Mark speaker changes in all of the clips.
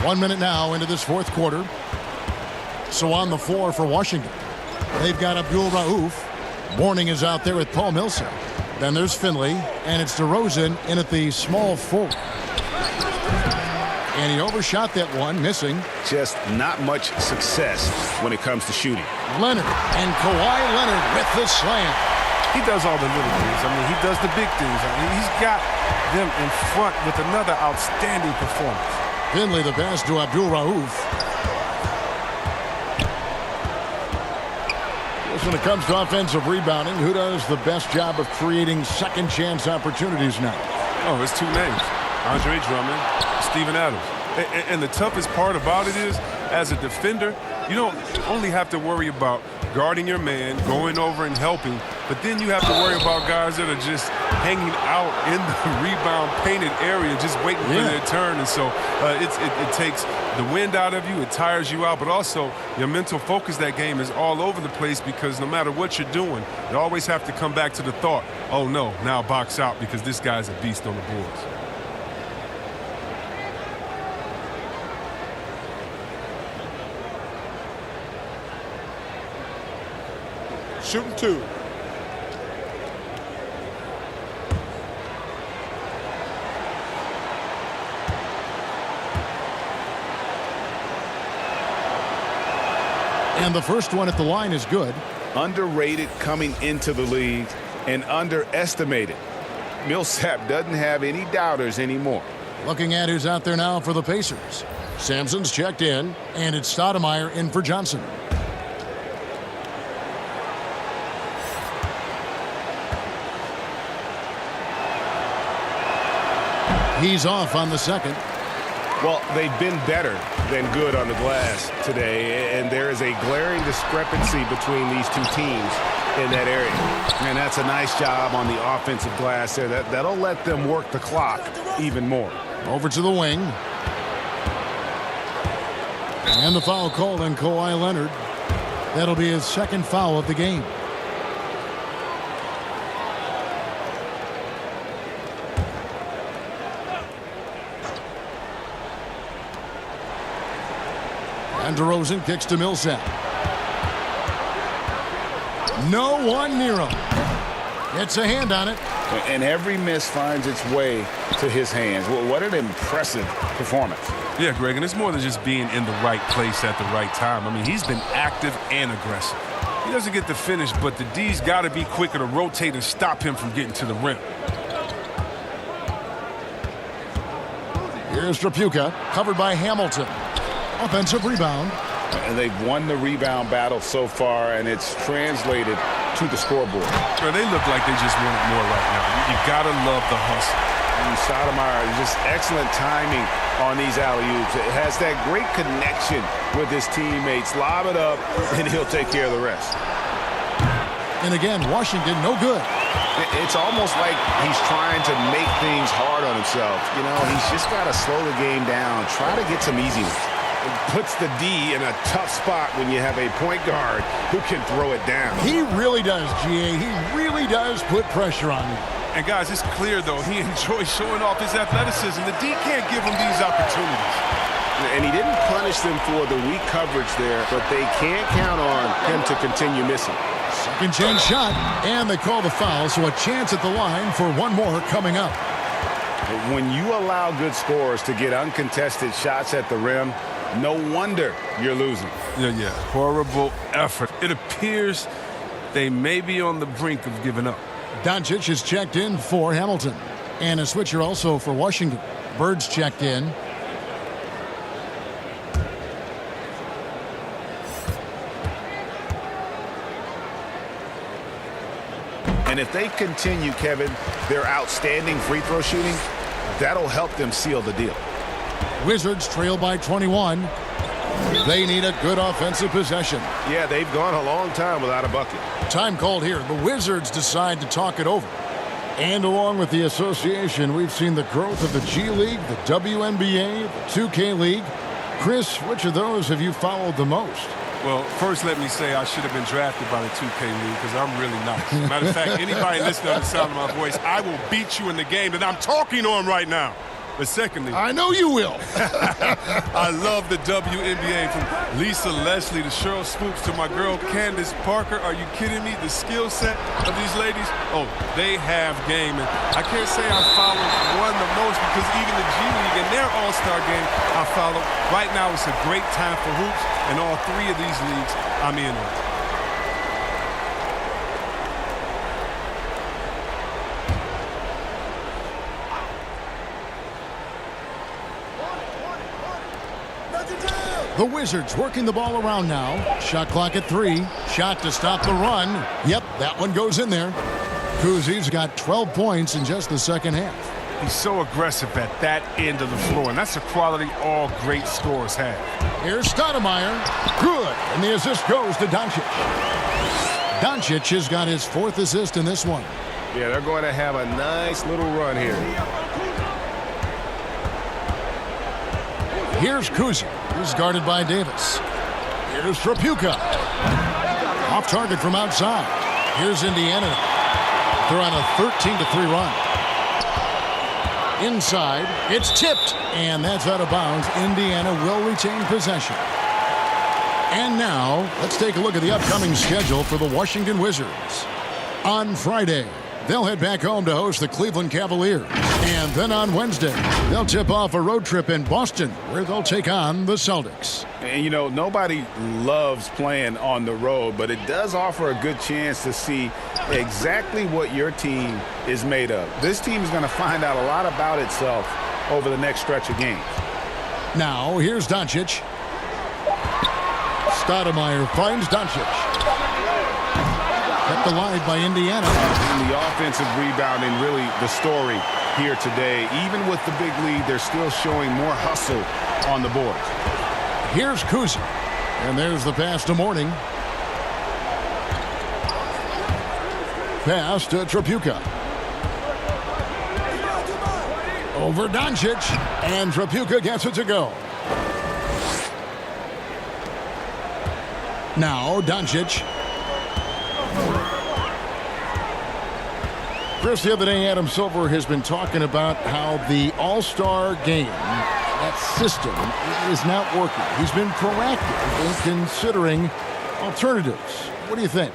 Speaker 1: 1 minute now into this fourth quarter. So on the floor for Washington, they've got Abdul Rauf. Mourning is out there with Paul Millsap. Then there's Finley, and it's DeRozan in at the small forward. And he overshot that one, missing.
Speaker 2: Just not much success when it comes to shooting.
Speaker 1: Leonard, and Kawhi Leonard with the slam.
Speaker 3: He does all the little things. I mean, he does the big things. I mean, he's got them in front with another outstanding performance.
Speaker 1: Finley the pass to Abdul Rauf. When it comes to offensive rebounding, who does the best job of creating second chance opportunities now?
Speaker 3: Oh, it's two names. Andre Drummond, Steven Adams. And the toughest part about it is, as a defender, you don't only have to worry about guarding your man, going over and helping, but then you have to worry about guys that are just hanging out in the rebound painted area, just waiting for their turn. And so it takes the wind out of you, it tires you out, but also your mental focus that game is all over the place because no matter what you're doing, you always have to come back to the thought, oh no, now box out because this guy's a beast on the boards.
Speaker 4: Shooting two.
Speaker 1: And the first one at the line is good.
Speaker 2: Underrated coming into the league and underestimated. Millsap doesn't have any doubters anymore.
Speaker 1: Looking at who's out there now for the Pacers. Sampson's checked in, and it's Stoudemire in for Johnson. He's off on the second.
Speaker 2: Well, they've been better than good on the glass today, and there is a glaring discrepancy between these two teams in that area. And that's a nice job on the offensive glass there. That'll let them work the clock even more.
Speaker 1: Over to the wing. And the foul called on Kawhi Leonard. That'll be his second foul of the game. And DeRozan kicks to Millsap. No one near him. Gets a hand on it.
Speaker 2: And every miss finds its way to his hands. Well, what an impressive performance.
Speaker 3: Yeah, Greg, and it's more than just being in the right place at the right time. I mean, he's been active and aggressive. He doesn't get the finish, but the D's got to be quicker to rotate and stop him from getting to the rim.
Speaker 1: Here's Trapuka, covered by Hamilton. Offensive rebound.
Speaker 2: And they've won the rebound battle so far, and it's translated to the scoreboard.
Speaker 3: Well, they look like they just want it more right now. You got to love the hustle.
Speaker 2: And Stoudemire, just excellent timing on these alley-oops. It has that great connection with his teammates. Lob it up, and he'll take care of the rest.
Speaker 1: And again, Washington, no good.
Speaker 2: It's almost like he's trying to make things hard on himself. You know, he's just got to slow the game down, try to get some easiness. It puts the D in a tough spot when you have a point guard who can throw it down.
Speaker 1: He really does, GA. He really does put pressure on you.
Speaker 3: And, guys, it's clear, though, he enjoys showing off his athleticism. The D can't give him these opportunities.
Speaker 2: And he didn't punish them for the weak coverage there, but they can't count on him to continue missing.
Speaker 1: Second chance shot, and they call the foul, so a chance at the line for one more coming up.
Speaker 2: When you allow good scorers to get uncontested shots at the rim, no wonder you're losing.
Speaker 3: Yeah. Horrible effort. It appears they may be on the brink of giving up.
Speaker 1: Doncic is checked in for Hamilton. And a switcher also for Washington. Bird's checked in.
Speaker 2: And if they continue, Kevin, their outstanding free throw shooting, that'll help them seal the deal.
Speaker 1: Wizards trail by 21. They need a good offensive possession.
Speaker 2: Yeah, they've gone a long time without a bucket.
Speaker 1: Time called here. The Wizards decide to talk it over. And along with the association, we've seen the growth of the G League, the WNBA, the 2K League. Chris, which of those have you followed the most?
Speaker 3: Well, first let me say I should have been drafted by the 2K League because I'm really nice. Matter of fact, anybody listening to the sound of my voice, I will beat you in the game that I'm talking on right now. But secondly,
Speaker 1: I know you will.
Speaker 3: I love the WNBA, from Lisa Leslie to Cheryl Swoops to my girl Candace Parker. Are you kidding me? The skill set of these ladies, oh, they have game. And I can't say I follow one the most, because even the G League and their All-Star game I follow. Right now it's a great time for hoops, and all three of these leagues I'm in on.
Speaker 1: The Wizards working the ball around now. Shot clock at 3. Shot to stop the run. Yep, that one goes in there. Kuzi's got 12 points in just the second half.
Speaker 3: He's so aggressive at that end of the floor, and that's a quality all great scorers have.
Speaker 1: Here's Stoudemire. Good. And the assist goes to Doncic. Doncic has got his 4th assist in this one.
Speaker 2: Yeah, they're going to have a nice little run here.
Speaker 1: Here's Kuzi. He's guarded by Davis. Here's Tripucka. Off target from outside. Here's Indiana. They're on a 13-3 run. Inside, it's tipped, and that's out of bounds. Indiana will retain possession. And now, let's take a look at the upcoming schedule for the Washington Wizards. On Friday, they'll head back home to host the Cleveland Cavaliers. And then on Wednesday, they'll tip off a road trip in Boston, where they'll take on the Celtics.
Speaker 2: And, you know, nobody loves playing on the road, but it does offer a good chance to see exactly what your team is made of. This team is going to find out a lot about itself over the next stretch of games.
Speaker 1: Now, here's Doncic. Stoudemire finds Doncic. Kept alive by Indiana.
Speaker 2: And the offensive rebounding, really the story here today. Even with the big lead, they're still showing more hustle on the board.
Speaker 1: Here's Kuzi. And there's the pass to Mourning. Pass to Tripucka. Over Doncic. And Tripucka gets it to go. Now Doncic. Chris, the other day, Adam Silver has been talking about how the All-Star game, that system, is not working. He's been proactive in considering alternatives. What do you think?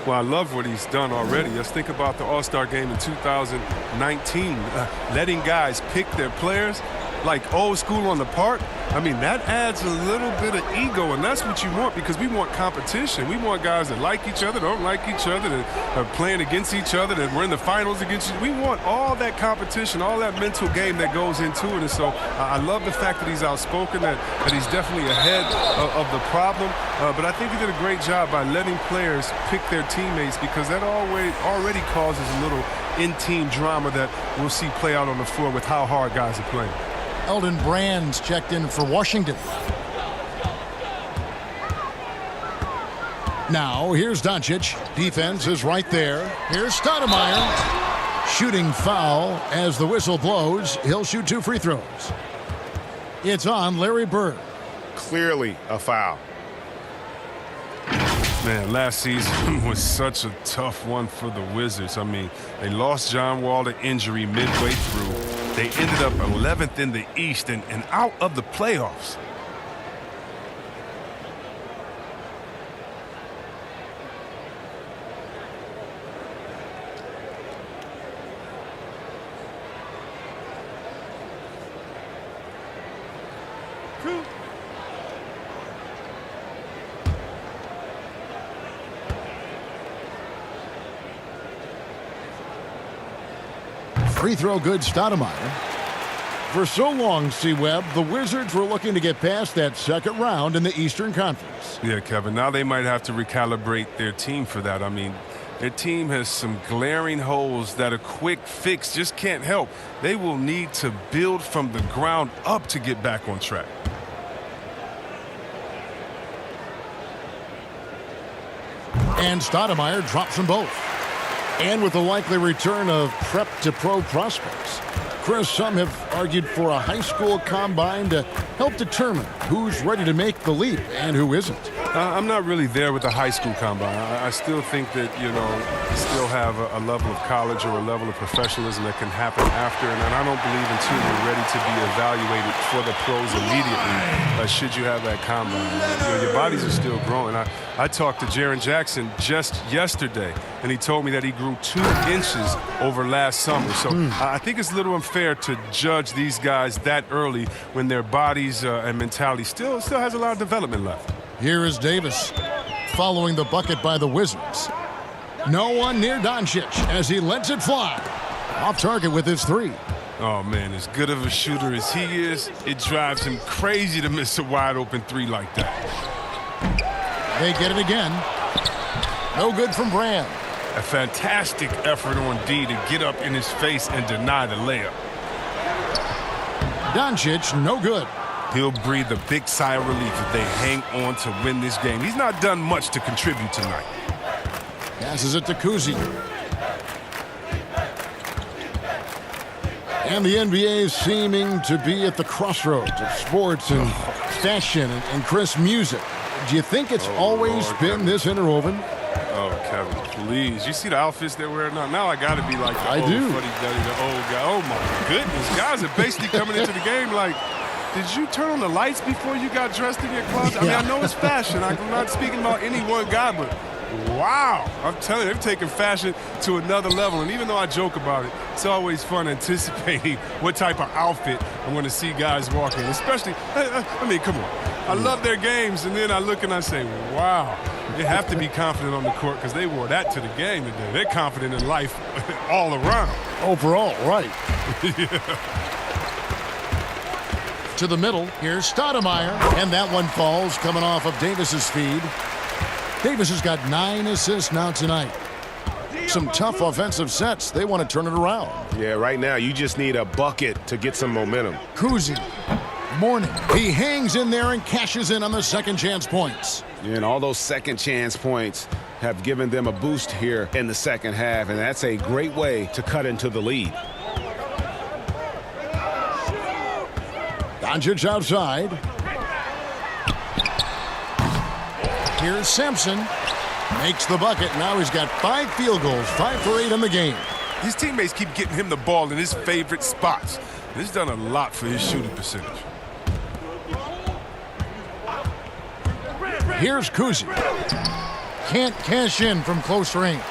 Speaker 3: Well, I love what he's done already. Let's think about the All-Star game in 2019. Letting guys pick their players like old school on the park. I mean, that adds a little bit of ego, and that's what you want, because we want competition. We want guys that like each other, don't like each other, that are playing against each other, that we're in the finals against each other. We want all that competition, all that mental game that goes into it. And so I love the fact that he's outspoken, that he's definitely ahead of the problem. But I think he did a great job by letting players pick their teammates, because that already causes a little in-team drama that we'll see play out on the floor with how hard guys are playing.
Speaker 1: Elton Brand's checked in for Washington. Now, here's Doncic. Defense is right there. Here's Stoudemire. Shooting foul as the whistle blows. He'll shoot 2 free throws. It's on Larry Bird.
Speaker 2: Clearly a foul.
Speaker 3: Man, last season was such a tough one for the Wizards. I mean, they lost John Wall to injury midway through. They ended up 11th in the East and out of the playoffs.
Speaker 1: Free throw good, Stoudemire. For so long, C-Webb, the Wizards were looking to get past that second round in the Eastern Conference.
Speaker 3: Yeah, Kevin, now they might have to recalibrate their team for that. I mean, their team has some glaring holes that a quick fix just can't help. They will need to build from the ground up to get back on track.
Speaker 1: And Stoudemire drops them both. And with the likely return of prep to pro prospects, Chris, some have argued for a high school combine to help determine who's ready to make the leap and who isn't.
Speaker 3: I'm not really there with the high school combine. I still think that, you still have a level of college or a level of professionalism that can happen after. And I don't believe until you're ready to be evaluated for the pros immediately, should you have that combine. Your bodies are still growing. I talked to Jaren Jackson just yesterday, and he told me that he grew 2 inches over last summer. So I think it's a little unfair to judge these guys that early when their bodies and mentality still has a lot of development left.
Speaker 1: Here is Davis following the bucket by the Wizards. No one near Doncic as he lets it fly. Off target with his 3.
Speaker 3: Oh, man, as good of a shooter as he is, it drives him crazy to miss a wide-open 3 like that.
Speaker 1: They get it again. No good from Brand.
Speaker 3: A fantastic effort on D to get up in his face and deny the layup.
Speaker 1: Doncic, no good.
Speaker 3: He'll breathe a big sigh of relief if they hang on to win this game. He's not done much to contribute tonight.
Speaker 1: Passes it to Kuzi. And the NBA is seeming to be at the crossroads of sports and fashion and crisp music. Do you think it's always been this interwoven?
Speaker 3: Oh, Kevin, please. You see the outfits they're wearing now? Now I got to be like the old fuddy-duddy, the old guy. Oh, my goodness. Guys are basically coming into the game like, did you turn on the lights before you got dressed in your closet? I mean, I know it's fashion. I'm not speaking about any one guy, but wow. I'm telling you, they've taken fashion to another level. And even though I joke about it, it's always fun anticipating what type of outfit I'm going to see guys walk in. Especially, I mean, come on. I love their games, and then I look and I say, wow. They have to be confident on the court because they wore that to the game today. They're confident in life all around.
Speaker 1: Overall, right. To the middle, here's Stoudemire, and that one falls coming off of Davis's feed. Davis has got 9 assists now tonight. Some tough offensive sets. They want to turn it around.
Speaker 2: Yeah, right now you just need a bucket to get some momentum.
Speaker 1: Kuzi, Mourning. He hangs in there and cashes in on the second chance points.
Speaker 2: And all those second chance points have given them a boost here in the second half, and that's a great way to cut into the lead.
Speaker 1: Doncic outside. Here's Sampson. Makes the bucket. Now he's got 5 field goals, 5 for 8 in the game.
Speaker 3: His teammates keep getting him the ball in his favorite spots. This has done a lot for his shooting percentage.
Speaker 1: Here's Kuzi. Can't cash in from close range.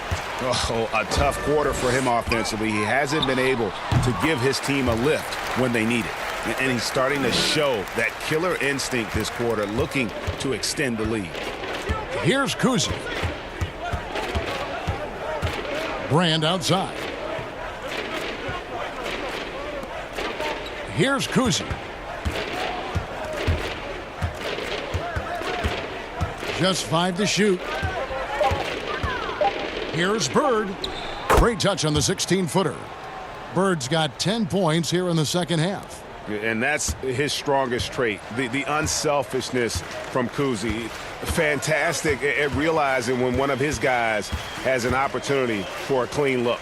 Speaker 2: Oh, a tough quarter for him offensively. He hasn't been able to give his team a lift when they need it. And he's starting to show that killer instinct this quarter, looking to extend the lead.
Speaker 1: Here's Kuzi. Brand outside. Here's Kuzi. Just 5 to shoot. Here's Bird. Great touch on the 16-footer. Bird's got 10 points here in the second half.
Speaker 2: And that's his strongest trait, the unselfishness from Kuzi. Fantastic at realizing when one of his guys has an opportunity for a clean look.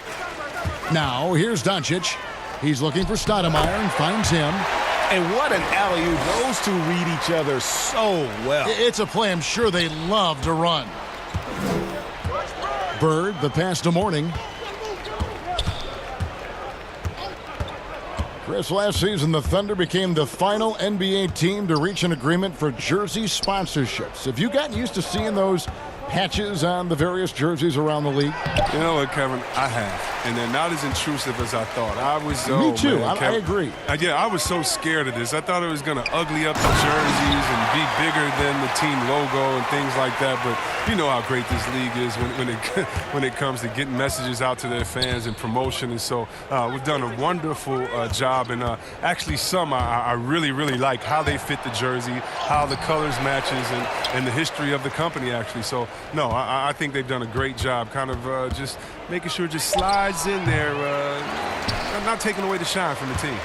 Speaker 1: Now, here's Doncic. He's looking for Stoudemire and finds him.
Speaker 2: And what an alley-oop. Those two read each other so well.
Speaker 1: It's a play I'm sure they love to run. Bird, the pass to Mourning. Chris, last season the Thunder became the final NBA team to reach an agreement for jersey sponsorships. Have you gotten used to seeing those patches on the various jerseys around the league?
Speaker 3: You know what, Kevin? I have. And they're not as intrusive as I thought.
Speaker 1: Me too. Man, I agree.
Speaker 3: Yeah, I was so scared of this. I thought it was going to ugly up the jerseys and be bigger than the team logo and things like that. But you know how great this league is when it comes to getting messages out to their fans and promotion. And so we've done a wonderful job. And actually some I really, really like how they fit the jersey, how the colors matches, and the history of the company, actually. So, no, I think they've done a great job kind of just making sure it just slides in there, not taking away the shine from the team.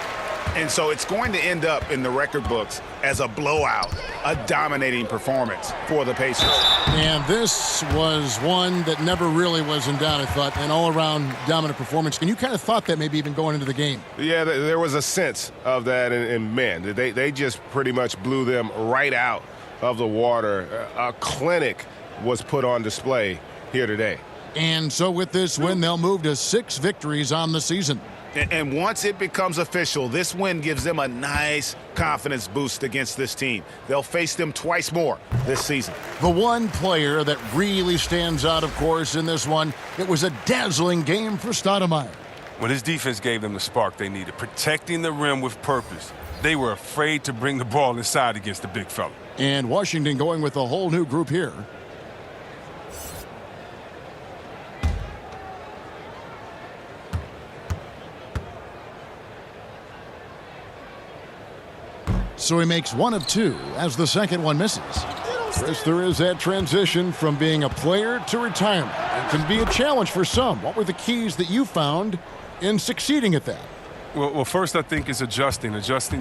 Speaker 2: And so it's going to end up in the record books as a blowout, a dominating performance for the Pacers.
Speaker 1: And this was one that never really was in doubt, I thought, an all-around dominant performance. And you kind of thought that maybe even going into the game.
Speaker 2: Yeah, there was a sense of that, and man, they just pretty much blew them right out of the water. A clinic was put on display here today.
Speaker 1: And so with this win, they'll move to 6 victories on the season.
Speaker 5: And once it becomes official, this win gives them a nice confidence boost against this team. They'll face them twice more this season.
Speaker 1: The one player that really stands out, of course, in this one, it was a dazzling game for Stoudemire.
Speaker 3: Well, his defense gave them the spark they needed, protecting the rim with purpose. They were afraid to bring the ball inside against the big fella.
Speaker 1: And Washington going with a whole new group here. So he makes 1 of 2 as the second one misses. Chris, there is that transition from being a player to retirement. It can be a challenge for some. What were the keys that you found in succeeding at that?
Speaker 3: Well, first I think is adjusting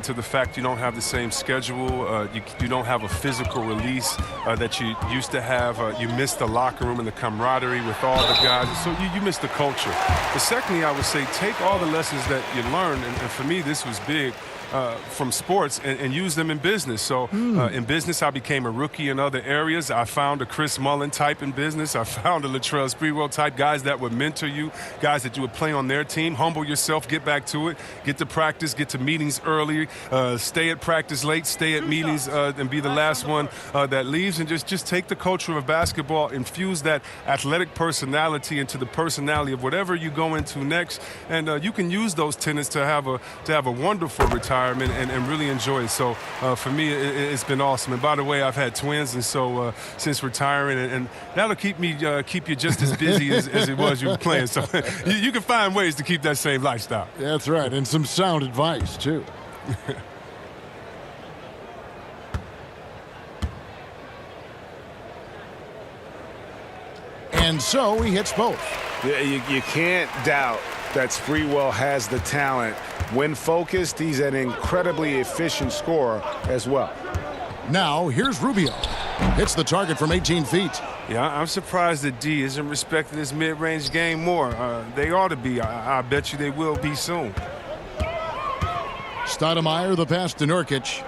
Speaker 3: to the fact you don't have the same schedule. You don't have a physical release that you used to have. You miss the locker room and the camaraderie with all the guys. So you miss the culture. But secondly, I would say take all the lessons that you learned, and for me this was big, from sports and use them in business. So in business, I became a rookie in other areas. I found a Chris Mullin type in business. I found a Latrell Sprewell type, guys that would mentor you, guys that you would play on their team. Humble yourself, get back to it, get to practice, get to meetings early, stay at practice late, stay at meetings and be the last one that leaves, and just take the culture of basketball, infuse that athletic personality into the personality of whatever you go into next, and you can use those tenets to have a wonderful retirement and really enjoy it. So for me, it's been awesome. And by the way, I've had twins, and so since retiring, and that'll keep you just as busy as it was you were playing. So you can find ways to keep that same lifestyle.
Speaker 1: That's right, and some sound advice too. And so he hits both.
Speaker 2: You can't doubt that Sprewell has the talent. When focused, he's an incredibly efficient scorer as well.
Speaker 1: Now here's Rubio. Hits the target from 18 feet.
Speaker 3: Yeah, I'm surprised that D isn't respecting his mid-range game more. They ought to be. I bet you they will be soon.
Speaker 1: Stoudemire, the pass to Nurkic.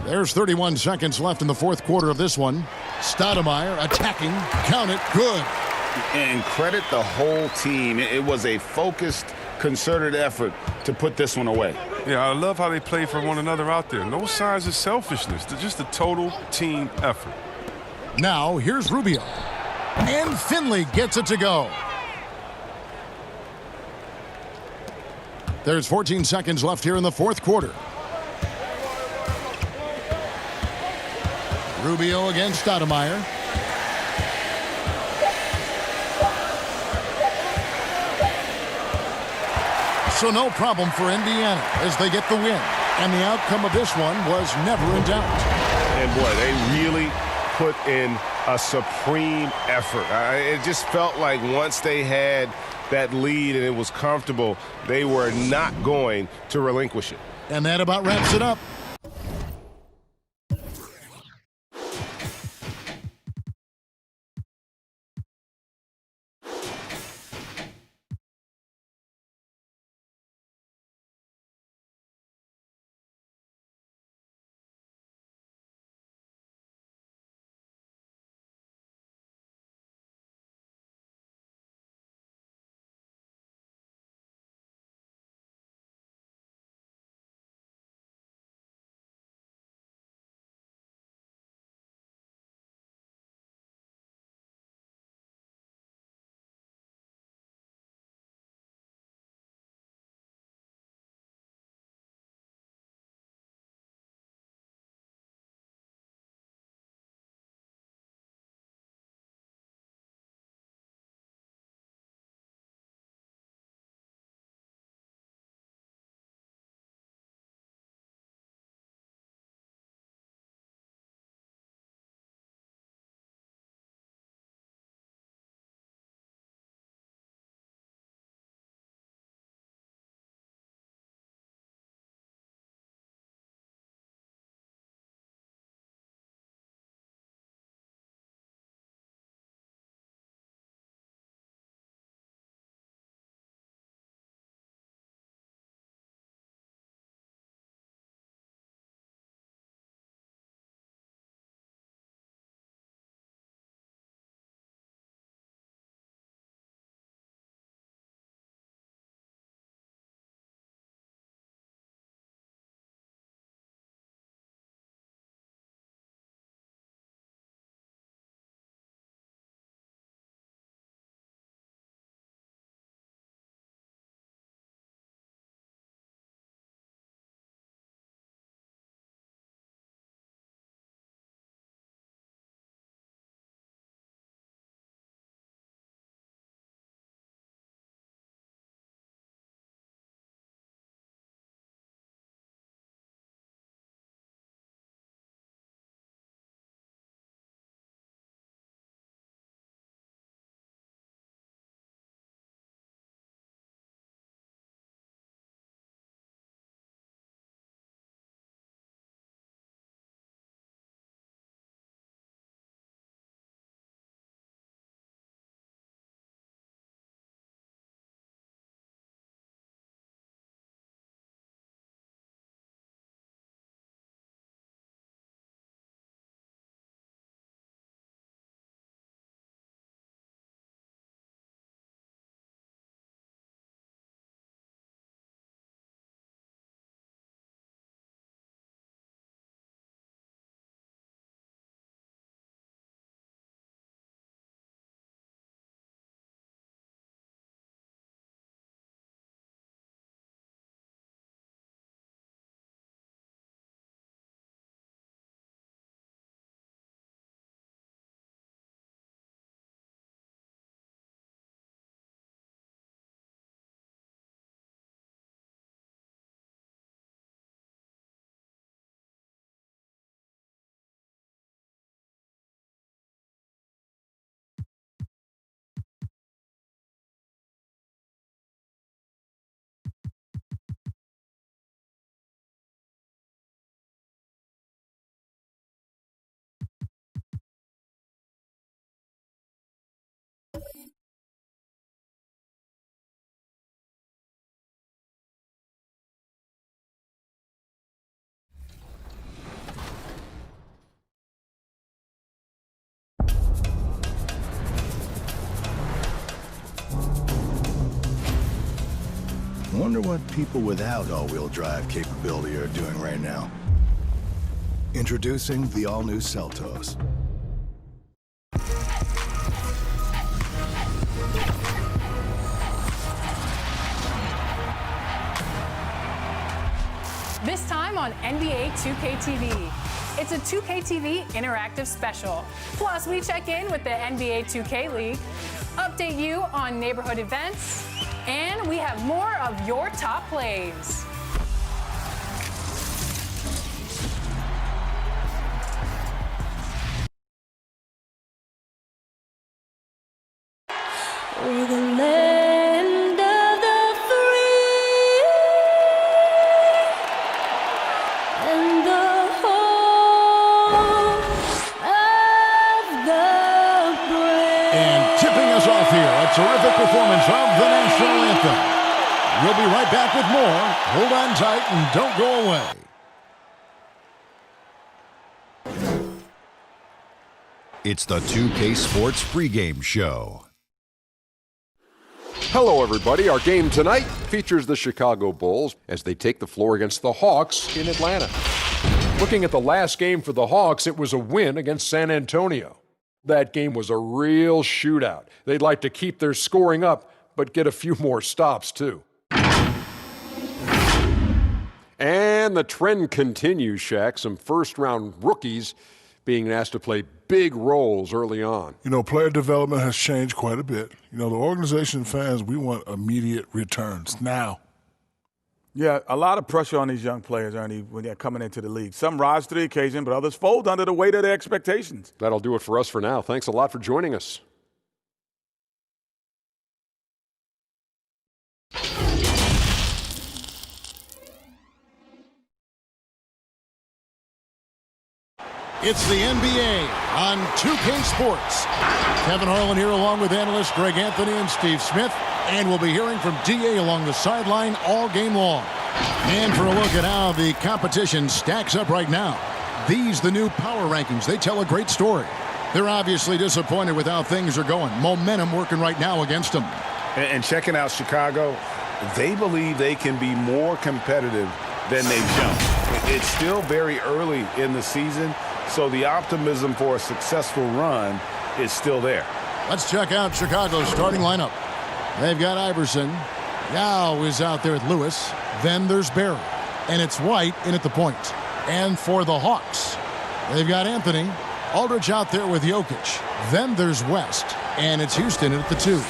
Speaker 1: There's 31 seconds left in the fourth quarter of this one. Stoudemire attacking. Count it. Good.
Speaker 2: And credit the whole team. It was a focused, concerted effort to put this one away.
Speaker 3: Yeah, I love how they play for one another out there. No signs of selfishness. They're just a total team effort.
Speaker 1: Now here's Rubio. And Finley gets it to go. There's 14 seconds left here in the fourth quarter. Rubio against Stoudemire. So no problem for Indiana as they get the win. And the outcome of this one was never in doubt.
Speaker 2: And boy, they really put in a supreme effort. It just felt like once they had that lead and it was comfortable, they were not going to relinquish it.
Speaker 1: And that about wraps it up.
Speaker 6: Wonder what people without all-wheel drive capability are doing right now. Introducing the all-new Seltos.
Speaker 7: This time on NBA 2K TV. It's a 2K TV interactive special. Plus, we check in with the NBA 2K League, update you on neighborhood events, and we have more of your top plays.
Speaker 8: We're the land of the free and the home of the brave.
Speaker 1: And tipping us off here, a terrific performance of the national anthem. We'll be right back with more. Hold on tight and don't go away.
Speaker 9: It's the 2K Sports pregame show.
Speaker 10: Hello, everybody. Our game tonight features the Chicago Bulls as they take the floor against the Hawks in Atlanta. Looking at the last game for the Hawks, it was a win against San Antonio. That game was a real shootout. They'd like to keep their scoring up, but get a few more stops, too. And the trend continues, Shaq. Some first-round rookies being asked to play big roles early on.
Speaker 4: You know, player development has changed quite a bit. You know, the organization fans, we want immediate returns now.
Speaker 11: Yeah, a lot of pressure on these young players, Ernie, when they're coming into the league. Some rise to the occasion, but others fold under the weight of their expectations.
Speaker 10: That'll do it for us for now. Thanks a lot for joining us.
Speaker 1: It's the NBA on 2K Sports. Kevin Harlan here along with analysts Greg Anthony and Steve Smith. And we'll be hearing from DA along the sideline all game long. And for a look at how the competition stacks up right now. These, the new power rankings, they tell a great story. They're obviously disappointed with how things are going. Momentum working right now against them.
Speaker 2: And checking out Chicago, they believe they can be more competitive than they've shown. It's still very early in the season, so the optimism for a successful run is still there.
Speaker 1: Let's check out Chicago's starting lineup. They've got Iverson. Yao is out there at Lewis. Then there's Barry. And it's White in at the point. And for the Hawks, they've got Anthony. Aldridge out there with Jokic. Then there's West. And it's Houston at the 2.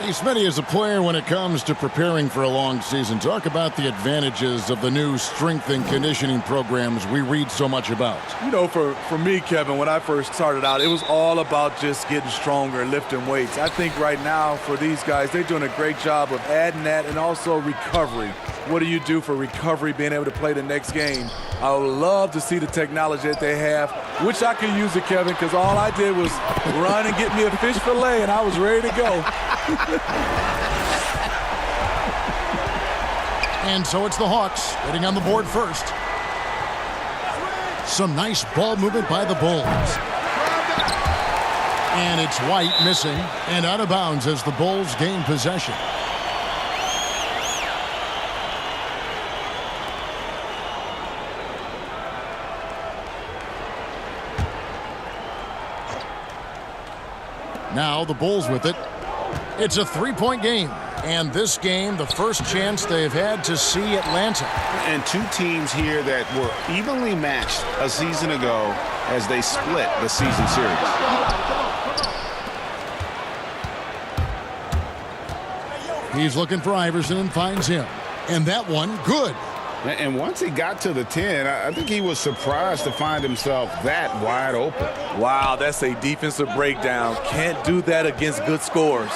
Speaker 1: Hey, Smitty, as a player when it comes to preparing for a long season, talk about the advantages of the new strength and conditioning programs we read so much about.
Speaker 12: You know, for me, Kevin, when I first started out, it was all about just getting stronger and lifting weights. I think right now for these guys, they're doing a great job of adding that and also recovery. What do you do for recovery, being able to play the next game? I would love to see the technology that they have. Wish I could use it, Kevin, because all I did was run and get me a fish fillet, and I was ready to go.
Speaker 1: And so it's the Hawks getting on the board first. Some nice ball movement by the Bulls. And it's White missing and out of bounds as the Bulls gain possession. Now the Bulls with it. It's a three-point game. And this game, the first chance they've had to see Atlanta.
Speaker 5: And two teams here that were evenly matched a season ago as they split the season series.
Speaker 1: He's looking for Iverson and finds him. And that one, good.
Speaker 5: And once he got to the 10, I think he was surprised to find himself that wide open.
Speaker 12: Wow, that's a defensive breakdown. Can't do that against good scores.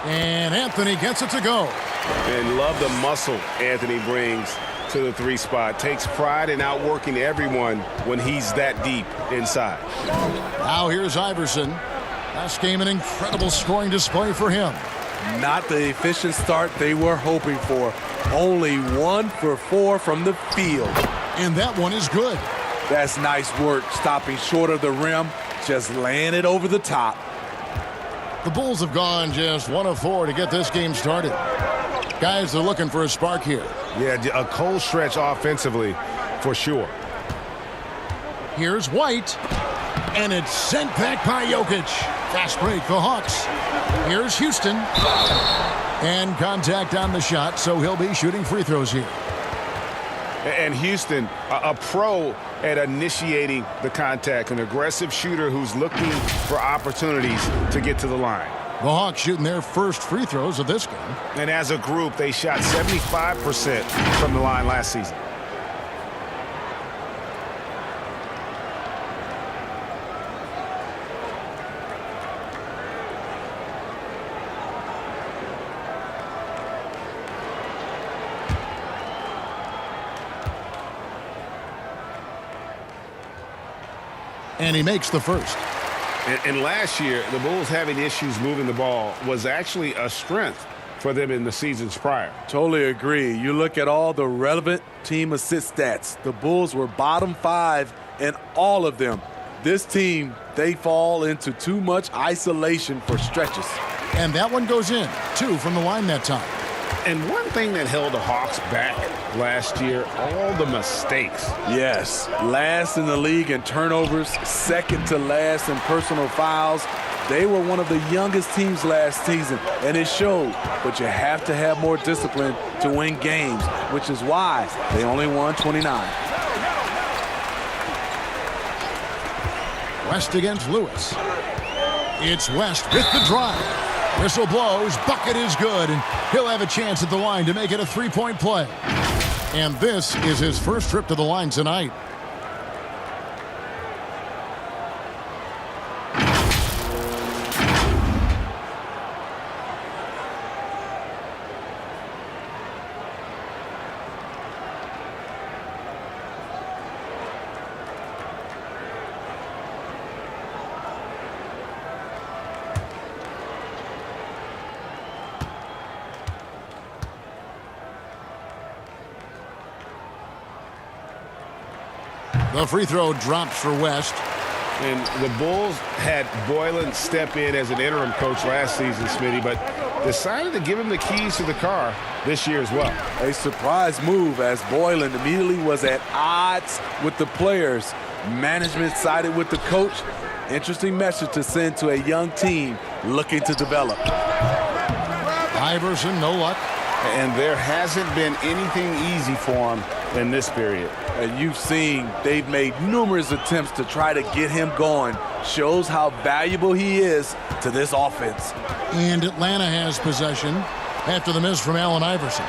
Speaker 1: And Anthony gets it to go.
Speaker 2: And love the muscle Anthony brings to the 3 spot. Takes pride in outworking everyone when he's that deep inside.
Speaker 1: Now here's Iverson. Last game, an incredible scoring display for him.
Speaker 12: Not the efficient start they were hoping for. Only 1 for 4 from the field.
Speaker 1: And that one is good.
Speaker 12: That's nice work, stopping short of the rim, just laying it over the top.
Speaker 1: The Bulls have gone just 1 of 4 to get this game started. Guys are looking for a spark here.
Speaker 2: Yeah, a cold stretch offensively for sure.
Speaker 1: Here's White. And it's sent back by Jokic. Fast break, the Hawks. Here's Houston. And contact on the shot, so he'll be shooting free throws here.
Speaker 2: And Houston, a pro at initiating the contact, an aggressive shooter who's looking for opportunities to get to the line.
Speaker 1: The Hawks shooting their first free throws of this game.
Speaker 2: And as a group, they shot 75% from the line last season.
Speaker 1: And he makes the first.
Speaker 2: And last year, the Bulls having issues moving the ball was actually a strength for them in the seasons prior.
Speaker 12: Totally agree. You look at all the relevant team assist stats. The Bulls were bottom 5 in all of them. This team, they fall into too much isolation for stretches.
Speaker 1: And that one goes in. 2 from the line that time.
Speaker 2: And one thing that held the Hawks back last year, all the mistakes.
Speaker 12: Yes, last in the league in turnovers, second to last in personal fouls. They were one of the youngest teams last season, and it showed. But you have to have more discipline to win games, which is why they only won 29.
Speaker 1: West against Lewis. It's West with the drive. Whistle blows, bucket is good, and he'll have a chance at the line to make it a three-point play. And this is his first trip to the line tonight. The free throw drops for West.
Speaker 2: And the Bulls had Boylan step in as an interim coach last season, Smitty, but decided to give him the keys to the car this year as well.
Speaker 12: A surprise move as Boylan immediately was at odds with the players. Management sided with the coach. Interesting message to send to a young team looking to develop.
Speaker 1: Iverson, no luck.
Speaker 2: And there hasn't been anything easy for him in this period.
Speaker 12: And you've seen they've made numerous attempts to try to get him going. Shows how valuable he is to this offense.
Speaker 1: And Atlanta has possession after the miss from Allen Iverson.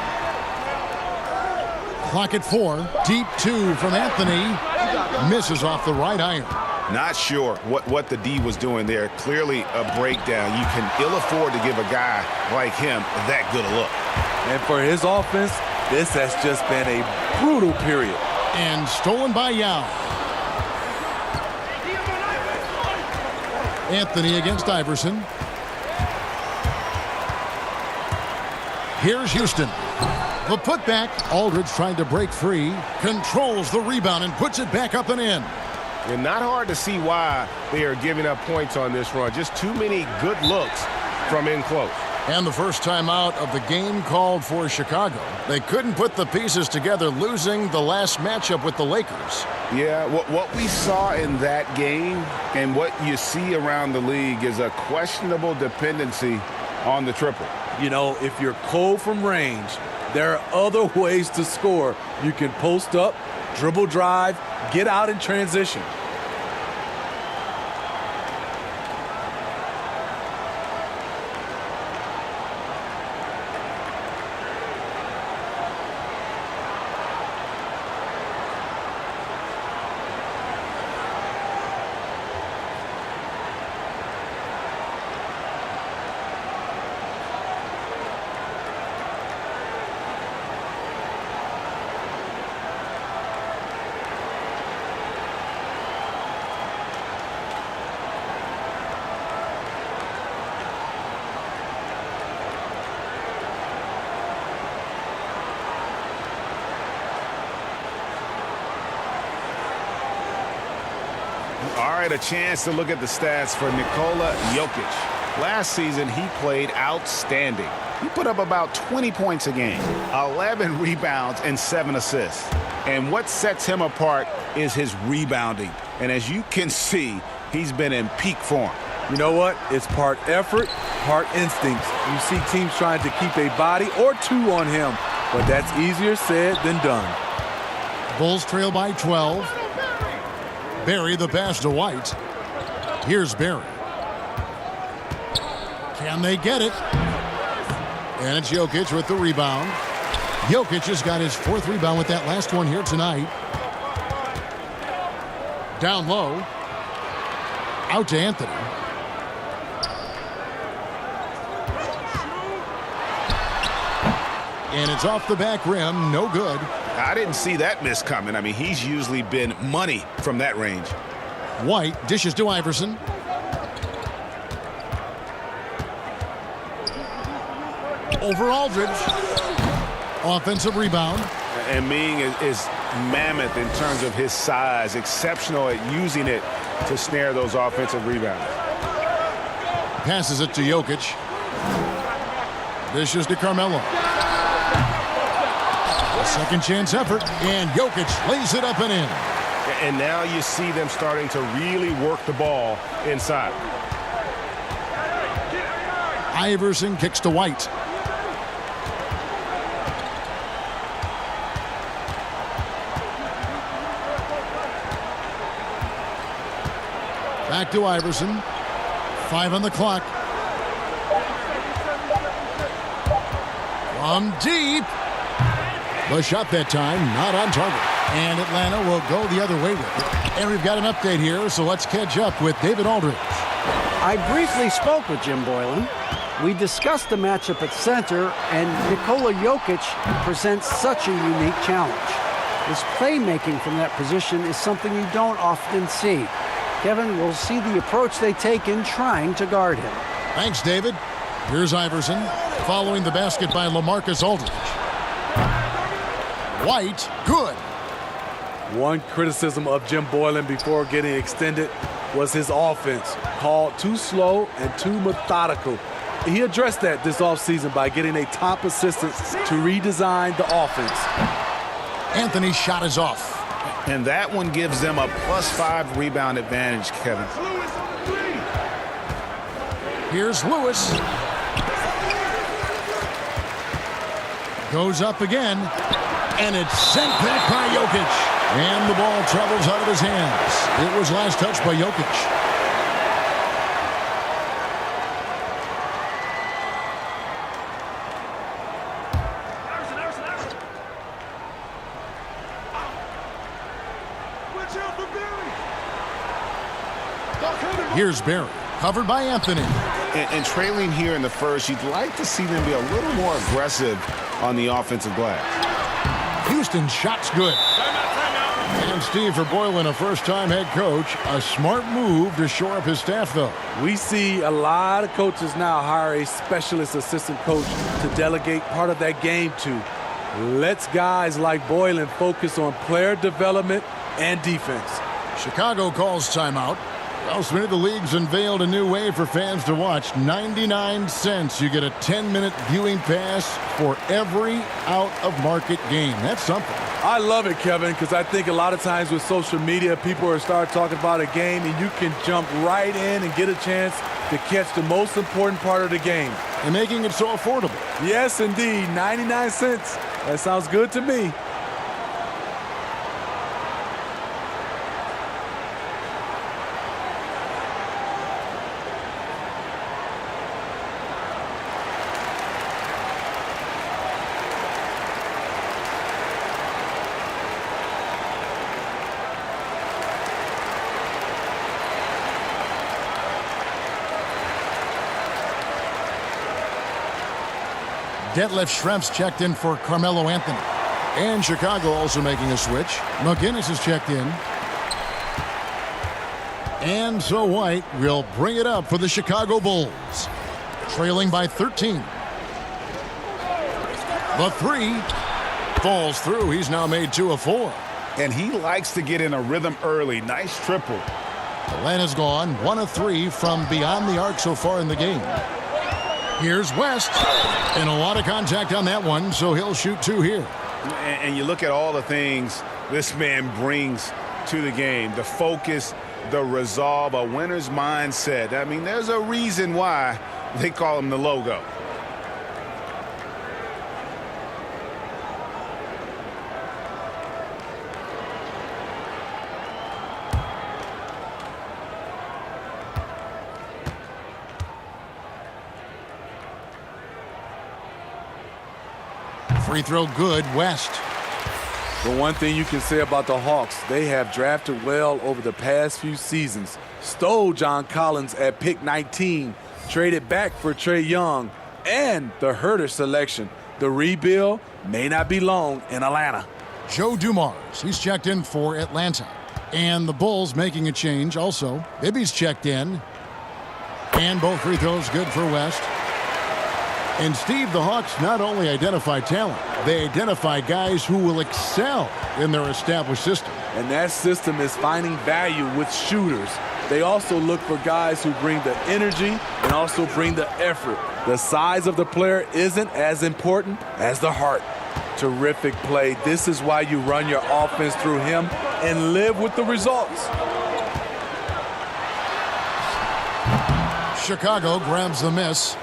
Speaker 1: Clock at 4. Deep 2 from Anthony. Misses off the right iron.
Speaker 2: Not sure what the D was doing there. Clearly a breakdown. You can ill afford to give a guy like him that good a look.
Speaker 12: And for his offense, this has just been a brutal period.
Speaker 1: And stolen by Yao. Anthony against Iverson. Here's Houston. The putback. Aldridge trying to break free. Controls the rebound and puts it back up and in.
Speaker 2: And not hard to see why they are giving up points on this run. Just too many good looks from in close.
Speaker 1: And the first time out of the game called for Chicago. They couldn't put the pieces together, losing the last matchup with the Lakers.
Speaker 2: Yeah, what we saw in that game and what you see around the league is a questionable dependency on the triple.
Speaker 12: You know, if you're cold from range, there are other ways to score. You can post up, dribble drive, get out in transition.
Speaker 2: All right, a chance to look at the stats for Nikola Jokic.
Speaker 5: Last season, he played outstanding. He put up about 20 points a game, 11 rebounds, and 7 assists. And what sets him apart is his rebounding. And as you can see, he's been in peak form.
Speaker 12: You know what? It's part effort, part instinct. You see teams trying to keep a body or two on him, but that's easier said than done.
Speaker 1: Bulls trail by 12. Barry the pass to White. Here's Barry. Can they get it? And it's Jokic with the rebound. Jokic has got his 4th rebound with that last one here tonight. Down low. Out to Anthony. And it's off the back rim. No good.
Speaker 5: I didn't see that miss coming. I mean, he's usually been money from that range.
Speaker 1: White dishes to Iverson. Over Aldridge. Offensive rebound.
Speaker 5: And Ming is mammoth in terms of his size, exceptional at using it to snare those offensive rebounds.
Speaker 1: Passes it to Jokic. Dishes to Carmelo. A second chance effort, and Jokic lays it up and in.
Speaker 2: And now you see them starting to really work the ball inside.
Speaker 1: Iverson kicks to White. Back to Iverson. 5 on the clock. From deep. The shot that time, not on target. And Atlanta will go the other way with it. And we've got an update here, so let's catch up with David Aldridge.
Speaker 13: I briefly spoke with Jim Boylan. We discussed the matchup at center, and Nikola Jokic presents such a unique challenge. His playmaking from that position is something you don't often see. Kevin, we'll see the approach they take in trying to guard him.
Speaker 1: Thanks, David. Here's Iverson, following the basket by LaMarcus Aldridge. White, good.
Speaker 12: One criticism of Jim Boylan before getting extended was his offense, called too slow and too methodical. He addressed that this offseason by getting a top assistant to redesign the offense.
Speaker 1: Anthony's shot is off.
Speaker 5: And that one gives them a +5 rebound advantage, Kevin.
Speaker 1: Here's Lewis. Goes up again. And it's sent back by Jokic. And the ball travels out of his hands. It was last touched by Jokic. Here's Barry, covered by Anthony.
Speaker 5: And trailing here in the first, you'd like to see them be a little more aggressive on the offensive glass.
Speaker 1: Houston's shot's good. And Steve, for Boylan, a first-time head coach, a smart move to shore up his staff, though.
Speaker 12: We see a lot of coaches now hire a specialist assistant coach to delegate part of that game to. Lets guys like Boylan focus on player development and defense.
Speaker 1: Chicago calls timeout. Well, Smitty, the league's unveiled a new way for fans to watch. 99 cents. You get a 10-minute viewing pass for every out-of-market game. That's something.
Speaker 12: I love it, Kevin, because I think a lot of times with social media, people are starting talking about a game, and you can jump right in and get a chance to catch the most important part of the game.
Speaker 1: And making it so affordable.
Speaker 12: Yes, indeed. 99 cents. That sounds good to me.
Speaker 1: Detlef Schrempf's checked in for Carmelo Anthony. And Chicago also making a switch. McGinnis has checked in. And so White will bring it up for the Chicago Bulls. Trailing by 13. The three falls through. He's now made 2 of 4.
Speaker 5: And he likes to get in a rhythm early. Nice triple.
Speaker 1: Atlanta's gone 1 of 3 from beyond the arc so far in the game. Here's West, and a lot of contact on that one, so he'll shoot 2 here.
Speaker 2: And you look at all the things this man brings to the game, the focus, the resolve, a winner's mindset. I mean, there's a reason why they call him the logo.
Speaker 1: Free throw good, West.
Speaker 12: The one thing you can say about the Hawks, they have drafted well over the past few seasons. Stole John Collins at pick 19, traded back for Trae Young, and the Herter selection. The rebuild may not be long in Atlanta.
Speaker 1: Joe Dumars, he's checked in for Atlanta. And the Bulls making a change also. Bibby's checked in. And both free throws good for West. And Steve, the Hawks not only identify talent, they identify guys who will excel in their established system.
Speaker 12: And that system is finding value with shooters. They also look for guys who bring the energy and also bring the effort. The size of the player isn't as important as the heart. Terrific play. This is why you run your offense through him and live with the results.
Speaker 1: Chicago grabs the miss.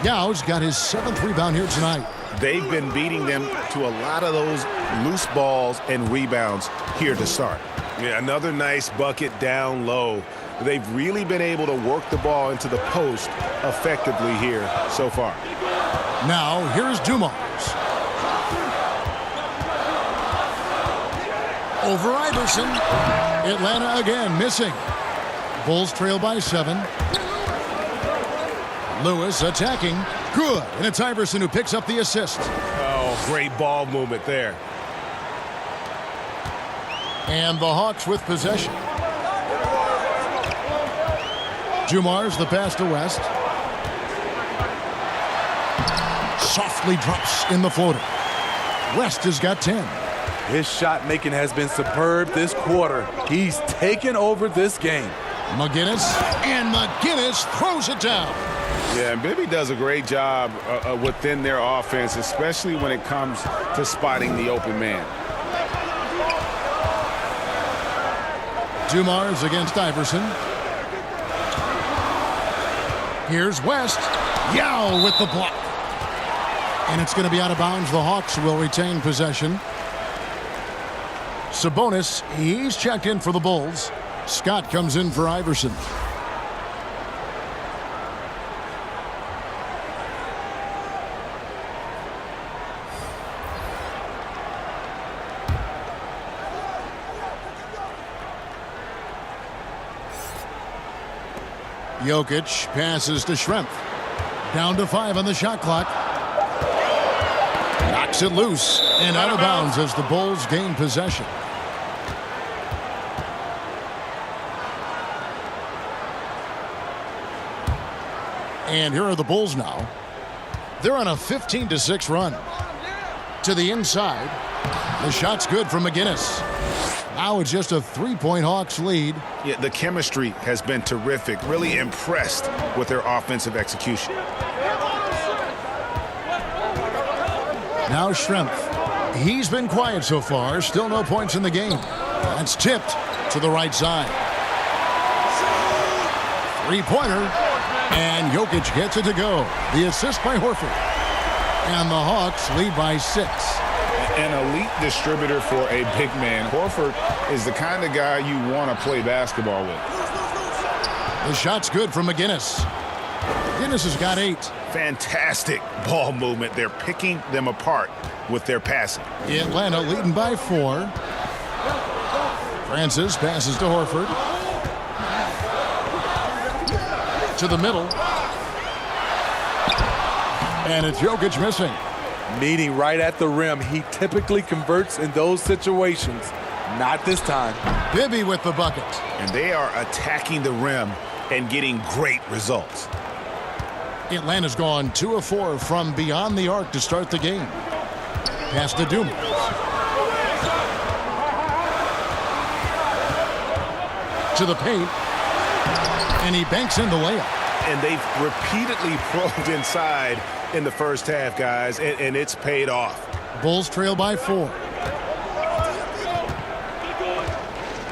Speaker 1: Yao's got his 7th rebound here tonight.
Speaker 2: They've been beating them to a lot of those loose balls and rebounds here to start. Yeah, another nice bucket down low. They've really been able to work the ball into the post effectively here so far.
Speaker 1: Now, here's Dumars. Over Iverson. Atlanta again missing. Bulls trail by 7. Lewis attacking. Good. And it's Iverson who picks up the assist.
Speaker 2: Oh, great ball movement there.
Speaker 1: And the Hawks with possession. Dumars the pass to West. Softly drops in the floater. West has got 10.
Speaker 12: His shot making has been superb this quarter. He's taken over this game.
Speaker 1: McGinnis, and McGinnis throws it down.
Speaker 2: Yeah, and Bibby does a great job within their offense, especially when it comes to spotting the open man.
Speaker 1: Dumars against Iverson. Here's West. Yao with the block. And it's going to be out of bounds. The Hawks will retain possession. Sabonis, he's checked in for the Bulls. Scott comes in for Iverson. Jokic passes to Schrempf. Down to 5 on the shot clock. Knocks it loose and out of bounds as the Bulls gain possession. And here are the Bulls now. They're on a 15-6 run. To the inside. The shot's good from McGinnis. Now it's just a 3-point Hawks lead.
Speaker 2: Yeah, the chemistry has been terrific. Really impressed with their offensive execution.
Speaker 1: Now Schrempf. He's been quiet so far. Still no points in the game. That's tipped to the right side. 3-pointer. And Jokic gets it to go. The assist by Horford. And the Hawks lead by 6.
Speaker 2: An elite distributor for a big man. Horford is the kind of guy you want to play basketball with.
Speaker 1: The shot's good from McGinnis. McGinnis has got 8.
Speaker 2: Fantastic ball movement. They're picking them apart with their passing.
Speaker 1: Atlanta leading by 4. Francis passes to Horford. To the middle. And it's Jokic missing.
Speaker 12: Meeting right at the rim. He typically converts in those situations. Not this time.
Speaker 1: Bibby with the bucket.
Speaker 2: And they are attacking the rim and getting great results.
Speaker 1: Atlanta's gone 2 of 4 from beyond the arc to start the game. Pass to Dumars. to the paint, and he banks in the layup.
Speaker 2: And they've repeatedly probed inside in the first half, guys, and it's paid off.
Speaker 1: Bulls trail by 4.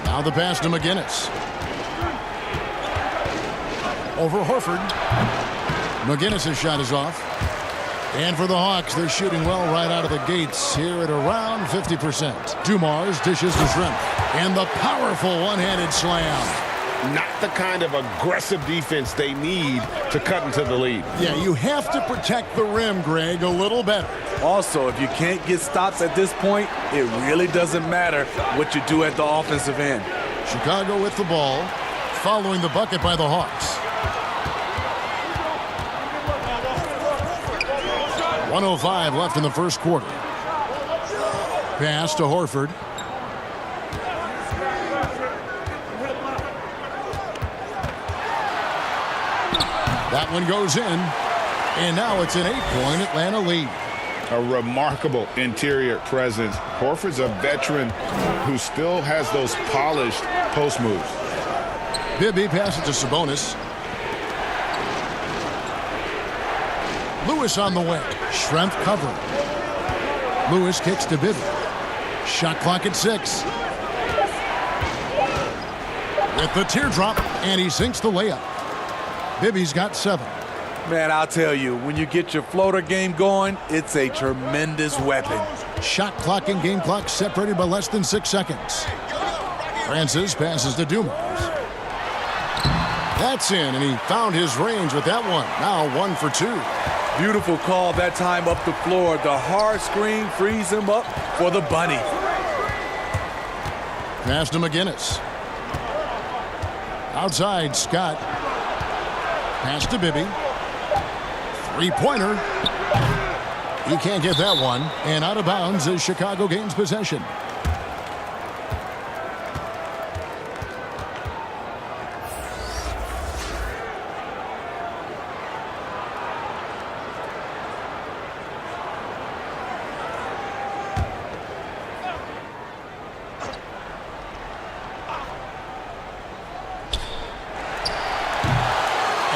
Speaker 1: Now the pass to McGinnis. Over Horford. McGinnis' shot is off. And for the Hawks, they're shooting well right out of the gates here at around 50%. Dumars dishes to Shrimp. And the powerful one-handed slam.
Speaker 2: Not the kind of aggressive defense they need to cut into the lead.
Speaker 1: Yeah, you have to protect the rim, Greg, a little better.
Speaker 12: Also, if you can't get stops at this point, it really doesn't matter what you do at the offensive end.
Speaker 1: Chicago with the ball, following the bucket by the Hawks. 1:05 left in the first quarter. Pass to Horford. That one goes in, and now it's an 8-point Atlanta lead.
Speaker 5: A remarkable interior presence. Horford's a veteran who still has those polished post moves.
Speaker 1: Bibby passes to Sabonis. Lewis on the way. Schrempf covering. Lewis kicks to Bibby. Shot clock at 6. With the teardrop, and he sinks the layup. Bibby's got 7.
Speaker 12: Man, I'll tell you, when you get your floater game going, it's a tremendous weapon.
Speaker 1: Shot clock and game clock separated by less than 6 seconds. Francis passes to Dumars. That's in, and he found his range with that one. Now 1 for 2.
Speaker 12: Beautiful call that time up the floor. The hard screen frees him up for the bunny.
Speaker 1: Pass to McGinnis. Outside, Scott. Pass to Bibby. Three-pointer. He can't get that one. And out of bounds as Chicago gains possession.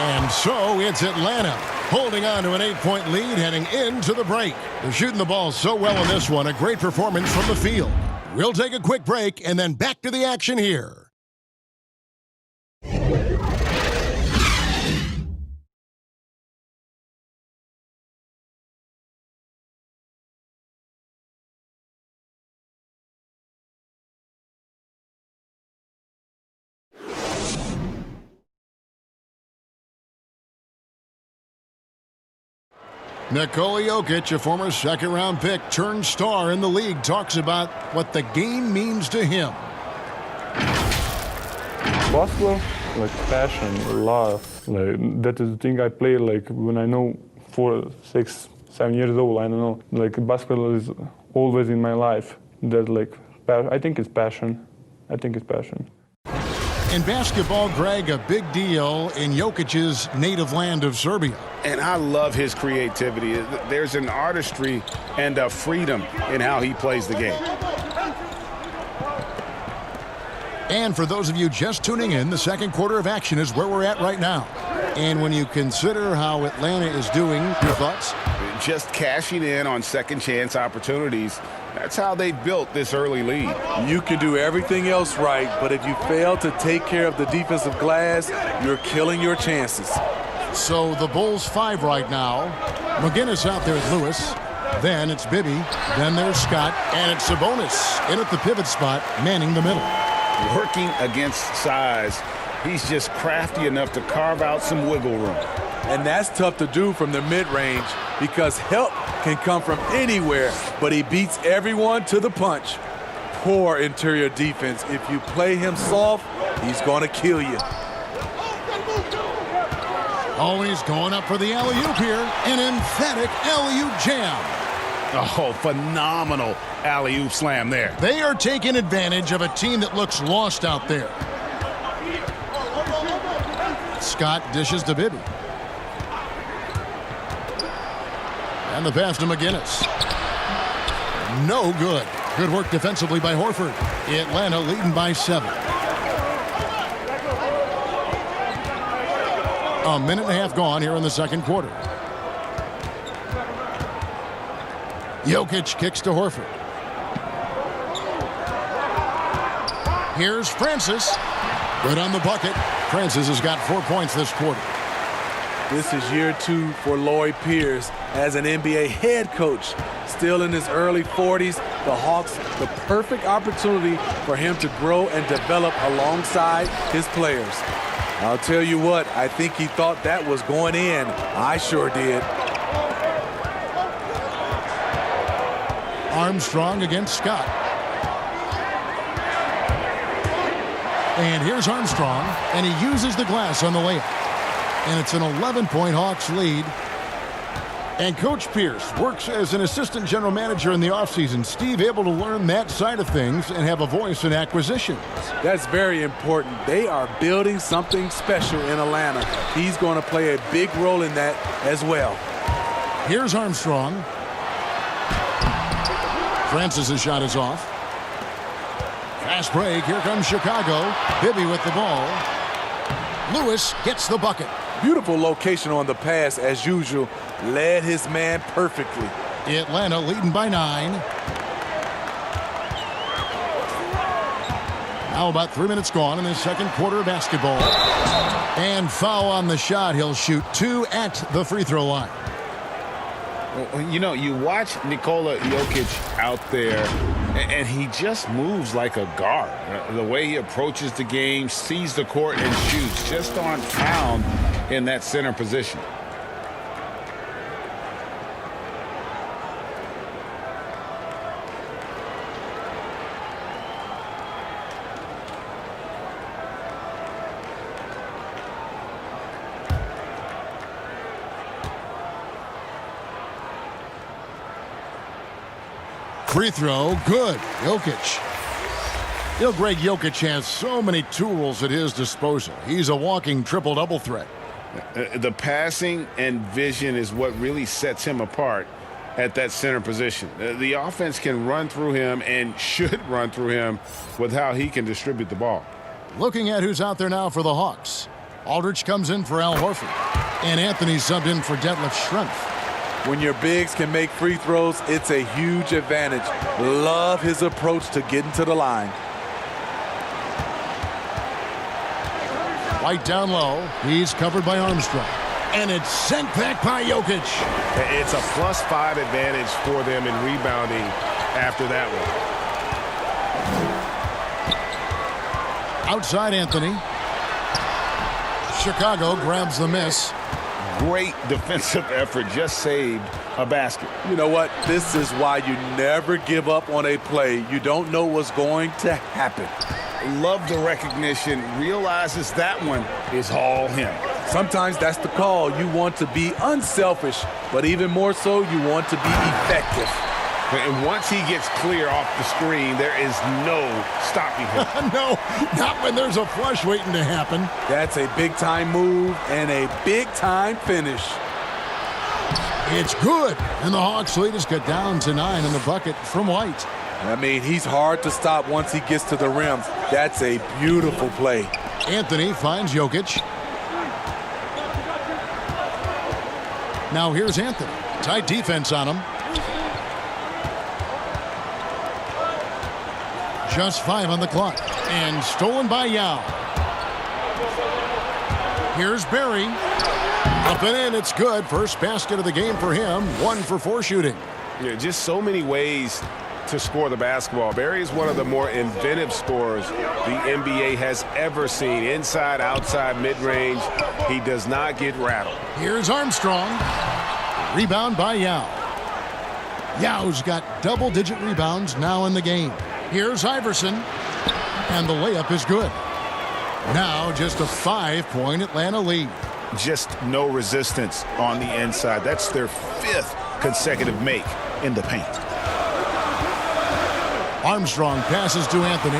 Speaker 1: And so it's Atlanta holding on to an 8-point lead heading into the break. They're shooting the ball so well in this one. A great performance from the field. We'll take a quick break and then back to the action here. Nikola Jokic, a former second-round pick, turned star in the league, talks about what the game means to him.
Speaker 14: Basketball, like passion, love. Like that is the thing I play. Like when I know 4, 6, 7 years old, I don't know. Like basketball is always in my life. That like I think it's passion. I think it's passion.
Speaker 1: In basketball, Greg, a big deal in Jokic's native land of Serbia.
Speaker 5: And I love his creativity. There's an artistry and a freedom in how he plays the game.
Speaker 1: And for those of you just tuning in, the second quarter of action is where we're at right now. And when you consider how Atlanta is doing, your thoughts?
Speaker 5: Just cashing in on second chance opportunities. That's how they built this early lead.
Speaker 12: You can do everything else right, but if you fail to take care of the defensive glass, you're killing your chances.
Speaker 1: So the Bulls 5 right now. McGinnis out there with Lewis. Then it's Bibby. Then there's Scott. And it's Sabonis in at the pivot spot, manning the middle.
Speaker 5: Working against size, he's just crafty enough to carve out some wiggle room.
Speaker 12: And that's tough to do from the mid-range because help can come from anywhere, but he beats everyone to the punch. Poor interior defense. If you play him soft, he's going to kill you.
Speaker 1: Always going up for the alley-oop here. An emphatic alley-oop jam.
Speaker 5: Oh, phenomenal alley-oop slam there.
Speaker 1: They are taking advantage of a team that looks lost out there. Scott dishes to Bibby. And the pass to McGinnis. No good. Good work defensively by Horford. Atlanta leading by 7. A minute and a half gone here in the second quarter. Jokic kicks to Horford. Here's Francis. Good on the bucket. Francis has got 4 points this quarter.
Speaker 12: This is year 2 for Lloyd Pierce as an NBA head coach. Still in his early 40s, the Hawks, the perfect opportunity for him to grow and develop alongside his players. I'll tell you what, I think he thought that was going in. I sure did.
Speaker 1: Armstrong against Scott. And here's Armstrong, and he uses the glass on the layup. And it's an 11-point Hawks lead. And Coach Pierce works as an assistant general manager in the offseason. Steve able to learn that side of things and have a voice in acquisitions.
Speaker 12: That's very important. They are building something special in Atlanta. He's going to play a big role in that as well.
Speaker 1: Here's Armstrong. Francis' shot is off. Fast break. Here comes Chicago. Bibby with the ball. Lewis gets the bucket.
Speaker 12: Beautiful location on the pass as usual. Led his man perfectly.
Speaker 1: Atlanta leading by 9. Now about 3 minutes gone in the second quarter of basketball. And foul on the shot. He'll shoot 2 at the free throw line.
Speaker 5: You know, you watch Nikola Jokic out there, and he just moves like a guard. The way he approaches the game, sees the court, and shoots, just on pound in that center position.
Speaker 1: Free throw, good. Jokic. You know, Greg Jokic has so many tools at his disposal. He's a walking triple-double threat.
Speaker 5: The passing and vision is what really sets him apart at that center position. The offense can run through him and should run through him with how he can distribute the ball.
Speaker 1: Looking at who's out there now for the Hawks. Aldridge comes in for Al Horford. And Anthony subbed in for Detlef Schrempf.
Speaker 12: When your bigs can make free throws, it's a huge advantage. Love his approach to getting to the line.
Speaker 1: White down low. He's covered by Armstrong. And it's sent back by Jokic.
Speaker 2: It's a +5 advantage for them in rebounding after that one.
Speaker 1: Outside Anthony. Chicago grabs the miss.
Speaker 5: Great defensive effort, just saved a basket.
Speaker 12: You know what? This is why you never give up on a play. You don't know what's going to happen.
Speaker 5: Love the recognition, realizes that one is all him.
Speaker 12: Sometimes that's the call. You want to be unselfish, but even more so, you want to be effective.
Speaker 5: And once he gets clear off the screen, there is no stopping him.
Speaker 1: No, not when there's a flush waiting to happen.
Speaker 12: That's a big-time move and a big-time finish.
Speaker 1: It's good. And the Hawks lead has got down to 9 in the bucket from White.
Speaker 12: I mean, he's hard to stop once he gets to the rim. That's a beautiful play.
Speaker 1: Anthony finds Jokic. Now here's Anthony. Tight defense on him. Just 5 on the clock. And stolen by Yao. Here's Barry. Up and in, it's good. First basket of the game for him. 1 for 4 shooting.
Speaker 2: Yeah, just so many ways to score the basketball. Barry is one of the more inventive scorers the NBA has ever seen. Inside, outside, mid-range. He does not get rattled.
Speaker 1: Here's Armstrong. Rebound by Yao. Yao's got double-digit rebounds now in the game. Here's Iverson. And the layup is good. Now just a 5-point Atlanta lead.
Speaker 5: Just no resistance on the inside. That's their 5th consecutive make in the paint.
Speaker 1: Armstrong passes to Anthony.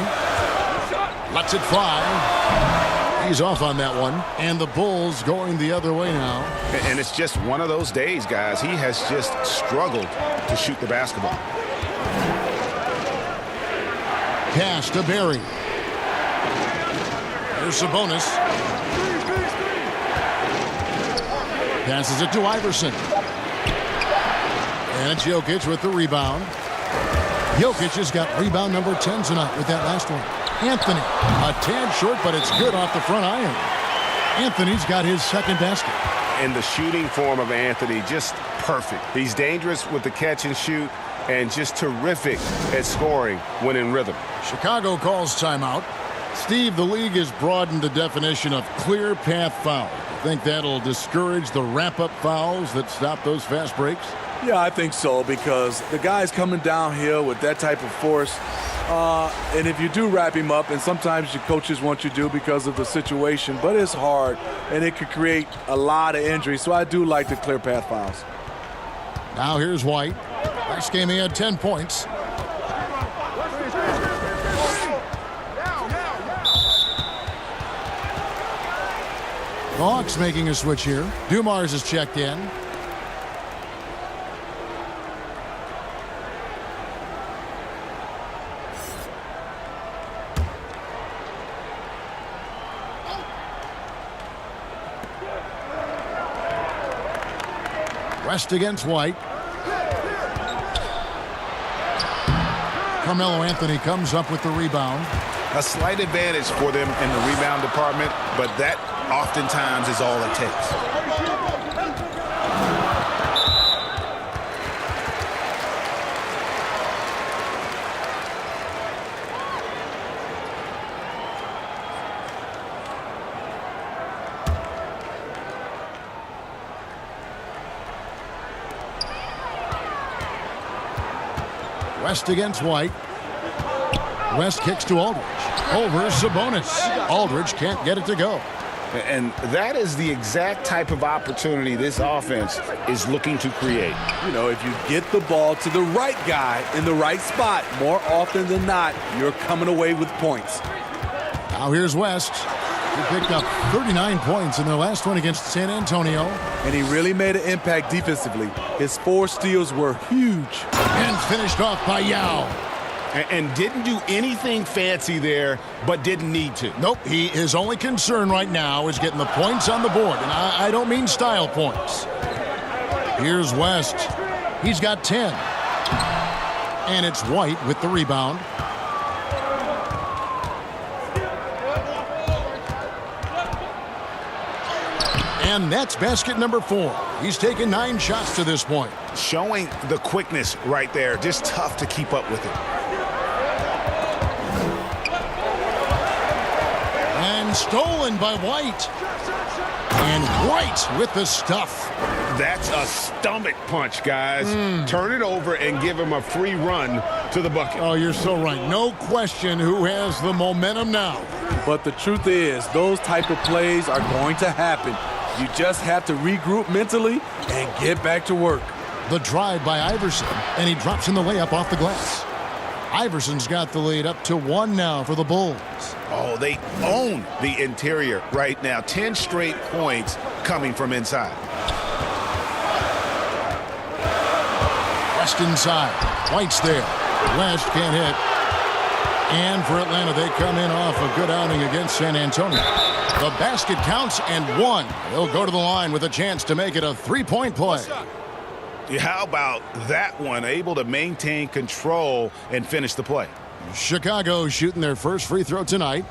Speaker 1: Lets it fly. He's off on that one. And the Bulls going the other way now.
Speaker 5: And it's just one of those days, guys. He has just struggled to shoot the basketball.
Speaker 1: Pass to Barry. Here's Sabonis. Passes it to Iverson. And it's Jokic with the rebound. Jokic has got rebound number 10 tonight with that last one. Anthony, a tad short, but it's good off the front iron. Anthony's got his second basket.
Speaker 2: And the shooting form of Anthony, just perfect. He's dangerous with the catch and shoot and just terrific at scoring when in rhythm.
Speaker 1: Chicago calls timeout. Steve, the league has broadened the definition of clear path foul. Think that'll discourage the wrap-up fouls that stop those fast breaks?
Speaker 12: Yeah, I think so, because the guy's coming downhill with that type of force. And if you do wrap him up, and sometimes your coaches want you to because of the situation, but it's hard, and it could create a lot of injuries. So I do like the clear path fouls.
Speaker 1: Now here's White. Last game he had 10 points. The Hawks making a switch here. Dumars is checked in. West against White. Carmelo Anthony comes up with the rebound.
Speaker 5: A slight advantage for them in the rebound department, but that oftentimes is all it takes.
Speaker 1: West against White. West kicks to Aldridge. Over Sabonis. Aldridge can't get it to go.
Speaker 5: And that is the exact type of opportunity this offense is looking to create.
Speaker 12: You know, if you get the ball to the right guy in the right spot, more often than not, you're coming away with points.
Speaker 1: Now here's West. He picked up 39 points in their last one against San Antonio.
Speaker 12: And he really made an impact defensively. His 4 steals were huge.
Speaker 1: And finished off by Yao.
Speaker 5: And didn't do anything fancy there, but didn't need to.
Speaker 1: Nope, his only concern right now is getting the points on the board. And I don't mean style points. Here's West. He's got 10. And it's White with the rebound. And that's basket number 4. He's taken 9 shots to this point.
Speaker 5: Showing the quickness right there. Just tough to keep up with it.
Speaker 1: And stolen by White. And White with the stuff.
Speaker 2: That's a stomach punch, guys. Turn it over and give him a free run to the bucket.
Speaker 1: Oh, you're so right. No question who has the momentum now.
Speaker 12: But the truth is, those type of plays are going to happen. You just have to regroup mentally and get back to work.
Speaker 1: The drive by Iverson, and he drops in the layup off the glass. Iverson's got the lead up to 1 now for the Bulls.
Speaker 5: Oh, they own the interior right now. 10 straight points coming from inside.
Speaker 1: West inside. White's there. West can't hit. And for Atlanta, they come in off a good outing against San Antonio. The basket counts and 1. They'll go to the line with a chance to make it a 3-point play.
Speaker 5: How about that one? Able to maintain control and finish the play.
Speaker 1: Chicago shooting their first free throw tonight.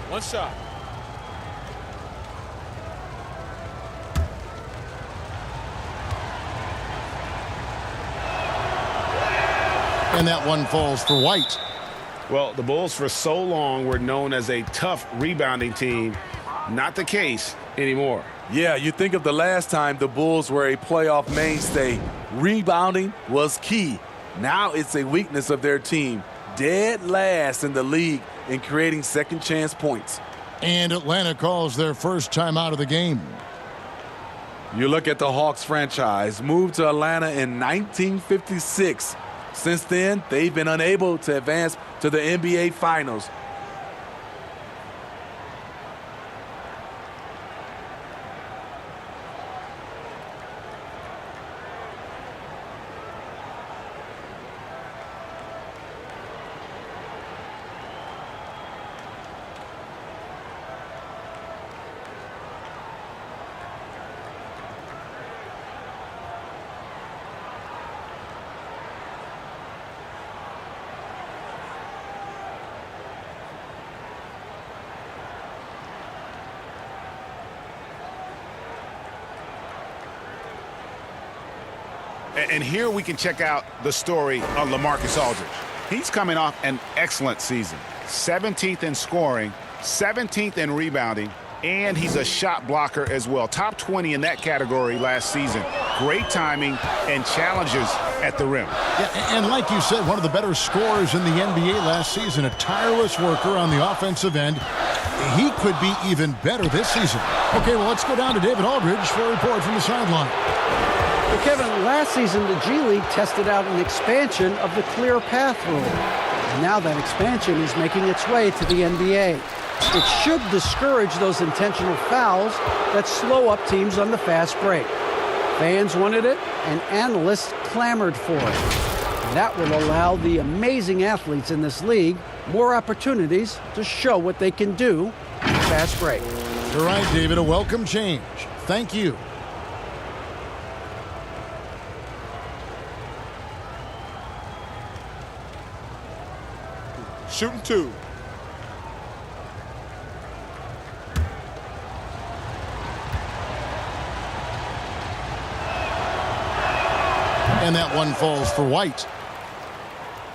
Speaker 11: One shot.
Speaker 1: And that one falls for White.
Speaker 2: Well, the Bulls for so long were known as a tough rebounding team. Not the case anymore.
Speaker 12: Yeah, you think of the last time the Bulls were a playoff mainstay. Rebounding was key. Now it's a weakness of their team. Dead last in the league in creating second chance points.
Speaker 1: And Atlanta calls their first time out of the game.
Speaker 12: You look at the Hawks franchise, moved to Atlanta in 1956. Since then, they've been unable to advance to the NBA Finals.
Speaker 5: And here we can check out the story on LaMarcus Aldridge. He's coming off an excellent season. 17th in scoring, 17th in rebounding, and he's a shot blocker as well. Top 20 in that category last season. Great timing and challenges at the rim.
Speaker 1: Yeah, and like you said, one of the better scorers in the NBA last season, a tireless worker on the offensive end. He could be even better this season. Okay, well, let's go down to David Aldridge for a report from the sideline.
Speaker 13: Well, Kevin, last season the G League tested out an expansion of the clear path rule. And now that expansion is making its way to the NBA. It should discourage those intentional fouls that slow up teams on the fast break. Fans wanted it, and analysts clamored for it. That will allow the amazing athletes in this league more opportunities to show what they can do in the fast break.
Speaker 1: You're right, David. A welcome change. Thank you.
Speaker 11: Shooting two.
Speaker 1: And that one falls for White.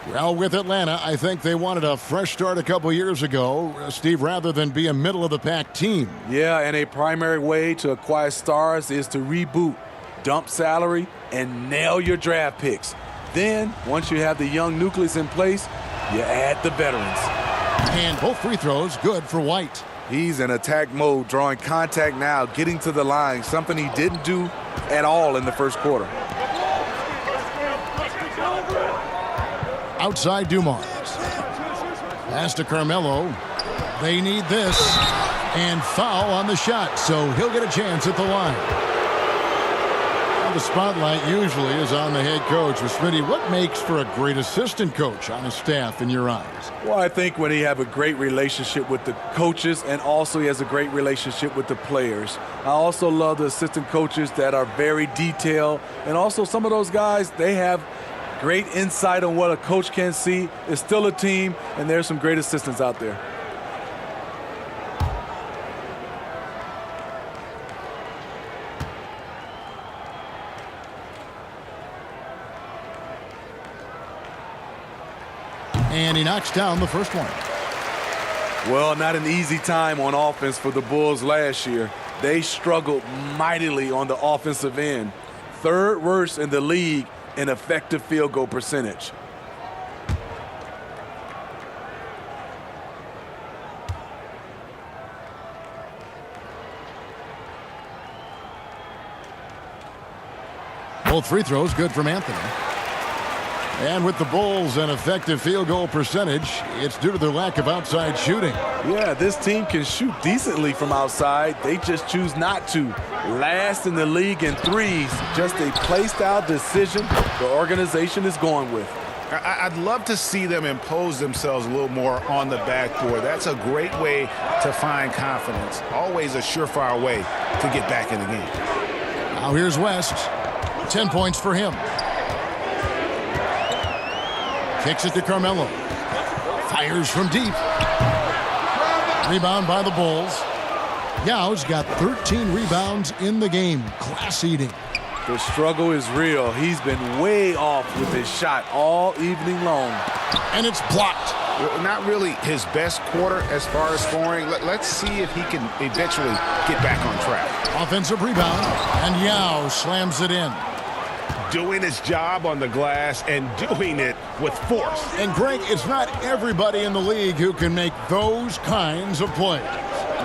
Speaker 1: Well, with Atlanta, I think they wanted a fresh start a couple years ago, Steve, rather than be a middle-of-the-pack team.
Speaker 12: Yeah, and a primary way to acquire stars is to reboot, dump salary, and nail your draft picks. Then, once you have the young nucleus in place, you add the veterans.
Speaker 1: And both free throws good for White.
Speaker 12: He's in attack mode, drawing contact now, getting to the line, something he didn't do at all in the first quarter.
Speaker 1: Outside Dumars. Pass to Carmelo. They need this. And foul on the shot, so he'll get a chance at the line. Well, the spotlight usually is on the head coach. With Smitty, what makes for a great assistant coach on a staff in your eyes?
Speaker 12: Well, I think when he have a great relationship with the coaches and also he has a great relationship with the players. I also love the assistant coaches that are very detailed. And also some of those guys, they have great insight on what a coach can see. It's still a team, and there's some great assistants out there.
Speaker 1: And he knocks down the first one.
Speaker 12: Well, not an easy time on offense for the Bulls last year. They struggled mightily on the offensive end. Third worst in the league in effective field goal percentage.
Speaker 1: Both free throws good from Anthony. And with the Bulls an effective field goal percentage, it's due to their lack of outside shooting.
Speaker 12: Yeah, this team can shoot decently from outside. They just choose not to. Last in the league in threes. Just a play-style decision the organization is going with.
Speaker 5: I'd love to see them impose themselves a little more on the backboard. That's a great way to find confidence. Always a surefire way to get back in the game.
Speaker 1: Now here's West. 10 points for him. Kicks it to Carmelo. Fires from deep. Rebound by the Bulls. Yao's got 13 rebounds in the game. Class eating.
Speaker 12: The struggle is real. He's been way off with his shot all evening long.
Speaker 1: And it's blocked.
Speaker 5: Not really his best quarter as far as scoring. Let's see if he can eventually get back on track.
Speaker 1: Offensive rebound. And Yao slams it in.
Speaker 5: Doing his job on the glass and doing it with force.
Speaker 1: And Greg, it's not everybody in the league who can make those kinds of plays.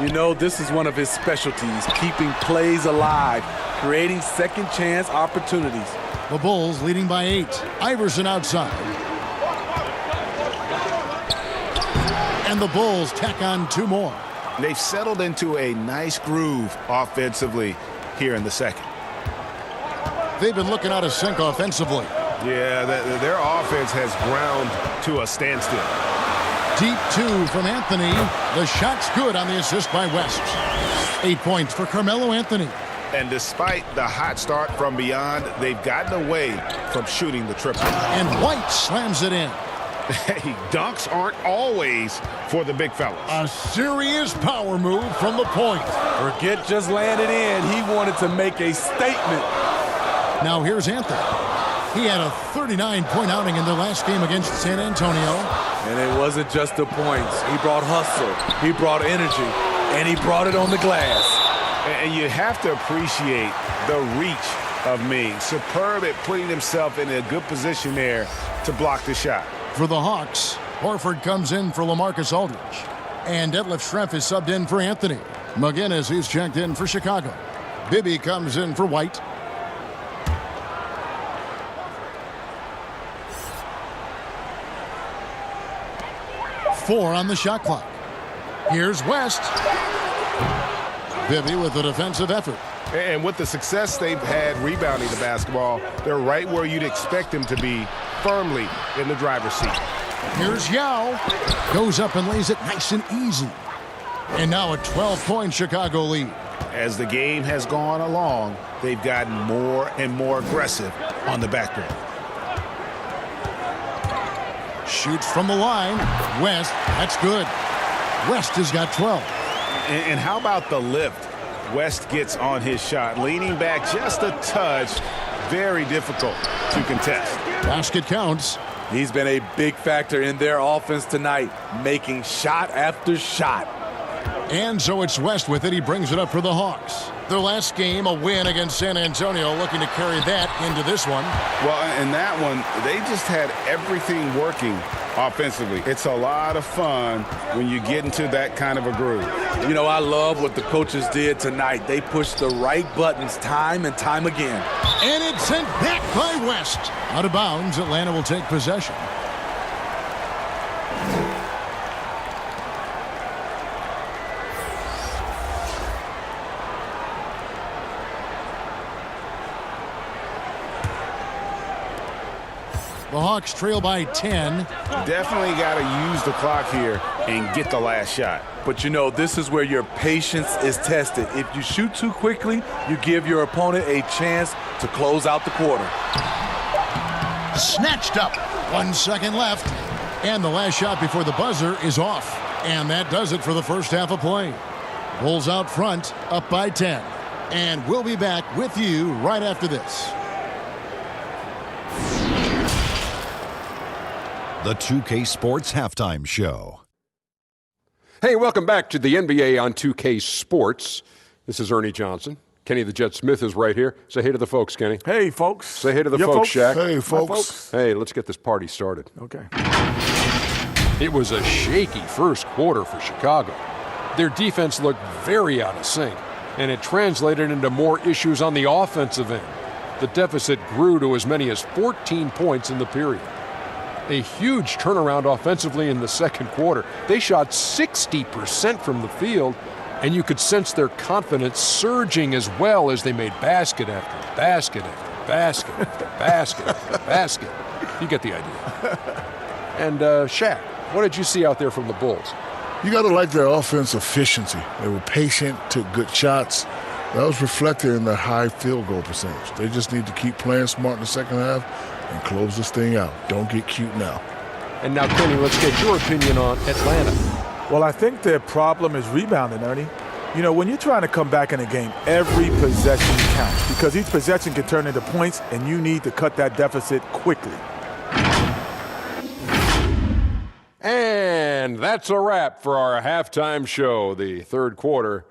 Speaker 12: You know, this is one of his specialties, keeping plays alive, creating second chance opportunities.
Speaker 1: The Bulls leading by 8. Iverson outside. And the Bulls tack on 2 more.
Speaker 5: They've settled into a nice groove offensively here in the second.
Speaker 1: They've been looking out of sync offensively.
Speaker 2: Yeah, their offense has ground to a standstill.
Speaker 1: Deep 2 from Anthony. The shot's good on the assist by West. 8 points for Carmelo Anthony.
Speaker 5: And despite the hot start from beyond, they've gotten away from shooting the triple.
Speaker 1: And White slams it in.
Speaker 5: Hey, dunks aren't always for the big fellas.
Speaker 1: A serious power move from the point.
Speaker 12: Forget just landed in. He wanted to make a statement.
Speaker 1: Now here's Anthony. He had a 39-point outing in their last game against San Antonio.
Speaker 12: And it wasn't just the points. He brought hustle, he brought energy, and he brought it on the glass.
Speaker 5: And you have to appreciate the reach of Ming. Superb at putting himself in a good position there to block the shot.
Speaker 1: For the Hawks, Horford comes in for LaMarcus Aldridge. And Detlef Schrempf is subbed in for Anthony. McGinnis is checked in for Chicago. Bibby comes in for White. Four on the shot clock. Here's West. Bibby with a defensive effort.
Speaker 5: And with the success they've had rebounding the basketball, they're right where you'd expect them to be, firmly in the driver's seat.
Speaker 1: Here's Yao. Goes up and lays it nice and easy. And now a 12-point Chicago lead.
Speaker 5: As the game has gone along, they've gotten more and more aggressive on the backboard.
Speaker 1: Shoots from the line. West, that's good. West has got 12.
Speaker 5: And how about the lift West gets on his shot? Leaning back just a touch. Very difficult to contest.
Speaker 1: Basket counts.
Speaker 12: He's been a big factor in their offense tonight, making shot after shot.
Speaker 1: And so it's West with it. He brings it up for the Hawks. Their last game, a win against San Antonio, looking to carry that into this one.
Speaker 5: Well, in that one, they just had everything working offensively. It's a lot of fun when you get into that kind of a groove.
Speaker 12: You know, I love what the coaches did tonight. They pushed the right buttons time and time again.
Speaker 1: And it's sent back by West. Out of bounds, Atlanta will take possession. The Hawks trail by 10.
Speaker 5: Definitely got to use the clock here and get the last shot.
Speaker 12: But you know, this is where your patience is tested. If you shoot too quickly, you give your opponent a chance to close out the quarter.
Speaker 1: Snatched up. 1 second left. And the last shot before the buzzer is off. And that does it for the first half of play. Bulls out front, up by 10. And we'll be back with you right after this.
Speaker 9: The 2K Sports Halftime Show.
Speaker 10: Hey, welcome back to the NBA on 2K Sports. This is Ernie Johnson. Kenny the Jet Smith is right here. Say hey to the folks, Kenny.
Speaker 11: Hey, folks.
Speaker 10: Say hey to the folks, Shaq.
Speaker 4: Hey, folks.
Speaker 10: Hey, let's get this party started.
Speaker 11: Okay.
Speaker 10: It was a shaky first quarter for Chicago. Their defense looked very out of sync, and it translated into more issues on the offensive end. The deficit grew to as many as 14 points in the period. A huge turnaround offensively in the second quarter. They shot 60% from the field, and you could sense their confidence surging as well as they made basket after basket after basket after basket after basket. You get the idea. And Shaq, what did you see out there from the Bulls?
Speaker 4: You got to like their offense efficiency. They were patient, took good shots. That was reflected in their high field goal percentage. They just need to keep playing smart in the second half and close this thing out. Don't get cute now.
Speaker 10: And now, Kenny, let's get your opinion on Atlanta.
Speaker 11: Well, I think their problem is rebounding, Ernie. You know, when you're trying to come back in a game, every possession counts because each possession can turn into points, and you need to cut that deficit quickly.
Speaker 10: And that's a wrap for our halftime show. The third quarter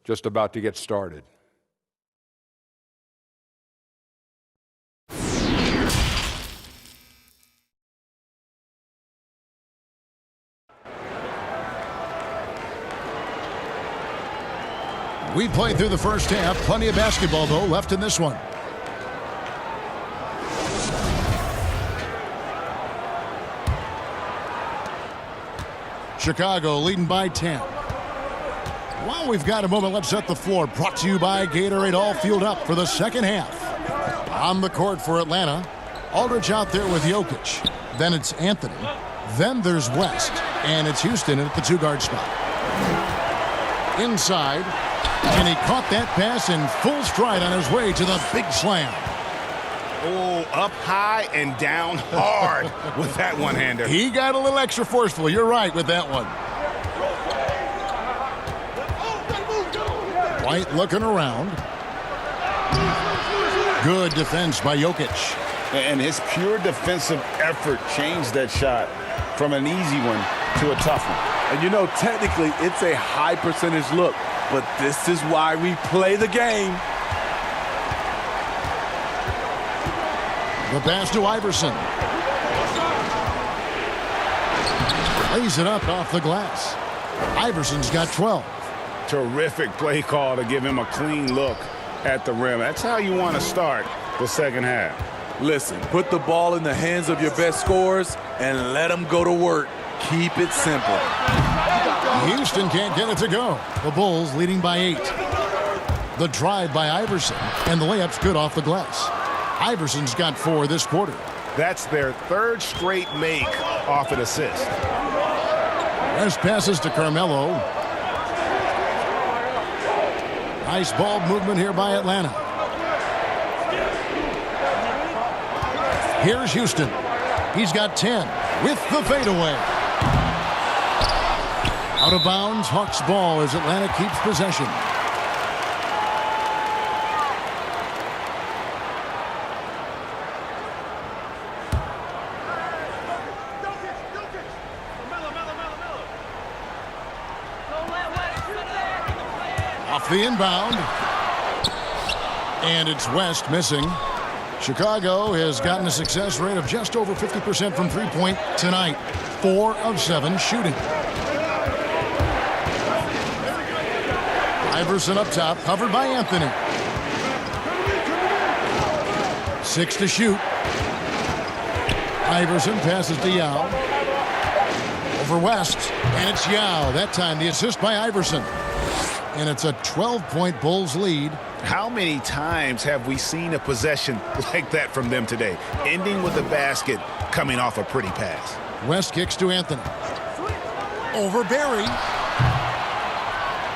Speaker 10: just about to get started.
Speaker 1: We played through the first half. Plenty of basketball, though, left in this one. Chicago leading by 10. While we've got a moment, let's set the floor. Brought to you by Gatorade. All fueled up for the second half. On the court for Atlanta. Aldridge out there with Jokic. Then it's Anthony. Then there's West. And it's Houston at the two-guard spot. Inside. And he caught that pass in full stride on his way to the big slam.
Speaker 5: Oh, up high and down hard with that one-hander.
Speaker 1: He got a little extra forceful. You're right with that one. White looking around. Good defense by Jokic.
Speaker 5: And his pure defensive effort changed that shot from an easy one to a tough one.
Speaker 12: And you know, technically, it's a high percentage look, but this is why we play the game.
Speaker 1: The pass to Iverson. Lays it up off the glass. Iverson's got 12.
Speaker 5: Terrific play call to give him a clean look at the rim. That's how you want to start the second half.
Speaker 12: Listen, put the ball in the hands of your best scorers and let them go to work. Keep it simple.
Speaker 1: Houston can't get it to go. The Bulls leading by 8. The drive by Iverson, and the layup's good off the glass. Iverson's got 4 this quarter.
Speaker 5: That's their 3rd straight make off an assist.
Speaker 1: West passes to Carmelo. Nice ball movement here by Atlanta. Here's Houston. He's got 10 with the fadeaway. Out of bounds, Hawks ball as Atlanta keeps possession. Off the inbound. And it's West missing. Chicago has gotten a success rate of just over 50% from three-point tonight. 4 of 7 shooting. Iverson up top, covered by Anthony. 6 to shoot. Iverson passes to Yao. Over West, and it's Yao. That time the assist by Iverson. And it's a 12-point Bulls lead.
Speaker 5: How many times have we seen a possession like that from them today? Ending with a basket, coming off a pretty pass.
Speaker 1: West kicks to Anthony. Over Barry.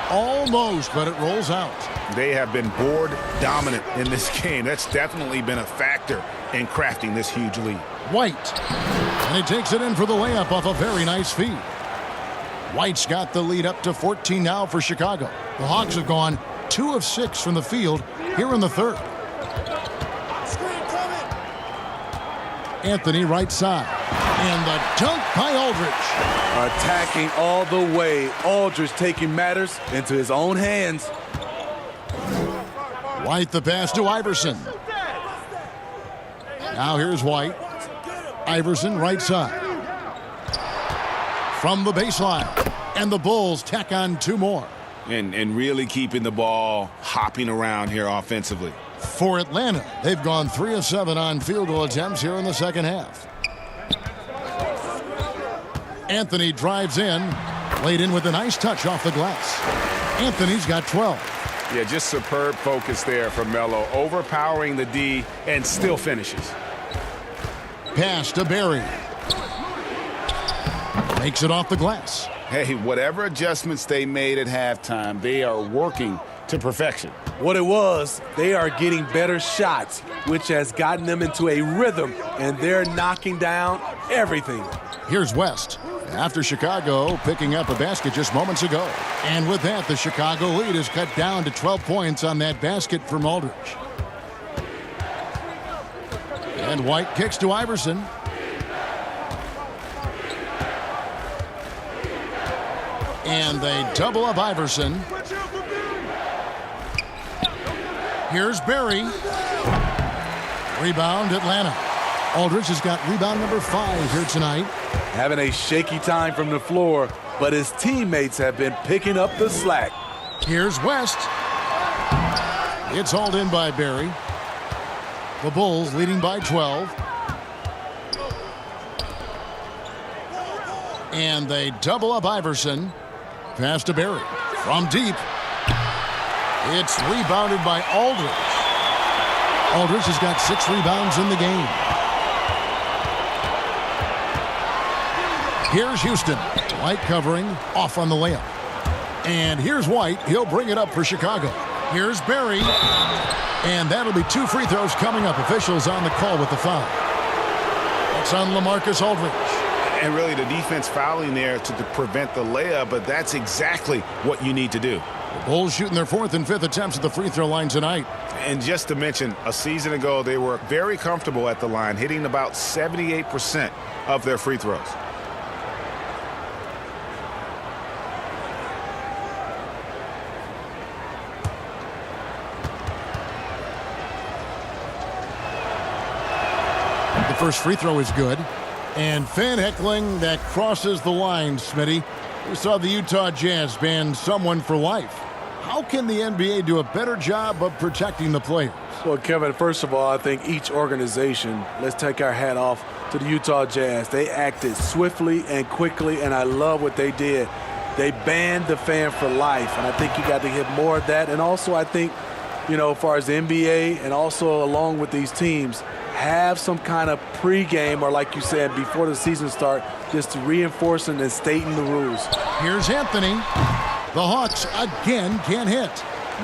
Speaker 1: Almost, but it rolls out.
Speaker 5: They have been board dominant in this game. That's definitely been a factor in crafting this huge lead.
Speaker 1: White. And he takes it in for the layup off a very nice feed. White's got the lead up to 14 now for Chicago. The Hawks have gone 2 of 6 from the field here in the third. Anthony right side. And the dunk by Aldridge.
Speaker 12: Attacking all the way. Aldridge taking matters into his own hands.
Speaker 1: White the pass to Iverson. Now here's White. Iverson right side. From the baseline. And the Bulls tack on 2 more.
Speaker 5: And really keeping the ball hopping around here offensively.
Speaker 1: For Atlanta, they've gone 3 of 7 on field goal attempts here in the second half. Anthony drives in. Laid in with a nice touch off the glass. Anthony's got 12.
Speaker 5: Yeah, just superb focus there from Melo. Overpowering the D and still finishes.
Speaker 1: Pass to Barry. Makes it off the glass.
Speaker 5: Hey, whatever adjustments they made at halftime, they are working to perfection.
Speaker 12: What it was, they are getting better shots, which has gotten them into a rhythm, and they're knocking down everything.
Speaker 1: Here's West. After Chicago picking up a basket just moments ago. And with that, the Chicago lead is cut down to 12 points on that basket from Aldridge. And White kicks to Iverson. And they double up Iverson. Here's Barry. Rebound, Atlanta. Aldridge has got rebound number 5 here tonight.
Speaker 12: Having a shaky time from the floor, but his teammates have been picking up the slack.
Speaker 1: Here's West. It's hauled in by Barry. The Bulls leading by 12. And they double up Iverson. Pass to Barry. From deep. It's rebounded by Aldridge. Aldridge has got 6 rebounds in the game. Here's Houston. White covering, off on the layup. And here's White. He'll bring it up for Chicago. Here's Barry. And that'll be 2 free throws coming up. Officials on the call with the foul. It's on LaMarcus Aldridge.
Speaker 5: And really the defense fouling there to prevent the layup, but that's exactly what you need to do.
Speaker 1: The Bulls shooting their 4th and 5th attempts at the free throw line tonight.
Speaker 5: And just to mention, a season ago, they were very comfortable at the line, hitting about 78% of their free throws.
Speaker 1: The first free throw is good. And fan heckling that crosses the line, Smitty. We saw the Utah Jazz ban someone for life. How can the NBA do a better job of protecting the players?
Speaker 12: Well, Kevin, first of all, I think each organization, let's take our hat off to the Utah Jazz. They acted swiftly and quickly, and I love what they did. They banned the fan for life, and I think you got to get more of that. And also, I think, you know, as far as the NBA and also along with these teams, have some kind of pregame or, like you said, before the season start, just reinforcing and stating the rules.
Speaker 1: Here's Anthony. The Hawks again can't hit.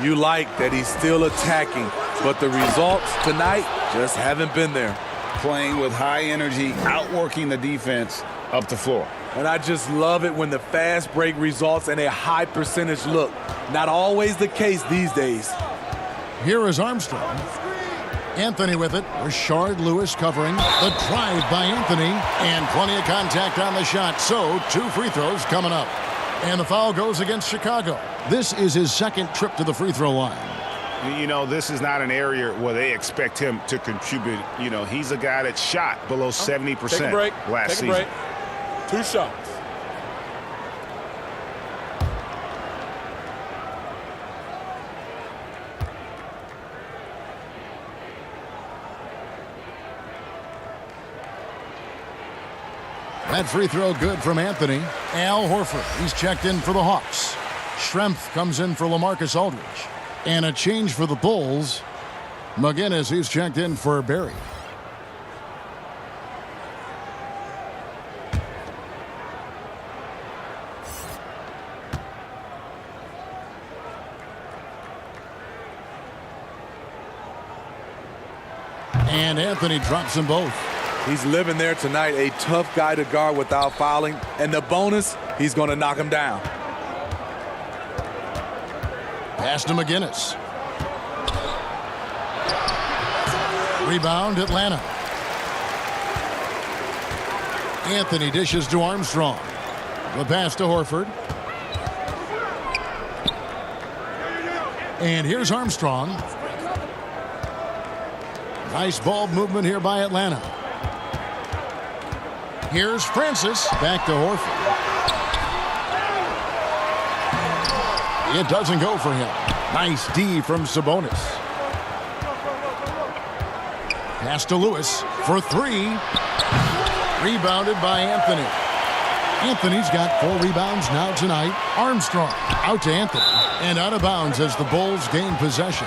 Speaker 12: You like that he's still attacking, but the results tonight just haven't been there.
Speaker 5: Playing with high energy, outworking the defense up the floor.
Speaker 12: And I just love it when the fast break results in a high percentage look. Not always the case these days.
Speaker 1: Here is Armstrong. Anthony with it. Rashard Lewis covering. The drive by Anthony. And plenty of contact on the shot. So 2 free throws coming up. And the foul goes against Chicago. This is his 2nd trip to the free throw line.
Speaker 5: You know, this is not an area where they expect him to contribute. You know, he's a guy that shot below 70% last season.
Speaker 11: Take a break. 2 shots.
Speaker 1: That free throw good from Anthony. Al Horford, he's checked in for the Hawks. Schrempf comes in for LaMarcus Aldridge. And a change for the Bulls. McGinnis, he's checked in for Barry. And Anthony drops them both.
Speaker 12: He's living there tonight, a tough guy to guard without fouling. And the bonus, he's going to knock him down.
Speaker 1: Pass to McGinnis. Rebound, Atlanta. Anthony dishes to Armstrong. The pass to Horford. And here's Armstrong. Nice ball movement here by Atlanta. Here's Francis. Back to Horford. It doesn't go for him. Nice D from Sabonis. Pass to Lewis for 3. Rebounded by Anthony. Anthony's got 4 rebounds now tonight. Armstrong out to Anthony. And out of bounds as the Bulls gain possession.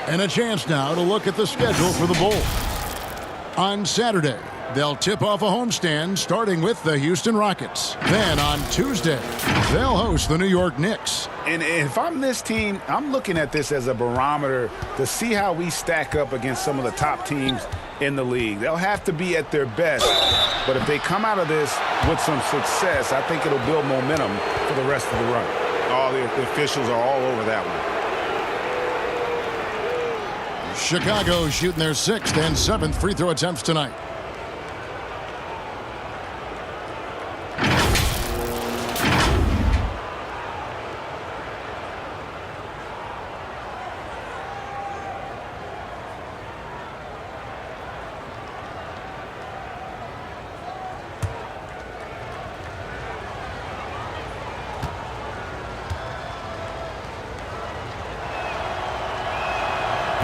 Speaker 1: And a chance now to look at the schedule for the Bulls. On Saturday, they'll tip off a homestand starting with the Houston Rockets. Then on Tuesday, they'll host the New York Knicks.
Speaker 5: And if I'm this team, I'm looking at this as a barometer to see how we stack up against some of the top teams in the league. They'll have to be at their best. But if they come out of this with some success, I think it'll build momentum for the rest of the run. All the officials are all over that one.
Speaker 1: Chicago shooting their 6th and 7th free throw attempts tonight.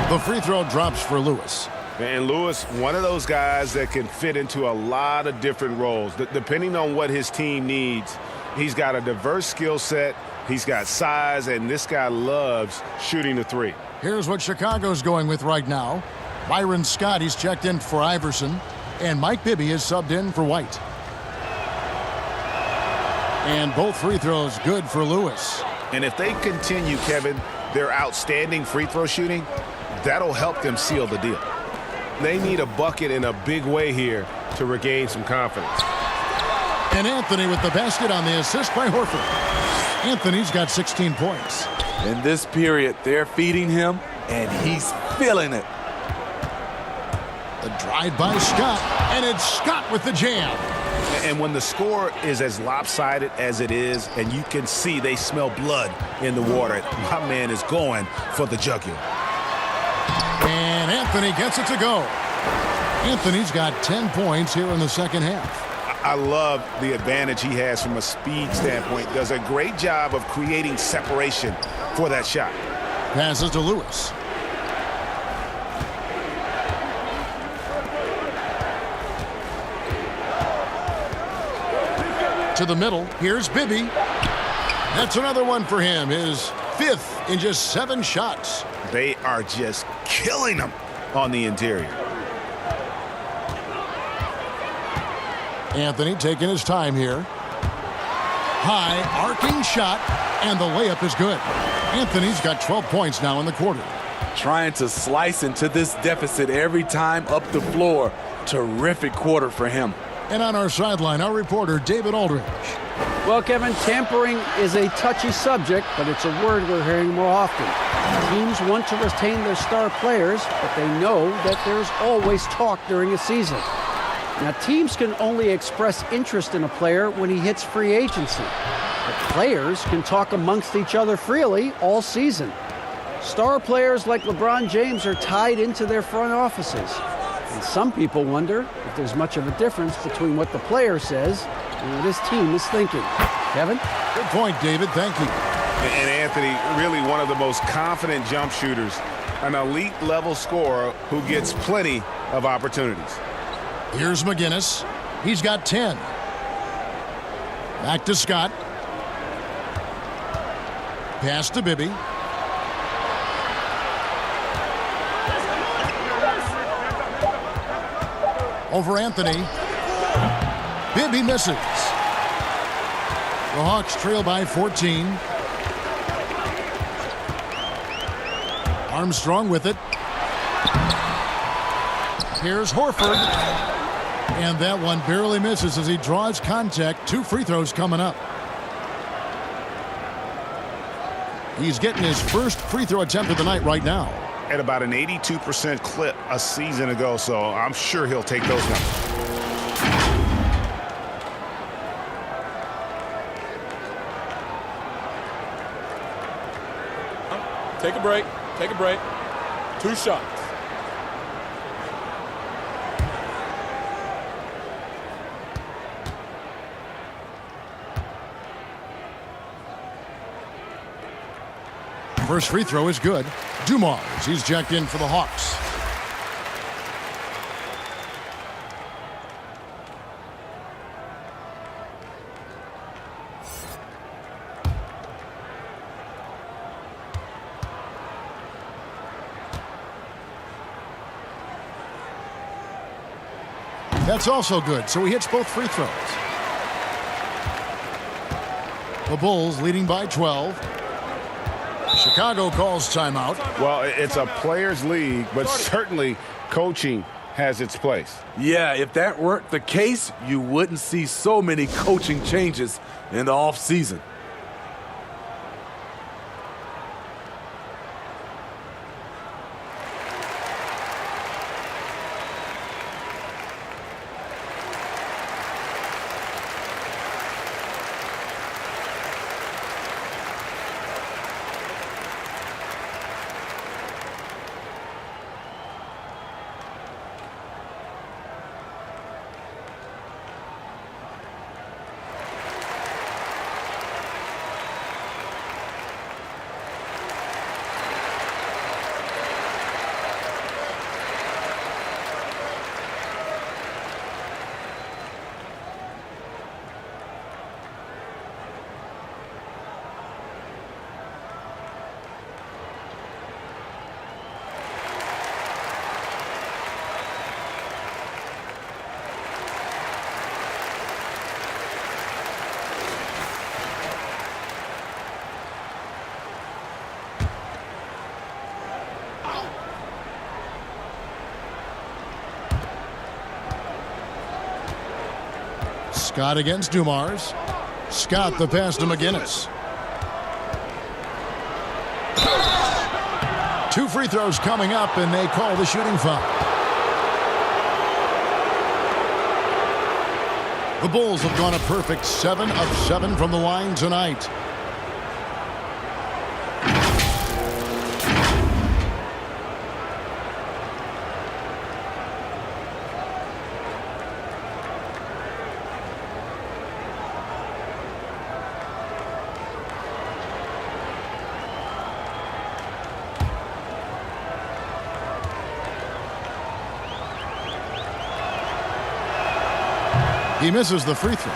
Speaker 1: The free throw drops for Lewis.
Speaker 5: And Lewis, one of those guys that can fit into a lot of different roles. Depending on what his team needs, he's got a diverse skill set. He's got size, and this guy loves shooting the 3.
Speaker 1: Here's what Chicago's going with right now. Byron Scott, he's checked in for Iverson. And Mike Bibby is subbed in for White. And both free throws good for Lewis.
Speaker 5: And if they continue, Kevin, their outstanding free throw shooting, that'll help them seal the deal. They need a bucket in a big way here to regain some confidence.
Speaker 1: And Anthony with the basket on the assist by Horford. Anthony's got 16 points.
Speaker 12: In this period, they're feeding him, and he's feeling it.
Speaker 1: The drive by Scott, and it's Scott with the jam.
Speaker 5: And when the score is as lopsided as it is, and you can see they smell blood in the water, my man is going for the jugular.
Speaker 1: And Anthony gets it to go. Anthony's got 10 points here in the second half.
Speaker 5: I love the advantage he has from a speed standpoint. Does a great job of creating separation for that shot.
Speaker 1: Passes to Lewis. To the middle. Here's Bibby. That's another one for him. His 5th in just 7 shots.
Speaker 5: They are just killing him on the interior.
Speaker 1: Anthony taking his time here. High arcing shot, and the layup is good. Anthony's got 12 points now in the quarter.
Speaker 12: Trying to slice into this deficit every time up the floor. Terrific quarter for him.
Speaker 1: And on our sideline, our reporter, David Aldridge.
Speaker 13: Well, Kevin, tampering is a touchy subject, but it's a word we're hearing more often. Teams want to retain their star players, but they know that there's always talk during a season. Now, teams can only express interest in a player when he hits free agency. But players can talk amongst each other freely all season. Star players like LeBron James are tied into their front offices. And some people wonder if there's much of a difference between what the player says and what his team is thinking. Kevin?
Speaker 1: Good point, David. Thank you.
Speaker 5: And Anthony, really one of the most confident jump shooters, an elite level scorer who gets plenty of opportunities.
Speaker 1: Here's McGinnis. He's got 10. Back to Scott. Pass to Bibby. Over Anthony. Bibby misses. The Hawks trail by 14. Armstrong with it. Here's Horford. And that one barely misses as he draws contact. 2 free throws coming up. He's getting his first free throw attempt of the night right now.
Speaker 5: At about an 82% clip a season ago, so I'm sure he'll take those numbers.
Speaker 11: Take a break. Take a break. 2 shots.
Speaker 1: First free throw is good. Dumars, he's checked in for the Hawks. That's also good, so he hits both free throws. The Bulls leading by 12. Chicago calls timeout.
Speaker 5: Well, it's a players' league, but certainly coaching has its place.
Speaker 12: Yeah, if that weren't the case, you wouldn't see so many coaching changes in the offseason.
Speaker 1: Scott against Dumars. Scott the pass to McGinnis. 2 free throws coming up, and they call the shooting foul. The Bulls have gone a perfect 7 of 7 from the line tonight. He misses the free throw.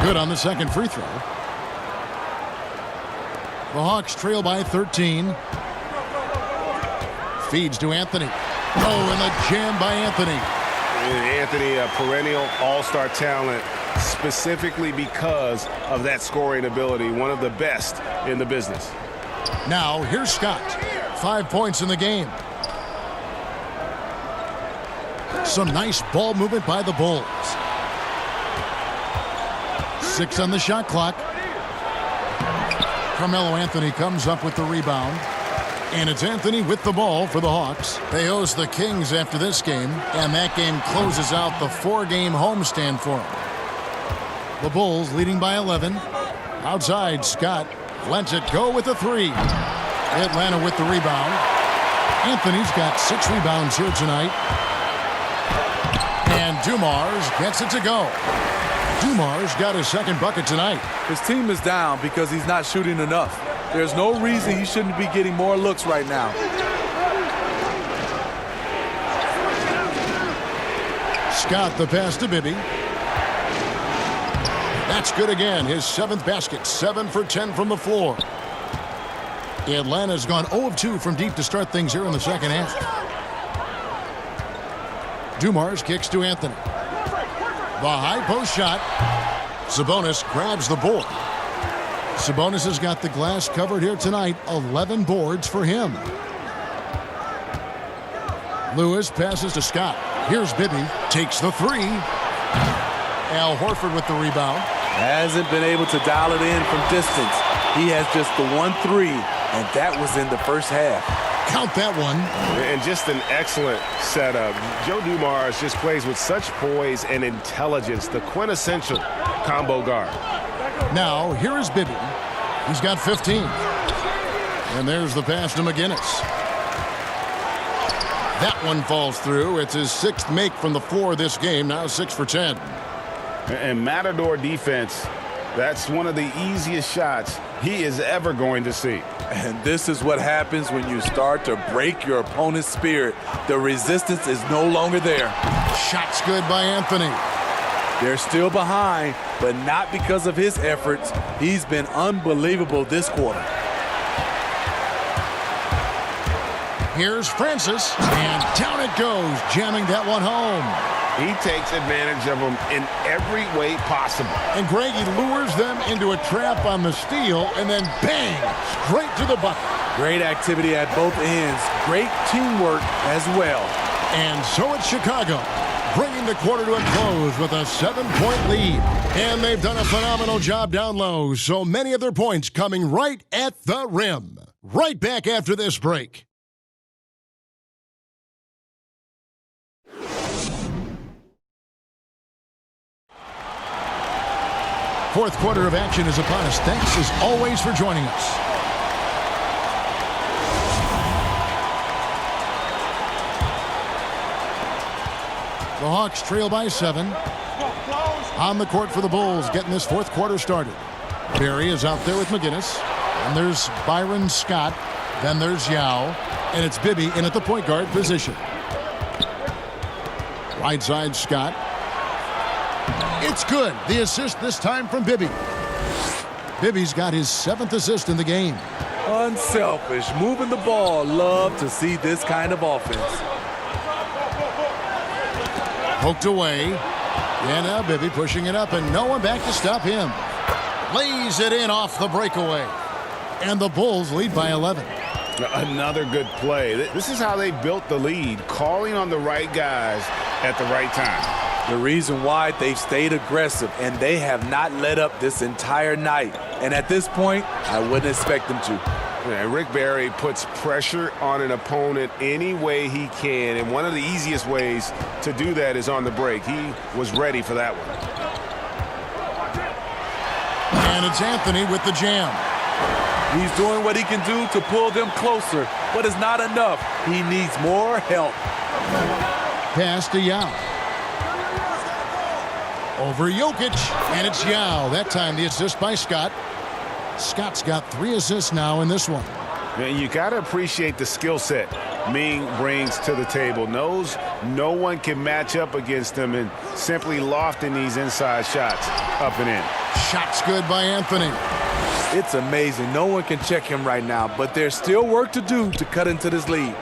Speaker 1: Good on the second free throw. The Hawks trail by 13. Feeds to Anthony. Oh, and the jam by Anthony.
Speaker 2: Anthony, a perennial all-star talent, specifically because of that scoring ability, one of the best in the business.
Speaker 1: Now, here's Scott. 5 points in the game. Some nice ball movement by the Bulls. 6 on the shot clock. Carmelo Anthony comes up with the rebound. And it's Anthony with the ball for the Hawks. They host the Kings after this game, and that game closes out the 4-game homestand for them. The Bulls leading by 11. Outside, Scott lets it go with a 3. Atlanta with the rebound. Anthony's got 6 rebounds here tonight. And Dumars gets it to go. Dumars got his second bucket tonight.
Speaker 12: His team is down because he's not shooting enough. There's no reason he shouldn't be getting more looks right now.
Speaker 1: Scott the pass to Bibby. That's good again. His 7th basket. 7 for 10 from the floor. Atlanta's gone 0 of 2 from deep to start things here in the second half. Dumars kicks to Anthony. The high post shot. Sabonis grabs the board. Sabonis has got the glass covered here tonight. 11 boards for him. Lewis passes to Scott. Here's Bibby. Takes the 3. Al Horford with the rebound.
Speaker 12: Hasn't been able to dial it in from distance. He has just the 1-3, and that was in the first half.
Speaker 1: Count that one.
Speaker 2: And just an excellent setup. Joe Dumars just plays with such poise and intelligence, the quintessential combo guard.
Speaker 1: Now, here is Bibby. He's got 15. And there's the pass to McGinnis. That one falls through. It's his 6th make from the floor this game, now 6 for 10.
Speaker 2: And Matador defense, that's one of the easiest shots he is ever going to see.
Speaker 12: And this is what happens when you start to break your opponent's spirit. The resistance is no longer there.
Speaker 1: Shot's good by Anthony.
Speaker 12: They're still behind, but not because of his efforts. He's been unbelievable this quarter.
Speaker 1: Here's Francis, and down it goes, jamming that one home.
Speaker 2: He takes advantage of them in every way possible.
Speaker 1: And Greg, he lures them into a trap on the steal, and then bang, straight to the bucket.
Speaker 12: Great activity at both ends. Great teamwork as well.
Speaker 1: And so it's Chicago, bringing the quarter to a close with a 7-point lead. And they've done a phenomenal job down low, so many of their points coming right at the rim. Right back after this break. Fourth quarter of action is upon us. Thanks as always for joining us. The Hawks trail by 7. On the court for the Bulls, getting this fourth quarter started. Barry is out there with McGinnis. And there's Byron Scott. Then there's Yao. And it's Bibby in at the point guard position. Right side, Scott. It's good. The assist this time from Bibby. Bibby's got his 7th assist in the game.
Speaker 12: Unselfish, moving the ball. Love to see this kind of offense.
Speaker 1: Poked away. And now Bibby pushing it up, and no one back to stop him. Lays it in off the breakaway. And the Bulls lead by 11.
Speaker 5: Another good play. This is how they built the lead, calling on the right guys at the right time.
Speaker 12: The reason why they've stayed aggressive, and they have not let up this entire night. And at this point, I wouldn't expect them to.
Speaker 2: Yeah, Rick Barry puts pressure on an opponent any way he can, and one of the easiest ways to do that is on the break. He was ready for that one.
Speaker 1: And it's Anthony with the jam.
Speaker 12: He's doing what he can do to pull them closer, but it's not enough. He needs more help.
Speaker 1: Pass to Yao. Over Jokic, and it's Yao. That time the assist by Scott. Scott's got 3 assists now in this one.
Speaker 5: Man, you got to appreciate the skill set Ming brings to the table. Knows no one can match up against him, and simply lofting these inside shots up and in.
Speaker 1: Shots good by Anthony.
Speaker 12: It's amazing. No one can check him right now, but there's still work to do to cut into this lead.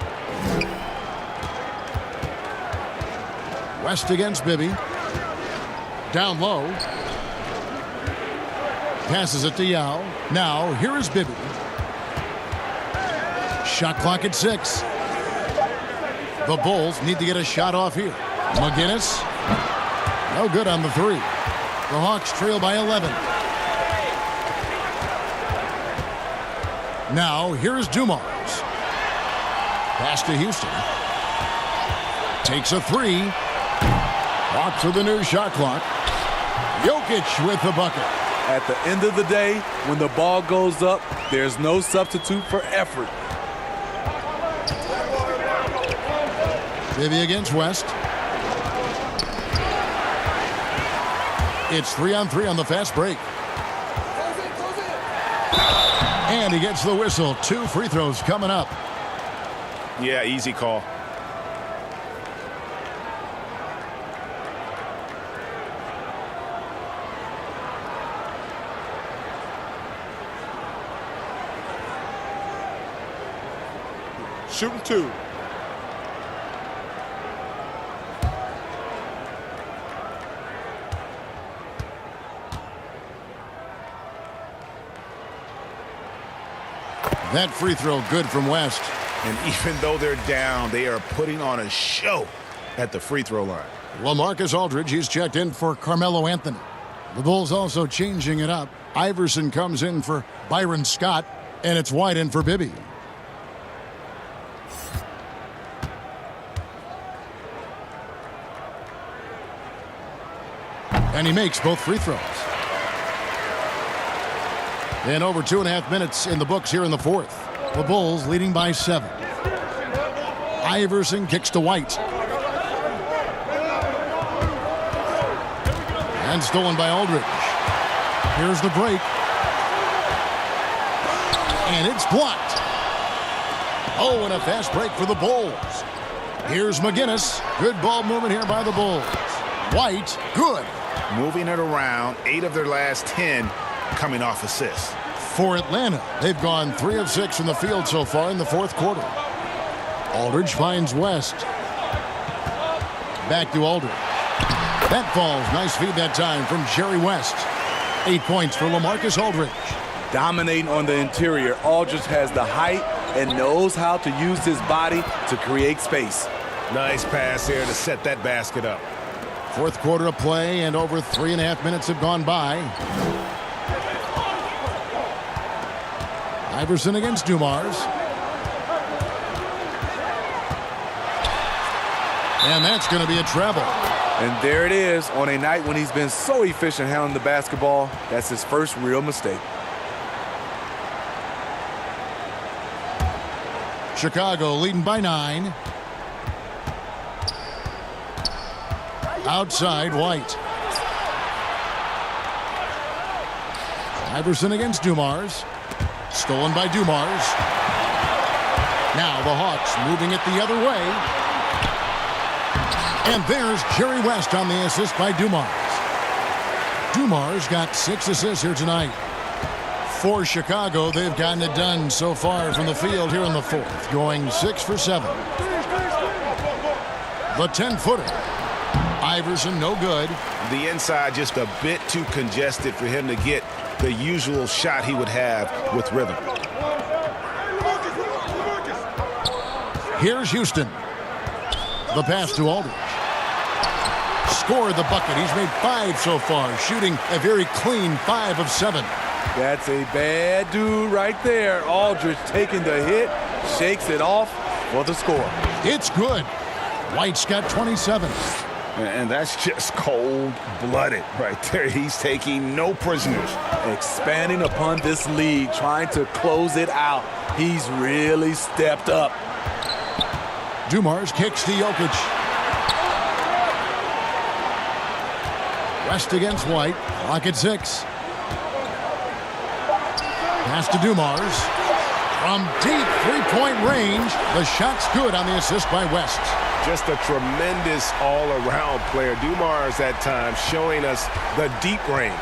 Speaker 1: West against Bibby. Down low. Passes it to Yao. Now, here is Bibby. Shot clock at 6. The Bulls need to get a shot off here. McGinnis. No good on the 3. The Hawks trail by 11. Now, here's Dumars. Pass to Houston. Takes a 3. Off to the new shot clock. Jokic with the bucket.
Speaker 12: At the end of the day, when the ball goes up, there's no substitute for effort.
Speaker 1: Bibby against West. It's 3-on-3 on the fast break. And he gets the whistle. 2 free throws coming up.
Speaker 5: Yeah, easy call.
Speaker 11: Shooting 2.
Speaker 1: That free throw good from West.
Speaker 5: And even though they're down, they are putting on a show at the free throw line.
Speaker 1: LaMarcus Aldridge, he's checked in for Carmelo Anthony. The Bulls also changing it up. Iverson comes in for Byron Scott, and it's White in for Bibby. And he makes both free throws. And over 2.5 minutes in the books here in the fourth. The Bulls leading by 7. Iverson kicks to White. And stolen by Aldridge. Here's the break. And it's blocked. Oh, and a fast break for the Bulls. Here's McGinnis. Good ball movement here by the Bulls. White, good.
Speaker 5: Moving it around, 8 of their last 10 coming off assists.
Speaker 1: For Atlanta, they've gone 3 of 6 from the field so far in the fourth quarter. Aldridge finds West. Back to Aldridge. That falls. Nice feed that time from Jerry West. 8 points for LaMarcus Aldridge.
Speaker 12: Dominating on the interior. Aldridge has the height and knows how to use his body to create space.
Speaker 5: Nice pass here to set that basket up.
Speaker 1: Fourth quarter of play, and over 3.5 minutes have gone by. Iverson against Dumars. And that's going to be a treble.
Speaker 12: And there it is on a night when he's been so efficient handling the basketball. That's his first real mistake.
Speaker 1: Chicago leading by 9. Outside, White. Iverson against Dumars. Stolen by Dumars. Now the Hawks moving it the other way. And there's Jerry West on the assist by Dumars. Dumars got 6 assists here tonight. For Chicago, they've gotten it done so far from the field here in the fourth, going 6 for 7. The 10-footer. Iverson, no good.
Speaker 5: The inside just a bit too congested for him to get the usual shot he would have with rhythm.
Speaker 1: Here's Houston. The pass to Aldridge. Scored the bucket. He's made 5 so far, shooting a very clean 5 of 7.
Speaker 12: That's a bad dude right there. Aldridge taking the hit, shakes it off for the score.
Speaker 1: It's good. White's got 27.
Speaker 5: And that's just cold-blooded right there. He's taking no prisoners.
Speaker 12: Expanding upon this lead, trying to close it out. He's really stepped up.
Speaker 1: Dumars kicks to Jokic. West against White. Clock at 6. Pass to Dumars. From deep three-point range, the shot's good on the assist by West.
Speaker 2: Just a tremendous all-around player. Dumars at times showing us the deep range.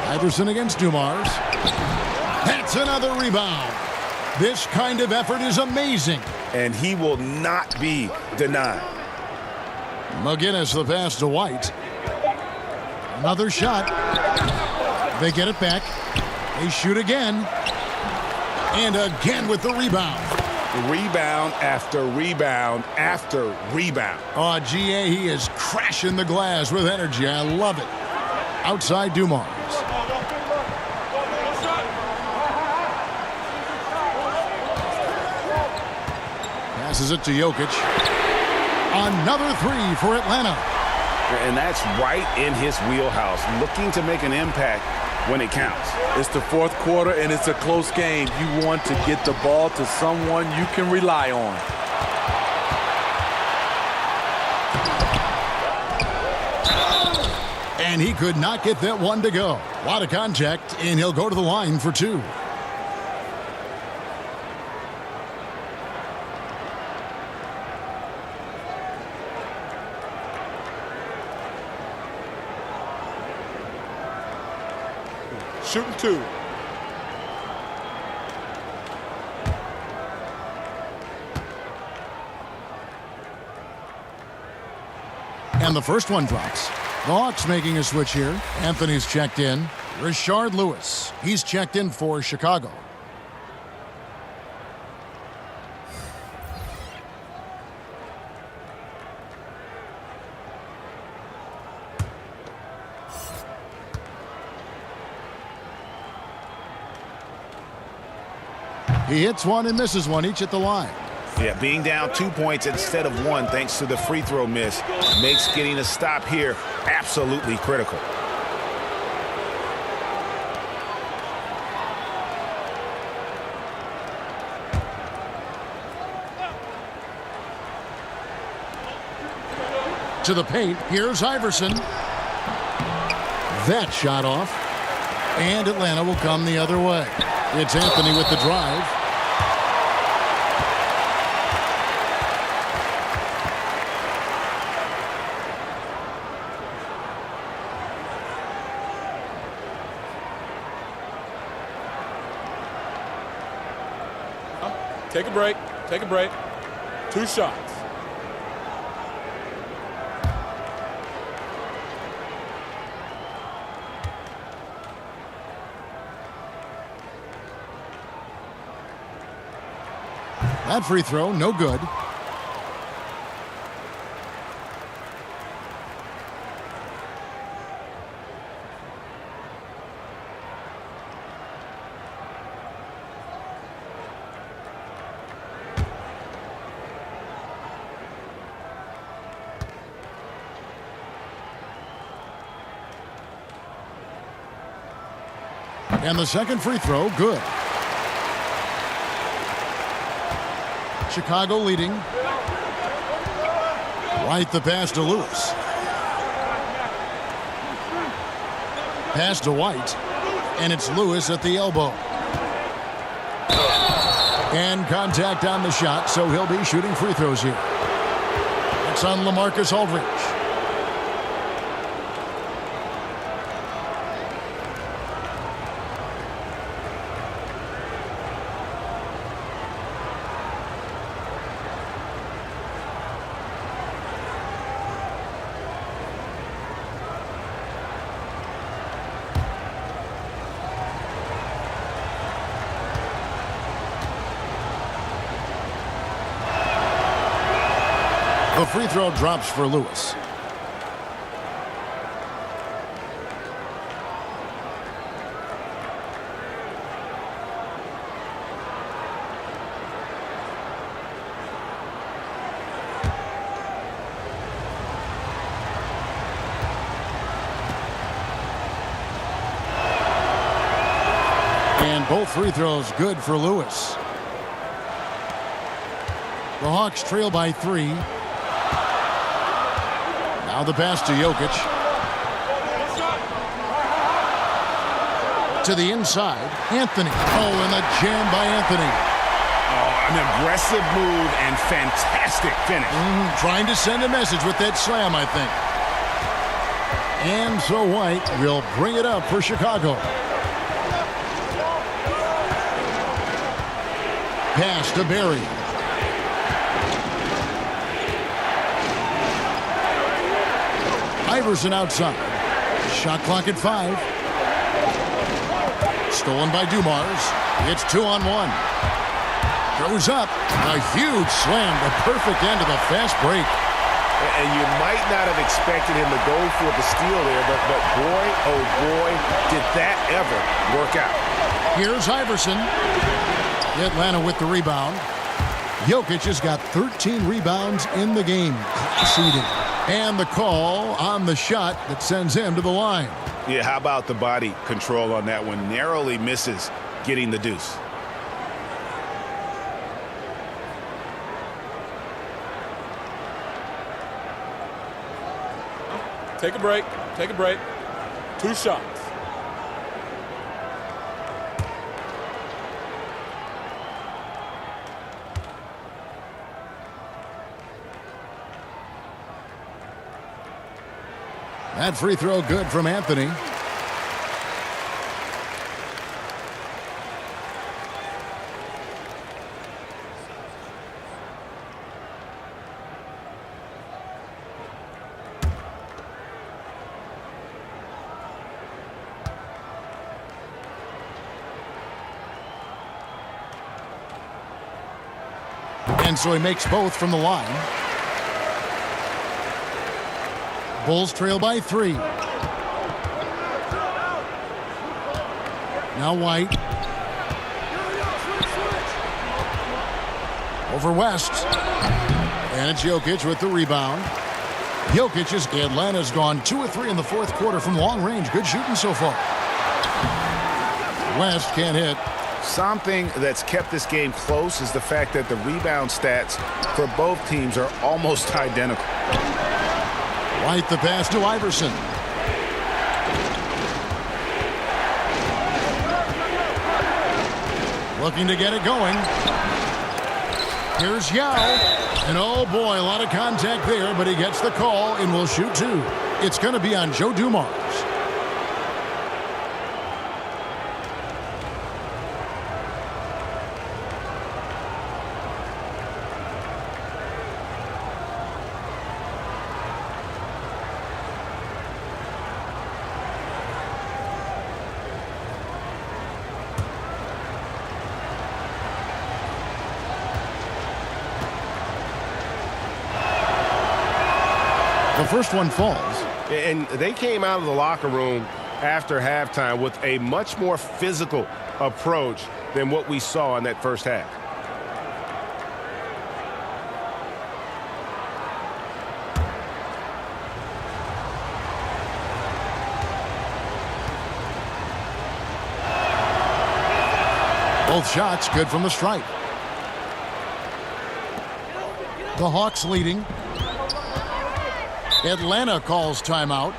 Speaker 1: Iverson against Dumars. That's another rebound. This kind of effort is amazing.
Speaker 5: And he will not be denied.
Speaker 1: McGinnis the pass to White. Another shot. They get it back. They shoot again. And again with the rebound.
Speaker 5: Rebound after rebound after rebound.
Speaker 1: Oh, GA, he is crashing the glass with energy. I love it. Outside Dumars. Passes it to Jokic. Another 3 for Atlanta.
Speaker 5: And that's right in his wheelhouse, looking to make an impact when it counts.
Speaker 12: It's the fourth quarter, and it's a close game. You want to get the ball to someone you can rely on.
Speaker 1: And he could not get that one to go. A lot of contact, and he'll go to the line for 2.
Speaker 11: Shooting 2.
Speaker 1: And the first one drops. The Hawks making a switch here. Anthony's checked in. Rashard Lewis. He's checked in for Chicago. He hits one and misses one, each at the line.
Speaker 5: Yeah, being down 2 points instead of 1 thanks to the free throw miss makes getting a stop here absolutely critical.
Speaker 1: To the paint, here's Iverson. That shot off. And Atlanta will come the other way. It's Anthony with the drive.
Speaker 11: Take a break. Take a break. 2 shots.
Speaker 1: That free throw, no good. And the second free throw, good. Chicago leading. Right the pass to Lewis. Pass to White. And it's Lewis at the elbow. And contact on the shot, so he'll be shooting free throws here. It's on LaMarcus Aldridge. The free throw drops for Lewis. And both free throws good for Lewis. The Hawks trail by 3. Now the pass to Jokic. To the inside, Anthony. Oh, and the jam by Anthony.
Speaker 5: Oh, an aggressive move and fantastic finish.
Speaker 1: Trying to send a message with that slam, I think. And so White will bring it up for Chicago. Pass to Barry. Iverson outside. Shot clock at 5. Stolen by Dumars. It's 2-on-1. Goes up. A huge slam. The perfect end of the fast break.
Speaker 2: And you might not have expected him to go for the steal there, but boy, oh boy, did that ever work out.
Speaker 1: Here's Iverson. Atlanta with the rebound. Jokic has got 13 rebounds in the game. Class-leading. And the call on the shot that sends him to the line.
Speaker 5: Yeah, how about the body control on that one? Narrowly misses getting the deuce.
Speaker 11: Take a break. Take a break. 2 shots.
Speaker 1: That free throw good from Anthony. And so he makes both from the line. Bulls trail by 3. Now White. Over West. And it's Jokic with the rebound. Jokic is Atlanta's gone 2 of 3 in the fourth quarter from long range. Good shooting so far. West can't hit.
Speaker 5: Something that's kept this game close is the fact that the rebound stats for both teams are almost identical.
Speaker 1: White the pass to Iverson. Looking to get it going. Here's Yao. And oh boy, a lot of contact there, but he gets the call and will shoot 2. It's going to be on Joe Dumars. The first one falls.
Speaker 2: And they came out of the locker room after halftime with a much more physical approach than what we saw in that first half.
Speaker 1: Both shots good from the stripe. The Hawks leading. Atlanta calls timeout.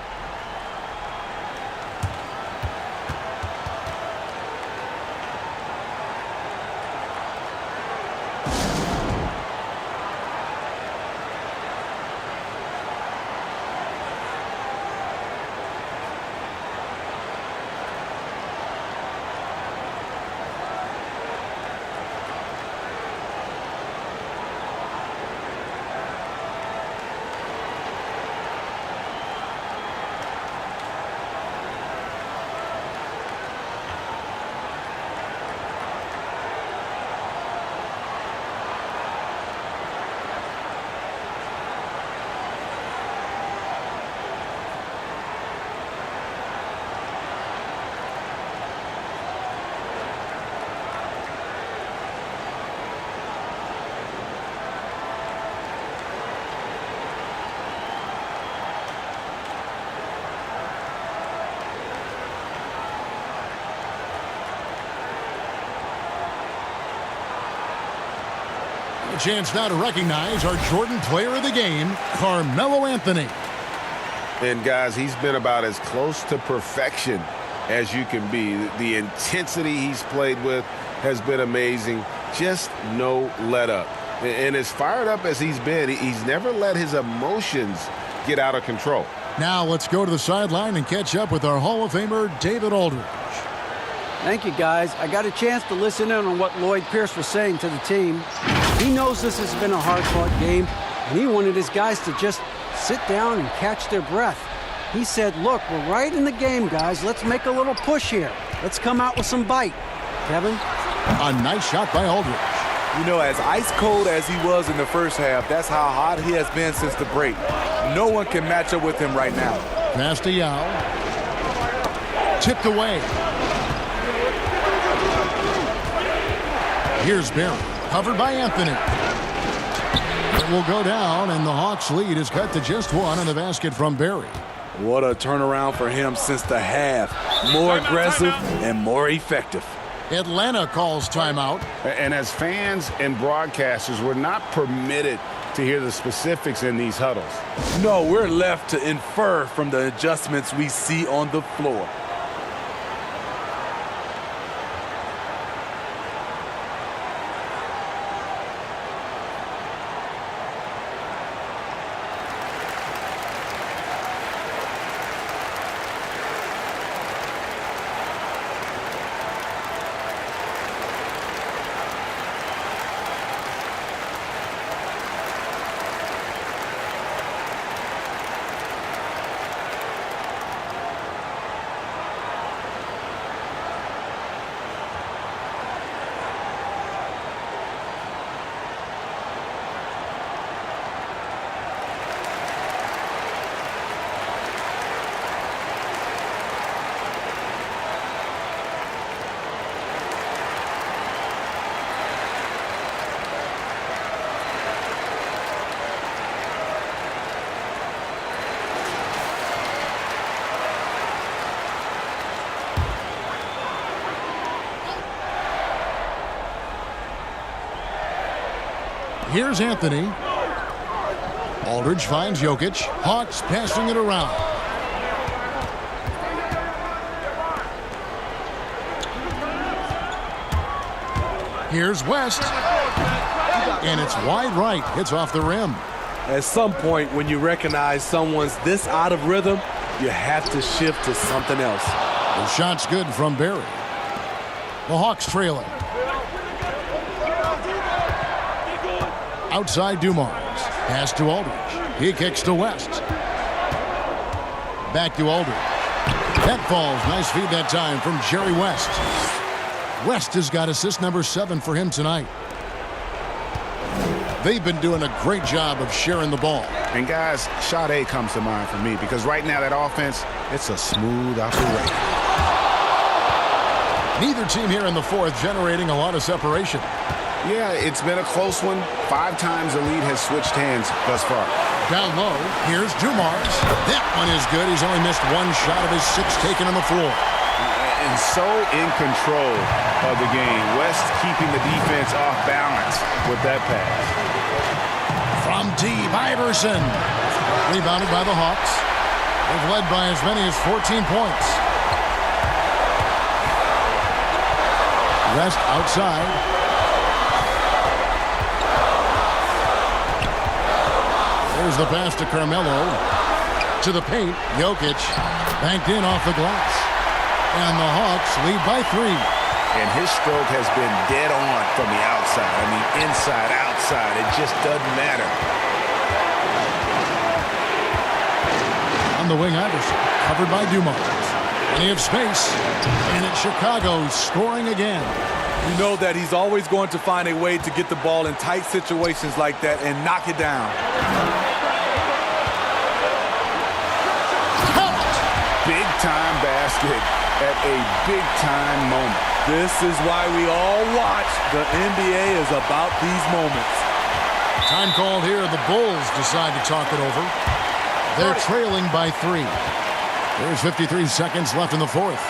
Speaker 1: A chance now to recognize our Jordan Player of the Game, Carmelo Anthony.
Speaker 2: And, guys, he's been about as close to perfection as you can be. The intensity he's played with has been amazing. Just no let-up. And as fired up as he's been, he's never let his emotions get out of control.
Speaker 1: Now let's go to the sideline and catch up with our Hall of Famer, David Aldridge.
Speaker 13: Thank you, guys. I got a chance to listen in on what Lloyd Pierce was saying to the team. He knows this has been a hard-fought game, and he wanted his guys to just sit down and catch their breath. He said, look, we're right in the game, guys. Let's make a little push here. Let's come out with some bite. Kevin?
Speaker 1: A nice shot by Aldridge.
Speaker 12: You know, as ice cold as he was in the first half, that's how hot he has been since the break. No one can match up with him right now.
Speaker 1: Pass to Yao. Tipped away. Here's Barry, covered by Anthony. It will go down, and the Hawks' lead is cut to just one on the basket from Barry.
Speaker 12: What a turnaround for him since the half. More aggressive and more effective.
Speaker 1: Atlanta calls timeout.
Speaker 5: And as fans and broadcasters, we're not permitted to hear the specifics in these huddles.
Speaker 12: No, we're left to infer from the adjustments we see on the floor.
Speaker 1: Here's Anthony. Aldridge finds Jokic. Hawks passing it around. Here's West. And it's wide right. Hits off the rim.
Speaker 12: At some point, when you recognize someone's this out of rhythm, you have to shift to something else.
Speaker 1: The shot's good from Barry. The Hawks trailing. Outside Dumars. Pass to Aldridge. He kicks to West. Back to Aldridge. That falls. Nice feed that time from Jerry West. West has got assist number 7 for him tonight. They've been doing a great job of sharing the ball.
Speaker 5: And guys, Sade comes to mind for me because right now that offense, it's a smooth operation.
Speaker 1: Neither team here in the fourth generating a lot of separation.
Speaker 5: Yeah, it's been a close one. 5 times the lead has switched hands thus far.
Speaker 1: Down low, here's Dumars. That one is good. He's only missed 1 shot of his 6 taken on the floor.
Speaker 5: And so in control of the game. West keeping the defense off balance with that pass.
Speaker 1: From deep, Iverson. Rebounded by the Hawks. They've led by as many as 14 points. West outside. There's the pass to Carmelo. To the paint, Jokic banked in off the glass. And the Hawks lead by 3.
Speaker 5: And his stroke has been dead on from the outside. I mean, inside, outside, it just doesn't matter. On the wing, Iverson, covered by Dumars. Plenty of space. And it's Chicago scoring again.
Speaker 12: You know that he's always going to find a way to get the ball in tight situations like that and knock it down.
Speaker 5: Big-time basket at a big-time moment.
Speaker 12: This is why we all watch. The NBA is about these moments.
Speaker 1: Time called here. The Bulls decide to talk it over. They're trailing by 3. There's 53 seconds left in the fourth.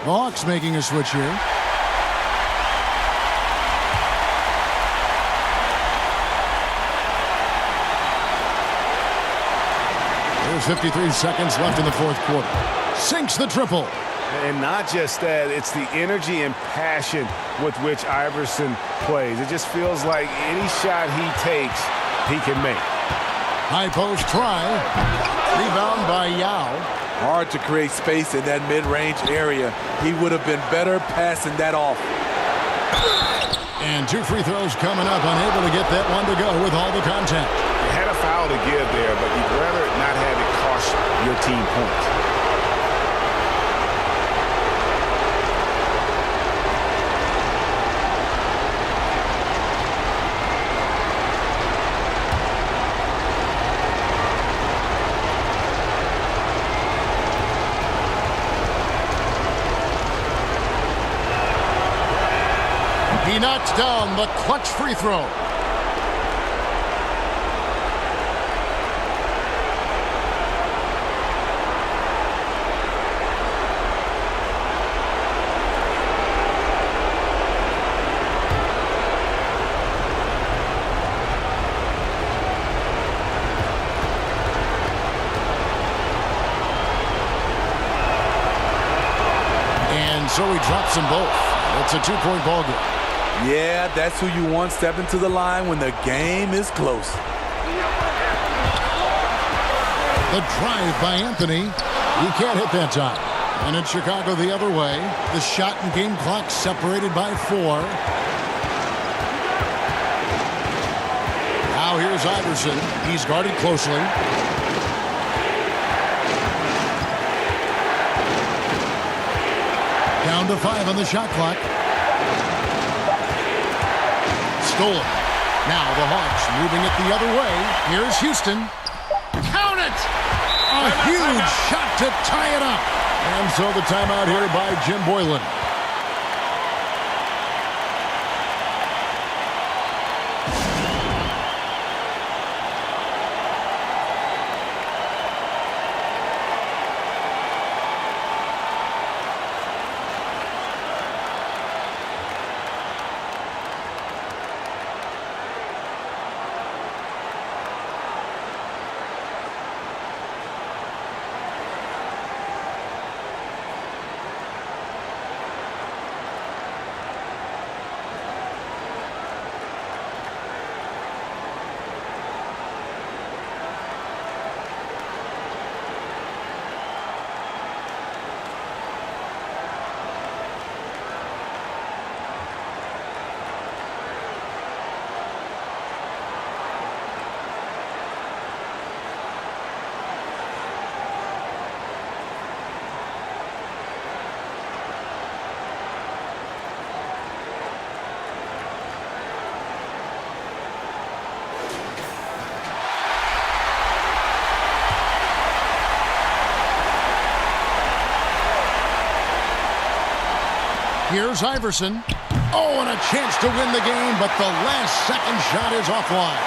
Speaker 1: The Hawks making a switch here. There's 53 seconds left in the fourth quarter. Sinks the triple.
Speaker 2: And not just that, it's the energy and passion with which Iverson plays. It just feels like any shot he takes, he can make.
Speaker 1: High post try. Rebound by Yao.
Speaker 12: Hard to create space in that mid-range area. He would have been better passing that off.
Speaker 1: And 2 free throws coming up, unable to get that one to go with all the contact.
Speaker 2: You had a foul to give there, but you'd rather not have it cost your team points.
Speaker 1: He knocks down the clutch free throw. And so he drops them both. It's a 2-point ball game.
Speaker 12: Yeah, that's who you want stepping to the line when the game is close.
Speaker 1: The drive by Anthony. He can't hit that time. And it's Chicago the other way. The shot and game clock separated by 4. Now here's Iverson. He's guarded closely. Down to 5 on the shot clock. Stolen. Now the Hawks moving it the other way. Here's Houston. Count it! A huge shot to tie it up. And so the timeout here by Jim Boylen. Here's Iverson. Oh, and a chance to win the game, but the last second shot is offline.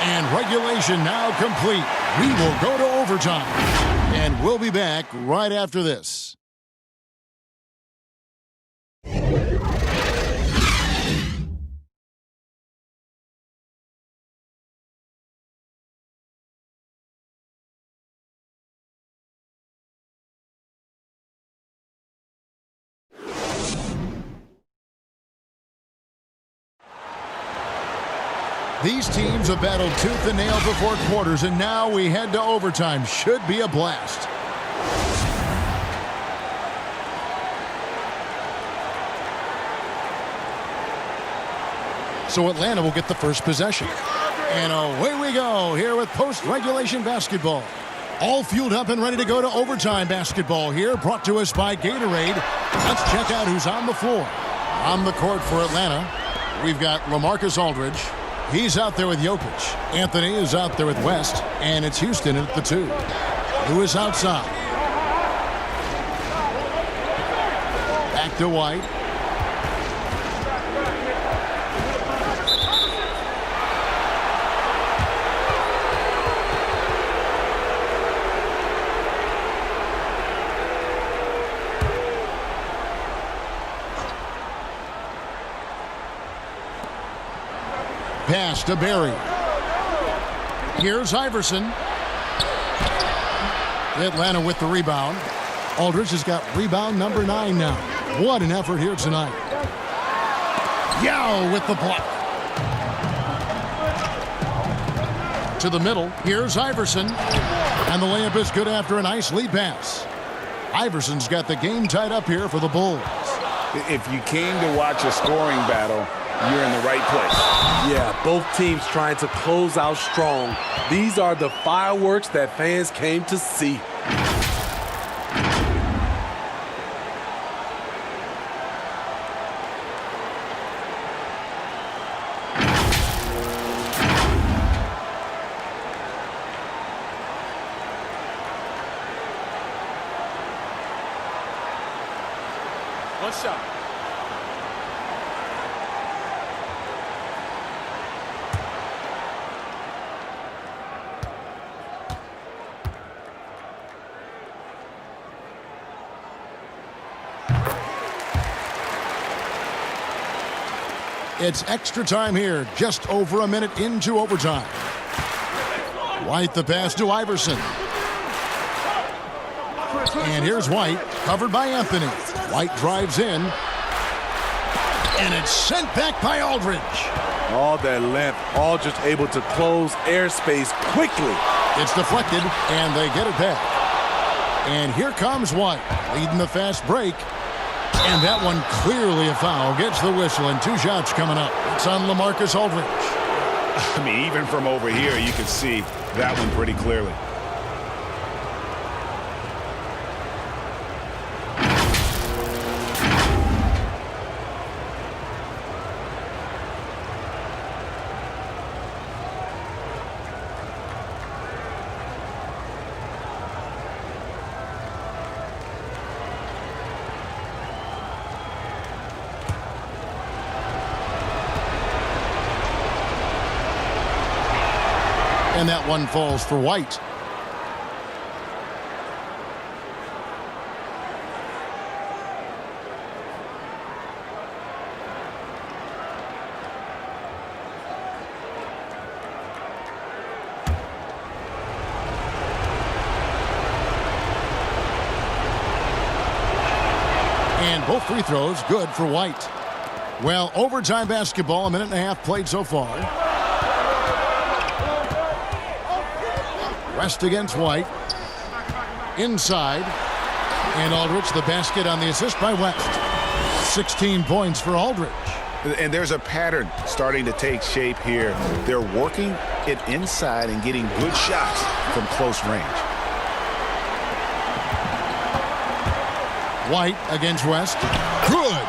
Speaker 1: And regulation now complete. We will go to overtime. And we'll be back right after this. These teams have battled tooth and nail for 4 quarters, and now we head to overtime. Should be a blast. So Atlanta will get the first possession. And away we go here with post-regulation basketball. All fueled up and ready to go to overtime basketball here, brought to us by Gatorade. Let's check out who's on the floor. On the court for Atlanta, we've got LaMarcus Aldridge. He's out there with Jokic. Anthony is out there with West. And it's Houston at the 2. Who is outside? Back to White. Pass to Barry. Here's Iverson. Atlanta with the rebound. Aldridge has got rebound number 9 now. What an effort here tonight. Yao with the block. To the middle. Here's Iverson. And the layup is good after a nice lead pass. Iverson's got the game tied up here for the Bulls.
Speaker 5: If you came to watch a scoring battle, you're in the right place.
Speaker 12: Yeah, both teams trying to close out strong. These are the fireworks that fans came to see.
Speaker 11: One shot.
Speaker 1: It's extra time here, just over a minute into overtime. White the pass to Iverson. And here's White, covered by Anthony. White drives in. And it's sent back by Aldridge.
Speaker 12: All that length, all just able to close airspace quickly.
Speaker 1: It's deflected, and they get it back. And here comes White, leading the fast break. And that one clearly a foul. Gets the whistle, and 2 shots coming up. It's on LaMarcus Aldridge.
Speaker 5: I mean, even from over here, you can see that one pretty clearly.
Speaker 1: And that one falls for White. And both free throws good for White. Well, overtime basketball, a minute and a half played so far. West against White. Inside. And Aldridge, the basket on the assist by West. 16 points for Aldridge.
Speaker 5: And there's a pattern starting to take shape here. They're working it inside and getting good shots from close range.
Speaker 1: White against West. Good.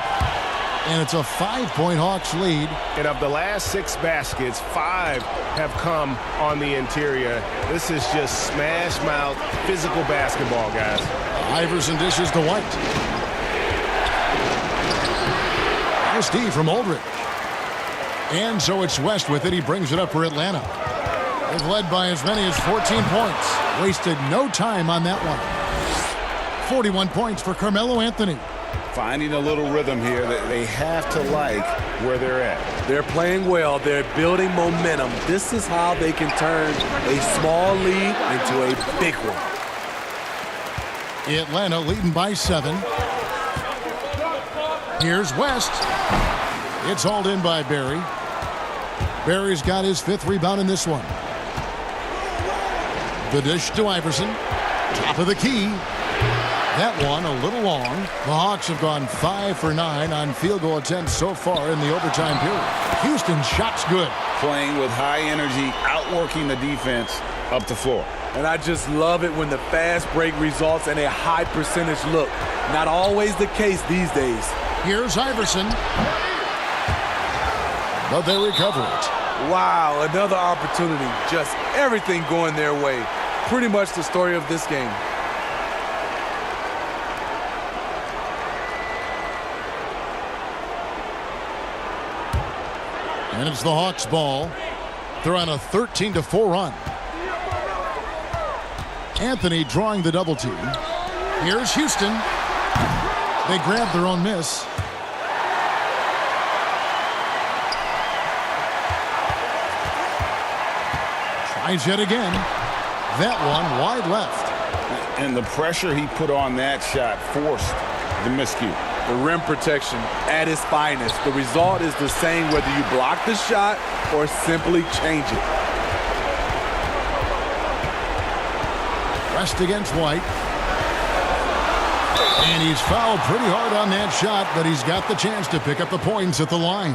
Speaker 1: And it's a 5-point Hawks lead.
Speaker 2: And of the last 6 baskets, 5 have come on the interior. This is just smash mouth physical basketball, guys.
Speaker 1: Iverson dishes to White. Nice D from Aldridge. And so it's West with it. He brings it up for Atlanta. They've led by as many as 14 points. Wasted no time on that one. 41 points for Carmelo Anthony.
Speaker 5: Finding a little rhythm here that they have to like where they're at.
Speaker 12: They're playing well. They're building momentum. This is how they can turn a small lead into a big one.
Speaker 1: Atlanta leading by 7. Here's West. It's hauled in by Barry. Barry's got his 5th rebound in this one. The dish to Iverson. Top of the key. That one a little long. The Hawks have gone 5 for 9 on field goal attempts so far in the overtime period. Houston's shot's good.
Speaker 5: Playing with high energy, outworking the defense up the floor.
Speaker 12: And I just love it when the fast break results in a high percentage look. Not always the case these days.
Speaker 1: Here's Iverson. But they recover it.
Speaker 12: Wow, another opportunity. Just everything going their way. Pretty much the story of this game.
Speaker 1: And it's the Hawks' ball. They're on a 13-4 run. Anthony drawing the double team. Here's Houston. They grab their own miss. Tries yet again. That one wide left.
Speaker 5: And the pressure he put on that shot forced the miscue.
Speaker 12: The rim protection at its finest. The result is the same whether you block the shot or simply change it.
Speaker 1: Pressed against White. And he's fouled pretty hard on that shot, but he's got the chance to pick up the points at the line.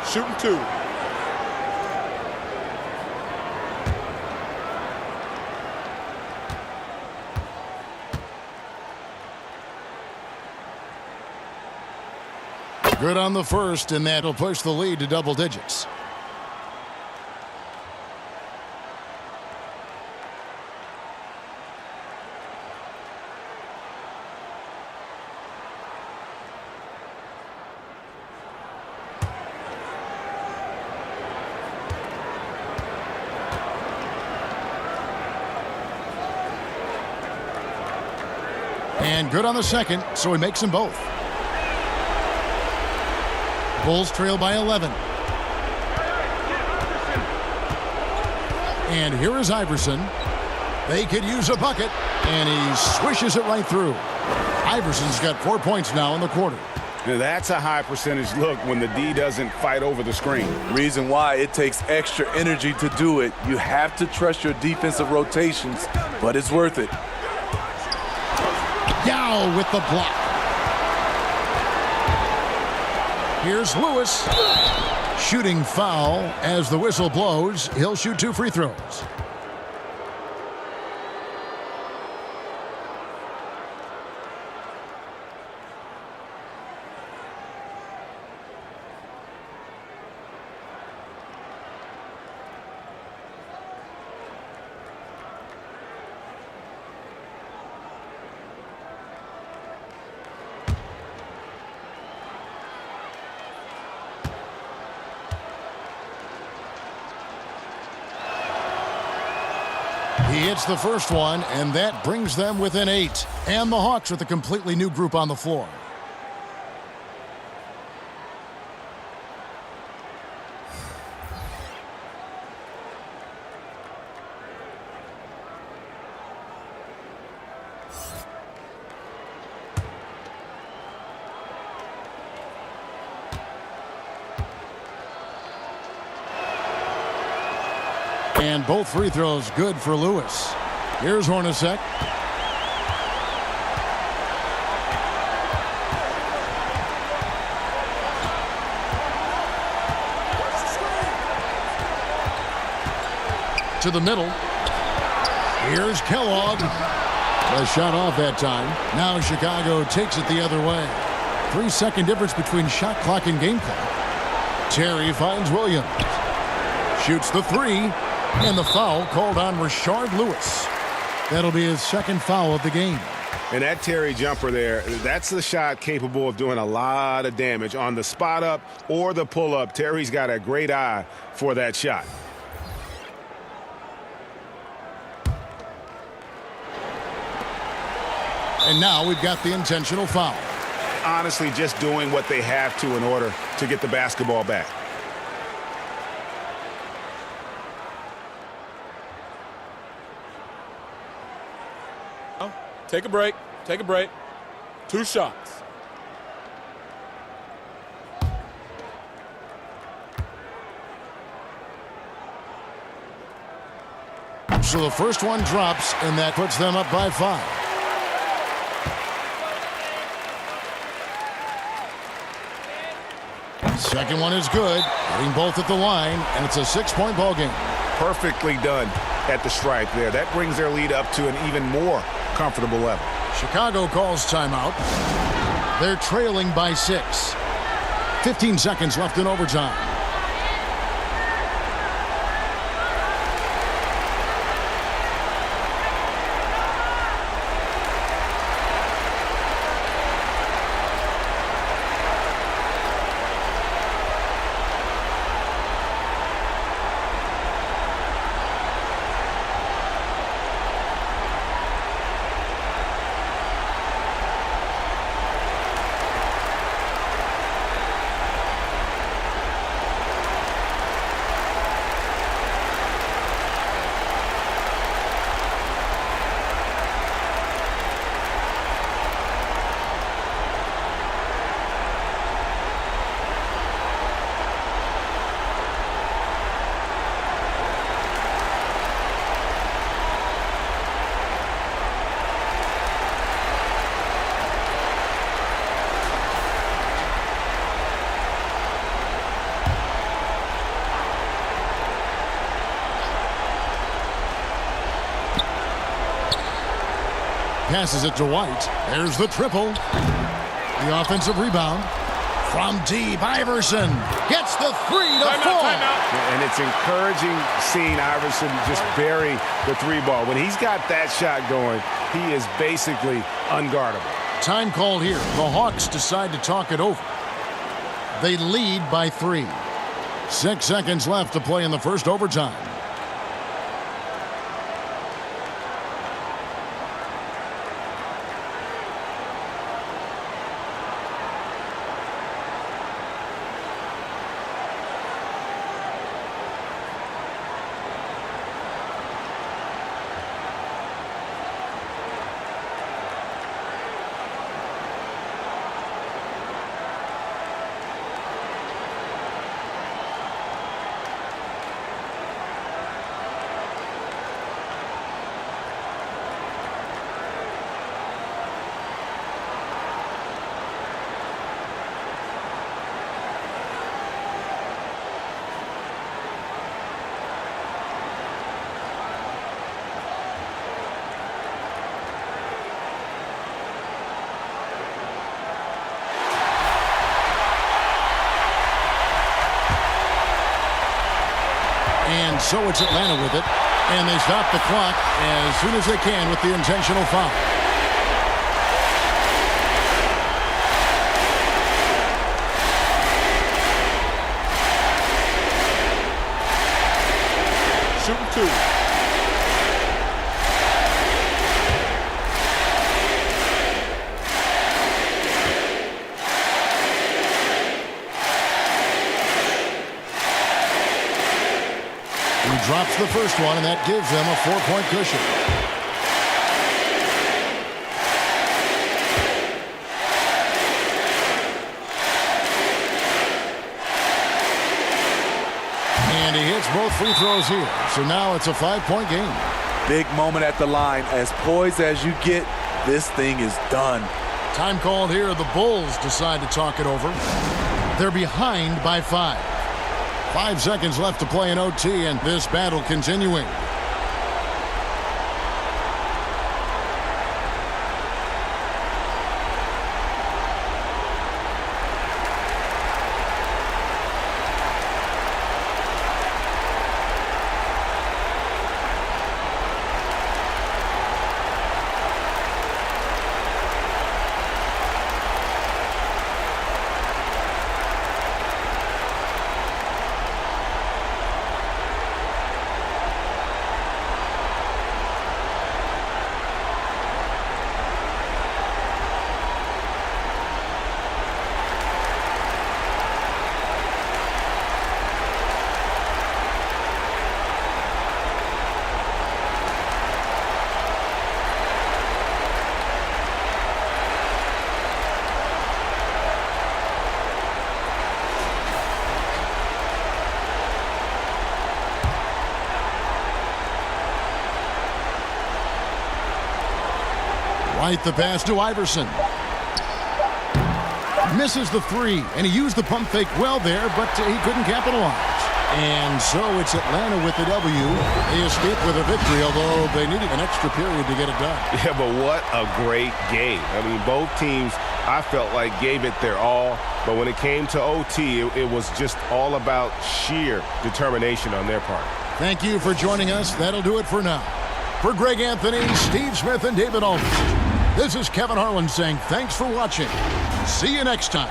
Speaker 11: Shooting 2.
Speaker 1: Good on the first, and that'll push the lead to double digits. And good on the second, so he makes them both. Bulls trail by 11. And here is Iverson. They could use a bucket, and he swishes it right through. Iverson's got 4 points now in the quarter.
Speaker 5: Now that's a high percentage look when the D doesn't fight over the screen.
Speaker 12: Reason why it takes extra energy to do it. You have to trust your defensive rotations, but it's worth it.
Speaker 1: Yao with the block. Here's Lewis. Shooting foul as the whistle blows. He'll shoot 2 free throws. He hits the first one, and that brings them within 8. And the Hawks with a completely new group on the floor. And both free throws good for Lewis. Here's Hornacek. To the middle. Here's Kellogg. A shot off that time. Now Chicago takes it the other way. 3-second difference between shot clock and game clock. Terry finds Williams. Shoots the 3. And the foul called on Rashard Lewis. That'll be his second foul of the game.
Speaker 2: And that Terry jumper there, that's the shot capable of doing a lot of damage on the spot up or the pull up. Terry's got a great eye for that shot.
Speaker 1: And now we've got the intentional foul.
Speaker 2: Honestly, just doing what they have to in order to get the basketball back.
Speaker 11: Take a break. Take a break. 2 shots.
Speaker 1: So the first one drops, and that puts them up by 5. Second one is good. Hitting both at the line, and it's a 6-point ball game.
Speaker 2: Perfectly done at the stripe there. That brings their lead up to an even more comfortable level.
Speaker 1: Chicago calls timeout. They're trailing by 6. 15 seconds left in overtime. Passes it to White. There's the triple. The offensive rebound. From deep, Iverson gets the 3 to fall.
Speaker 2: And it's encouraging seeing Iverson just bury the 3 ball. When he's got that shot going, he is basically unguardable.
Speaker 1: Time called here. The Hawks decide to talk it over. They lead by 3. 6 seconds left to play in the first overtime. And so it's Atlanta with it. And they stop the clock as soon as they can with the intentional foul.
Speaker 2: Shooting 2.
Speaker 1: He drops the first one, and that gives them a 4-point cushion. And he hits both free throws here. So now it's a 5-point game.
Speaker 12: Big moment at the line. As poised as you get, this thing is done.
Speaker 1: Time called here. The Bulls decide to talk it over. They're behind by 5. 5 seconds left to play in OT, and this battle continuing. White the pass to Iverson. Misses the 3, and he used the pump fake well there, but he couldn't capitalize. And so it's Atlanta with the W. They escape with a victory, although they needed an extra period to get it done.
Speaker 2: Yeah, but what a great game. I mean, both teams, I felt like, gave it their all. But when it came to OT, it was just all about sheer determination on their part.
Speaker 1: Thank you for joining us. That'll do it for now. For Greg Anthony, Steve Smith, and David Aldridge, this is Kevin Harlan saying thanks for watching. See you next time.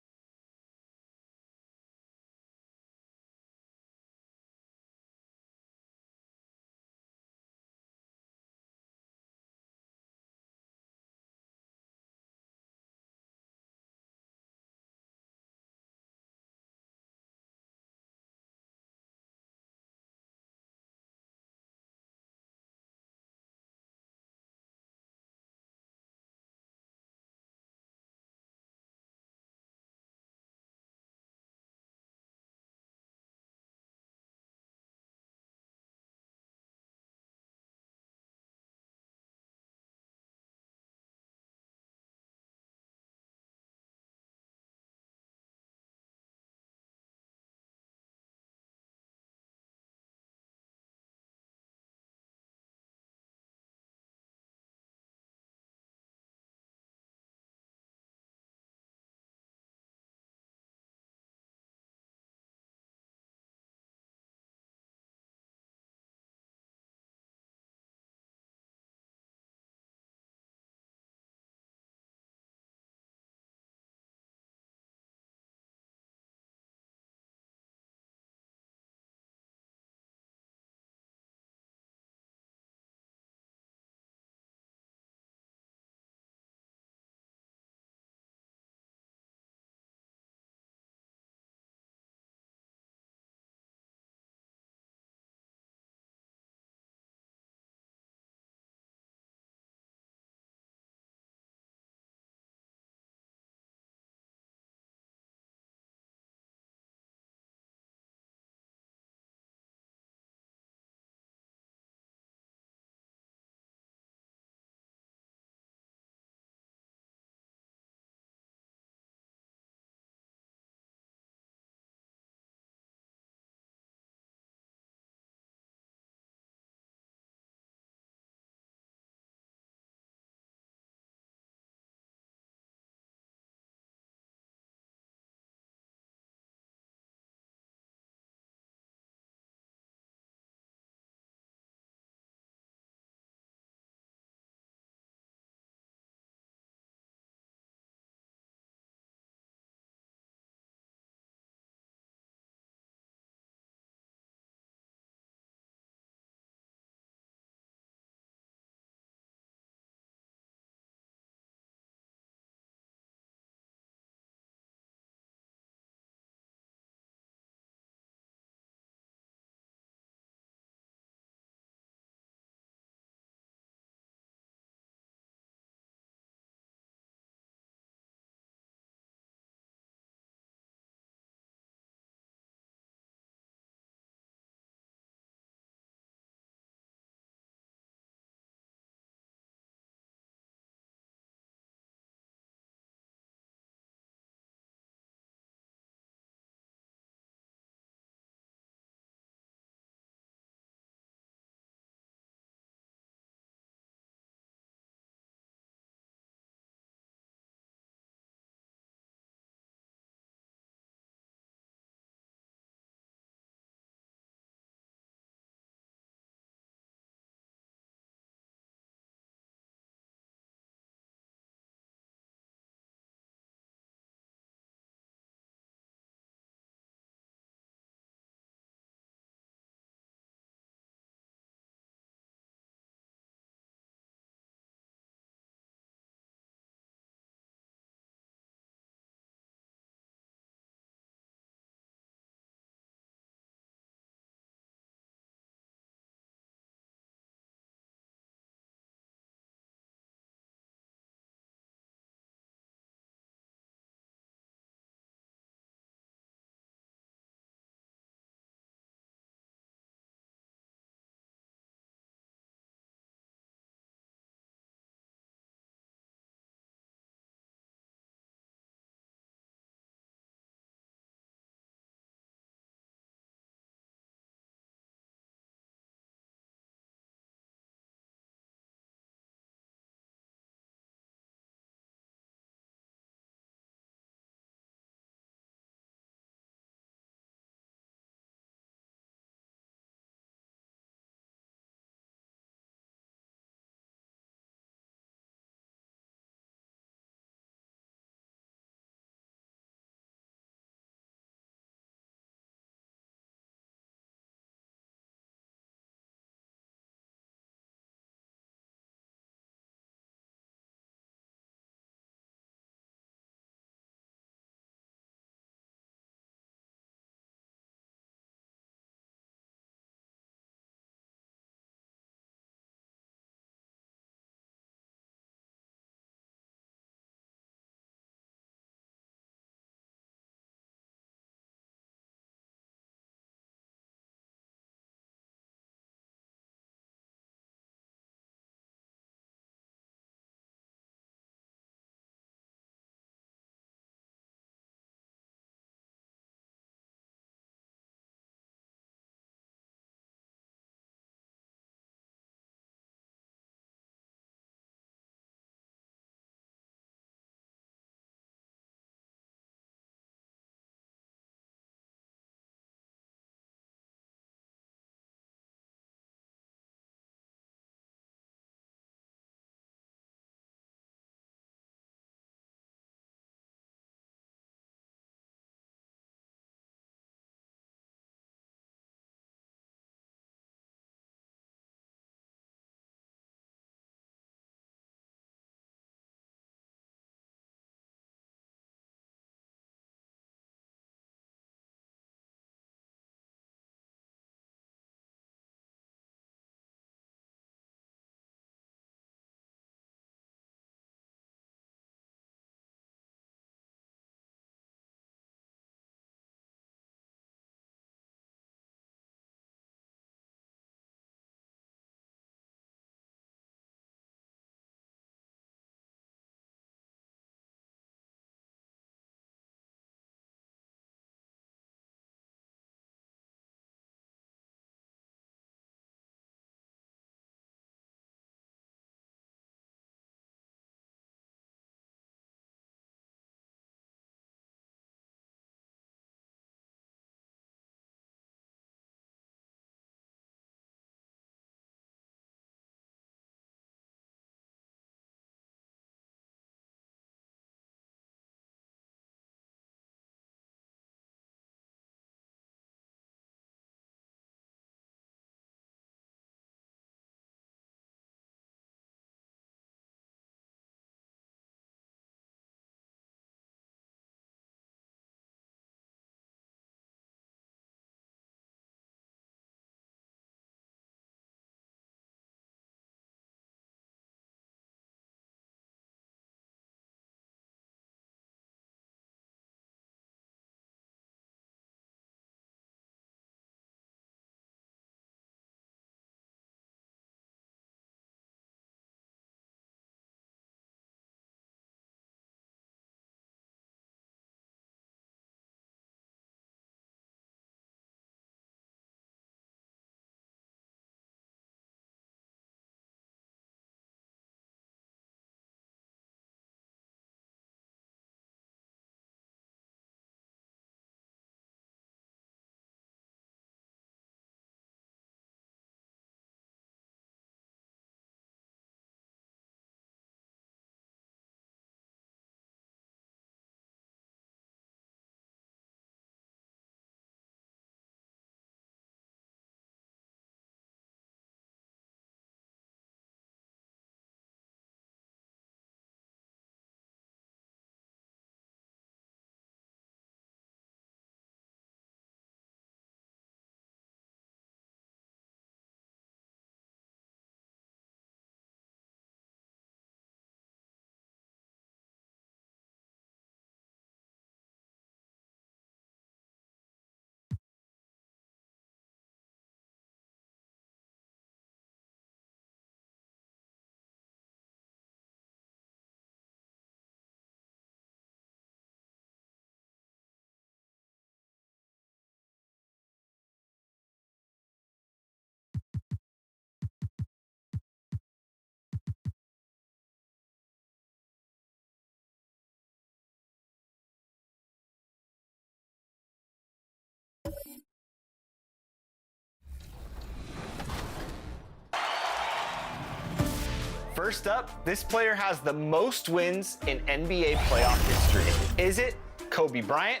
Speaker 15: First up, this player has the most wins in NBA playoff history. Is it Kobe Bryant,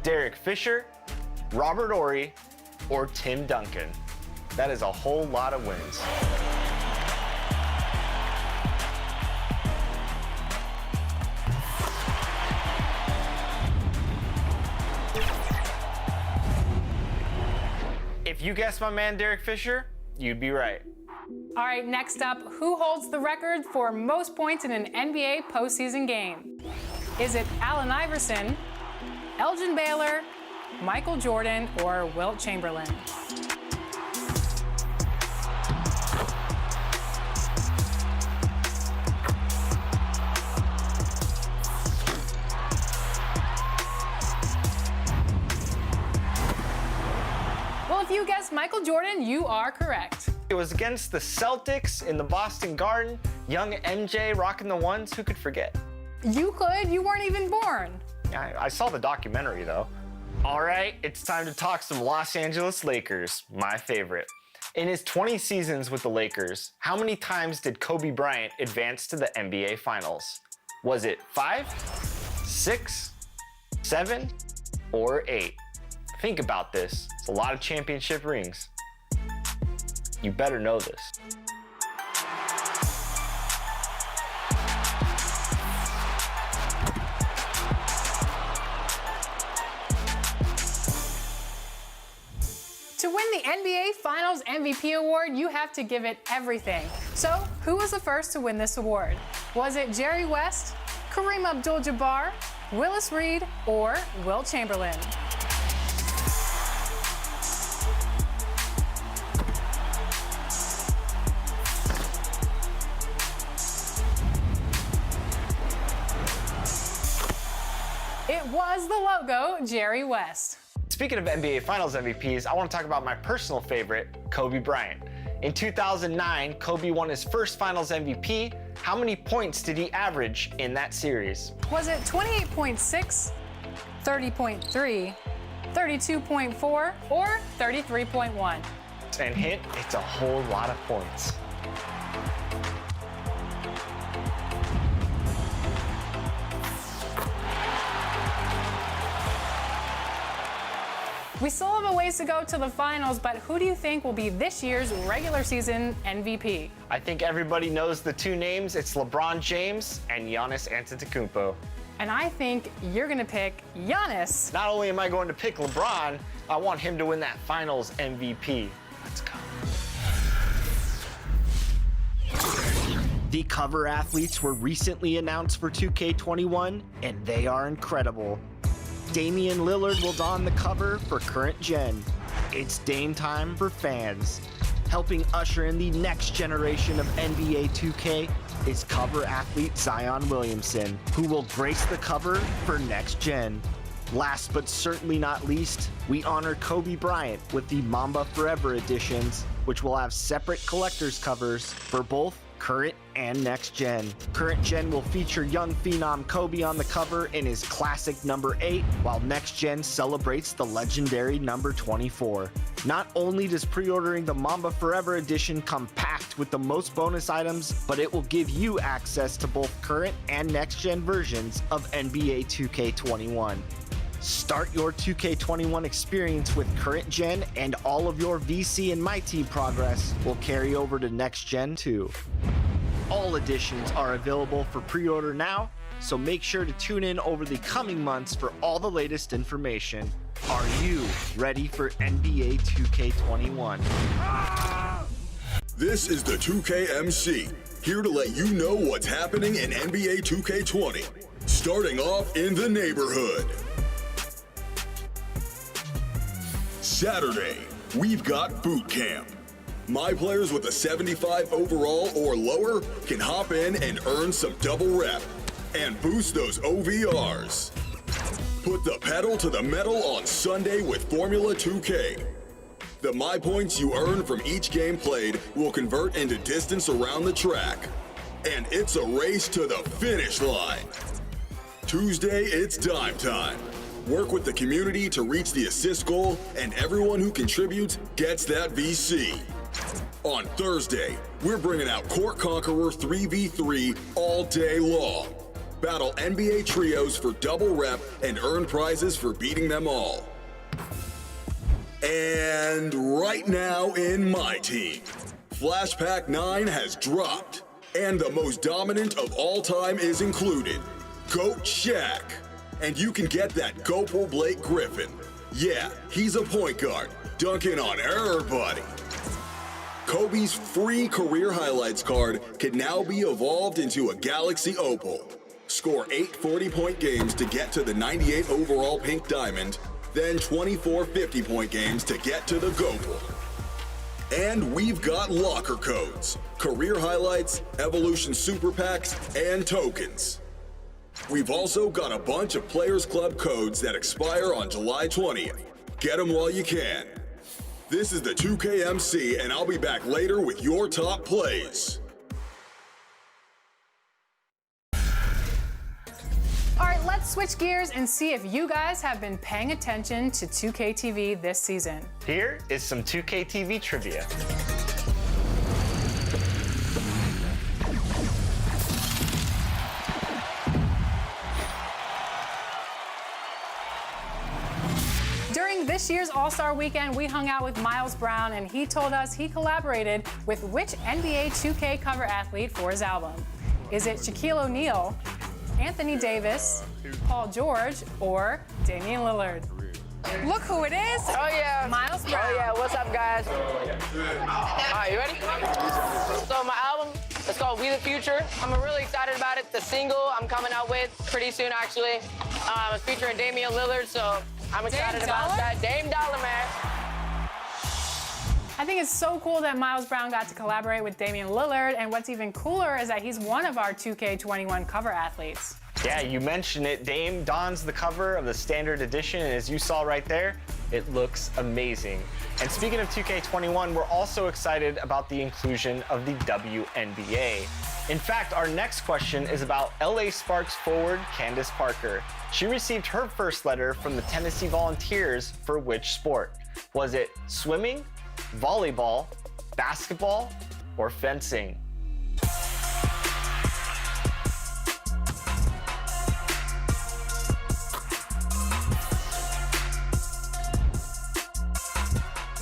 Speaker 15: Derek Fisher, Robert Horry, or Tim Duncan? That is a whole lot of wins. If you guessed my man Derek Fisher, you'd be right.
Speaker 7: All right, next up, who holds the record for most points in an NBA postseason game? Is it Allen Iverson, Elgin Baylor, Michael Jordan, or Wilt Chamberlain? Well, if you guessed Michael Jordan, you are correct.
Speaker 15: It was against the Celtics in the Boston Garden. Young MJ rocking the ones, who could forget?
Speaker 7: You could, you weren't even born.
Speaker 15: I saw the documentary though. All right, it's time to talk some Los Angeles Lakers, my favorite. In his 20 seasons with the Lakers, how many times did Kobe Bryant advance to the NBA Finals? Was it 5, 6, 7, or 8? Think about this. It's a lot of championship rings. You better know this.
Speaker 7: To win the NBA Finals MVP award, you have to give it everything. So, who was the first to win this award? Was it Jerry West, Kareem Abdul-Jabbar, Willis Reed, or Wilt Chamberlain? It was the logo, Jerry West.
Speaker 15: Speaking of NBA Finals MVPs, I want to talk about my personal favorite, Kobe Bryant. In 2009, Kobe won his first Finals MVP. How many points did he average in that series?
Speaker 7: Was it 28.6, 30.3, 32.4, or 33.1?
Speaker 15: And hint, it's a whole lot of points.
Speaker 7: We still have a ways to go to the finals, but who do you think will be this year's regular season MVP?
Speaker 15: I think everybody knows the two names. It's LeBron James and Giannis Antetokounmpo.
Speaker 7: And I think you're gonna pick Giannis.
Speaker 15: Not only am I going to pick LeBron, I want him to win that finals MVP. Let's go. The cover athletes were recently announced for 2K21, and they are incredible. Damian Lillard will don the cover for Current Gen. It's Dame time for fans. Helping usher in the next generation of NBA 2K is cover athlete Zion Williamson, who will grace the cover for Next Gen. Last but certainly not least, we honor Kobe Bryant with the Mamba Forever editions, which will have separate collector's covers for both Current and Next Gen. Current Gen will feature young phenom Kobe on the cover in his classic number 8, while Next Gen celebrates the legendary number 24. Not only does pre-ordering the Mamba Forever edition come packed with the most bonus items, but it will give you access to both current and Next Gen versions of NBA 2K21. Start your 2K21 experience with Current Gen, and all of your VC and My Team progress will carry over to Next Gen too. All editions are available for pre-order now, so make sure to tune in over the coming months for all the latest information. Are you ready for NBA 2K21?
Speaker 16: This is the 2KMC, here to let you know what's happening in NBA 2K20. Starting off in the neighborhood. Saturday, we've got Boot Camp. My players with a 75 overall or lower can hop in and earn some double rep and boost those OVRs. Put the pedal to the metal on Sunday with Formula 2K. The My Points you earn from each game played will convert into distance around the track. And it's a race to the finish line. Tuesday, it's dime time. Work with the community to reach the assist goal, and everyone who contributes gets that VC. On Thursday, we're bringing out Court Conqueror 3v3 all day long. Battle NBA trios for double rep and earn prizes for beating them all. And right now in my team, Flashpack 9 has dropped. And the most dominant of all time is included, Goat Shaq. And you can get that Gopal Blake Griffin. Yeah, he's a point guard, dunking on everybody. Kobe's free career highlights card can now be evolved into a Galaxy Opal. Score 8 40-point games to get to the 98 overall Pink Diamond, then 24 50-point games to get to the Gopal. And we've got locker codes, career highlights, Evolution Super Packs, and tokens. We've also got a bunch of Players Club codes that expire on July 20th. Get them while you can. This is the 2KMC, and I'll be back later with your top plays.
Speaker 7: All right, let's switch gears and see if you guys have been paying attention to 2K TV this season.
Speaker 15: Here is some 2K TV trivia.
Speaker 7: During this year's All-Star Weekend, we hung out with Miles Brown, and he told us he collaborated with which NBA 2K cover athlete for his album. Is it Shaquille O'Neal, Anthony Davis, Paul George, or Damian Lillard? Look who it is.
Speaker 17: Oh, yeah.
Speaker 7: Miles Brown.
Speaker 17: Oh, yeah. What's up, guys? All right, you ready? So my album, it's called We the Future. I'm really excited about it. The single I'm coming out with pretty soon, actually. It's featuring Damian Lillard, so I'm excited about that. Dame Dollar, man.
Speaker 7: I think it's so cool that Miles Brown got to collaborate with Damian Lillard, and what's even cooler is that he's one of our 2K21 cover athletes.
Speaker 15: Yeah, you mentioned it. Dame dons the cover of the standard edition, and as you saw right there, it looks amazing. And speaking of 2K21, we're also excited about the inclusion of the WNBA. In fact, our next question is about LA Sparks forward Candace Parker. She received her first letter from the Tennessee Volunteers for which sport? Was it swimming, volleyball, basketball, or fencing?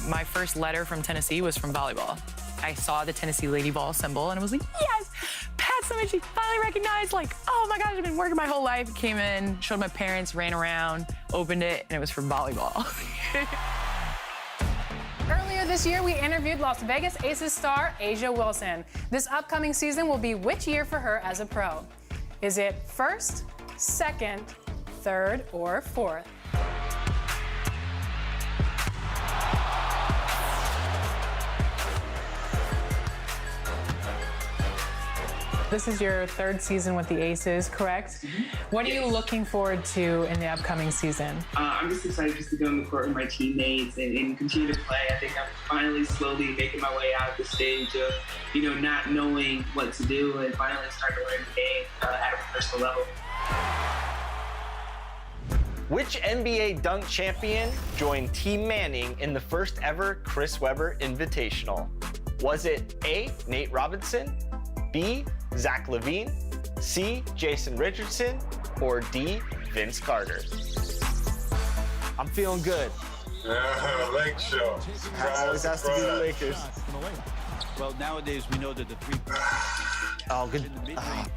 Speaker 18: My first letter from Tennessee was from volleyball. I saw the Tennessee Lady Ball symbol and I was like, yes, Pat Summitt, she finally recognized, like, oh my gosh, I've been working my whole life. Came in, showed my parents, ran around, opened it, and it was for volleyball.
Speaker 7: Earlier this year, we interviewed Las Vegas Aces star A'ja Wilson. This upcoming season will be which year for her as a pro? Is it first, second, third, or fourth? This is your third season with the Aces, correct? What are you looking forward to in the upcoming season?
Speaker 19: I'm just excited just to go on the court with my teammates and continue to play. I think I'm finally slowly making my way out of the stage of, not knowing what to do and finally starting to learn the game at a professional level.
Speaker 15: Which NBA dunk champion joined Team Manning in the first ever Chris Webber Invitational? Was it A, Nate Robinson, B, Zach LaVine, C, Jason Richardson, or D, Vince Carter? I'm feeling good.
Speaker 20: Lake show.
Speaker 15: Always has to be the Lakers.
Speaker 21: Well, nowadays we know that the three.
Speaker 15: Oh, good.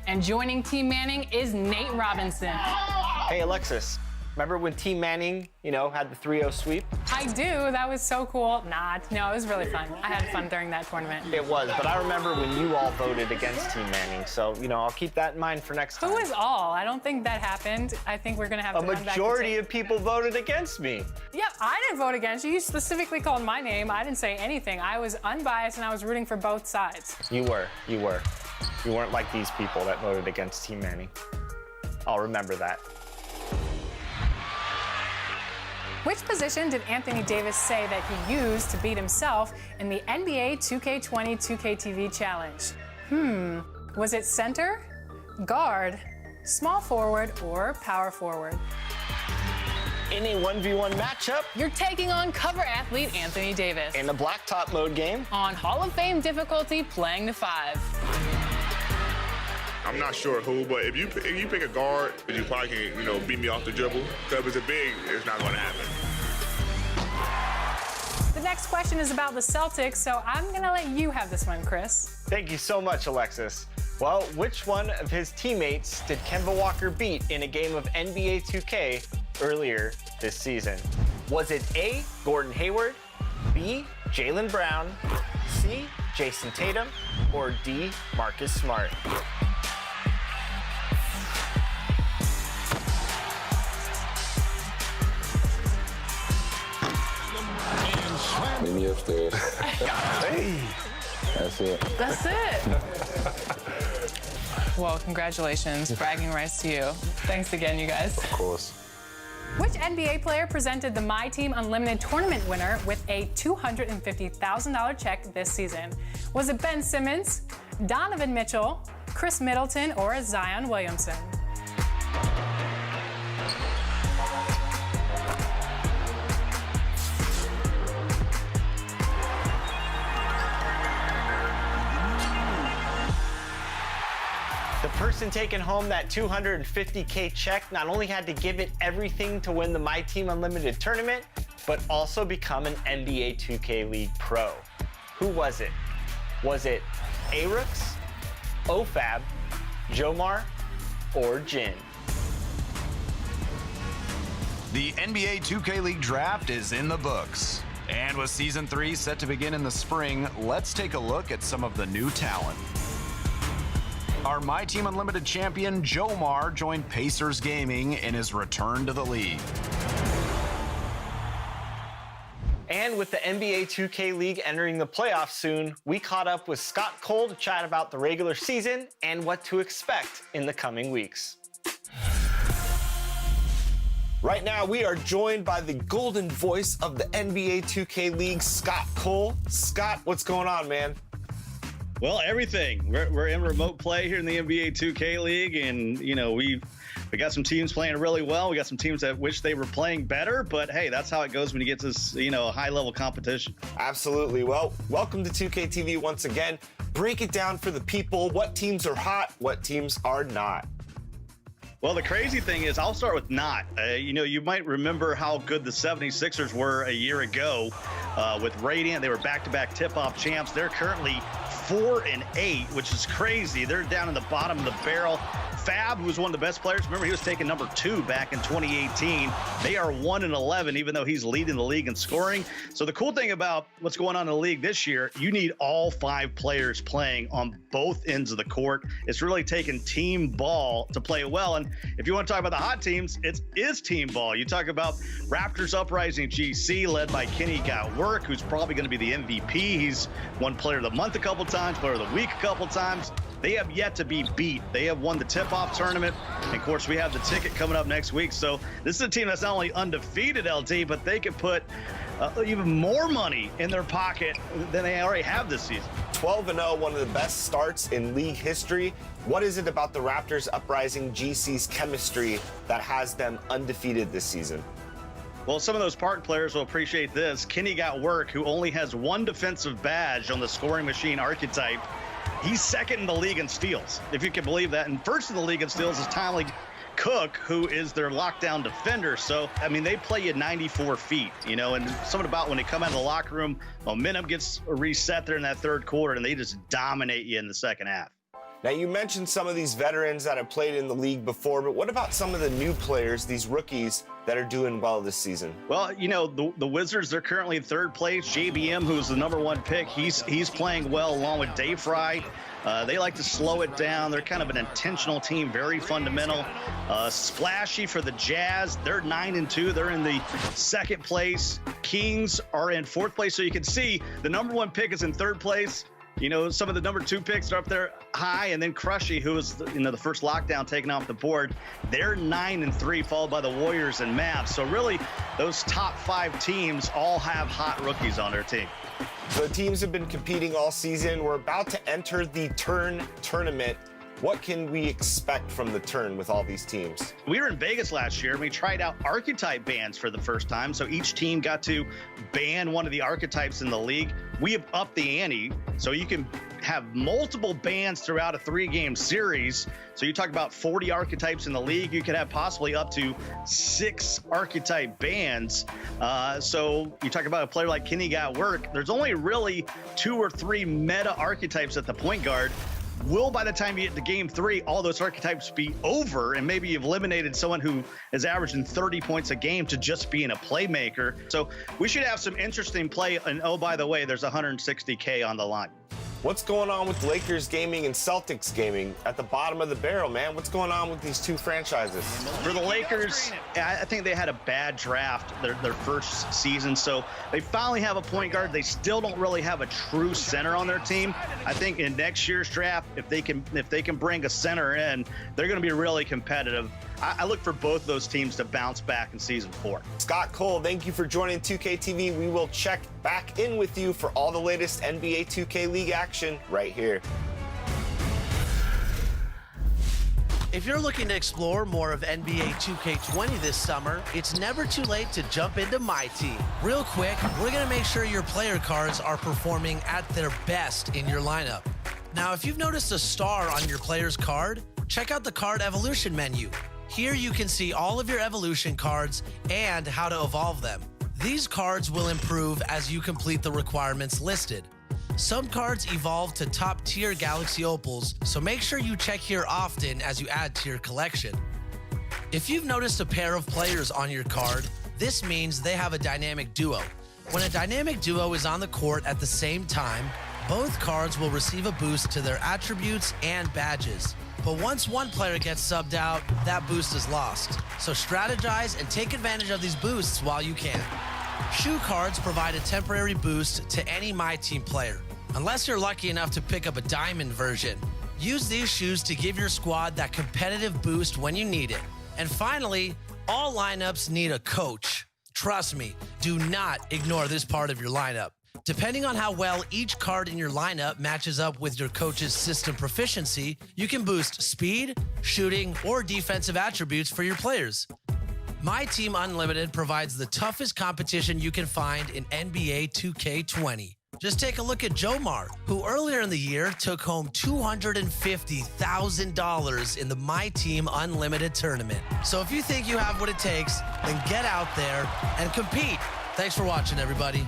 Speaker 7: And joining Team Manning is Nate Robinson.
Speaker 15: Hey, Alexis. Remember when Team Manning, had the 3-0 sweep?
Speaker 7: I do. That was so cool. No, it was really fun. I had fun during that tournament.
Speaker 15: It was, but I remember when you all voted against Team Manning, so, I'll keep that in mind for next time.
Speaker 7: Who is all? I don't think that happened. I think we're going to have to
Speaker 15: run back. A majority of people voted against me.
Speaker 7: Yeah, I didn't vote against you. You specifically called my name. I didn't say anything. I was unbiased, and I was rooting for both sides.
Speaker 15: You were. You weren't like these people that voted against Team Manning. I'll remember that.
Speaker 7: Which position did Anthony Davis say that he used to beat himself in the NBA 2K20 2KTV challenge? Was it center, guard, small forward, or power forward?
Speaker 15: In a 1v1 matchup,
Speaker 7: you're taking on cover athlete Anthony Davis.
Speaker 15: In a blacktop mode game,
Speaker 7: on Hall of Fame difficulty, playing the 5.
Speaker 3: I'm not sure who, but if you pick a guard, you probably can, beat me off the dribble. Because if it's a big, it's not going to happen.
Speaker 7: The next question is about the Celtics, so I'm going to let you have this one, Chris.
Speaker 15: Thank you so much, Alexis. Well, which one of his teammates did Kemba Walker beat in a game of NBA 2K earlier this season? Was it A, Gordon Hayward, B, Jaylen Brown, C, Jason Tatum, or D, Marcus Smart?
Speaker 22: Meet me upstairs.
Speaker 15: Hey.
Speaker 22: That's it.
Speaker 18: That's it. Well, congratulations. Bragging rights to you. Thanks again, you guys.
Speaker 22: Of course.
Speaker 7: Which NBA player presented the My Team Unlimited tournament winner with a $250,000 check this season? Was it Ben Simmons, Donovan Mitchell, Chris Middleton, or Zion Williamson?
Speaker 15: The person taking home that $250K check not only had to give it everything to win the My Team Unlimited tournament, but also become an NBA 2K League pro. Who was it? Was it A-Rooks, OFAB, Jomar, or Jin?
Speaker 9: The NBA 2K League draft is in the books. And with Season 3 set to begin in the spring, let's take a look at some of the new talent. Our My Team Unlimited champion, Jomar, joined Pacers Gaming in his return to the league.
Speaker 15: And with the NBA 2K League entering the playoffs soon, we caught up with Scott Cole to chat about the regular season and what to expect in the coming weeks. Right now, we are joined by the golden voice of the NBA 2K League, Scott Cole. Scott, what's going on, man?
Speaker 23: Well, everything. We're in remote play here in the NBA 2K League, and we got some teams playing really well. We got some teams that wish they were playing better, but hey, that's how it goes when you get to this, high-level competition.
Speaker 15: Absolutely. Well, welcome to 2K TV once again. Break it down for the people. What teams are hot? What teams are not?
Speaker 23: Well, the crazy thing is, I'll start with not. You might remember how good the 76ers were a year ago with Radiant. They were back-to-back tip-off champs. They're currently 4-8, which is crazy. They're down in the bottom of the barrel. Fab, who was one of the best players, remember he was taken number 2 back in 2018. They are 1-11, even though he's leading the league in scoring. So the cool thing about what's going on in the league this year, you need all 5 players playing on both ends of the court. It's really taken team ball to play well. And if you want to talk about the hot teams, it is team ball. You talk about Raptors Uprising GC, led by Kenny Goutwork, who's probably going to be the MVP. He's won Player of the Month a couple times, Player of the Week a couple times. They have yet to be beat. They have won the tip-off tournament. And of course, we have the ticket coming up next week. So this is a team that's not only undefeated, LT, but they can put even more money in their pocket than they already have this season.
Speaker 15: 12-0, one of the best starts in league history. What is it about the Raptors Uprising GC's chemistry that has them undefeated this season?
Speaker 23: Well, some of those Park players will appreciate this. Kenny Goutwork, who only has 1 defensive badge on the scoring machine archetype, he's second in the league in steals, if you can believe that. And first in the league in steals is Tommy Cook, who is their lockdown defender. So, they play you 94 feet, and something about when they come out of the locker room, momentum gets reset there in that third quarter, and they just dominate you in the second half.
Speaker 15: Now, you mentioned some of these veterans that have played in the league before, but what about some of the new players, these rookies that are doing well this season?
Speaker 23: Well, the Wizards, they're currently in third place. JBM, who's the #1 pick, he's playing well along with Dave Fry. They like to slow it down. They're kind of an intentional team, very fundamental. Splashy for the Jazz. They're 9-2. They're in the second place. Kings are in fourth place. So you can see the #1 pick is in third place. Some of the #2 picks are up there high, and then Crushy, who was the first lockdown taken off the board, they're 9-3, followed by the Warriors and Mavs. So really, those top 5 teams all have hot rookies on their team.
Speaker 15: So the teams have been competing all season. We're about to enter the tournament.
Speaker 6: What can we expect from the turn with all these teams?
Speaker 23: We were in Vegas last year and we tried out archetype bans for the first time. So each team got to ban one of the archetypes in the league. We have upped the ante so you can have multiple bans throughout a 3-game series. So you talk about 40 archetypes in the league, you could have possibly up to 6 archetype bans. So you talk about a player like Kenny got work. There's only really 2 or 3 meta archetypes at the point guard. Will, by the time you get to game 3, all those archetypes be over, and maybe you've eliminated someone who is averaging 30 points a game to just being a playmaker. So we should have some interesting play. And oh, by the way, there's $160K on the line.
Speaker 6: What's going on with Lakers gaming and Celtics gaming at the bottom of the barrel, man? What's going on with these 2 franchises?
Speaker 23: For the Lakers, I think they had a bad draft their first season, so they finally have a point guard. They still don't really have a true center on their team. I think in next year's draft, if they can bring a center in, they're going to be really competitive. I look for both those teams to bounce back in season 4.
Speaker 6: Scott Cole, thank you for joining 2K TV. We will check back in with you for all the latest NBA 2K League action right here.
Speaker 8: If you're looking to explore more of NBA 2K20 this summer, it's never too late to jump into My Team. Real quick, we're going to make sure your player cards are performing at their best in your lineup. Now, if you've noticed a star on your player's card, check out the Card Evolution menu. Here you can see all of your evolution cards and how to evolve them. These cards will improve as you complete the requirements listed. Some cards evolve to top-tier Galaxy Opals, so make sure you check here often as you add to your collection. If you've noticed a pair of players on your card, this means they have a dynamic duo. When a dynamic duo is on the court at the same time, both cards will receive a boost to their attributes and badges. But once one player gets subbed out, that boost is lost. So strategize and take advantage of these boosts while you can. Shoe cards provide a temporary boost to any My Team player, unless you're lucky enough to pick up a diamond version. Use these shoes to give your squad that competitive boost when you need it. And finally, all lineups need a coach. Trust me, do not ignore this part of your lineup. Depending on how well each card in your lineup matches up with your coach's system proficiency, you can boost speed, shooting, or defensive attributes for your players. My Team Unlimited provides the toughest competition you can find in NBA 2K20. Just take a look at Jomar, who earlier in the year took home $250,000 in the My Team Unlimited tournament. So if you think you have what it takes, then get out there and compete. Thanks for watching, everybody.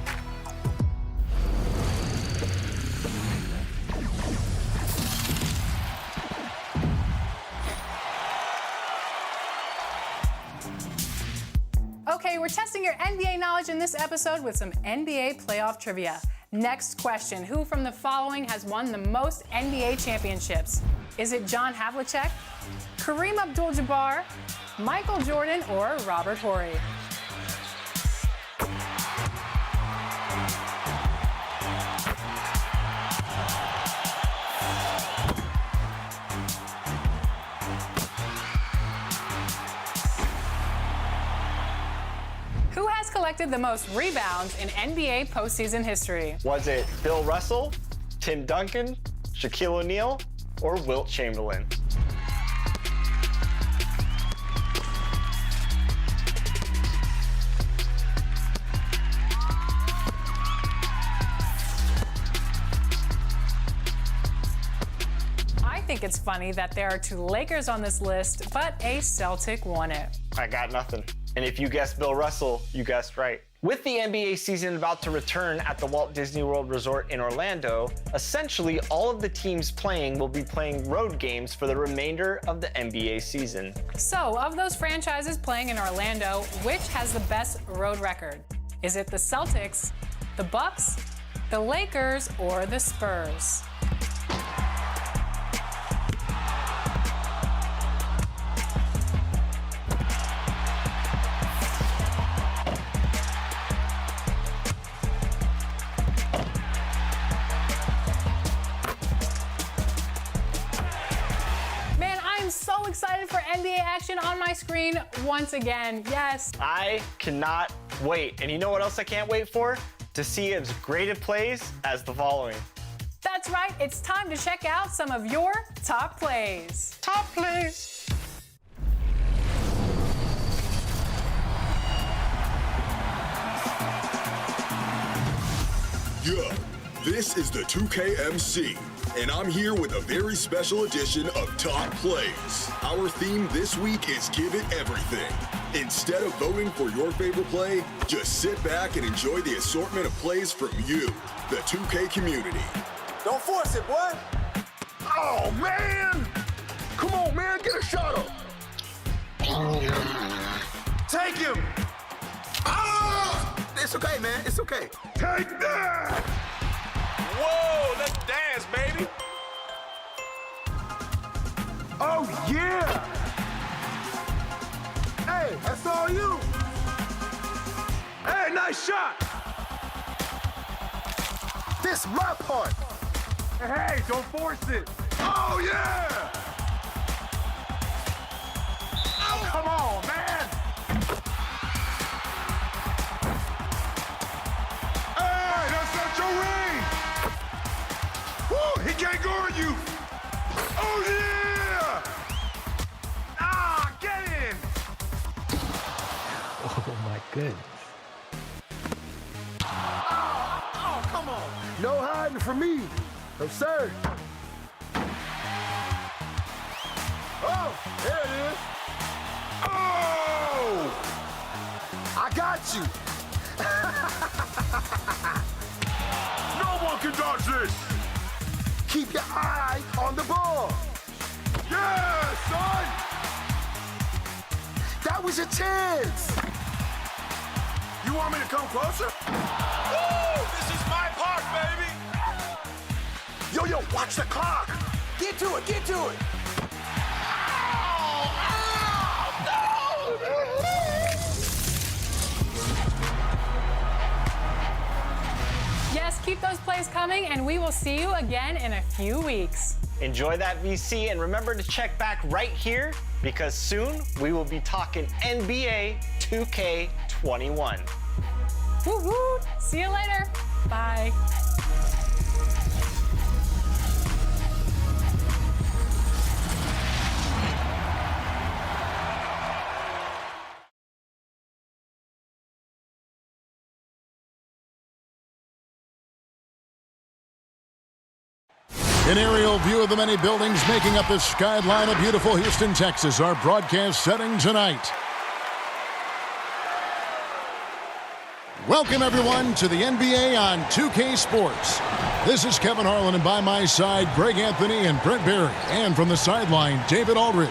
Speaker 7: Okay, we're testing your NBA knowledge in this episode with some NBA playoff trivia. Next question, who from the following has won the most NBA championships? Is it John Havlicek, Kareem Abdul-Jabbar, Michael Jordan, or Robert Horry? Who has collected the most rebounds in NBA postseason history?
Speaker 14: Was it Bill Russell, Tim Duncan, Shaquille O'Neal, or Wilt Chamberlain?
Speaker 7: I think it's funny that there are 2 Lakers on this list, but a Celtic won it.
Speaker 14: I got nothing. And if you guessed Bill Russell, you guessed right. With the NBA season about to return at the Walt Disney World Resort in Orlando, essentially all of the teams playing will be playing road games for the remainder of the NBA season.
Speaker 7: So, of those franchises playing in Orlando, which has the best road record? Is it the Celtics, the Bucks, the Lakers, or the Spurs? Excited for NBA action on my screen once again. Yes.
Speaker 14: I cannot wait. And you know what else I can't wait for? To see as great of plays as the following.
Speaker 7: That's That's right, it's time to check out some of your top plays.
Speaker 14: Top plays.
Speaker 16: Yo, this is the 2KMC, and I'm here with a very special edition of Top Plays. Our theme this week is Give It Everything. Instead of voting for your favorite play, just sit back and enjoy the assortment of plays from you, the 2K community.
Speaker 4: Don't force it, boy.
Speaker 10: Oh, man. Come on, man. Get a shot up.
Speaker 4: Take him.
Speaker 10: Ah!
Speaker 4: It's okay, man. It's okay.
Speaker 10: Take that.
Speaker 4: Whoa, let's dance, baby.
Speaker 10: Oh, yeah. Hey, that's all you. Hey, nice shot.
Speaker 4: This my part.
Speaker 10: Hey, don't force it. Oh, yeah. Oh, come on, man. Hey, that's not your range. Woo, he can't guard you. Oh, yeah. Ah, get in.
Speaker 13: Oh, my goodness.
Speaker 4: Oh, come on. No hiding from me. Absurd. Oh, there it is.
Speaker 10: Oh!
Speaker 4: I got you.
Speaker 10: No one can dodge this.
Speaker 4: Keep your eye on the ball.
Speaker 10: Yeah, son.
Speaker 4: That was your chance.
Speaker 10: You want me to come closer?
Speaker 4: Woo! This is my part, baby.
Speaker 10: Yo, watch the clock.
Speaker 4: Get to it, get to it.
Speaker 7: Yes, keep those plays coming, and we will see you again in a few weeks.
Speaker 14: Enjoy that VC, and remember to check back right here because soon we will be talking NBA 2K21.
Speaker 7: Woo woo! See you later. Bye.
Speaker 1: An aerial view of the many buildings making up the skyline of beautiful Houston, Texas. Our broadcast setting tonight. Welcome, everyone, to the NBA on 2K Sports. This is Kevin Harlan, and by my side, Greg Anthony and Brent Barry. And from the sideline, David Aldridge.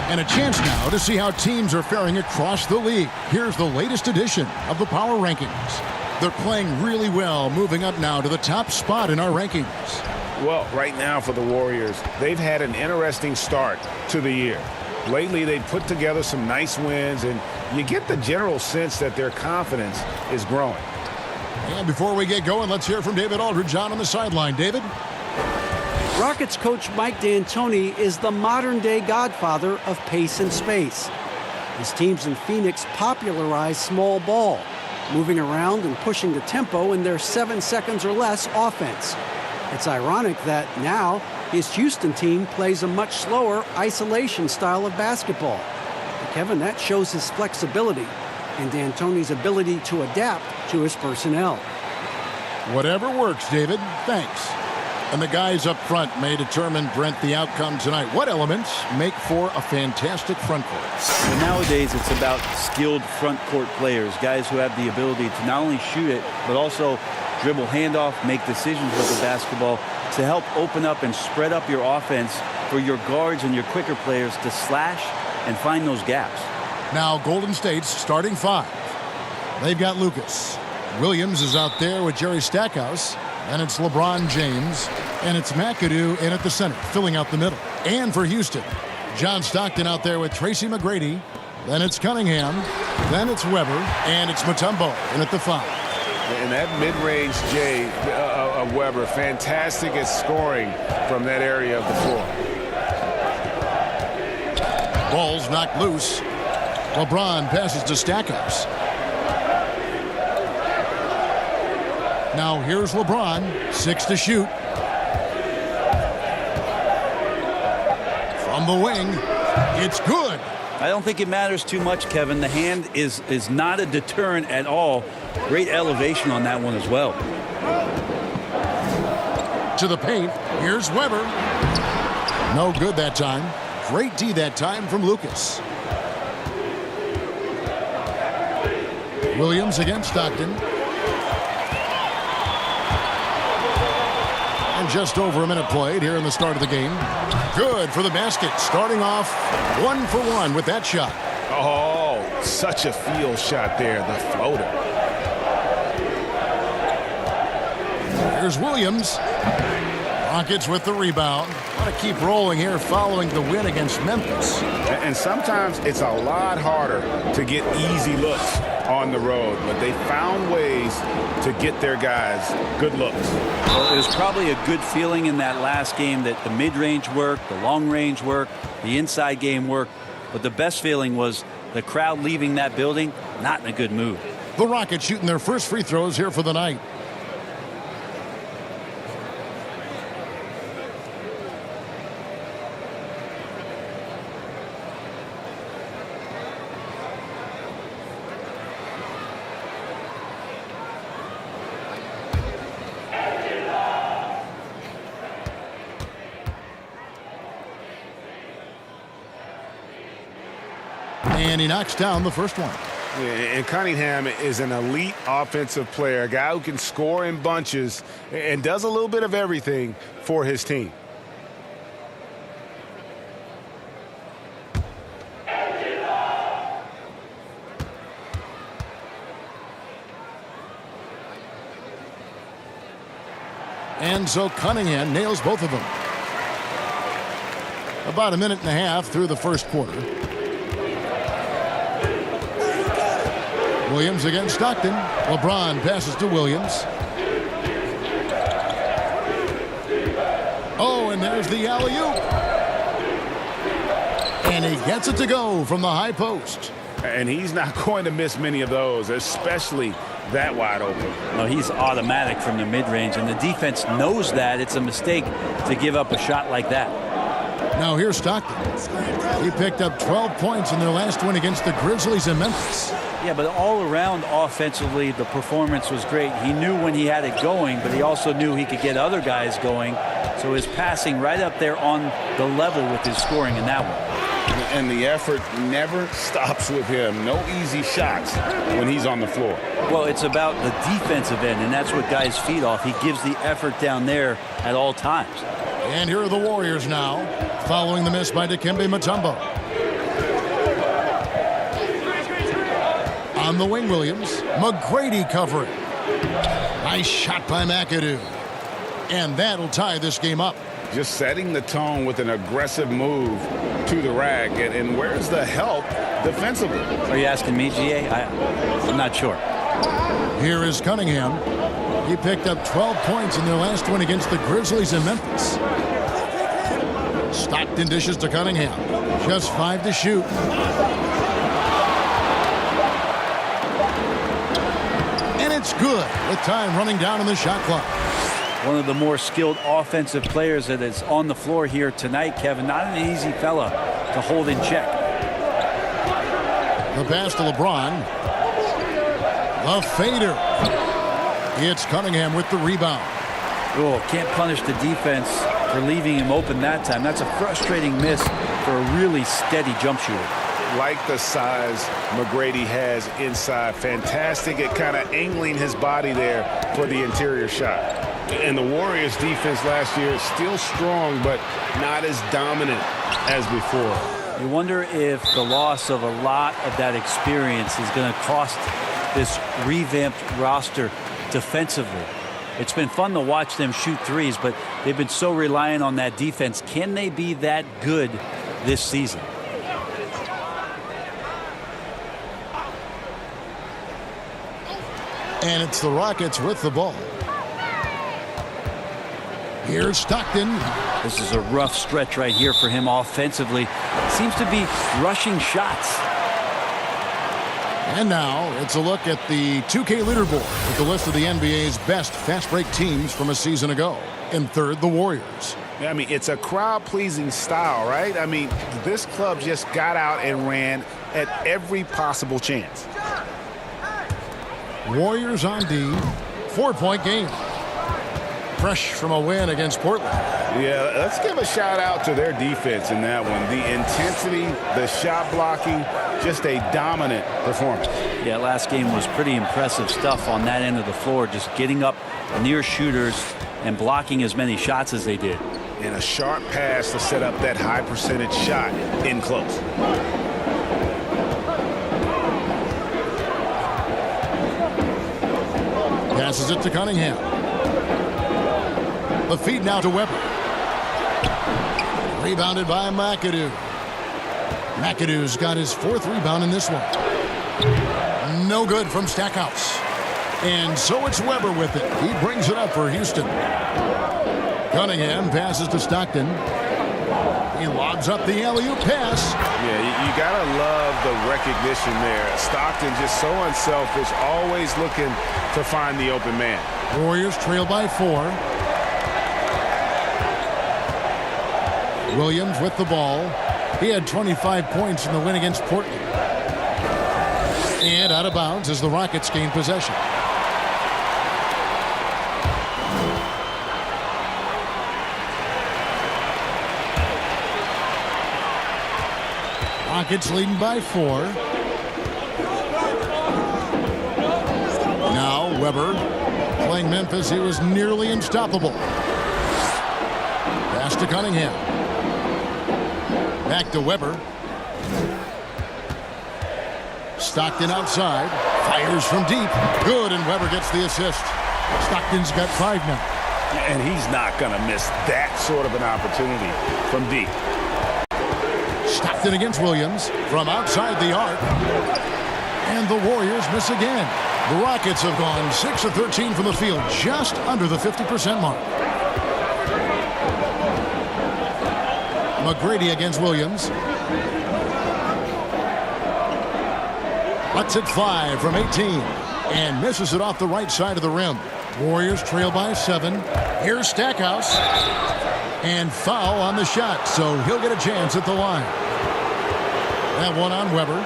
Speaker 1: And a chance now to see how teams are faring across the league. Here's the latest edition of the Power Rankings. They're playing really well, moving up now to the top spot in our rankings.
Speaker 2: Well, right now for the Warriors, they've had an interesting start to the year. Lately, they've put together some nice wins, and you get the general sense that their confidence is growing.
Speaker 1: And before we get going, let's hear from David Aldridge on the sideline. David?
Speaker 24: Rockets coach Mike D'Antoni is the modern-day godfather of pace and space. His teams in Phoenix popularized small ball, moving around and pushing the tempo in their 7 seconds or less offense. It's ironic that now his Houston team plays a much slower isolation style of basketball. But Kevin, that shows his flexibility and D'Antoni's ability to adapt to his personnel.
Speaker 1: Whatever works, David. Thanks. And the guys up front may determine, Brent, the outcome tonight. What elements make for a fantastic front court?
Speaker 21: And nowadays, it's about skilled front court players, guys who have the ability to not only shoot it, but also dribble handoff, make decisions with the basketball to help open up and spread up your offense for your guards and your quicker players to slash and find those gaps.
Speaker 1: Now, Golden State's starting five. They've got Lucas. Williams is out there with Jerry Stackhouse. And it's LeBron James. And it's McAdoo in at the center, filling out the middle. And for Houston, John Stockton out there with Tracy McGrady. Then it's Cunningham. Then it's Weber. And it's Mutombo in at the 5.
Speaker 2: And that mid-range J of Weber, fantastic at scoring from that area of the floor.
Speaker 1: Ball's knocked loose. LeBron passes to Stackhouse. Now here's LeBron, 6 to shoot. From the wing, it's good.
Speaker 21: I don't think it matters too much, Kevin. The hand is not a deterrent at all. Great elevation on that one as well.
Speaker 1: To the paint. Here's Weber. No good that time. Great D that time from Lucas. Williams against Stockton. And just over a minute played here in the start of the game. Good for the basket. Starting off 1 for 1 with that shot.
Speaker 2: Oh, such a field shot there, the floater.
Speaker 1: Here's Williams. Rockets with the rebound. Want to keep rolling here following the win against Memphis.
Speaker 2: And sometimes it's a lot harder to get easy looks on the road, but they found ways to get their guys good looks.
Speaker 21: Well, it was probably a good feeling in that last game that the mid-range worked, the long-range worked, the inside game worked, but the best feeling was the crowd leaving that building not in a good mood.
Speaker 1: The Rockets shooting their first free throws here for the night. And he knocks down the first one.
Speaker 2: And Cunningham is an elite offensive player, a guy who can score in bunches and does a little bit of everything for his team.
Speaker 1: And so Cunningham nails both of them. About a minute and a half through the first quarter. Williams against Stockton. LeBron passes to Williams. Oh, and there's the alley-oop. And he gets it to go from the high post.
Speaker 2: And he's not going to miss many of those, especially that wide open.
Speaker 21: No, he's automatic from the mid-range, and the defense knows that. It's a mistake to give up a shot like that.
Speaker 1: Now here's Stockton. He picked up 12 points in their last win against the Grizzlies in Memphis.
Speaker 21: Yeah, but all around offensively, the performance was great. He knew when he had it going, but he also knew he could get other guys going. So his passing right up there on the level with his scoring in that one.
Speaker 2: And the effort never stops with him. No easy shots when he's on the floor.
Speaker 21: Well, it's about the defensive end, and that's what guys feed off. He gives the effort down there at all times.
Speaker 1: And here are the Warriors now, following the miss by Dikembe Mutombo. On the wing, Williams. McGrady covering. Nice shot by McAdoo. And that'll tie this game up.
Speaker 2: Just setting the tone with an aggressive move to the rack. And where's the help defensively?
Speaker 21: Are you asking me, GA? I'm not sure.
Speaker 1: Here is Cunningham. He picked up 12 points in their last win against the Grizzlies in Memphis. Stockton dishes to Cunningham. Just 5 to shoot. And it's good with time running down on the shot clock.
Speaker 21: One of the more skilled offensive players that is on the floor here tonight, Kevin. Not an easy fella to hold in check.
Speaker 1: The pass to LeBron. The fader. It's Cunningham with the rebound.
Speaker 21: Oh, can't punish the defense for leaving him open that time. That's a frustrating miss for a really steady jump shooter.
Speaker 2: Like the size McGrady has inside. Fantastic at kind of angling his body there for the interior shot. And the Warriors defense last year is still strong, but not as dominant as before.
Speaker 21: You wonder if the loss of a lot of that experience is going to cost this revamped roster defensively. It's been fun to watch them shoot threes, but they've been so reliant on that defense. Can they be that good this season?
Speaker 1: And it's the Rockets with the ball. Here's Stockton.
Speaker 21: This is a rough stretch right here for him offensively. Seems to be rushing shots.
Speaker 1: And now it's a look at the 2K leaderboard with the list of the NBA's best fast break teams from a season ago. In third, the Warriors.
Speaker 2: I mean, it's a crowd-pleasing style, right? I mean, this club just got out and ran at every possible chance.
Speaker 1: Warriors on D, 4-point game. Fresh from a win against Portland.
Speaker 2: Yeah, let's give a shout out to their defense in that one. The intensity, the shot blocking, just a dominant performance.
Speaker 21: Yeah, last game was pretty impressive stuff on that end of the floor, just getting up near shooters and blocking as many shots as they did.
Speaker 2: And a sharp pass to set up that high percentage shot in close.
Speaker 1: Passes it to Cunningham. The feed now to Weber. Rebounded by McAdoo. McAdoo's got his 4th rebound in this one. No good from Stackhouse. And so it's Weber with it. He brings it up for Houston. Cunningham passes to Stockton. He lobs up the alley-oop pass.
Speaker 2: Yeah, you got to love the recognition there. Stockton just so unselfish, always looking to find the open man.
Speaker 1: Warriors trail by 4. Williams with the ball. He had 25 points in the win against Portland. And out of bounds as the Rockets gain possession. Rockets leading by 4. Now Weber playing Memphis. He was nearly unstoppable. Pass to Cunningham. Back to Weber. Stockton outside. Fires from deep. Good, and Weber gets the assist. Stockton's got 5 now.
Speaker 2: And he's not going to miss that sort of an opportunity from deep.
Speaker 1: Stockton against Williams from outside the arc. And the Warriors miss again. The Rockets have gone 6 of 13 from the field, just under the 50% mark. McGrady against Williams. Lets it fly from 18 and misses it off the right side of the rim. Warriors trail by 7. Here's Stackhouse. And foul on the shot, so he'll get a chance at the line. That one on Weber.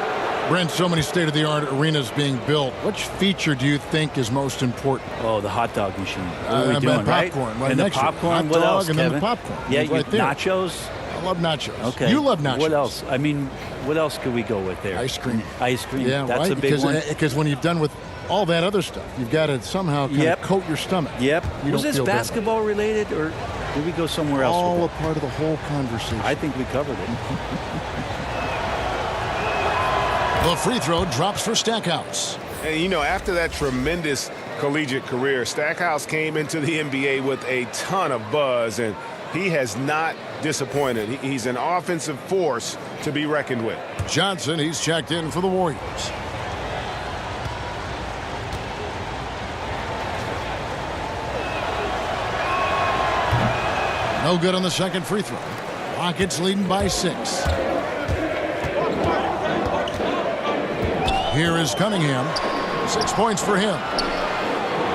Speaker 1: Brent, so many state-of-the-art arenas being built. Which feature do you think is most important?
Speaker 21: Oh, the hot dog machine. What are we doing,
Speaker 1: popcorn,
Speaker 21: right? And the popcorn, what else,
Speaker 1: and
Speaker 21: Kevin?
Speaker 1: then the popcorn.
Speaker 21: Yeah,
Speaker 1: right there.
Speaker 21: Nachos.
Speaker 1: I love nachos.
Speaker 21: Okay.
Speaker 1: You love nachos.
Speaker 21: What else? I mean, what else could we go with there?
Speaker 1: Ice cream.
Speaker 21: Ice cream.
Speaker 1: Yeah,
Speaker 21: that's
Speaker 1: right?
Speaker 21: a big one.
Speaker 1: Because when you've done with all that other stuff, you've got to somehow kind of coat your stomach.
Speaker 21: Yep.
Speaker 1: You
Speaker 21: Was
Speaker 1: don't
Speaker 21: this
Speaker 1: feel
Speaker 21: basketball related, or did we go somewhere else?
Speaker 1: All a part of the whole conversation.
Speaker 21: I think we covered it.
Speaker 1: The free throw drops for Stackhouse.
Speaker 2: And, you know, after that tremendous collegiate career, Stackhouse came into the NBA with a ton of buzz, and he has not disappointed. He's an offensive force to be reckoned with.
Speaker 1: Johnson, he's checked in for the Warriors. No good on the second free throw. Rockets leading by 6. Here is Cunningham. 6 points for him.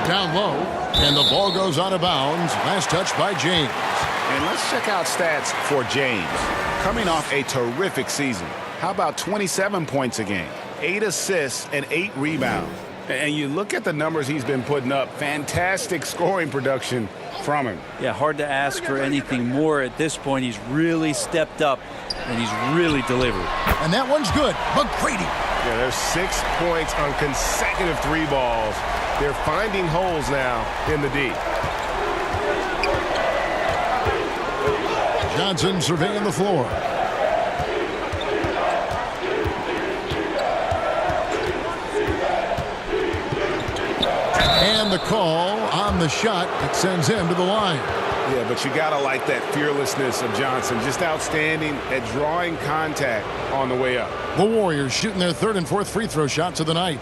Speaker 1: Down low, and the ball goes out of bounds. Last touch by James.
Speaker 2: And let's check out stats for James. Coming off a terrific season. How about 27 points a game, 8 assists, and 8 rebounds? And you look at the numbers he's been putting up, fantastic scoring production from him.
Speaker 21: Yeah, hard to ask for anything more at this point. He's really stepped up, and he's really delivered.
Speaker 1: And that one's good. McGrady.
Speaker 2: Yeah, there's 6 points on consecutive 3 balls. They're finding holes now in the D.
Speaker 1: Johnson surveying the floor. And the call on the shot that sends him to the line.
Speaker 2: Yeah, but you got to like that fearlessness of Johnson. Just outstanding at drawing contact on the way up.
Speaker 1: The Warriors shooting their 3rd and 4th free throw shots of the night.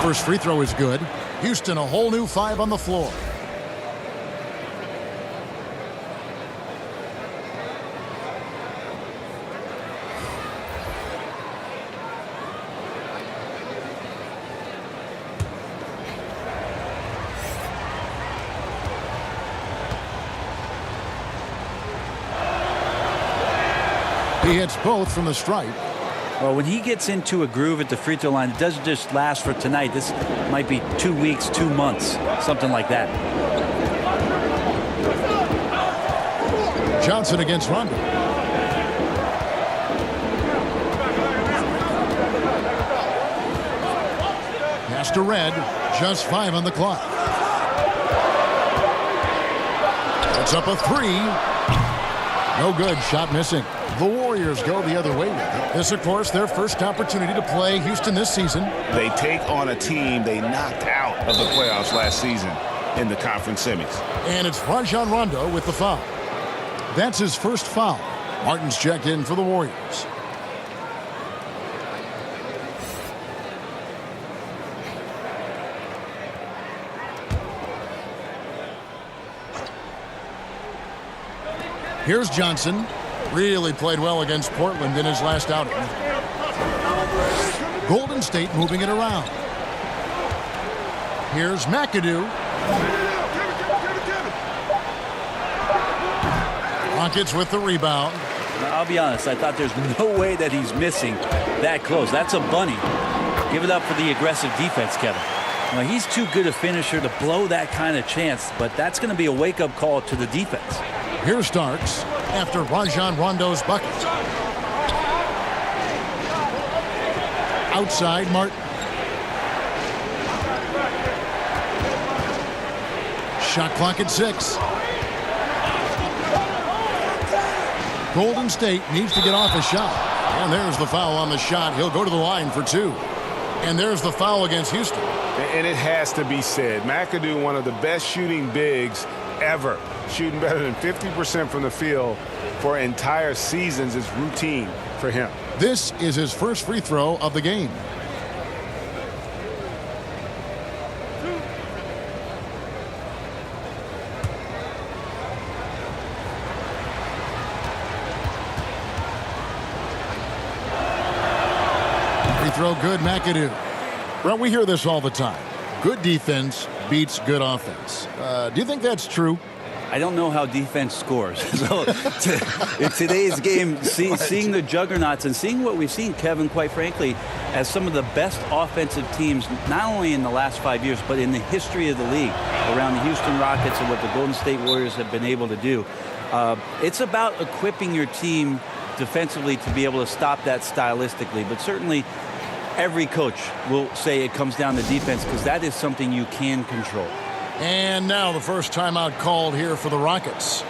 Speaker 1: First free throw is good. Houston a whole new 5 on the floor. He hits both from the stripe.
Speaker 21: Well, when he gets into a groove at the free throw line, it doesn't just last for tonight. This might be 2 weeks, 2 months, something like that.
Speaker 1: Johnson against Rondo. Pass to Red. Just 5 on the clock. It's up a 3. No good. Shot missing. The Warriors go the other way with it. This, of course, their first opportunity to play Houston this season.
Speaker 2: They take on a team they knocked out of the playoffs last season in the conference semis.
Speaker 1: And it's Rajon Rondo with the foul. That's his first foul. Martin's checked in for the Warriors. Here's Johnson. Really played well against Portland in his last outing. Golden State moving it around. Here's McAdoo. Rockets with the rebound.
Speaker 21: I'll be honest, I thought there's no way that he's missing that close. That's a bunny. Give it up for the aggressive defense, Kevin. Now, he's too good a finisher to blow that kind of chance, but that's going to be a wake-up call to the defense.
Speaker 1: Here's Starks after Rajon Rondo's bucket. Outside, Martin. Shot clock at 6. Golden State needs to get off a shot. And there's the foul on the shot. He'll go to the line for 2. And there's the foul against Houston.
Speaker 2: And it has to be said, McAdoo, one of the best shooting bigs ever. Shooting better than 50% from the field for entire seasons is routine for him.
Speaker 1: This is his first free throw of the game. Free throw good, McAdoo. Well, we hear this all the time. Good defense beats good offense. Do you think that's true?
Speaker 21: I don't know how defense scores. So in today's game, seeing the juggernauts and seeing what we've seen, Kevin, quite frankly, as some of the best offensive teams, not only in the last 5 years, but in the history of the league, around the Houston Rockets and what the Golden State Warriors have been able to do. It's about equipping your team defensively to be able to stop that stylistically, but certainly every coach will say it comes down to defense because that is something you can control.
Speaker 1: And now the first timeout called here for the Rockets.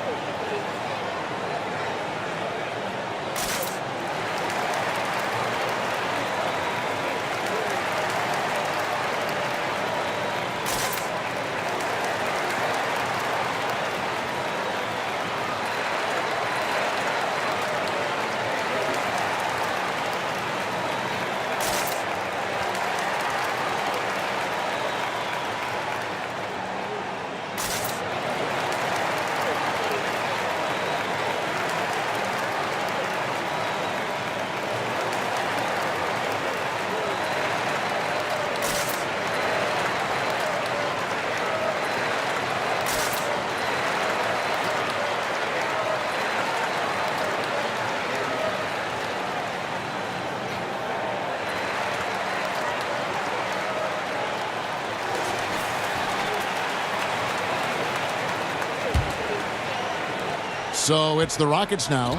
Speaker 1: So it's the Rockets now.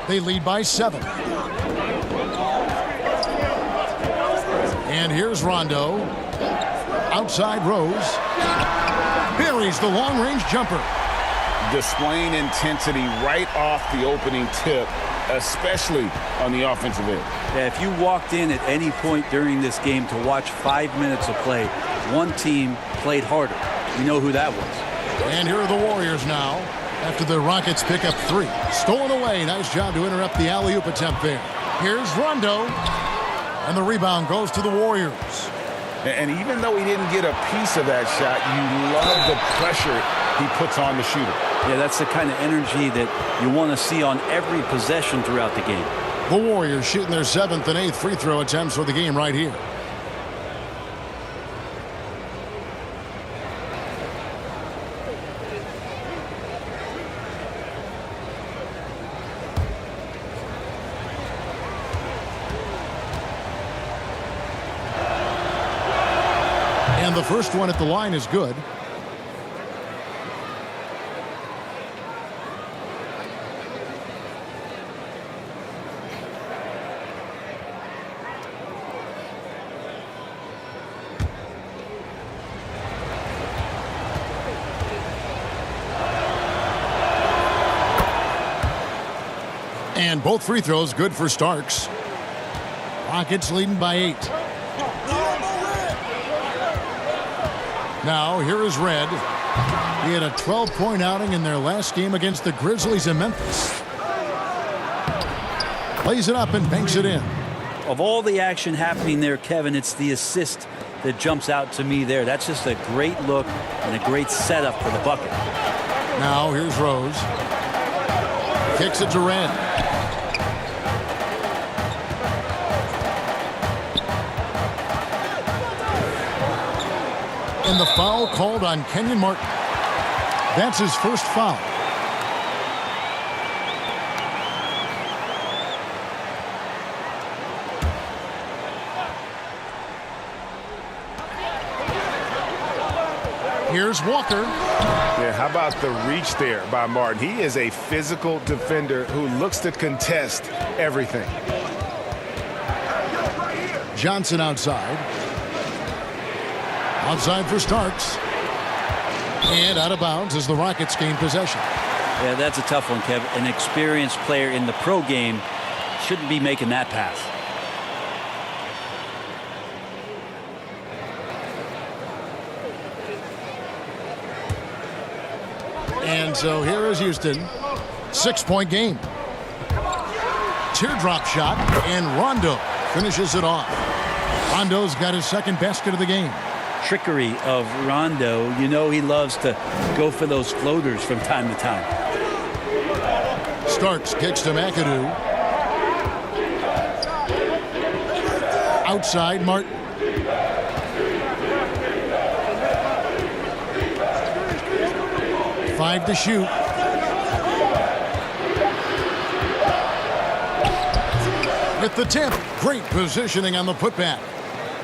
Speaker 1: They lead by 7. And here's Rondo. Outside Rose. Buries the long-range jumper.
Speaker 2: Displaying intensity right off the opening tip, especially on the offensive end.
Speaker 21: Yeah, if you walked in at any point during this game to watch 5 minutes of play, one team played harder. We know who that was.
Speaker 1: And here are the Warriors now. After the Rockets pick up 3. Stolen away. Nice job to interrupt the alley-oop attempt there. Here's Rondo. And the rebound goes to the Warriors.
Speaker 2: And even though he didn't get a piece of that shot, you love the pressure he puts on the shooter.
Speaker 21: Yeah, that's the kind of energy that you want to see on every possession throughout the game.
Speaker 1: The Warriors shooting their 7th and 8th free throw attempts for the game right here. And the first one at the line is good. And both free throws good for Starks. Rockets leading by 8. Now, here is Red. He had a 12-point outing in their last game against the Grizzlies in Memphis. Plays it up and banks it in.
Speaker 21: Of all the action happening there, Kevin, it's the assist that jumps out to me there. That's just a great look and a great setup for the bucket.
Speaker 1: Now, here's Rose. Kicks it to Red. And the foul called on Kenyon Martin. That's his first foul. Here's Walker.
Speaker 2: Yeah, how about the reach there by Martin? He is a physical defender who looks to contest everything.
Speaker 1: Johnson outside. Outside for Starks. And out of bounds as the Rockets gain possession.
Speaker 21: Yeah, that's a tough one, Kev. An experienced player in the pro game shouldn't be making that pass.
Speaker 1: And so here is Houston. 6-point game. Teardrop shot, and Rondo finishes it off. Rondo's got his second basket of the game.
Speaker 21: Trickery of Rondo. You know he loves to go for those floaters from time to time.
Speaker 1: Starks kicks to McAdoo. Outside, Martin. Five to shoot. With the tip, great positioning on the putback.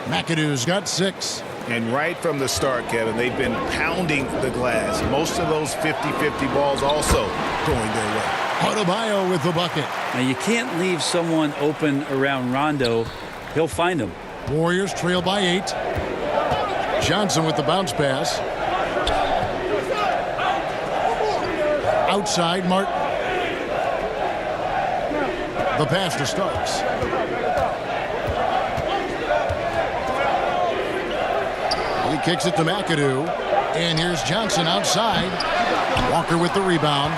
Speaker 1: McAdoo's got 6.
Speaker 2: And right from the start, Kevin, they've been pounding the glass. Most of those 50-50 balls also going their way.
Speaker 1: Adebayo with the bucket.
Speaker 21: Now, you can't leave someone open around Rondo. He'll find them.
Speaker 1: Warriors trail by 8. Johnson with the bounce pass. Outside, Martin. The pass to Starks. He kicks it to McAdoo. And here's Johnson outside. Walker with the rebound.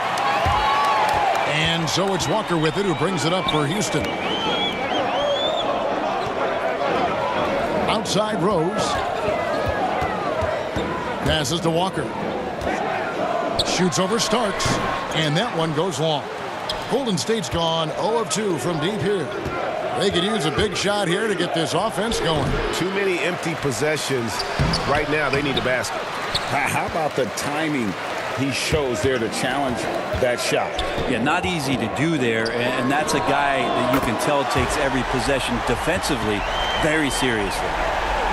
Speaker 1: And so it's Walker with it, who brings it up for Houston. Outside, Rose. Passes to Walker. Shoots over Starks. And that one goes long. Golden State's gone 0 of 2 from deep here. They could use a big shot here to get this offense going.
Speaker 2: Too many empty possessions. Right now, they need a basket.
Speaker 5: How about the timing he shows there to challenge that shot?
Speaker 21: Yeah, not easy to do there. And that's a guy that you can tell takes every possession defensively very seriously.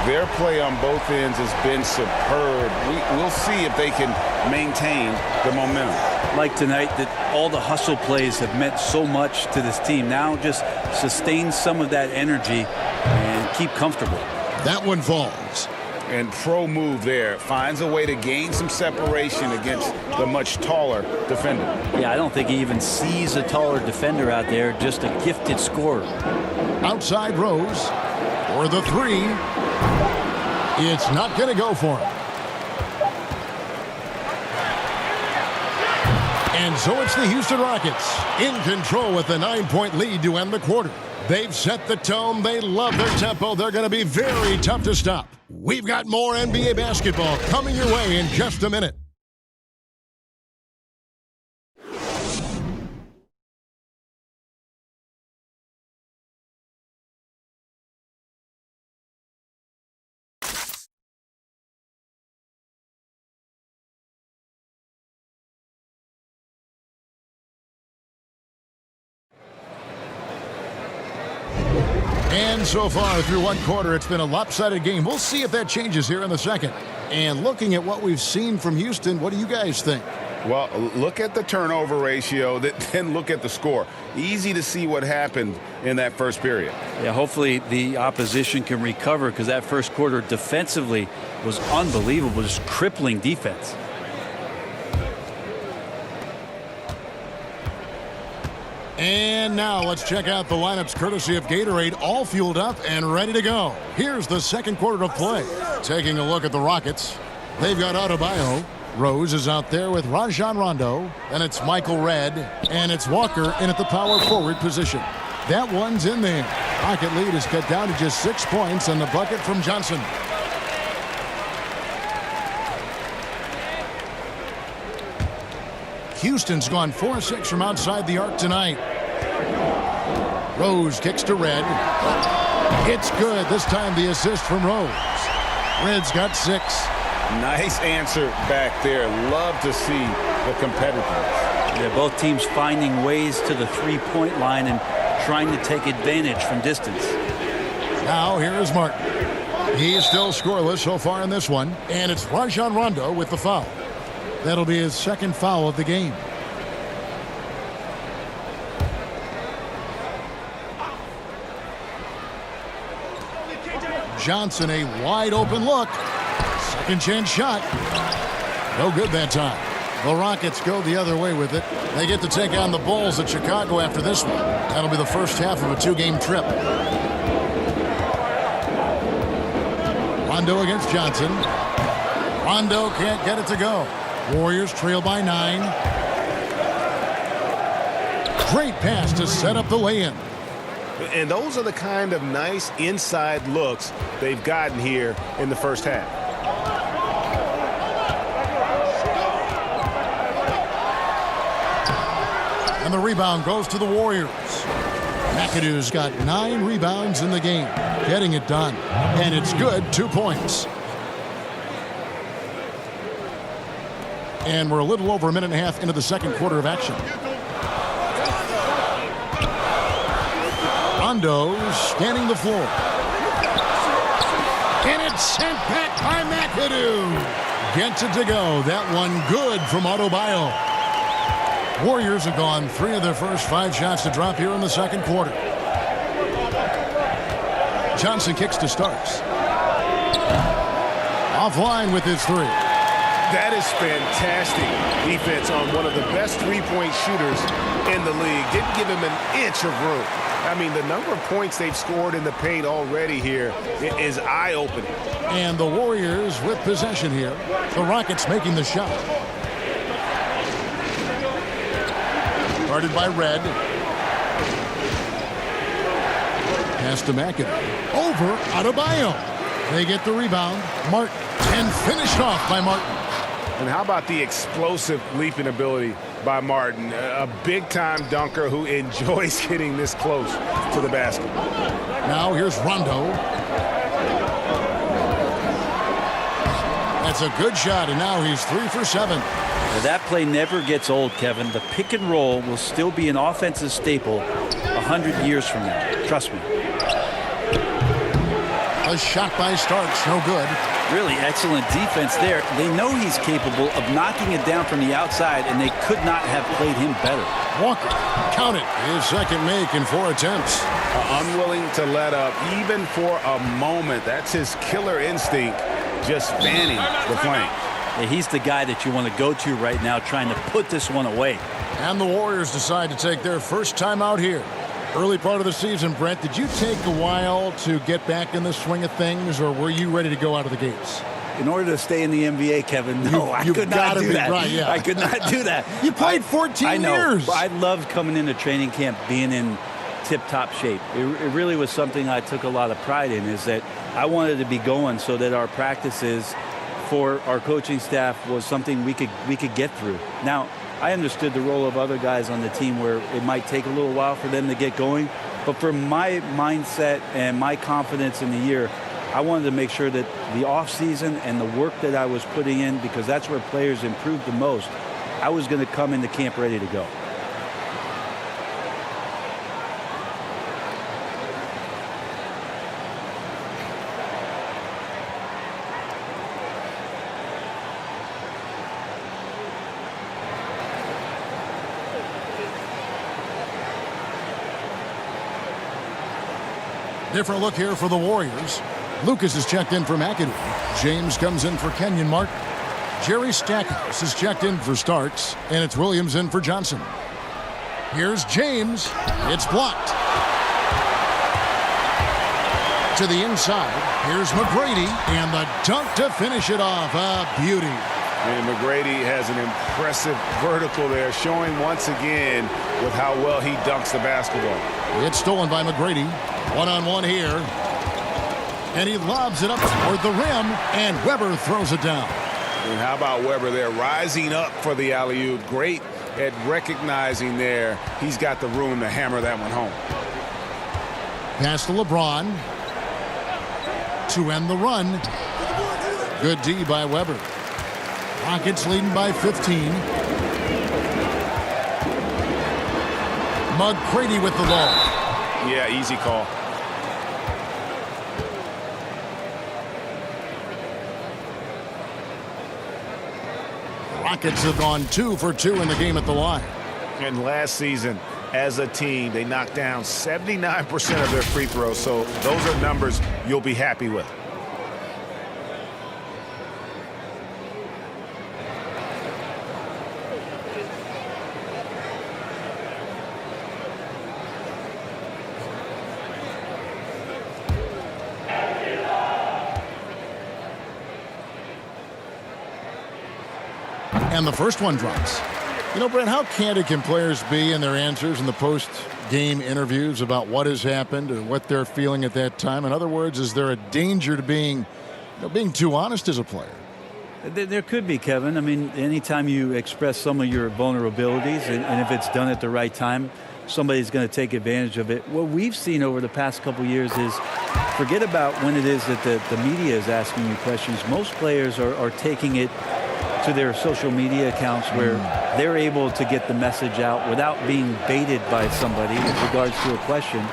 Speaker 5: Their play on both ends has been superb. We'll see if they can maintain the momentum.
Speaker 21: Like tonight, that all the hustle plays have meant so much to this team. Now just sustain some of that energy and keep comfortable.
Speaker 1: That one falls.
Speaker 5: And pro move there. Finds a way to gain some separation against the much taller defender.
Speaker 21: Yeah, I don't think he even sees a taller defender out there, just a gifted scorer.
Speaker 1: Outside Rose for the 3. It's not going to go for him. And so it's the Houston Rockets in control with a 9-point lead to end the quarter. They've set the tone. They love their tempo. They're going to be very tough to stop. We've got more NBA basketball coming your way in just a minute. And so far through one quarter, it's been a lopsided game. We'll see if that changes here in the second. And looking at what we've seen from Houston, what do you guys think?
Speaker 5: Well, look at the turnover ratio, then look at the score. Easy to see what happened in that first period.
Speaker 21: Yeah, hopefully the opposition can recover, because that first quarter defensively was unbelievable, just crippling defense.
Speaker 1: And now let's check out the lineups courtesy of Gatorade, all fueled up and ready to go. Here's the second quarter of play. Taking a look at the Rockets. They've got Adebayo. Rose is out there with Rajon Rondo. And it's Michael Redd. And it's Walker in at the power forward position. That one's in there. Rocket lead is cut down to just 6 points, and the bucket from Johnson. Houston's gone 4-6 from outside the arc tonight. Rose kicks to Redd. It's good. This time the assist from Rose. Redd's got 6.
Speaker 5: Nice answer back there. Love to see the competitiveness.
Speaker 21: Yeah, both teams finding ways to the three-point line and trying to take advantage from distance.
Speaker 1: Now here is Martin. He's still scoreless so far in this one. And it's Rajon Rondo with the foul. That'll be his second foul of the game. Johnson, a wide open look. Second chance shot. No good that time. The Rockets go the other way with it. They get to take on the Bulls at Chicago after this one. That'll be the first half of a 2-game trip. Rondo against Johnson. Rondo can't get it to go. Warriors trail by 9. Great pass to set up the lay-in.
Speaker 2: And those are the kind of nice inside looks they've gotten here in the first half.
Speaker 1: And the rebound goes to the Warriors. McAdoo's got 9 rebounds in the game, getting it done. And it's good, 2 points. And we're a little over a minute and a half into the second quarter of action. Rondo scanning the floor. And it's sent back by McAdoo. Gets it to go. That one good from Adebayo. Warriors have gone 3 of their first 5 shots to drop here in the second quarter. Johnson kicks to Starks. Offline with his 3.
Speaker 2: That is fantastic defense on one of the best three-point shooters in the league. Didn't give him an inch of room. I mean, the number of points they've scored in the paint already here is eye-opening.
Speaker 1: And the Warriors with possession here. The Rockets making the shot. Guarded by Redd. Pass to McAdoo. Over Adebayo. They get the rebound. Martin. And finished off by Martin.
Speaker 2: And how about the explosive leaping ability by Martin? A big-time dunker who enjoys getting this close to the basket.
Speaker 1: Now here's Rondo. That's a good shot, and now he's 3 for 7.
Speaker 21: Now that play never gets old, Kevin. The pick and roll will still be an offensive staple 100 years from now. Trust me.
Speaker 1: A shot by Starks, no good.
Speaker 21: Really excellent defense there. They know he's capable of knocking it down from the outside, and they could not have played him better.
Speaker 1: Walker, count it, his second make in 4 attempts.
Speaker 2: Unwilling to let up, even for a moment. That's his killer instinct, just fanning the flank.
Speaker 21: Yeah, he's the guy that you want to go to right now, trying to put this one away.
Speaker 1: And the Warriors decide to take their first time out here. Early part of the season, Brent, did you take a while to get back in the swing of things, or were you ready to go out of the gates?
Speaker 21: In order to stay in the NBA, Kevin, no, I could not do that.
Speaker 1: Right, yeah.
Speaker 21: I could not do that.
Speaker 1: You played 14
Speaker 21: years.
Speaker 1: I know.
Speaker 21: I loved coming into training camp, being in tip-top shape. It really was something I took a lot of pride in, is that I wanted to be going so that our practices for our coaching staff was something we could get through. Now, I understood the role of other guys on the team where it might take a little while for them to get going, but for my mindset and my confidence in the year, I wanted to make sure that the off-season and the work that I was putting in, because that's where players improved the most, I was going to come into camp ready to go.
Speaker 1: Different look here for the Warriors. Lucas is checked in for McAdoo. James comes in for Kenyon Martin. Jerry Stackhouse is checked in for Starks, and it's Williams in for Johnson. Here's James. It's blocked. To the inside. Here's McGrady, and the dunk to finish it off. A beauty.
Speaker 2: And McGrady has an impressive vertical there, showing once again with how well he dunks the basketball.
Speaker 1: It's stolen by McGrady. One-on-one here. And he lobs it up toward the rim, and Weber throws it down.
Speaker 2: And how about Weber there, rising up for the alley-oop. Great at recognizing there. He's got the room to hammer that one home.
Speaker 1: Pass to LeBron to end the run. Good D by Weber. Rockets leading by 15. McGrady with the ball.
Speaker 2: Yeah, easy call.
Speaker 1: Rockets have gone 2 for 2 in the game at the line.
Speaker 2: And last season, as a team, they knocked down 79% of their free throws, so those are numbers you'll be happy with.
Speaker 1: And the first one drops. You know, Brent, how candid can players be in their answers in the post-game interviews about what has happened or what they're feeling at that time? In other words, is there a danger to being too honest as a player?
Speaker 21: There could be, Kevin. I mean, anytime you express some of your vulnerabilities, and if it's done at the right time, somebody's going to take advantage of it. What we've seen over the past couple years is, forget about when it is that the media is asking you questions. Most players are taking it to their social media accounts where they're able to get the message out without being baited by somebody with regards to a question.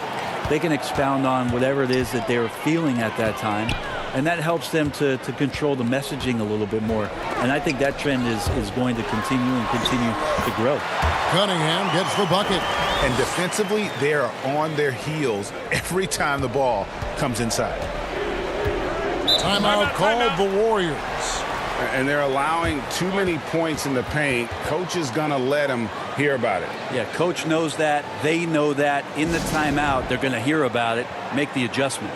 Speaker 21: They can expound on whatever it is that they're feeling at that time, and that helps them to control the messaging a little bit more. And I think that trend is going to continue to grow.
Speaker 1: Cunningham gets the bucket.
Speaker 2: And defensively, they are on their heels every time the ball comes inside.
Speaker 1: Timeout called the Warriors.
Speaker 2: And they're allowing too many points in the paint. Coach is going to let them hear about it.
Speaker 21: Yeah, coach knows that. They know that. In the timeout, they're going to hear about it, make the adjustment.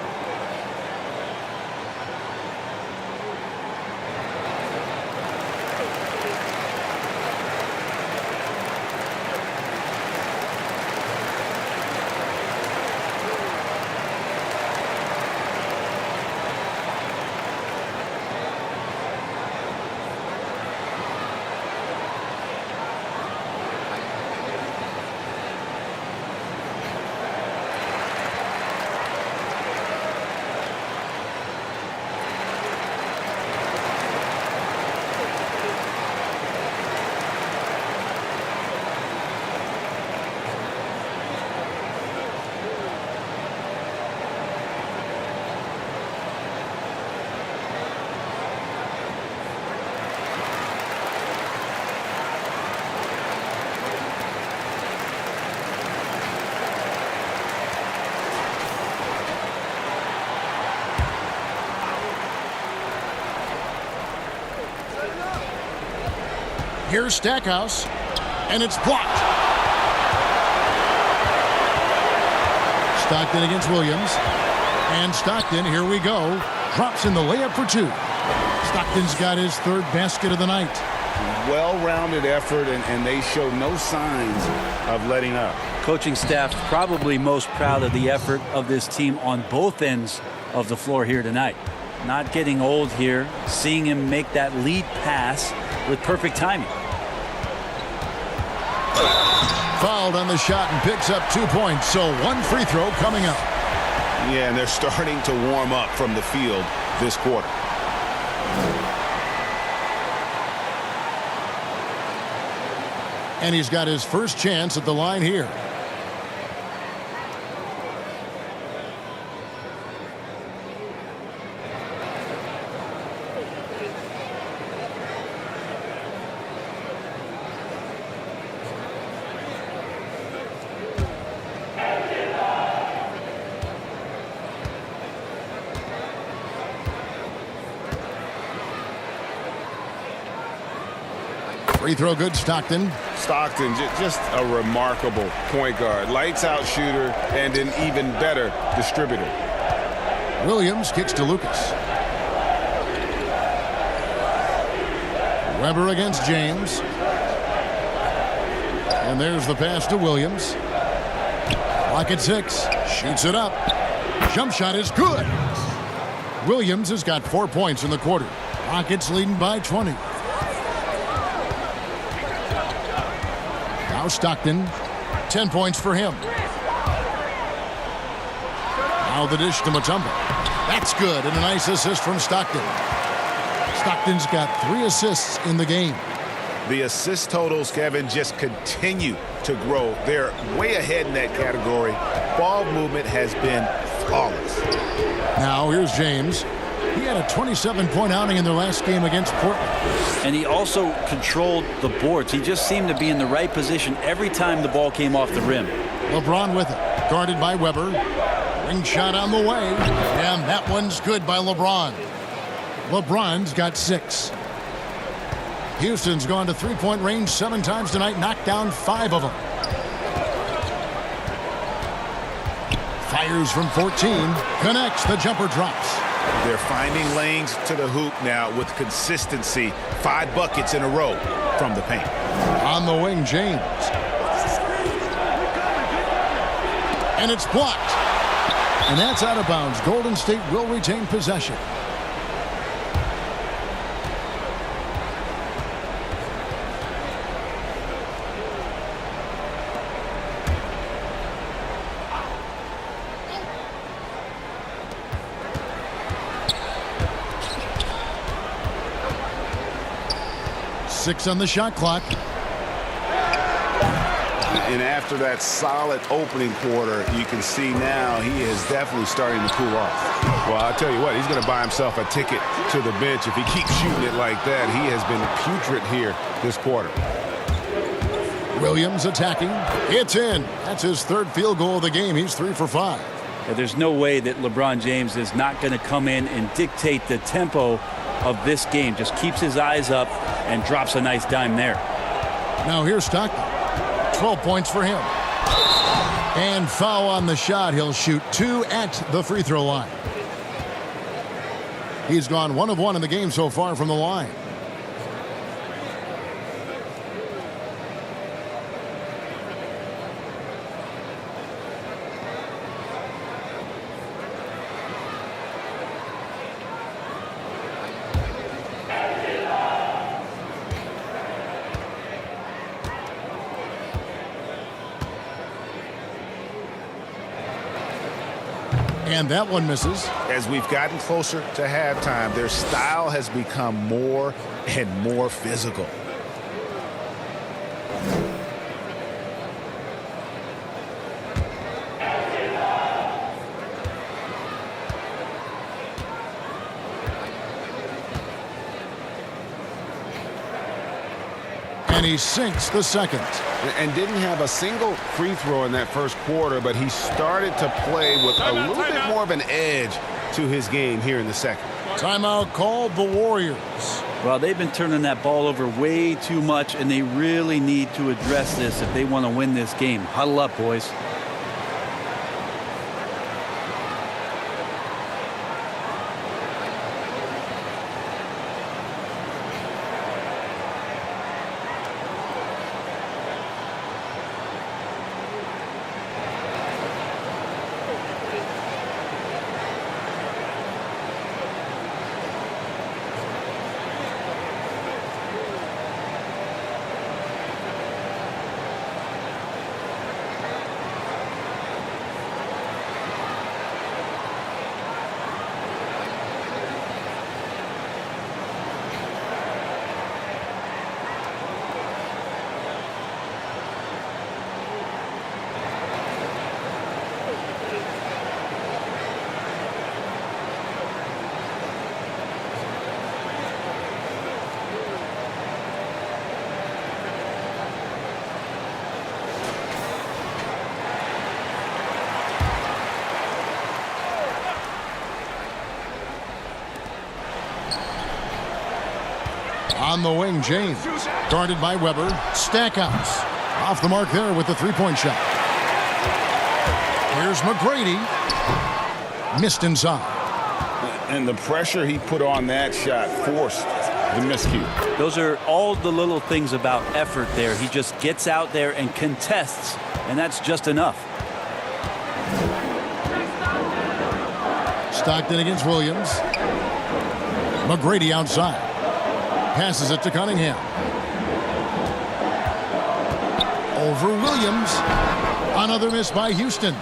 Speaker 1: Here's Stackhouse, and it's blocked. Stockton against Williams. And Stockton, here we go, drops in the layup for 2. Stockton's got his 3rd basket of the night.
Speaker 2: Well-rounded effort, and they show no signs of letting up.
Speaker 21: Coaching staff probably most proud of the effort of this team on both ends of the floor here tonight. Not getting old here, seeing him make that lead pass with perfect timing.
Speaker 1: Fouled on the shot and picks up 2 points, so one free throw coming up.
Speaker 2: Yeah, and they're starting to warm up from the field this quarter.
Speaker 1: And he's got his first chance at the line here. Free throw good, Stockton.
Speaker 2: Stockton, just a remarkable point guard. Lights out shooter and an even better distributor.
Speaker 1: Williams kicks to Lucas. Weber against James. And there's the pass to Williams. Clock at 6. Shoots it up. Jump shot is good. Williams has got 4 points in the quarter. Rockets leading by 20. Now Stockton, 10 points for him. Now the dish to Mutombo. That's good, and a nice assist from Stockton. Stockton's got 3 assists in the game.
Speaker 2: The assist totals, Kevin, just continue to grow. They're way ahead in that category. Ball movement has been flawless.
Speaker 1: Now here's James. He had a 27-point outing in their last game against Portland.
Speaker 21: And he also controlled the boards. He just seemed to be in the right position every time the ball came off the rim.
Speaker 1: LeBron with it. Guarded by Weber. Ring shot on the way. And that one's good by LeBron. LeBron's got 6. Houston's gone to three-point range 7 times tonight. Knocked down 5 of them. Fires from 14. Connects. The jumper drops.
Speaker 2: They're finding lanes to the hoop now with consistency. 5 buckets in a row from the paint.
Speaker 1: On the wing, James. And it's blocked. And that's out of bounds. Golden State will retain possession. Six on the shot clock.
Speaker 2: And after that solid opening quarter, you can see now he is definitely starting to cool off. Well, I'll tell you what, he's going to buy himself a ticket to the bench. If he keeps shooting it like that, he has been putrid here this quarter.
Speaker 1: Williams attacking. It's in. That's his 3rd field goal of the game. He's 3 for 5.
Speaker 21: Yeah, there's no way that LeBron James is not going to come in and dictate the tempo of this game. Just keeps his eyes up and drops a nice dime there.
Speaker 1: Now here's Stockton. 12 points for him. And foul on the shot. He'll shoot 2 at the free throw line. He's gone 1 of 1 in the game so far from the line. And that one misses.
Speaker 2: As we've gotten closer to halftime, their style has become more and more physical.
Speaker 1: And he sinks the second.
Speaker 2: And didn't have a single free throw in that first quarter, but he started to play with a little bit more of an edge to his game here in the second.
Speaker 1: Timeout called the Warriors.
Speaker 21: Well, they've been turning that ball over way too much, and they really need to address this if they want to win this game. Huddle up, boys.
Speaker 1: On the wing, James. Guarded by Weber. Stackhouse. Off the mark there with the three-point shot. Here's McGrady. Missed inside.
Speaker 5: And the pressure he put on that shot forced the miscue.
Speaker 21: Those are all the little things about effort there. He just gets out there and contests, and that's just enough.
Speaker 1: Stockton against Williams. McGrady outside. Passes it to Cunningham. Over Williams. Another miss by Houston.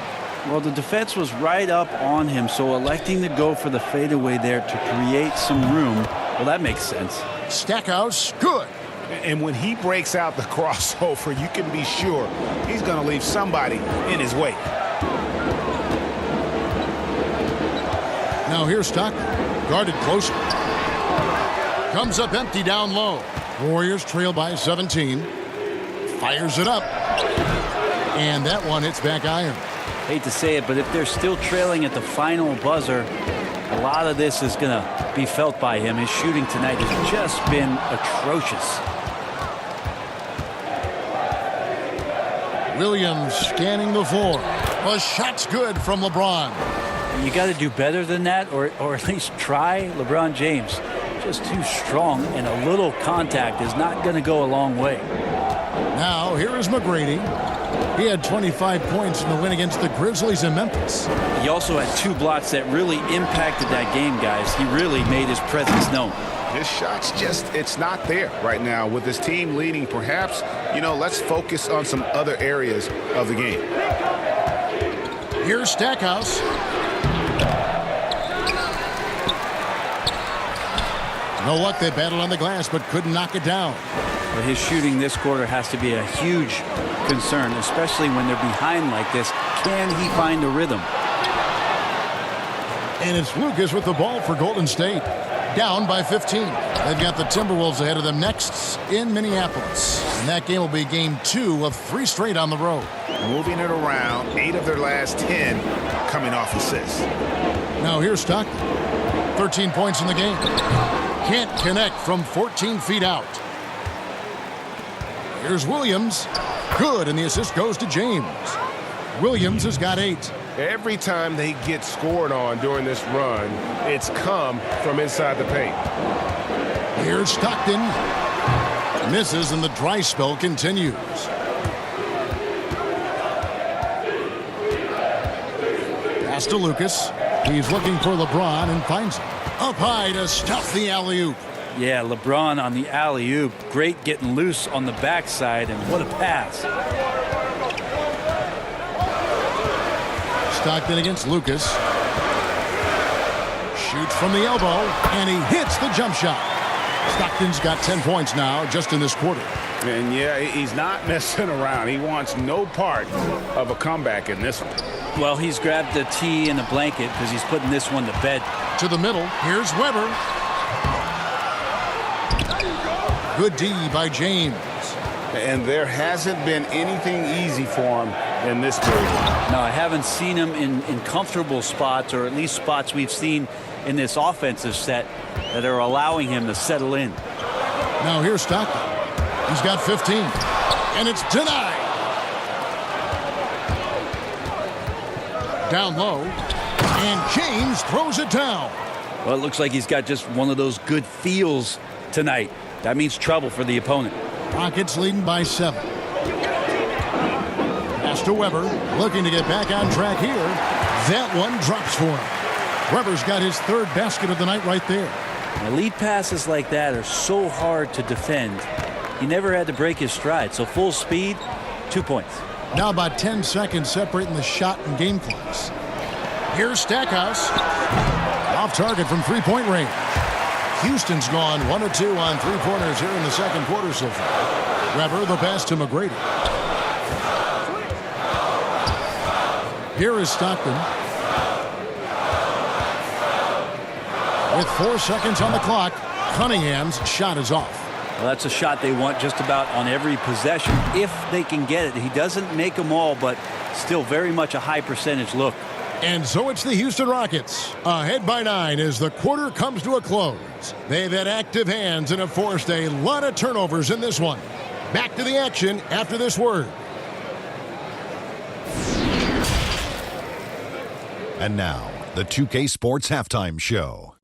Speaker 21: Well, the defense was right up on him, so electing to go for the fadeaway there to create some room, well, that makes sense.
Speaker 1: Stackhouse, good.
Speaker 2: And when he breaks out the crossover, you can be sure he's going to leave somebody in his way.
Speaker 1: Now here's Stockton. Guarded closer. Comes up empty down low. Warriors trail by 17. Fires it up. And that one hits back iron.
Speaker 21: Hate to say it, but if they're still trailing at the final buzzer, a lot of this is going to be felt by him. His shooting tonight has just been atrocious.
Speaker 1: Williams scanning the floor. A shot's good from LeBron.
Speaker 21: You got to do better than that, or at least try. LeBron James, just too strong, and a little contact is not going to go a long way.
Speaker 1: Now, here is McGrady. He had 25 points in the win against the Grizzlies in Memphis.
Speaker 21: He also had 2 blocks that really impacted that game, guys. He really made his presence known.
Speaker 2: His shot's just, it's not there right now. With his team leading, perhaps, let's focus on some other areas of the game.
Speaker 1: Here's Stackhouse. No luck, they battled on the glass, but couldn't knock it down.
Speaker 21: But his shooting this quarter has to be a huge concern, especially when they're behind like this. Can he find a rhythm?
Speaker 1: And it's Lucas with the ball for Golden State. Down by 15. They've got the Timberwolves ahead of them next in Minneapolis. And that game will be game 2 of 3 straight on the road.
Speaker 2: Moving it around, 8 of their last 10 coming off assists.
Speaker 1: Now here's Stockton. 13 points in the game. Can't connect from 14 feet out. Here's Williams. Good, and the assist goes to James. Williams has got 8.
Speaker 2: Every time they get scored on during this run, it's come from inside the paint.
Speaker 1: Here's Stockton. Misses, and the dry spell continues. Pass to Lucas. He's looking for LeBron and finds him. Up high to stuff the alley-oop.
Speaker 21: Yeah, LeBron on the alley-oop. Great getting loose on the backside, and what a pass.
Speaker 1: Stockton against Lucas. Shoots from the elbow, and he hits the jump shot. Stockton's got 10 points now just in this quarter.
Speaker 2: And yeah, he's not messing around. He wants no part of a comeback in this one.
Speaker 21: Well, he's grabbed the tee and the blanket because he's putting this one to bed.
Speaker 1: To the middle, here's Weber. Good D by James.
Speaker 5: And there hasn't been anything easy for him in this period.
Speaker 21: No, I haven't seen him in comfortable spots, or at least spots we've seen in this offensive set that are allowing him to settle in.
Speaker 1: Now here's Stockton. He's got 15, and it's denied. Down low, and James throws it down.
Speaker 21: Well, it looks like he's got just one of those good feels tonight. That means trouble for the opponent.
Speaker 1: Rockets leading by 7. Pass to Weber, looking to get back on track here. That one drops for him. Weber's got his 3rd basket of the night right there.
Speaker 21: Now, lead passes like that are so hard to defend. He never had to break his stride, so full speed, 2 points.
Speaker 1: Now about 10 seconds separating the shot and game clocks. Here's Stackhouse. Off target from 3-point range. Houston's gone 1 of 2 on 3-pointers here in the second quarter so far. Weber the pass to McGrady. Here is Stockton. With 4 seconds on the clock, Cunningham's shot is off.
Speaker 21: Well, that's a shot they want just about on every possession if they can get it. He doesn't make them all, but still very much a high percentage look.
Speaker 1: And so it's the Houston Rockets, ahead by 9 as the quarter comes to a close. They've had active hands and have forced a lot of turnovers in this one. Back to the action after this word.
Speaker 11: And now, the 2K Sports Halftime Show.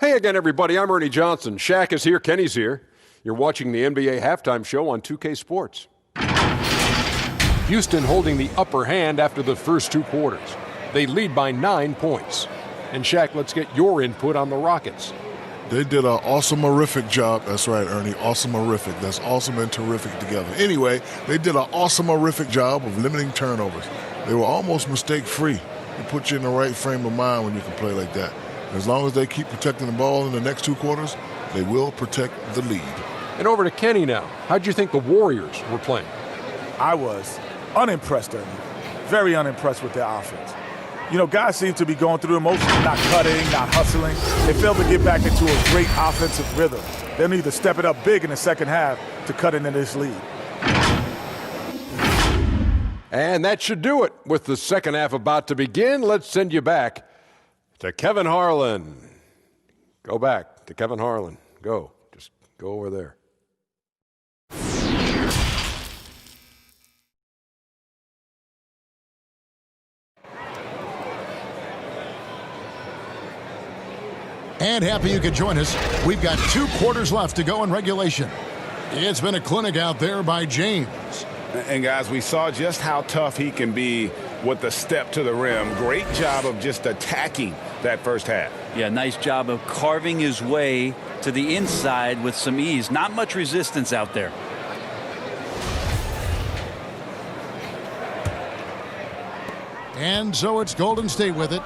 Speaker 12: Hey again, everybody. I'm Ernie Johnson. Shaq is here. Kenny's here. You're watching the NBA Halftime Show on 2K Sports. Houston holding the upper hand after the first 2 quarters. They lead by 9 points. And Shaq, let's get your input on the Rockets.
Speaker 10: They did an awesome-orific job. That's right, Ernie. Awesome-orific. That's awesome and terrific together. Anyway, they did an awesome-orific job of limiting turnovers. They were almost mistake-free. It puts you in the right frame of mind when you can play like that. As long as they keep protecting the ball in the next 2 quarters, they will protect the lead.
Speaker 12: And over to Kenny now. How'd you think the Warriors were playing?
Speaker 13: I was unimpressed, Ernie. Very unimpressed with their offense. You know, guys seem to be going through the motions, not cutting, not hustling. They failed to get back into a great offensive rhythm. They'll need to step it up big in the second half to cut into this lead.
Speaker 12: And that should do it. With the second half about to begin, let's send you back to Kevin Harlan. Go back to Kevin Harlan. Go. Just go over there.
Speaker 1: And happy you could join us. We've got 2 quarters left to go in regulation. It's been a clinic out there by James.
Speaker 5: And guys, we saw just how tough he can be with the step to the rim. Great job of just attacking that first half.
Speaker 21: Yeah, nice job of carving his way to the inside with some ease. Not much resistance out there.
Speaker 1: And so it's Golden State with it.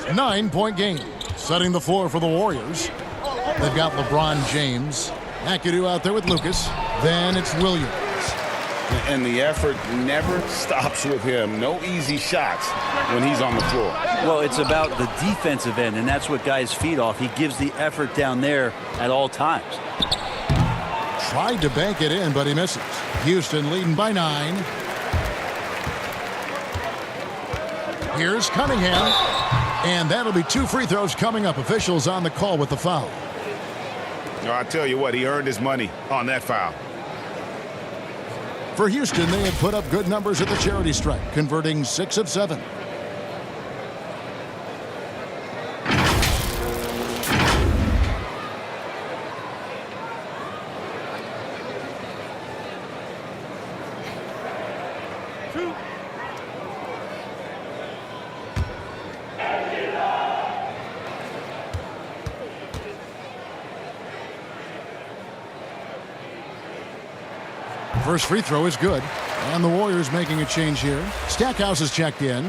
Speaker 1: 9-point game. Setting the floor for the Warriors. They've got LeBron James. McAdoo out there with Lucas. Then it's Williams.
Speaker 5: And the effort never stops with him. No easy shots when he's on the floor.
Speaker 21: Well, it's about the defensive end, and that's what guys feed off. He gives the effort down there at all times.
Speaker 1: Tried to bank it in, but he misses. Houston leading by 9. Here's Cunningham. And that'll be 2 free throws coming up. Officials on the call with the foul.
Speaker 5: No, I tell you what, he earned his money on that foul.
Speaker 1: For Houston, they had put up good numbers at the charity stripe, converting 6 of 7. First free throw is good. And the Warriors making a change here. Stackhouse is checked in.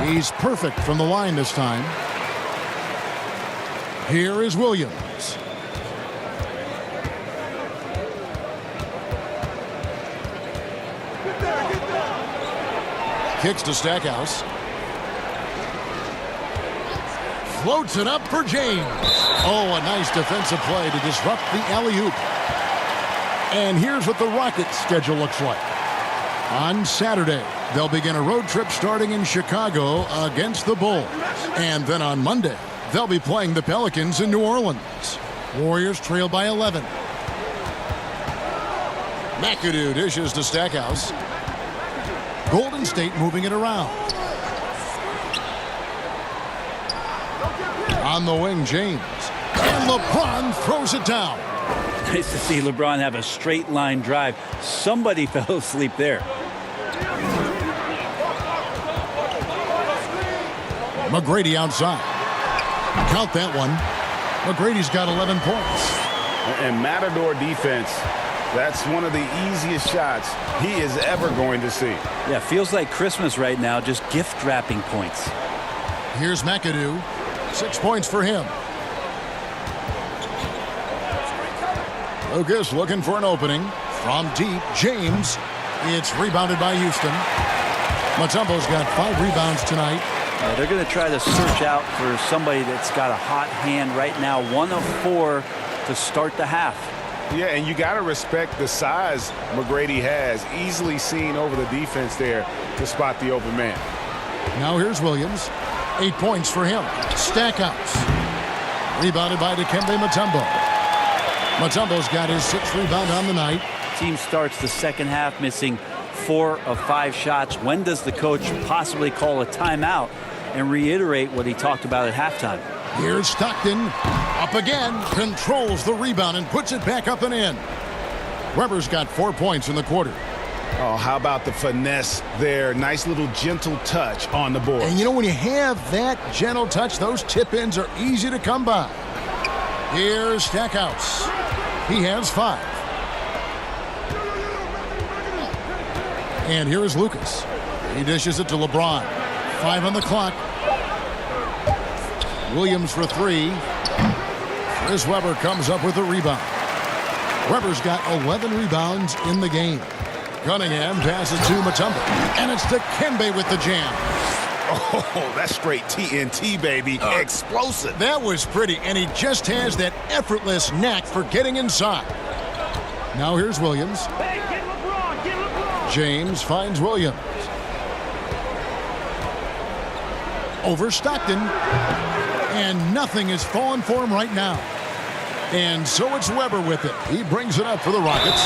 Speaker 1: He's perfect from the line this time. Here is Williams. Kicks to Stackhouse. Floats it up for James. Oh, a nice defensive play to disrupt the alley-oop. And here's what the Rockets' schedule looks like. On Saturday, they'll begin a road trip starting in Chicago against the Bulls. And then on Monday, they'll be playing the Pelicans in New Orleans. Warriors trail by 11. McAdoo dishes to Stackhouse. Golden State moving it around. On the wing, James. And LeBron throws it down.
Speaker 21: Nice to see LeBron have a straight line drive. Somebody fell asleep there.
Speaker 1: McGrady outside. Count that one. McGrady's got 11 points.
Speaker 5: And Matador defense, that's one of the easiest shots he is ever going to see.
Speaker 21: Yeah, feels like Christmas right now, just gift wrapping points.
Speaker 1: Here's McAdoo. 6 points for him. Lucas looking for an opening. From deep, James. It's rebounded by Houston. Mutombo's got 5 rebounds tonight.
Speaker 21: They're going to try to search out for somebody that's got a hot hand right now. 1 of 4 to start the half.
Speaker 5: Yeah, and you got to respect the size McGrady has. Easily seen over the defense there to spot the open man.
Speaker 1: Now here's Williams. 8 points for him. Stackhouse. Rebounded by Dikembe Mutombo. Mutombo's got his 6th rebound on the night.
Speaker 21: Team starts the second half missing 4 of 5 shots. When does the coach possibly call a timeout and reiterate what he talked about at halftime?
Speaker 1: Here's Stockton. Up again. Controls the rebound and puts it back up and in. Weber's got 4 points in the quarter.
Speaker 5: Oh, how about the finesse there? Nice little gentle touch on the board.
Speaker 1: And you know, when you have that gentle touch, those tip-ins are easy to come by. Here's Stackhouse. He has 5. And here is Lucas. He dishes it to LeBron. 5 on the clock. Williams for 3. Chris Webber comes up with a rebound. Weber's got 11 rebounds in the game. Cunningham passes to Mutombo. And it's Dikembe with the jam.
Speaker 5: Oh, that's straight TNT, baby. Explosive.
Speaker 1: That was pretty, and he just has that effortless knack for getting inside. Now here's Williams.
Speaker 4: Hey, get LeBron.
Speaker 1: James finds Williams. Over Stockton. And nothing is falling for him right now. And so it's Webber with it. He brings it up for the Rockets.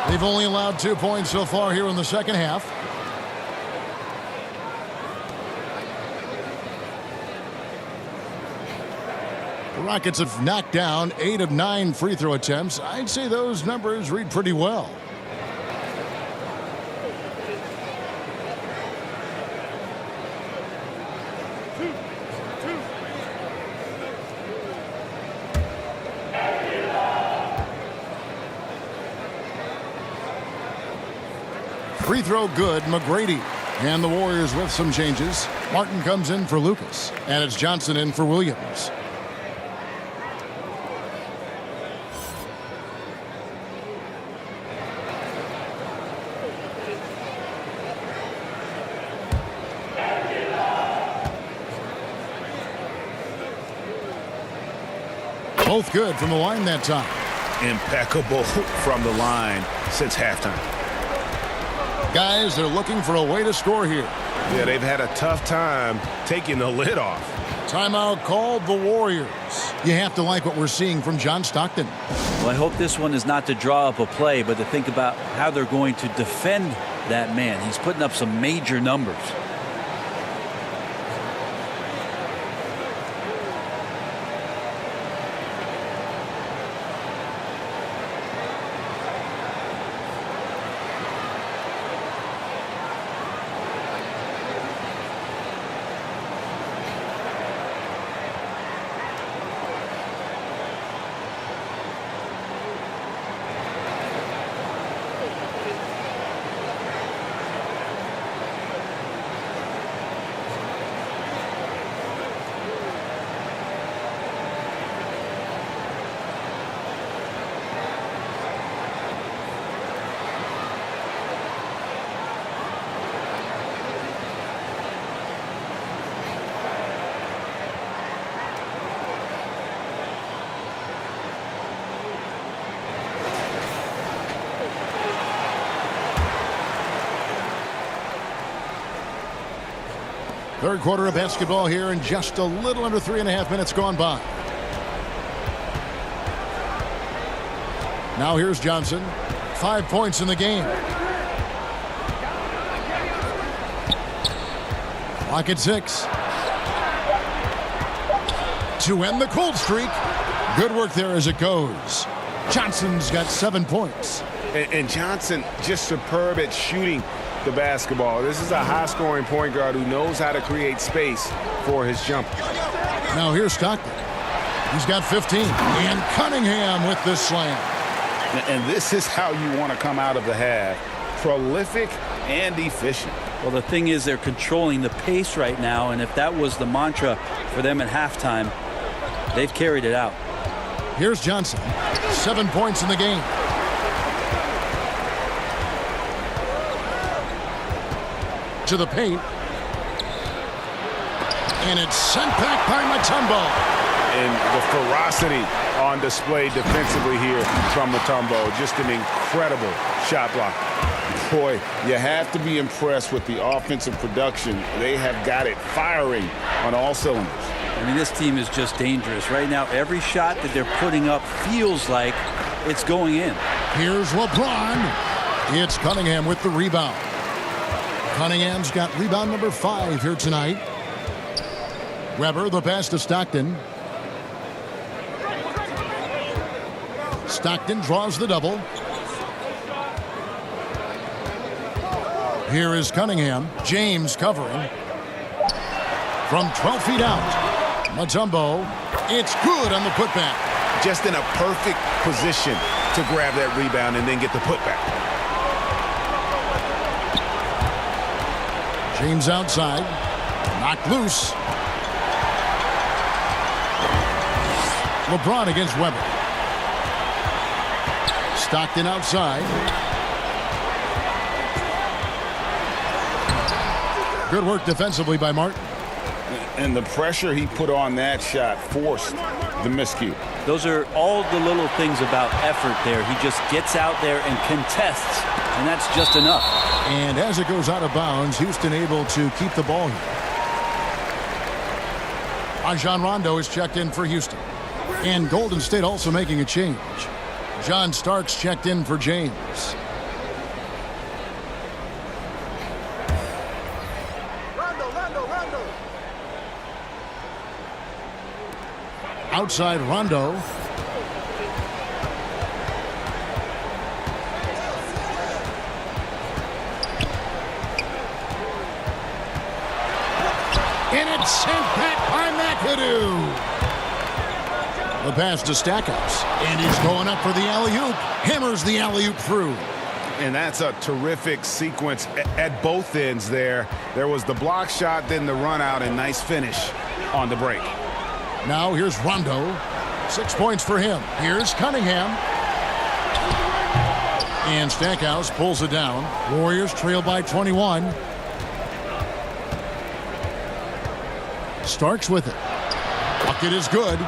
Speaker 1: They've only allowed 2 points so far here in the second half. The Rockets have knocked down 8 of 9 free throw attempts. I'd say those numbers read pretty well. Free throw good, McGrady. And the Warriors with some changes. Martin comes in for Lucas. And it's Johnson in for Williams. Both good from the line that time.
Speaker 5: Impeccable from the line since halftime.
Speaker 1: Guys, they're looking for a way to score here.
Speaker 5: Yeah, they've had a tough time taking the lid off.
Speaker 1: Timeout called the Warriors. You have to like what we're seeing from John Stockton.
Speaker 21: Well, I hope this one is not to draw up a play, but to think about how they're going to defend that man. He's putting up some major numbers.
Speaker 1: Third quarter of basketball here, and just a little under 3.5 minutes gone by. Now here's Johnson. 5 points in the game. Clock at 6. To end the cold streak. Good work there as it goes. Johnson's got 7 points.
Speaker 5: And Johnson just superb at shooting the basketball. This is a high-scoring point guard who knows how to create space for his jumper.
Speaker 1: Now here's Stockton. He's got 15. And Cunningham with this slam.
Speaker 5: And this is how you want to come out of the half. Prolific and efficient.
Speaker 21: Well, the thing is they're controlling the pace right now, and if that was the mantra for them at halftime, they've carried it out.
Speaker 1: Here's Johnson. 7 points in the game. to the paint. And it's sent back by Mutombo.
Speaker 5: And the ferocity on display defensively here from Mutombo. Just an incredible shot block. Boy, you have to be impressed with the offensive production. They have got it firing on all cylinders.
Speaker 21: I mean, this team is just dangerous. Right now, every shot that they're putting up feels like it's going in.
Speaker 1: Here's LeBron. It's Cunningham with the rebound. Cunningham's got rebound number 5 here tonight. Weber, the pass to Stockton. Stockton draws the double. Here is Cunningham. James covering. From 12 feet out. Mutombo. It's good on the putback.
Speaker 5: Just in a perfect position to grab that rebound and then get the putback.
Speaker 1: James outside. Knocked loose. LeBron against Weber. Stockton outside. Good work defensively by Martin.
Speaker 5: And the pressure he put on that shot forced the miscue.
Speaker 21: Those are all the little things about effort there. He just gets out there and contests, and that's just enough.
Speaker 1: And as it goes out of bounds, Houston able to keep the ball here. Rajon Rondo is checked in for Houston. And Golden State also making a change. John Starks checked in for James.
Speaker 4: Rondo.
Speaker 1: Outside Rondo. And it's sent back by McAdoo. The pass to Stackhouse. And he's going up for the alley-oop. Hammers the alley-oop through.
Speaker 5: And that's a terrific sequence at both ends there. There was the block shot, then the run out, and nice finish on the break.
Speaker 1: Now here's Rondo. 6 points for him. Here's Cunningham. And Stackhouse pulls it down. Warriors trail by 21. Starks with it. Bucket is good.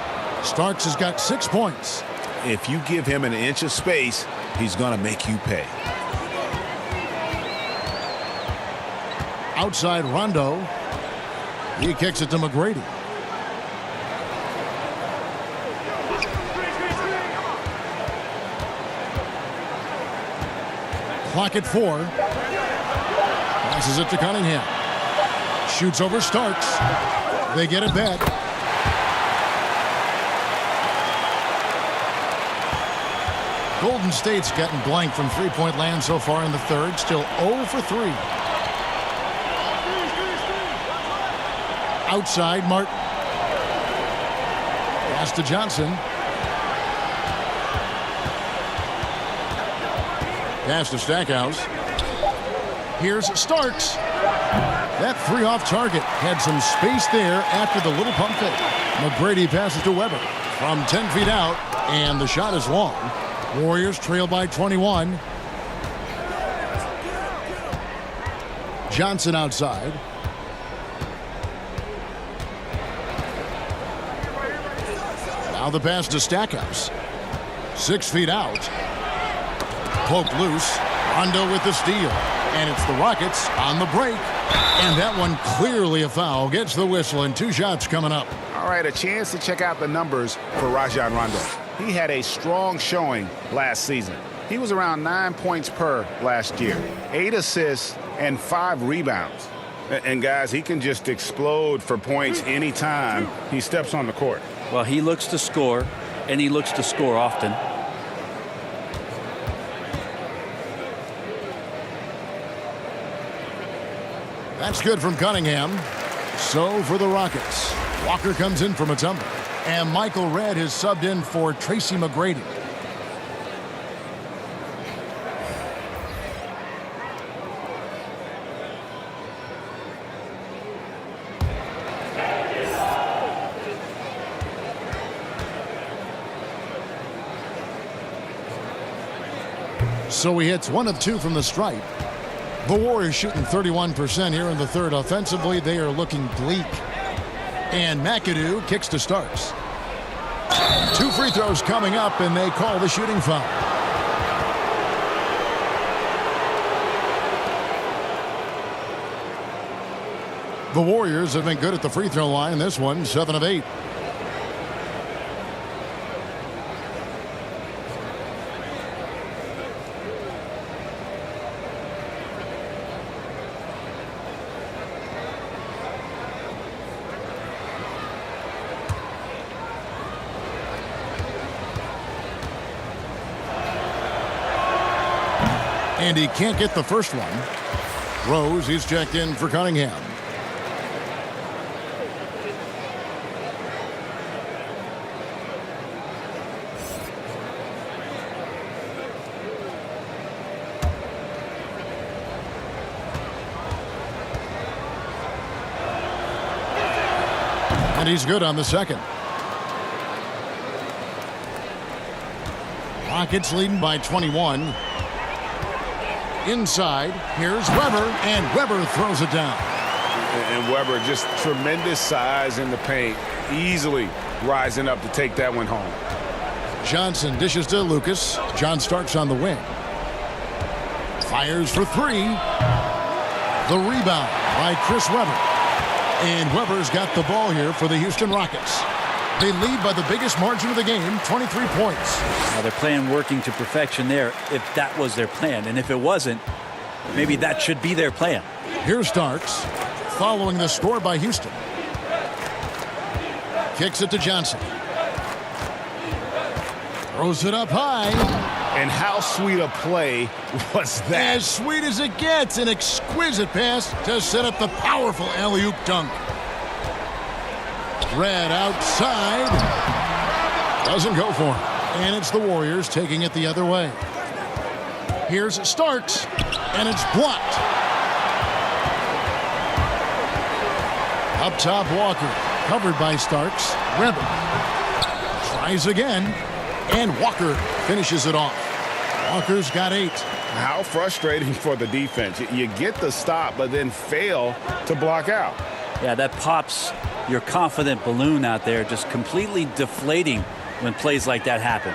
Speaker 1: Starks has got 6 points.
Speaker 5: If you give him an inch of space, he's going to make you pay.
Speaker 1: Outside Rondo. He kicks it to McGrady. Clock at 4. Passes it to Cunningham. Shoots over Starks. They get it back. Golden State's gotten blank from three-point land so far in the third. Still 0 for 3. Outside, Martin. Pass to Johnson. Pass to Stackhouse. Here's Starks. That 3 off target. Had some space there after the little pump fake. McGrady passes to Weber from 10 feet out, and the shot is long. Warriors trail by 21. Johnson outside. Now the pass to Stackhouse. 6 feet out. Poked loose. Rondo with the steal. And it's the Rockets on the break. And that one clearly a foul. Gets the whistle, and 2 shots coming up.
Speaker 5: All right, a chance to check out the numbers for Rajon Rondo. He had a strong showing last season. He was around 9 points per last year, 8 assists and 5 rebounds. And guys, he can just explode for points anytime he steps on the court.
Speaker 21: Well, he looks to score, and he looks to score often.
Speaker 1: That's good from Cunningham. So for the Rockets, Walker comes in for Mutombo. And Michael Redd has subbed in for Tracy McGrady. So he hits 1 of 2 from the stripe. The Warriors shooting 31% here in the third. Offensively, they are looking bleak. And McAdoo kicks to Starks. 2 free throws coming up, and they call the shooting foul. The Warriors have been good at the free throw line. This one, 7 of 8. And he can't get the first one. Rose, he's checked in for Cunningham. And he's good on the second. Rockets leading by 21. Inside, here's Weber, and Weber throws it down.
Speaker 2: And Weber, just tremendous size in the paint, easily rising up to take that one home.
Speaker 1: Johnson dishes to Lucas. John Starks on the wing. Fires for 3. The rebound by Chris Webber. And Weber's got the ball here for the Houston Rockets. They lead by the biggest margin of the game, 23 points.
Speaker 21: Now they're playing working to perfection there if that was their plan. And if it wasn't, maybe that should be their plan.
Speaker 1: Here's Starks following the score by Houston. Kicks it to Johnson. Throws it up high.
Speaker 2: And how sweet a play was that?
Speaker 1: As sweet as it gets. An exquisite pass to set up the powerful alley-oop dunk. Red outside. Doesn't go for him. And it's the Warriors taking it the other way. Here's Starks. And it's blocked. Up top, Walker. Covered by Starks. Weber tries again. And Walker finishes it off. Walker's got 8.
Speaker 2: How frustrating for the defense. You get the stop, but then fail to block out.
Speaker 21: Yeah, that pops your confident balloon out there, just completely deflating when plays like that happen.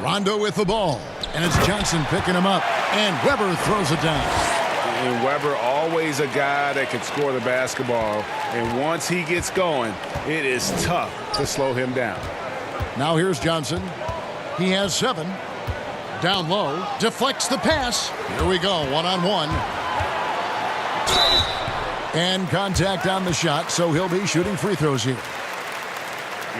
Speaker 1: Rondo with the ball, and it's Johnson picking him up, and Weber throws it down.
Speaker 2: And Weber, always a guy that can score the basketball, and once he gets going, it is tough to slow him down.
Speaker 1: Now here's Johnson. He has 7. Down low, deflects the pass. Here we go, one-on-one. And contact on the shot, so he'll be shooting free throws here.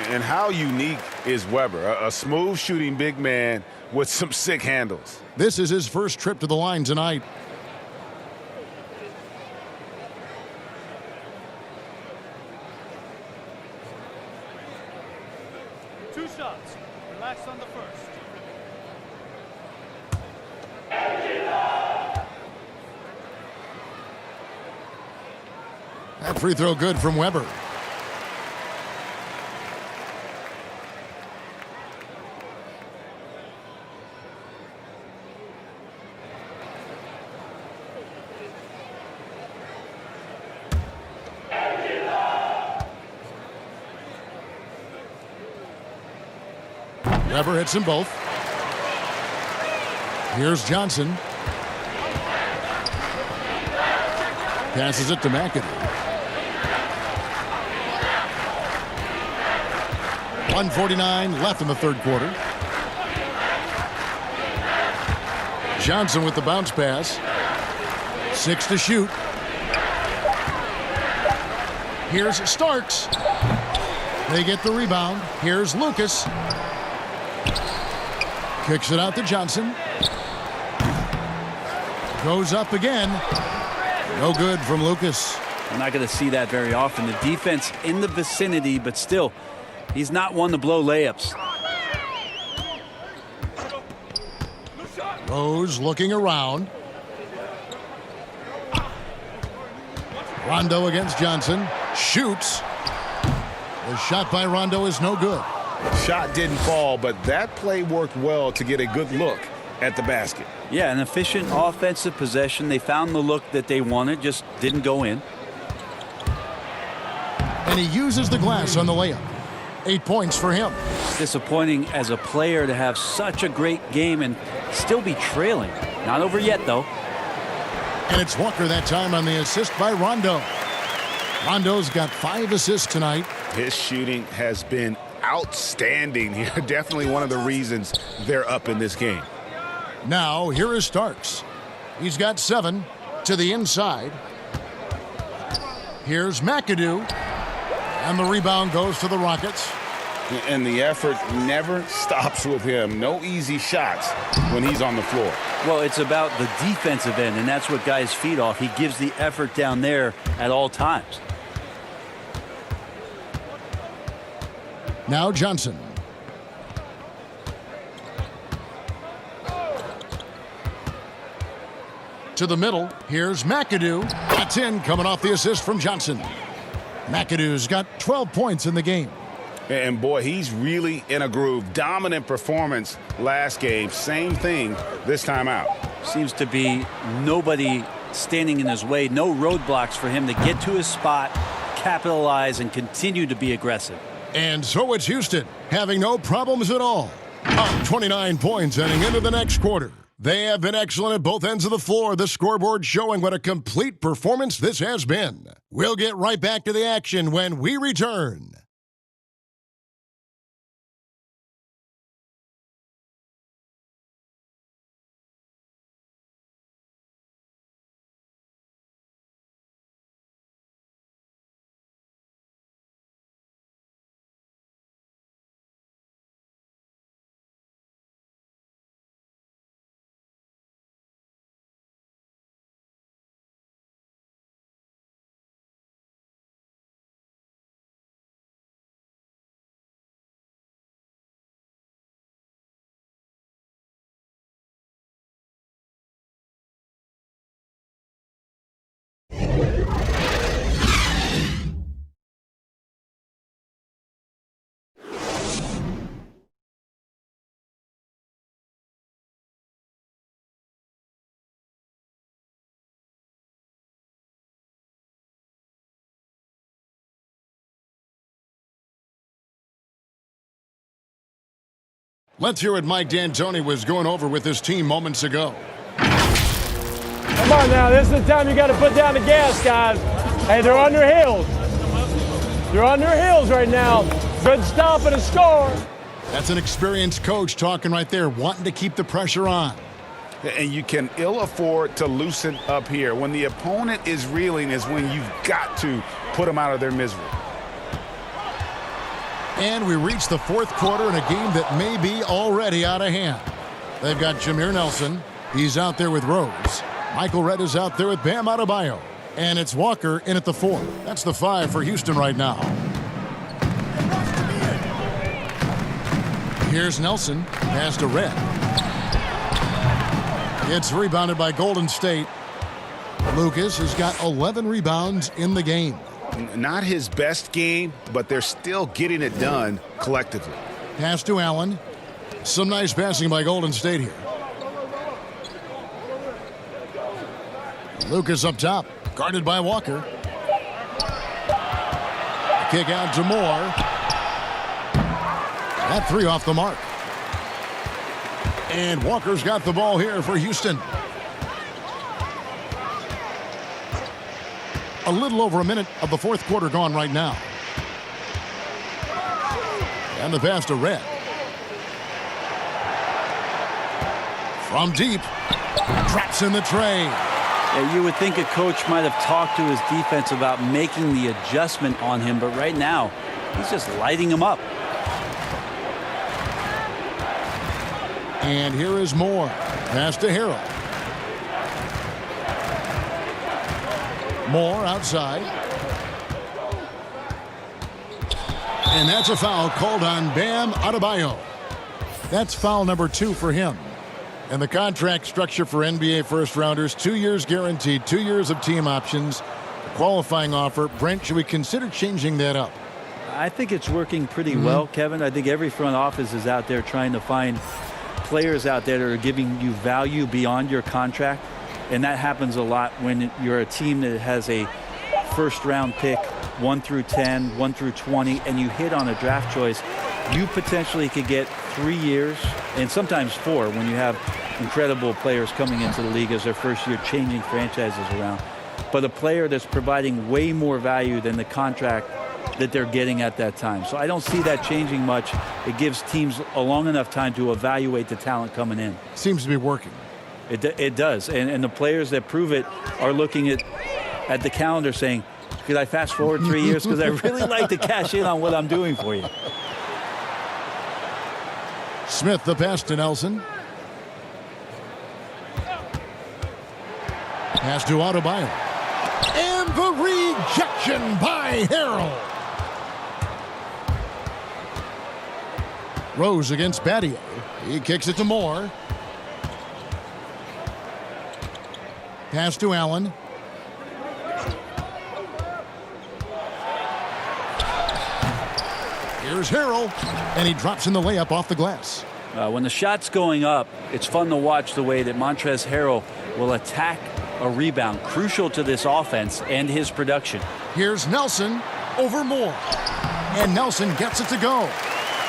Speaker 2: And how unique is Weber? A smooth shooting big man with some sick handles.
Speaker 1: This is his first trip to the line tonight.
Speaker 3: Two shots. Relax on the first.
Speaker 1: That free throw good from Weber. Weber hits them both. Here's Johnson. Passes it to McAdoo. 1:49 left in the third quarter. Johnson with the bounce pass. 6 to shoot. Here's Starks. They get the rebound. Here's Lucas. Kicks it out to Johnson. Goes up again. No good from Lucas.
Speaker 21: I'm not going to see that very often. The defense in the vicinity, but still, he's not one to blow layups.
Speaker 1: Rose looking around. Rondo against Johnson. Shoots. The shot by Rondo is no good.
Speaker 2: Shot didn't fall, but that play worked well to get a good look
Speaker 5: at the basket.
Speaker 21: Yeah, an efficient offensive possession. They found the look that they wanted, just didn't go in.
Speaker 1: And he uses the glass on the layup. 8 points for him.
Speaker 21: Disappointing as a player to have such a great game and still be trailing. Not over yet, though.
Speaker 1: And it's Walker that time on the assist by Rondo. Rondo's got 5 assists tonight.
Speaker 5: His shooting has been outstanding here. Definitely one of the reasons they're up in this game.
Speaker 1: Now, here is Starks. He's got 7 to the inside. Here's McAdoo. And the rebound goes to the Rockets.
Speaker 5: And the effort never stops with him. No easy shots when he's on the floor.
Speaker 21: Well, it's about the defensive end, and that's what guys feed off. He gives the effort down there at all times.
Speaker 1: Now Johnson. To the middle. Here's McAdoo. That's in, coming off the assist from Johnson. McAdoo's got 12 points in the game.
Speaker 5: And boy, he's really in a groove. Dominant performance last game. Same thing this time out.
Speaker 21: Seems to be nobody standing in his way. No roadblocks for him to get to his spot, capitalize, and continue to be aggressive.
Speaker 1: And so it's Houston, having no problems at all. Up 29 points heading into the next quarter. They have been excellent at both ends of the floor. The scoreboard showing what a complete performance this has been. We'll get right back to the action when we return. Let's hear what Mike D'Antoni was going over with his team moments ago.
Speaker 17: Come on now, this is the time you got to put down the gas, guys. Hey, they're on their heels. They're on their heels right now. Good stop and a score.
Speaker 1: That's an experienced coach talking right there, wanting to keep the pressure on.
Speaker 5: And you can ill afford to loosen up here. When the opponent is reeling is when you've got to put them out of their misery.
Speaker 1: And we reach the fourth quarter in a game that may be already out of hand. They've got Jameer Nelson. He's out there with Rose. Michael Redd is out there with Bam Adebayo. And it's Walker in at the 4. That's the 5 for Houston right now. Here's Nelson. Pass to Redd. It's rebounded by Golden State. Lucas has got 11 rebounds in the game.
Speaker 5: Not his best game, but they're still getting it done collectively.
Speaker 1: Pass to Allen. Some nice passing by Golden State here. Lucas up top, guarded by Walker. Kick out to Moore. That 3 off the mark. And Walker's got the ball here for Houston. A little over a minute of the fourth quarter gone right now. And the pass to Redd. From deep. Traps in the tray.
Speaker 21: Yeah, you would think a coach might have talked to his defense about making the adjustment on him, but right now, he's just lighting him up.
Speaker 1: And here is Moore. Pass to Harrell. Moore outside. And that's a foul called on Bam Adebayo. That's foul number 2 for him. And the contract structure for NBA first-rounders, 2 years guaranteed, 2 years of team options, qualifying offer. Brent, should we consider changing that up?
Speaker 21: I think it's working pretty well, Kevin. I think every front office is out there trying to find players out there that are giving you value beyond your contract, and that happens a lot when you're a team that has a first-round pick, 1 through 10, 1 through 20, and you hit on a draft choice. You potentially could get 3 years and sometimes 4 when you have incredible players coming into the league as their first year, changing franchises around. But a player that's providing way more value than the contract that they're getting at that time. So I don't see that changing much. It gives teams a long enough time to evaluate the talent coming in.
Speaker 1: Seems to be working.
Speaker 21: It does. And the players that prove it are looking at the calendar saying, could I fast forward 3 years? Because I really like to cash in on what I'm doing for you.
Speaker 1: Smith, the pass to Nelson. Pass to Adebayo. And the rejection by Harrell. Rose against Battier. He kicks it to Moore. Pass to Allen. Here's Harrell, and he drops in the layup off the glass.
Speaker 21: When the shot's going up, it's fun to watch the way that Montrezl Harrell will attack a rebound, crucial to this offense and his production.
Speaker 1: Here's Nelson over Moore, and Nelson gets it to go.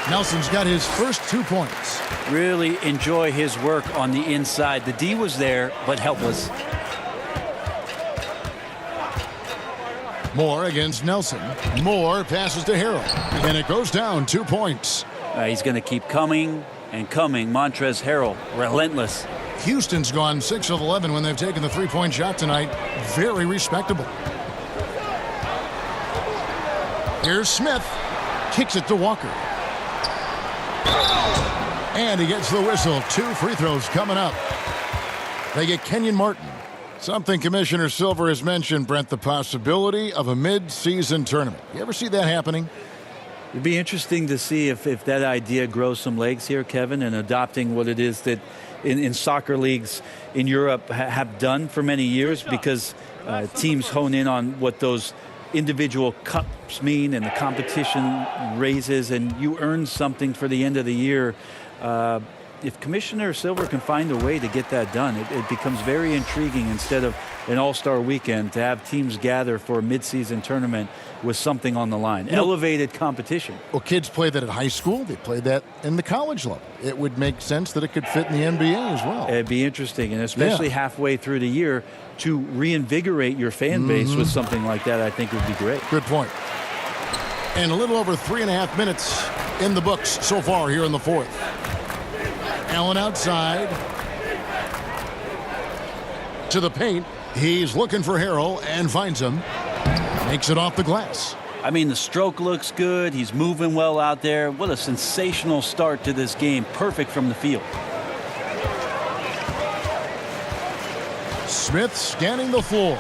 Speaker 1: Nelson's got his first 2 points.
Speaker 21: Really enjoy his work on the inside. The D was there, but helpless.
Speaker 1: Moore against Nelson. Moore passes to Harrell, and it goes down 2 points.
Speaker 21: He's going to keep coming and coming. Montrezl Harrell, relentless.
Speaker 1: Houston's gone 6 of 11 when they've taken the three-point shot tonight. Very respectable. Here's Smith. Kicks it to Walker. And he gets the whistle. 2 free throws coming up. They get Kenyon Martin. Something Commissioner Silver has mentioned, Brent, the possibility of a mid-season tournament. You ever see that happening?
Speaker 21: It'd be interesting to see if that idea grows some legs here, Kevin, and adopting what it is that in soccer leagues in Europe have done for many years, because teams hone in on what those individual cups mean and the competition raises, and you earn something for the end of the year. If Commissioner Silver can find a way to get that done, it becomes very intriguing instead of an all-star weekend to have teams gather for a midseason tournament with something on the line. Elevated competition.
Speaker 1: Well, kids play that at high school. They play that in the college level. It would make sense that it could fit in the NBA as well.
Speaker 21: It'd be interesting, and especially halfway through the year, to reinvigorate your fan base with something like that, I think would be great.
Speaker 1: Good point. And a little over 3.5 minutes in the books so far here in the fourth. Allen outside to the paint. He's looking for Harrell and finds him. Makes it off the glass.
Speaker 21: I mean, the stroke looks good. He's moving well out there. What a sensational start to this game. Perfect from the field.
Speaker 1: Smith scanning the floor.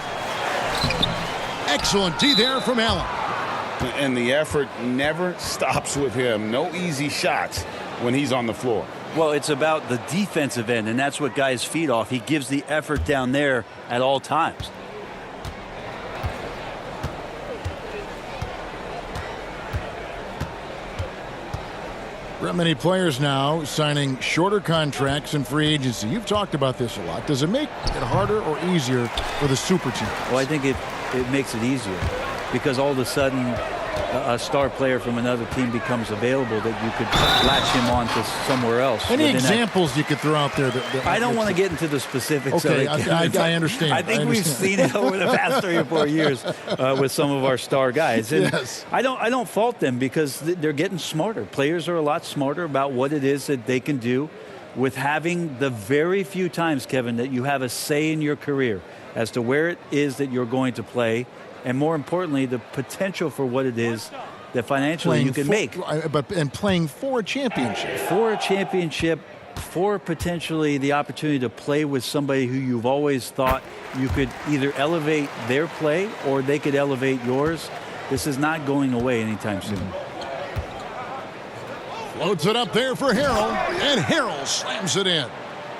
Speaker 1: Excellent D there from Allen.
Speaker 5: And the effort never stops with him. No easy shots when he's on the floor.
Speaker 21: Well, it's about the defensive end, and that's what guys feed off. He gives the effort down there at all times.
Speaker 1: Many players now signing shorter contracts in free agency. You've talked about this a lot. Does it make it harder or easier for the super teams?
Speaker 21: Well, I think it makes it easier, because all of a sudden a star player from another team becomes available that you could latch him on to somewhere else.
Speaker 1: Any examples you could throw out there?
Speaker 21: I don't want to get into the specifics.
Speaker 1: Okay,
Speaker 21: of it.
Speaker 1: I understand.
Speaker 21: I think we've seen it over the past 3 or 4 years with some of our star guys. And
Speaker 1: yes.
Speaker 21: I don't fault them, because they're getting smarter. Players are a lot smarter about what it is that they can do with having the very few times, Kevin, that you have a say in your career as to where it is that you're going to play. And more importantly, the potential for what it is that financially you can make.
Speaker 1: And playing for a championship.
Speaker 21: For a championship, for potentially the opportunity to play with somebody who you've always thought you could either elevate their play or they could elevate yours. This is not going away anytime soon.
Speaker 1: Floats it up there for Harrell, and Harrell slams it in.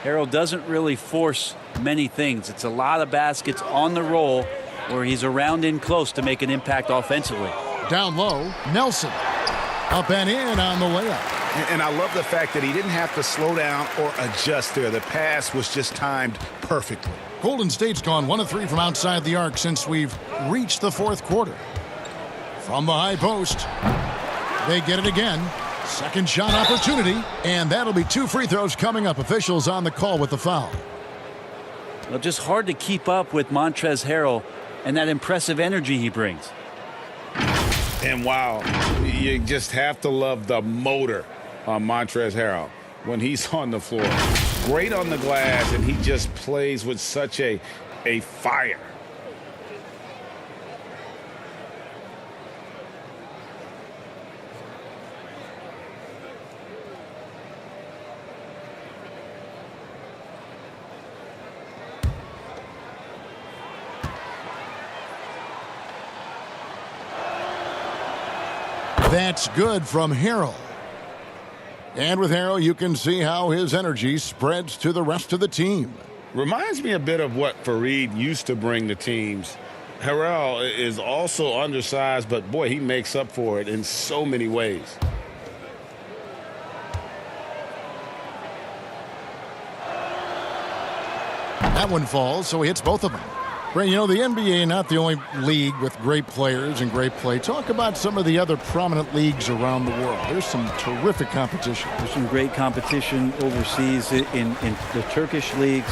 Speaker 21: Harrell doesn't really force many things. It's a lot of baskets on the roll, where he's around in close to make an impact offensively.
Speaker 1: Down low, Nelson. Up and in on the layup.
Speaker 5: And I love the fact that he didn't have to slow down or adjust there. The pass was just timed perfectly.
Speaker 1: Golden State's gone 1 of 3 from outside the arc since we've reached the fourth quarter. From the high post, they get it again. Second shot opportunity, and that'll be 2 free throws coming up. Officials on the call with the foul.
Speaker 21: Well, just hard to keep up with Montrezl Harrell and that impressive energy he brings.
Speaker 5: And wow, you just have to love the motor on Montrezl Harrell when he's on the floor. Great on the glass, and he just plays with such a fire.
Speaker 1: That's good from Harrell. And with Harrell, you can see how his energy spreads to the rest of the team.
Speaker 5: Reminds me a bit of what Fareed used to bring to teams. Harrell is also undersized, but boy, he makes up for it in so many ways.
Speaker 1: That one falls, so he hits both of them. Brent, you know, the NBA not the only league with great players and great play. Talk about some of the other prominent leagues around the world. There's some terrific competition.
Speaker 21: There's some great competition overseas in the Turkish leagues.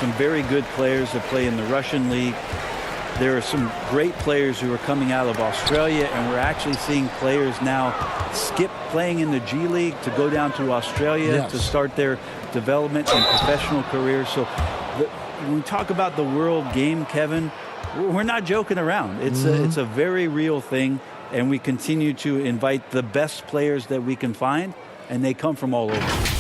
Speaker 21: Some very good players that play in the Russian league. There are some great players who are coming out of Australia, and we're actually seeing players now skip playing in the G League to go down to Australia to start their development and professional careers. So when we talk about the world game, Kevin, we're not joking around. It's a very real thing, and we continue to invite the best players that we can find, and they come from all over.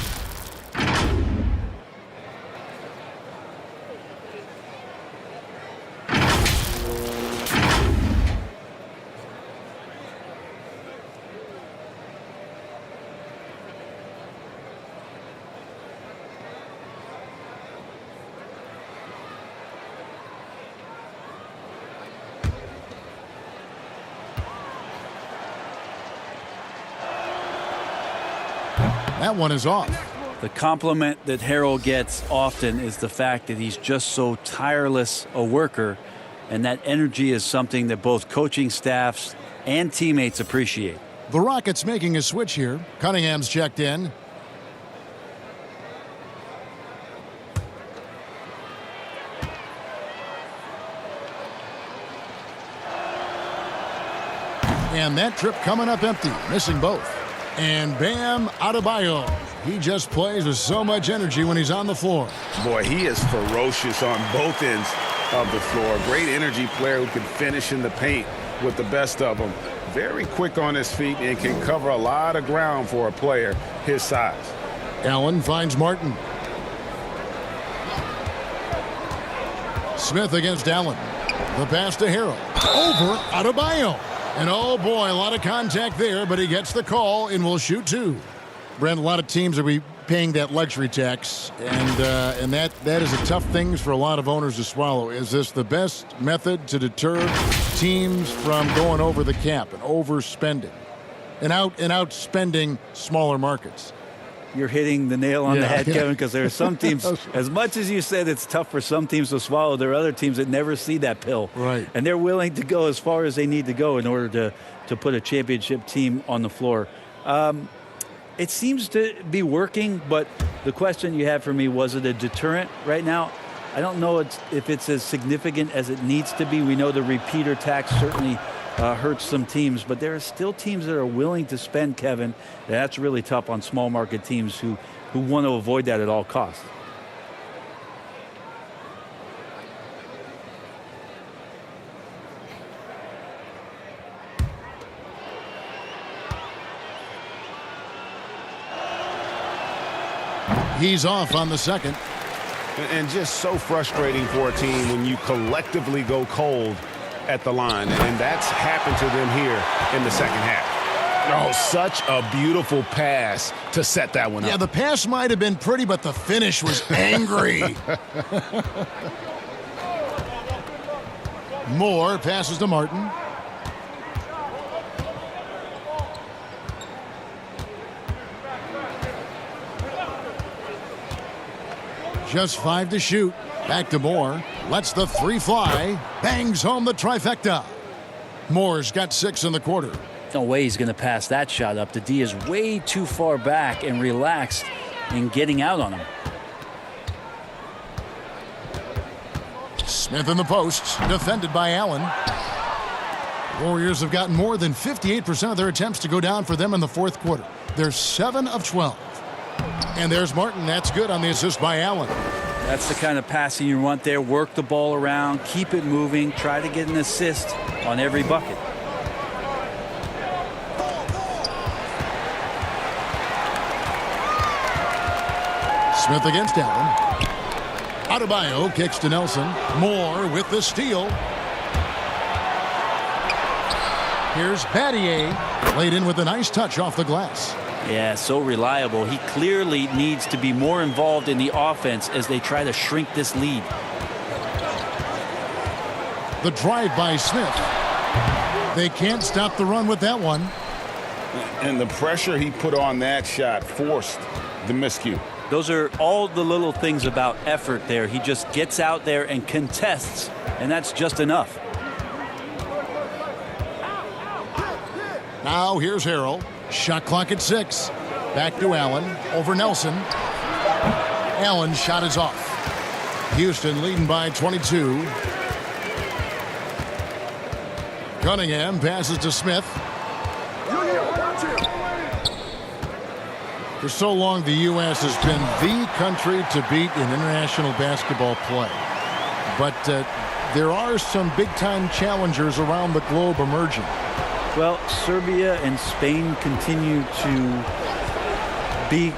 Speaker 1: That one is off.
Speaker 21: The compliment that Harrell gets often is the fact that he's just so tireless a worker, and that energy is something that both coaching staffs and teammates appreciate.
Speaker 1: The Rockets making a switch here. Cunningham's checked in. And that trip coming up empty, missing both. And Bam Adebayo. He just plays with so much energy when he's on the floor.
Speaker 5: Boy, he is ferocious on both ends of the floor. Great energy player who can finish in the paint with the best of them. Very quick on his feet and can cover a lot of ground for a player his size.
Speaker 1: Allen finds Martin. Smith against Allen. The pass to Harrell. Over Adebayo. And oh boy, a lot of contact there, but he gets the call and will shoot 2. Brent, a lot of teams will be paying that luxury tax, and that is a tough thing for a lot of owners to swallow. Is this the best method to deter teams from going over the cap and overspending and outspending smaller markets?
Speaker 21: You're hitting the nail on the head, Kevin, because there are some teams, as much as you said it's tough for some teams to swallow, there are other teams that never see that pill.
Speaker 1: Right.
Speaker 21: And they're willing to go as far as they need to go in order to put a championship team on the floor. It seems to be working, but the question you had for me, was it a deterrent right now? I don't know if it's as significant as it needs to be. We know the repeater tax certainly hurts some teams, but there are still teams that are willing to spend, Kevin. And that's really tough on small market teams who want to avoid that at all costs.
Speaker 1: He's off on the second.
Speaker 5: And just so frustrating for a team when you collectively go cold at the line, and that's happened to them here in the second half. Oh, such a beautiful pass to set that one up.
Speaker 1: Yeah, the pass might have been pretty, but the finish was angry. Moore passes to Martin. Just 5 to shoot. Back to Moore. Lets the 3 fly. Bangs home the trifecta. Moore's got 6 in the quarter.
Speaker 18: No way he's going to pass that shot up. The D is way too far back and relaxed in getting out on him.
Speaker 1: Smith in the post, defended by Allen. Warriors have gotten more than 58% of their attempts to go down for them in the fourth quarter. They're 7 of 12. And there's Martin. That's good on the assist by Allen.
Speaker 18: That's the kind of passing you want there. Work the ball around, keep it moving, try to get an assist on every bucket.
Speaker 1: Smith against Allen. Adebayo kicks to Nelson. Moore with the steal. Here's Battier. Laid in with a nice touch off the glass.
Speaker 18: Yeah, so reliable. He clearly needs to be more involved in the offense as they try to shrink this lead.
Speaker 1: The drive by Smith. They can't stop the run with that one.
Speaker 5: And the pressure he put on that shot forced the miscue.
Speaker 18: Those are all the little things about effort there. He just gets out there and contests, and that's just enough.
Speaker 1: Now here's Harrell. Shot clock at 6. Back to Allen. Over Nelson. Allen's shot is off. Houston leading by 22. Cunningham passes to Smith. For so long, the U.S. has been the country to beat in international basketball play. But there are some big-time challengers around the globe emerging.
Speaker 18: Well, Serbia and Spain continue to be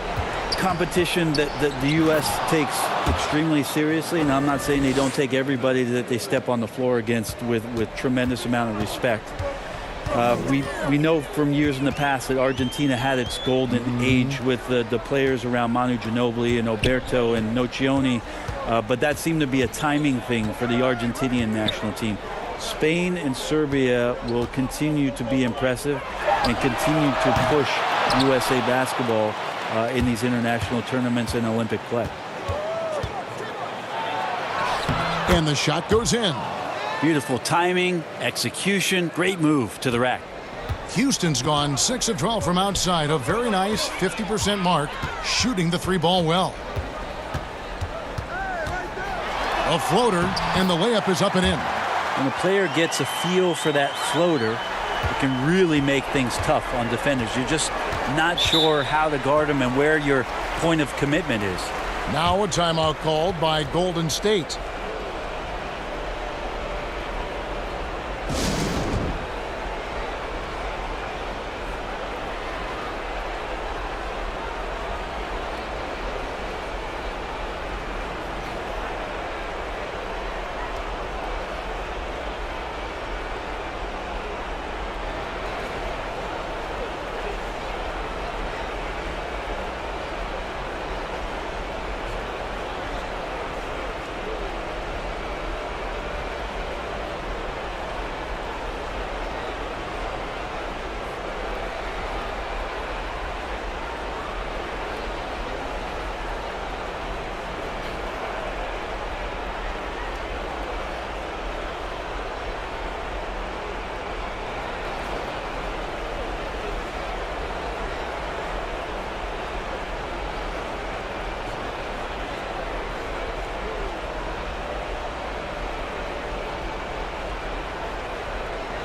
Speaker 18: competition that the U.S. takes extremely seriously. And I'm not saying they don't take everybody that they step on the floor against with tremendous amount of respect. We know from years in the past that Argentina had its golden age with the players around Manu Ginobili and Oberto and Nocioni, but that seemed to be a timing thing for the Argentinian national team. Spain and Serbia will continue to be impressive and continue to push USA basketball in these international tournaments and Olympic play.
Speaker 1: And the shot goes in.
Speaker 18: Beautiful timing, execution, great move to the rack.
Speaker 1: Houston's gone 6 of 12 from outside. A very nice 50% mark, shooting the 3-ball well. A floater, and the layup is up and in.
Speaker 18: When a player gets a feel for that floater, it can really make things tough on defenders. You're just not sure how to guard them and where your point of commitment is.
Speaker 1: Now a timeout called by Golden State.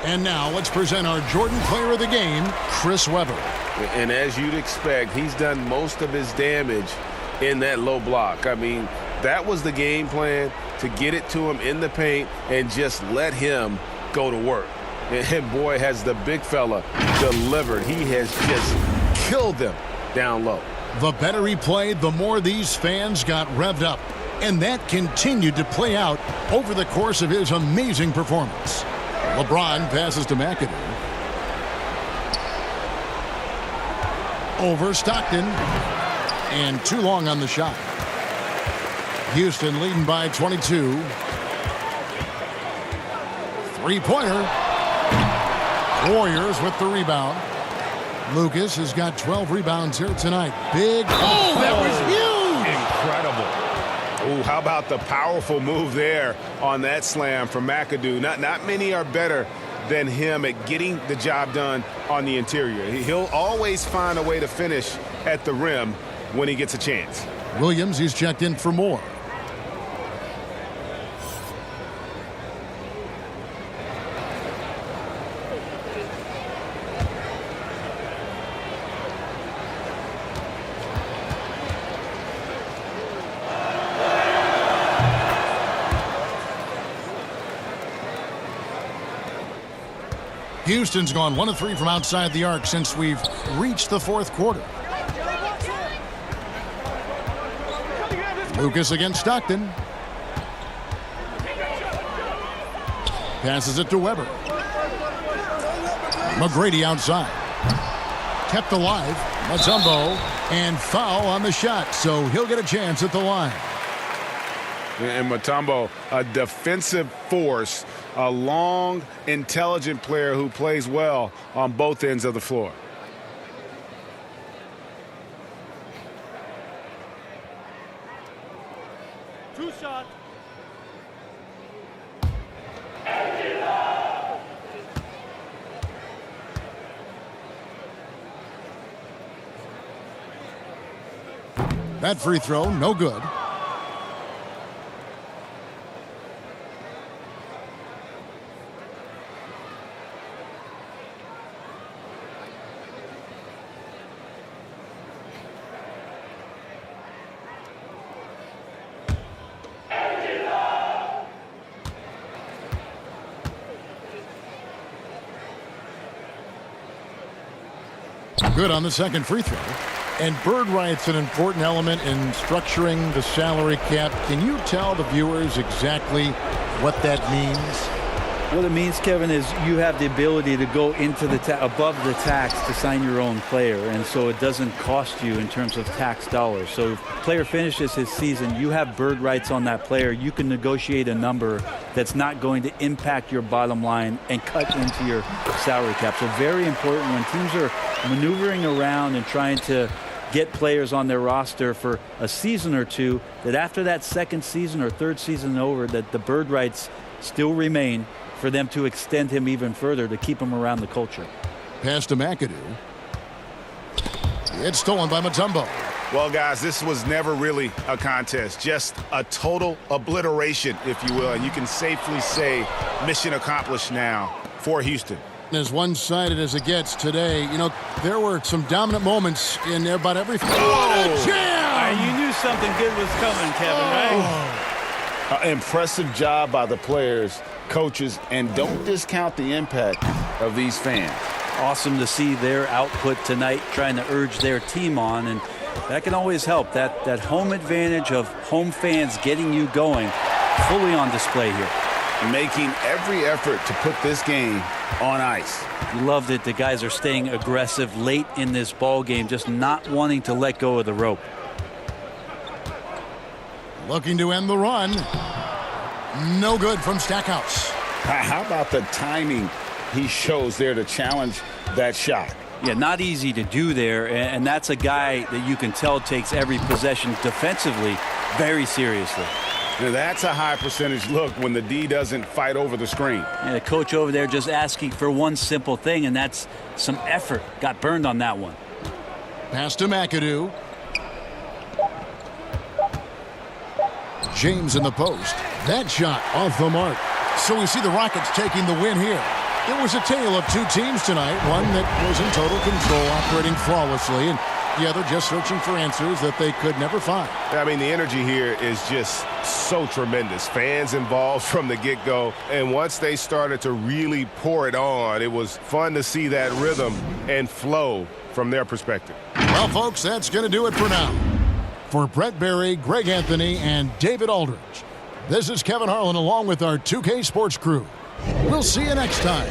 Speaker 1: And now let's present our Jordan Player of the Game, Chris Webber.
Speaker 2: And as you'd expect, he's done most of his damage in that low block. I mean, that was the game plan, to get it to him in the paint and just let him go to work. And boy, has the big fella delivered. He has just killed them down low.
Speaker 1: The better he played, the more these fans got revved up. And that continued to play out over the course of his amazing performance. LeBron passes to McAdoo. Over Stockton. And too long on the shot. Houston leading by 22. Three-pointer. Warriors with the rebound. Lucas has got 12 rebounds here tonight. Big.
Speaker 2: Oh, that was huge! Incredible. Ooh, how about the powerful move there on that slam from McAdoo? Not many are better than him at getting the job done on the interior. He'll always find a way to finish at the rim when he gets a chance.
Speaker 1: Williams, he's checked in for more. Houston's gone 1 of 3 from outside the arc since we've reached the fourth quarter. Lucas against Stockton. Passes it to Weber. McGrady outside. Kept alive. Mutombo. And foul on the shot, so he'll get a chance at the line.
Speaker 2: And Mutombo, a defensive force, a long, intelligent player who plays well on both ends of the floor.
Speaker 3: Two shots.
Speaker 1: That free throw, no good. Good on the second free throw. And bird right's an important element in structuring the salary cap. Can you tell the viewers exactly what that means?
Speaker 21: What it means, Kevin, is you have the ability to go into the above the tax to sign your own player, and so it doesn't cost you in terms of tax dollars. So if a player finishes his season, you have bird rights on that player. You can negotiate a number that's not going to impact your bottom line and cut into your salary cap. So very important when teams are maneuvering around and trying to get players on their roster for a season or two, that after that second season or third season over, that the bird rights still remain for them to extend him even further to keep him around the culture.
Speaker 1: Pass to McAdoo. It's stolen by Mutombo.
Speaker 2: Well, guys, this was never really a contest, just a total obliteration, if you will, and you can safely say mission accomplished now for Houston.
Speaker 1: As one-sided as it gets today, you know, there were some dominant moments in about every. What a jam!
Speaker 21: You knew something good was coming, Kevin, right?
Speaker 5: Impressive job by the players, coaches, and don't discount the impact of these fans.
Speaker 21: Awesome to see their output tonight, trying to urge their team on, and that can always help. That home advantage of home fans getting you going, fully on display here.
Speaker 5: Making every effort to put this game on ice.
Speaker 21: Loved it. The guys are staying aggressive late in this ball game, just not wanting to let go of the rope.
Speaker 1: Looking to end the run. No good from Stackhouse.
Speaker 5: How about the timing he shows there to challenge that shot?
Speaker 21: Yeah, not easy to do there, and that's a guy that you can tell takes every possession defensively very seriously.
Speaker 2: Now that's a high percentage look when the D doesn't fight over the screen.
Speaker 21: Yeah, the coach over there just asking for one simple thing, and that's some effort. Got burned on that one.
Speaker 1: Pass to McAdoo. James in the post. That shot off the mark. So we see the Rockets taking the win here. It was a tale of two teams tonight, one that was in total control, operating flawlessly, and the other just searching for answers that they could never find.
Speaker 2: I mean, the energy here is just so tremendous. Fans involved from the get-go, and once they started to really pour it on, it was fun to see that rhythm and flow from their perspective.
Speaker 1: Well, folks, that's going to do it for now. For Brett Berry, Greg Anthony, and David Aldridge, this is Kevin Harlan along with our 2K Sports crew. We'll see you next time.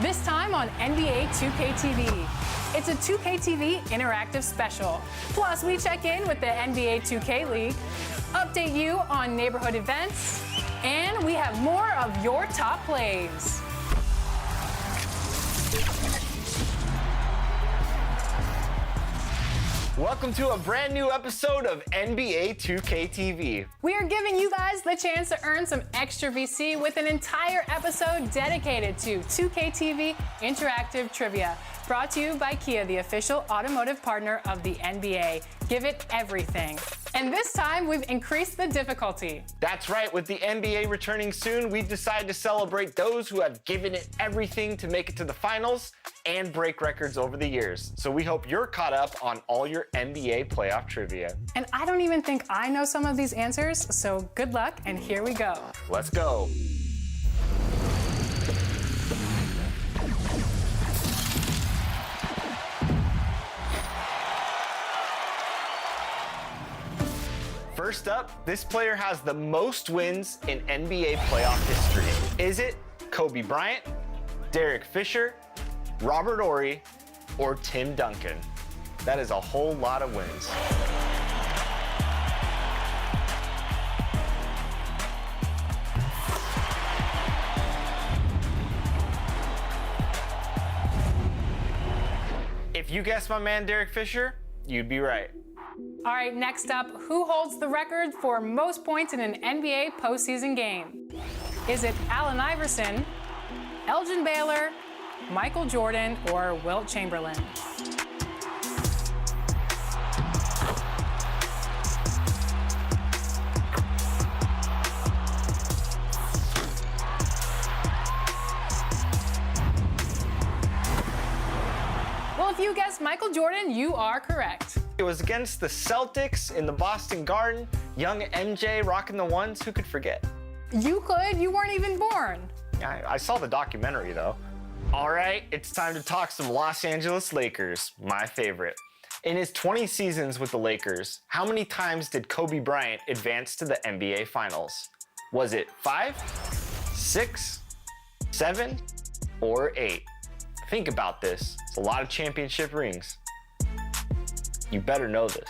Speaker 7: This time on NBA 2K TV. It's a 2K TV interactive special. Plus, we check in with the NBA 2K League, update you on neighborhood events, and we have more of your top plays.
Speaker 14: Welcome to a brand new episode of NBA 2K TV.
Speaker 7: We are giving you guys the chance to earn some extra VC with an entire episode dedicated to 2K TV interactive trivia. Brought to you by Kia, the official automotive partner of the NBA. Give it everything. And this time, we've increased the difficulty.
Speaker 14: That's right, with the NBA returning soon, we decided to celebrate those who have given it everything to make it to the finals and break records over the years. So we hope you're caught up on all your NBA playoff trivia.
Speaker 7: And I don't even think I know some of these answers, so good luck, and here we go.
Speaker 14: Let's go. First up, this player has the most wins in NBA playoff history. Is it Kobe Bryant, Derek Fisher, Robert Horry, or Tim Duncan? That is a whole lot of wins. If you guessed my man Derek Fisher, you'd be right.
Speaker 7: All right, next up, who holds the record for most points in an NBA postseason game? Is it Allen Iverson, Elgin Baylor, Michael Jordan, or Wilt Chamberlain? Well, if you guessed Michael Jordan, you are correct.
Speaker 14: It was against the Celtics in the Boston Garden. Young MJ rocking the ones. Who could forget?
Speaker 7: You could. You weren't even born.
Speaker 14: I saw the documentary, though. All right, it's time to talk some Los Angeles Lakers, my favorite. In his 20 seasons with the Lakers, how many times did Kobe Bryant advance to the NBA Finals? Was it 5, 6, 7, or 8? Think about this. It's a lot of championship rings. You better know this.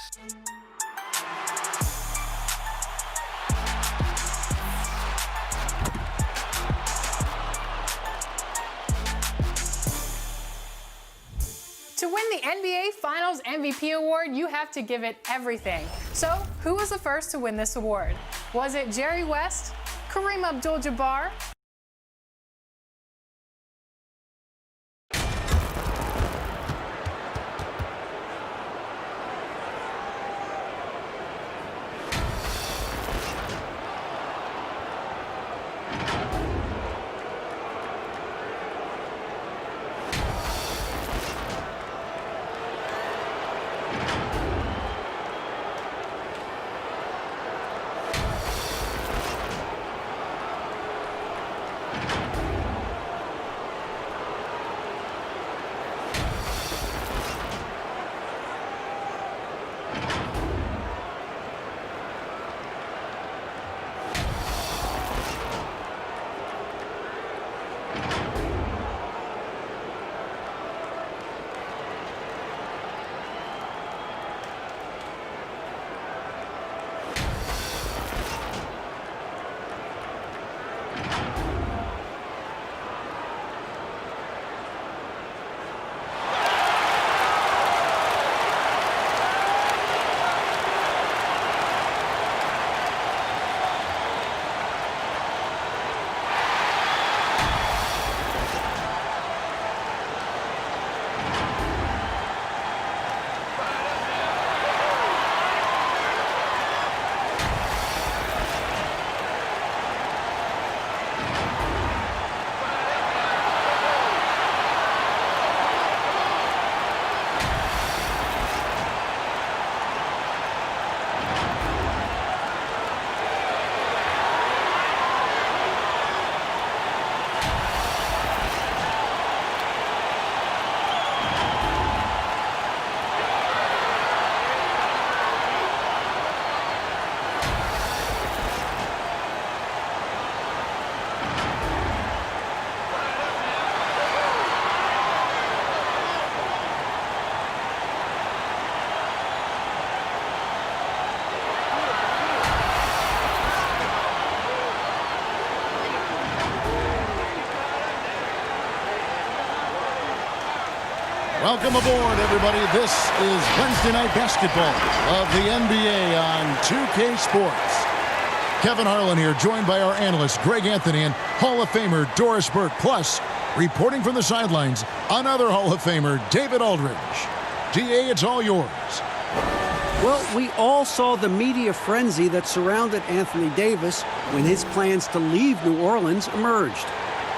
Speaker 7: To win the NBA Finals MVP award, you have to give it everything. So, who was the first to win this award? Was it Jerry West, Kareem Abdul-Jabbar,
Speaker 1: Welcome aboard, everybody. This is Wednesday Night Basketball of the NBA on 2K Sports. Kevin Harlan here, joined by our analyst, Greg Anthony, and Hall of Famer Doris Burke. Plus, reporting from the sidelines, another Hall of Famer, David Aldridge. DA, it's all yours.
Speaker 24: Well, we all saw the media frenzy that surrounded Anthony Davis when his plans to leave New Orleans emerged.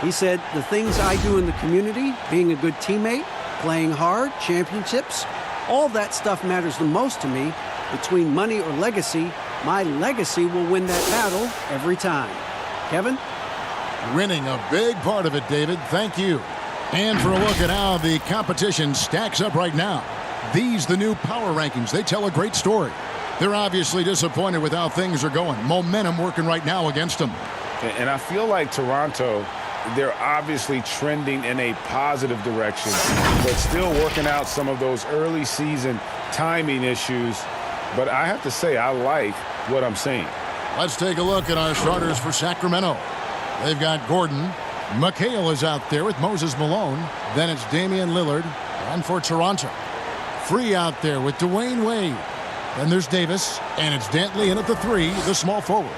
Speaker 24: He said, the things I do in the community, being a good teammate, playing hard, championships, all that stuff matters the most to me. Between money or legacy, my legacy will win that battle every time. Kevin?
Speaker 1: Winning a big part of it, David. Thank you. And for a look at how the competition stacks up right now. These, the new power rankings, they tell a great story. They're obviously disappointed with how things are going. Momentum working right now against them.
Speaker 2: And I feel like Toronto, they're obviously trending in a positive direction, but still working out some of those early season timing issues. But I have to say, I like what I'm seeing.
Speaker 1: Let's take a look at our starters for Sacramento. They've got Gordon. McHale is out there with Moses Malone. Then it's Damian Lillard. And for Toronto, Free out there with Dwayne Wade. Then there's Davis. And it's Dantley in at the 3, the small forward.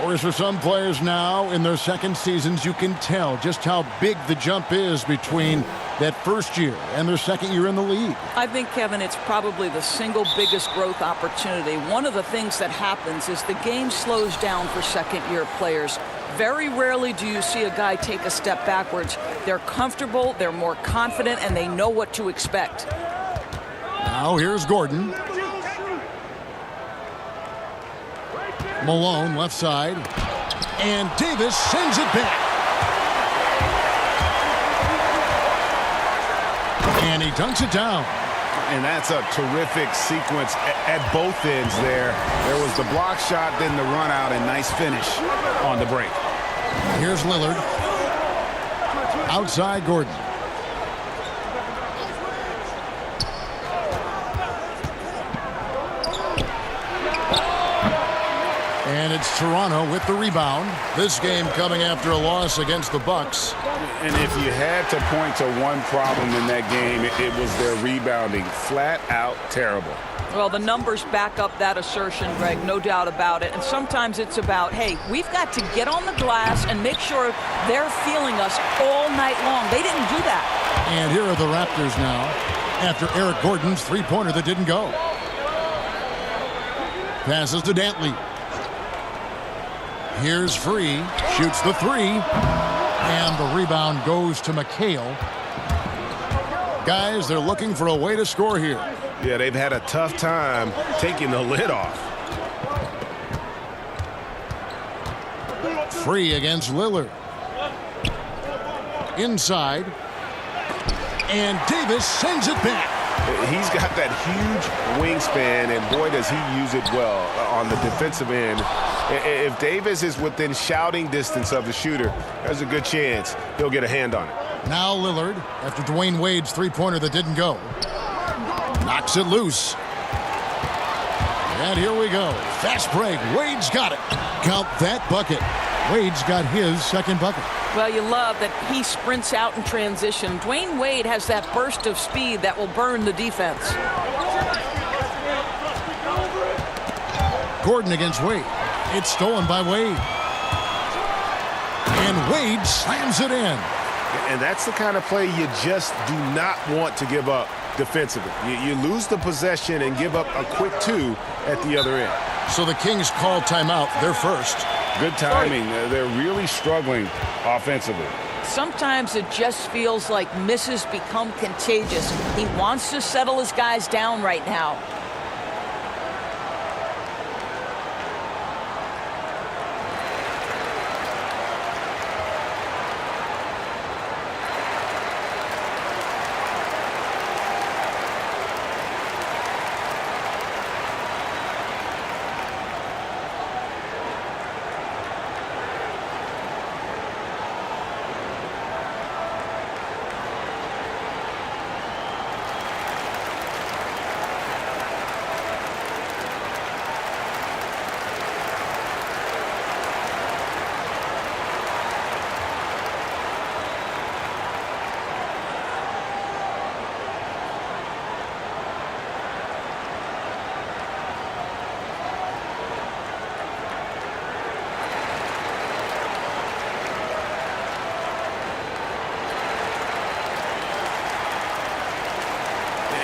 Speaker 1: Or for some players now in their second seasons, you can tell just how big the jump is between that first year and their second year in the league.
Speaker 9: I think, Kevin, it's probably the single biggest growth opportunity. One of the things that happens is the game slows down for second-year players. Very rarely do you see a guy take a step backwards. They're comfortable, they're more confident, and they know what to expect.
Speaker 1: Now here's Gordon. Malone left side. And Davis sends it back. And he dunks it down.
Speaker 2: And that's a terrific sequence at both ends there. There was the block shot, then the run out, and nice finish on the break.
Speaker 1: Here's Lillard. Outside Gordon. And it's Toronto with the rebound. This game coming after a loss against the Bucks.
Speaker 2: And if you had to point to one problem in that game, it was their rebounding. Flat out terrible.
Speaker 9: Well, the numbers back up that assertion, Greg, no doubt about it. And sometimes it's about, hey, we've got to get on the glass and make sure they're feeling us all night long. They didn't do that.
Speaker 1: And here are the Raptors now after Eric Gordon's three-pointer that didn't go. Passes to Dantley. Here's Free, shoots the 3, and the rebound goes to McHale. Guys, they're looking for a way to score here.
Speaker 2: Yeah, they've had a tough time taking the lid off.
Speaker 1: Free against Lillard. Inside. And Davis sends it back.
Speaker 2: He's got that huge wingspan, and boy, does he use it well on the defensive end. If Davis is within shouting distance of the shooter, there's a good chance he'll get a hand on it.
Speaker 1: Now Lillard, after Dwayne Wade's three-pointer that didn't go. Knocks it loose. And here we go. Fast break. Wade's got it. Count that bucket. Wade's got his second bucket.
Speaker 9: Well, you love that he sprints out in transition. Dwayne Wade has that burst of speed that will burn the defense.
Speaker 1: Gordon against Wade. It's stolen by Wade. And Wade slams it in.
Speaker 2: And that's the kind of play you just do not want to give up defensively. You lose the possession and give up a quick 2 at the other end.
Speaker 1: So the Kings call timeout. They're first.
Speaker 2: Good timing. They're really struggling offensively.
Speaker 9: Sometimes it just feels like misses become contagious. He wants to settle his guys down right now.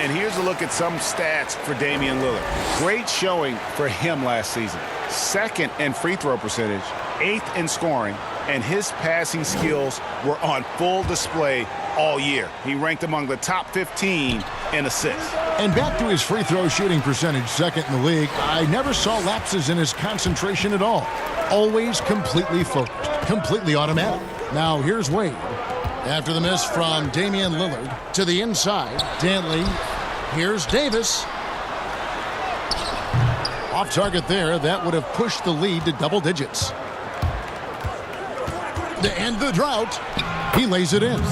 Speaker 5: And here's a look at some stats for Damian Lillard. Great showing for him last season. 2nd in free throw percentage, 8th in scoring, and his passing skills were on full display all year. He ranked among the top 15 in assists.
Speaker 1: And back to his free throw shooting percentage, 2nd in the league. I never saw lapses in his concentration at all. Always completely focused, completely automatic. Now here's Wade. After the miss from Damian Lillard to the inside, Dantley. Here's Davis. Off target there. That would have pushed the lead to double digits. To end the drought, he lays it in.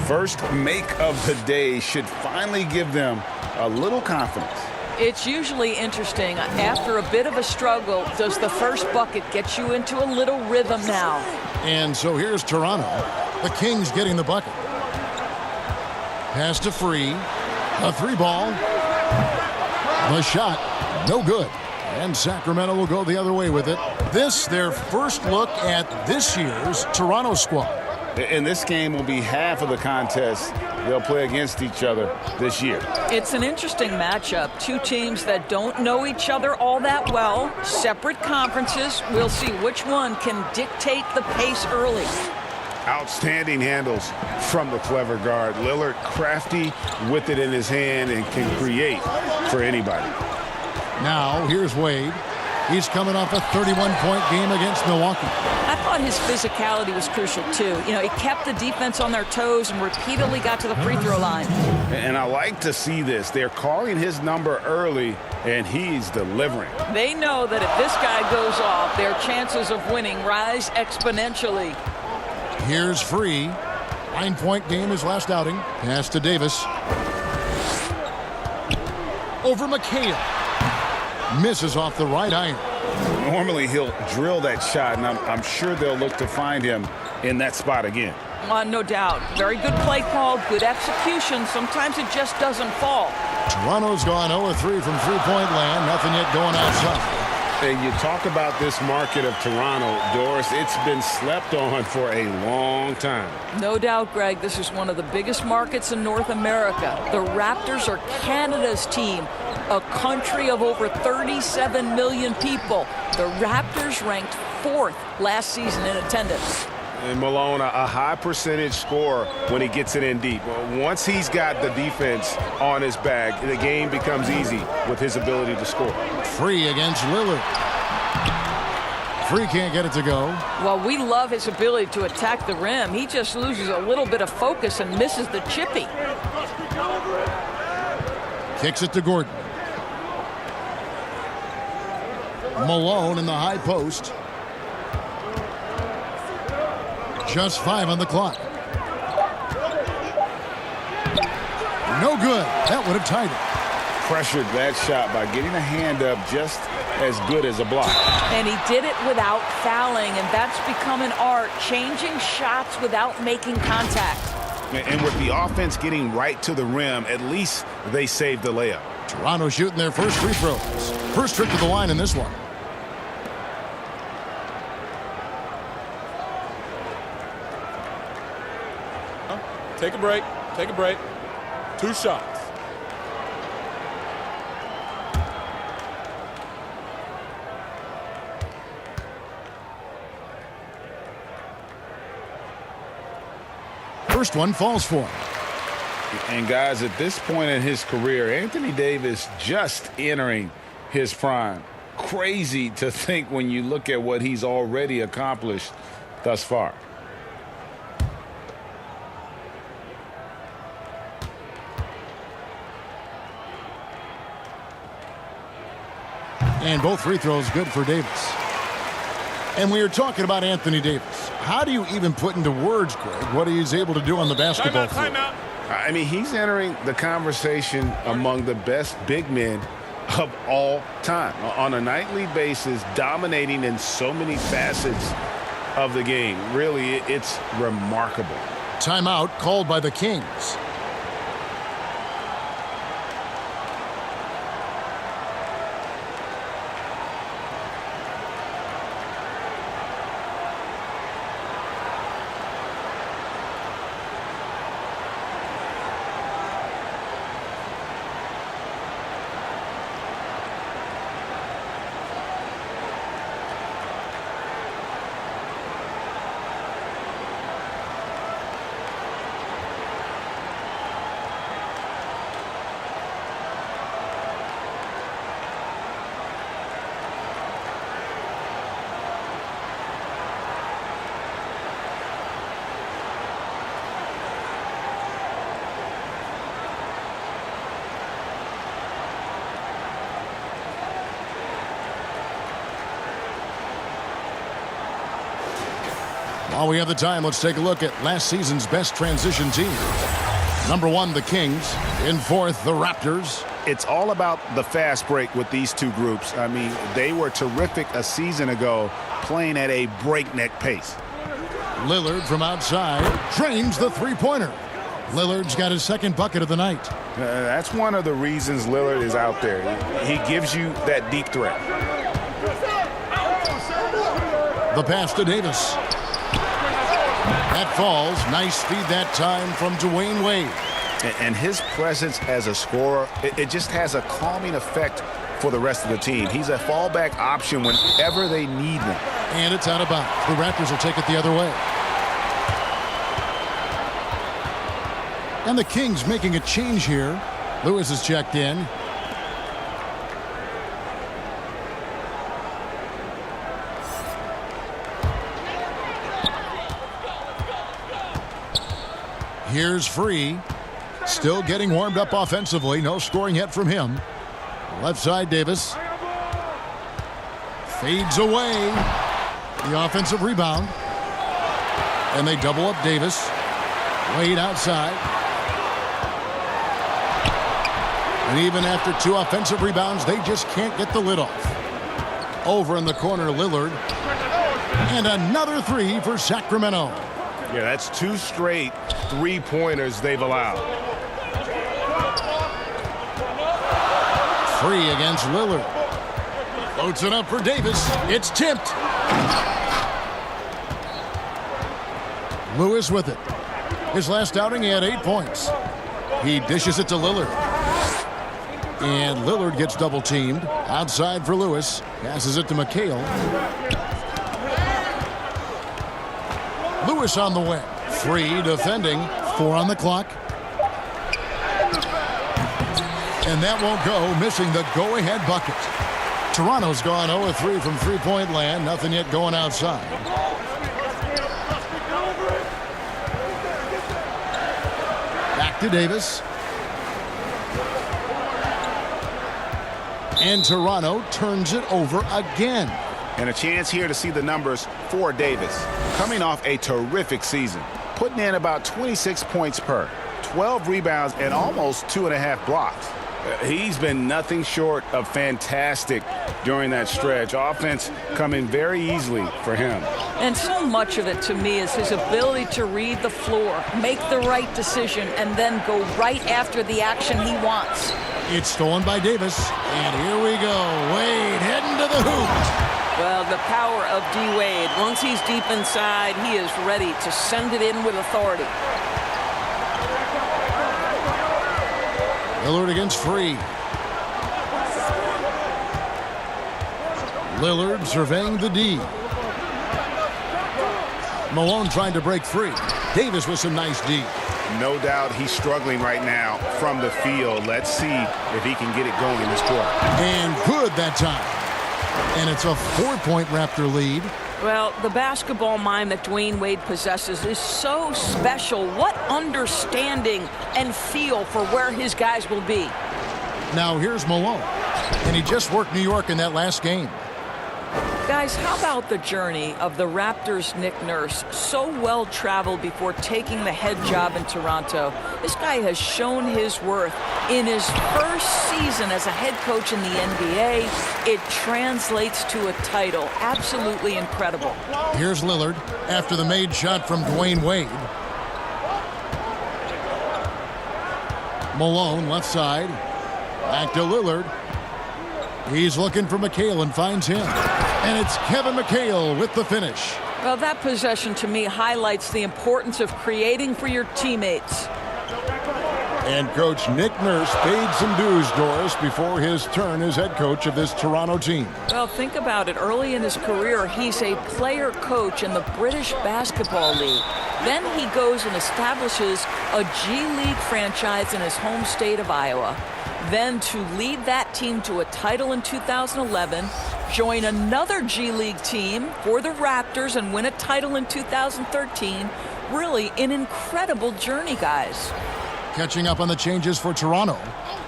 Speaker 5: First make of the day should finally give them a little confidence.
Speaker 9: It's usually interesting. After a bit of a struggle, does the first bucket get you into a little rhythm now?
Speaker 1: And so here's Toronto. The Kings getting the bucket. Pass to Free. A 3-ball. The shot, no good. And Sacramento will go the other way with it. This, their first look at this year's Toronto squad.
Speaker 5: And this game will be half of the contest they'll play against each other this year.
Speaker 9: It's an interesting matchup. Two teams that don't know each other all that well. Separate conferences. We'll see which one can dictate the pace early.
Speaker 5: Outstanding handles from the clever guard. Lillard crafty with it in his hand and can create for anybody.
Speaker 1: Now, here's Wade. He's coming off a 31-point game against Milwaukee.
Speaker 9: I thought his physicality was crucial, too. You know, he kept the defense on their toes and repeatedly got to the free throw line.
Speaker 5: And I like to see this. They're calling his number early, and he's delivering.
Speaker 9: They know that if this guy goes off, their chances of winning rise exponentially.
Speaker 1: Here's Free. 9-point game his last outing. Pass to Davis. Over McHale. Misses off the right iron.
Speaker 5: Normally he'll drill that shot, and I'm sure they'll look to find him in that spot again.
Speaker 9: No doubt. Very good play call, good execution. Sometimes it just doesn't fall.
Speaker 1: Toronto's gone 0-3 from three-point land. Nothing yet going outside.
Speaker 5: And you talk about this market of Toronto, Doris, it's been slept on for a long time.
Speaker 9: No doubt, Greg, this is one of the biggest markets in North America. The Raptors are Canada's team, a country of over 37 million people. The Raptors ranked 4th last season in attendance.
Speaker 5: And Malone, a high percentage scorer when he gets it in deep. Once he's got the defense on his back, the game becomes easy with his ability to score.
Speaker 1: Free against Lillard. Free can't get it to go.
Speaker 9: Well, we love his ability to attack the rim. He just loses a little bit of focus and misses the chippy.
Speaker 1: Kicks it to Gordon. Malone in the high post. Just 5 on the clock. No good. That would have tied it.
Speaker 5: Pressured that shot by getting a hand up just as good as a block.
Speaker 9: And he did it without fouling, and that's become an art, changing shots without making contact.
Speaker 5: And with the offense getting right to the rim, at least they saved the layup.
Speaker 1: Toronto shooting their first free throws. First trip to the line in this one.
Speaker 12: Take a break. Take a break. 2 shots.
Speaker 1: First one falls for him.
Speaker 5: And guys, at this point in his career, Anthony Davis just entering his prime. Crazy to think when you look at what he's already accomplished thus far.
Speaker 1: And both free throws good for Davis. And we are talking about Anthony Davis. How do you even put into words, Greg, what he's able to do on the basketball floor?
Speaker 12: Timeout.
Speaker 5: I mean, he's entering the conversation among the best big men of all time. On a nightly basis, dominating in so many facets of the game. Really, it's remarkable.
Speaker 1: Timeout called by the Kings. While we have the time, let's take a look at last season's best transition team. Number 1, the Kings. In 4th, the Raptors.
Speaker 5: It's all about the fast break with these two groups. I mean, they were terrific a season ago, playing at a breakneck pace.
Speaker 1: Lillard from outside drains the three-pointer. Lillard's got his second bucket of the night.
Speaker 5: That's one of the reasons Lillard is out there. He gives you that deep threat.
Speaker 1: The pass to Davis. That falls. Nice feed that time from Dwayne Wade.
Speaker 5: And his presence as a scorer, it just has a calming effect for the rest of the team. He's a fallback option whenever they need him.
Speaker 1: And it's out of bounds. The Raptors will take it the other way. And the Kings making a change here. Lewis is checked in. Here's Free. Still getting warmed up offensively. No scoring yet from him. Left side, Davis. Fades away. The offensive rebound. And they double up Davis. Wade outside. And even after 2 offensive rebounds, they just can't get the lid off. Over in the corner, Lillard. And another 3 for Sacramento.
Speaker 2: Yeah, that's 2 straight three-pointers they've allowed.
Speaker 1: Free against Lillard. Floats it up for Davis. It's tipped. Lewis with it. His last outing, he had 8 points. He dishes it to Lillard. And Lillard gets double-teamed. Outside for Lewis. Passes it to McHale. Lewis on the wing. Free defending. 4 on the clock. And that won't go, missing the go-ahead bucket. Toronto's gone 0-3 from three-point land. Nothing yet going outside. Back to Davis. And Toronto turns it over again.
Speaker 5: And a chance here to see the numbers for Davis. Coming off a terrific season. Putting in about 26 points per. 12 rebounds and almost 2.5 blocks. He's been nothing short of fantastic during that stretch. Offense coming very easily for him.
Speaker 9: And so much of it to me is his ability to read the floor, make the right decision, and then go right after the action he wants.
Speaker 1: It's stolen by Davis. And here we go. Wade heading to the hoop.
Speaker 9: Well, the power of D. Wade. Once he's deep inside, he is ready to send it in with authority.
Speaker 1: Lillard against Free. Lillard surveying the D. Malone trying to break free. Davis with some nice D.
Speaker 5: No doubt he's struggling right now from the field. Let's see if he can get it going in this quarter.
Speaker 1: And good that time. And it's a 4-point Raptor lead.
Speaker 9: Well, the basketball mind that Dwayne Wade possesses is so special. What understanding and feel for where his guys will be.
Speaker 1: Now here's Malone. And he just worked New York in that last game.
Speaker 9: Guys, how about the journey of the Raptors' Nick Nurse? So well-traveled before taking the head job in Toronto. This guy has shown his worth. In his first season as a head coach in the NBA, it translates to a title. Absolutely incredible.
Speaker 1: Here's Lillard after the made shot from Dwayne Wade. Malone, left side. Back to Lillard. He's looking for McHale and finds him. And it's Kevin McHale with the finish.
Speaker 9: Well, that possession to me highlights the importance of creating for your teammates.
Speaker 1: And Coach Nick Nurse paid some dues, Doris, before his turn as head coach of this Toronto team.
Speaker 9: Well, think about it. Early in his career, he's a player coach in the British Basketball League. Then he goes and establishes a G League franchise in his home state of Iowa. Then to lead that team to a title in 2011, join another G League team for the Raptors and win a title in 2013. Really an incredible journey, guys.
Speaker 1: Catching up on the changes for Toronto.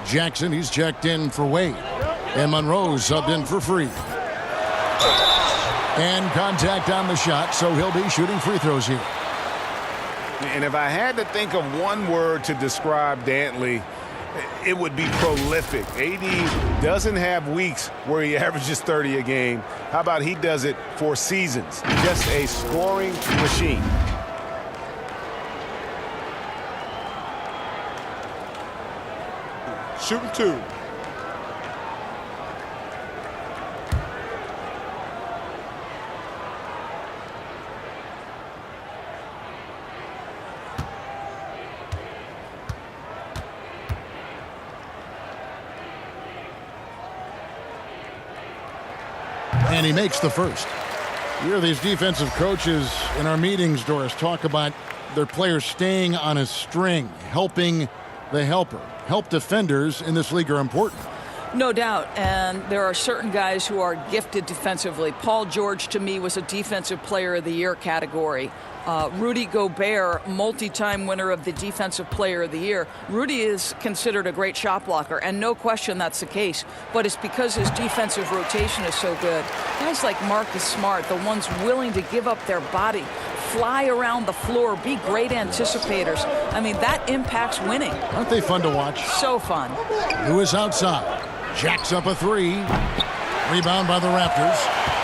Speaker 1: Jackson, he's checked in for Wade. And Monroe subbed in for Free. And contact on the shot, so he'll be shooting free throws here.
Speaker 2: And if I had to think of one word to describe Dantley, it would be prolific. AD doesn't have weeks where he averages 30 a game. How about he does it for seasons? Just a scoring machine.
Speaker 10: Shooting 2.
Speaker 1: And he makes the first. You hear these defensive coaches in our meetings, Doris, talk about their players staying on a string, helping the helper. Help defenders in this league are important.
Speaker 9: No doubt, and there are certain guys who are gifted defensively. Paul George, to me, was a Defensive Player of the Year category. Rudy Gobert, multi-time winner of the Defensive Player of the Year. Rudy is considered a great shot blocker, and no question that's the case. But it's because his defensive rotation is so good. Guys like Marcus Smart, the ones willing to give up their body, fly around the floor, be great anticipators. I mean, that impacts winning.
Speaker 1: Aren't they fun to watch?
Speaker 9: So fun.
Speaker 1: Lewis outside. Jacks up a 3. Rebound by the Raptors.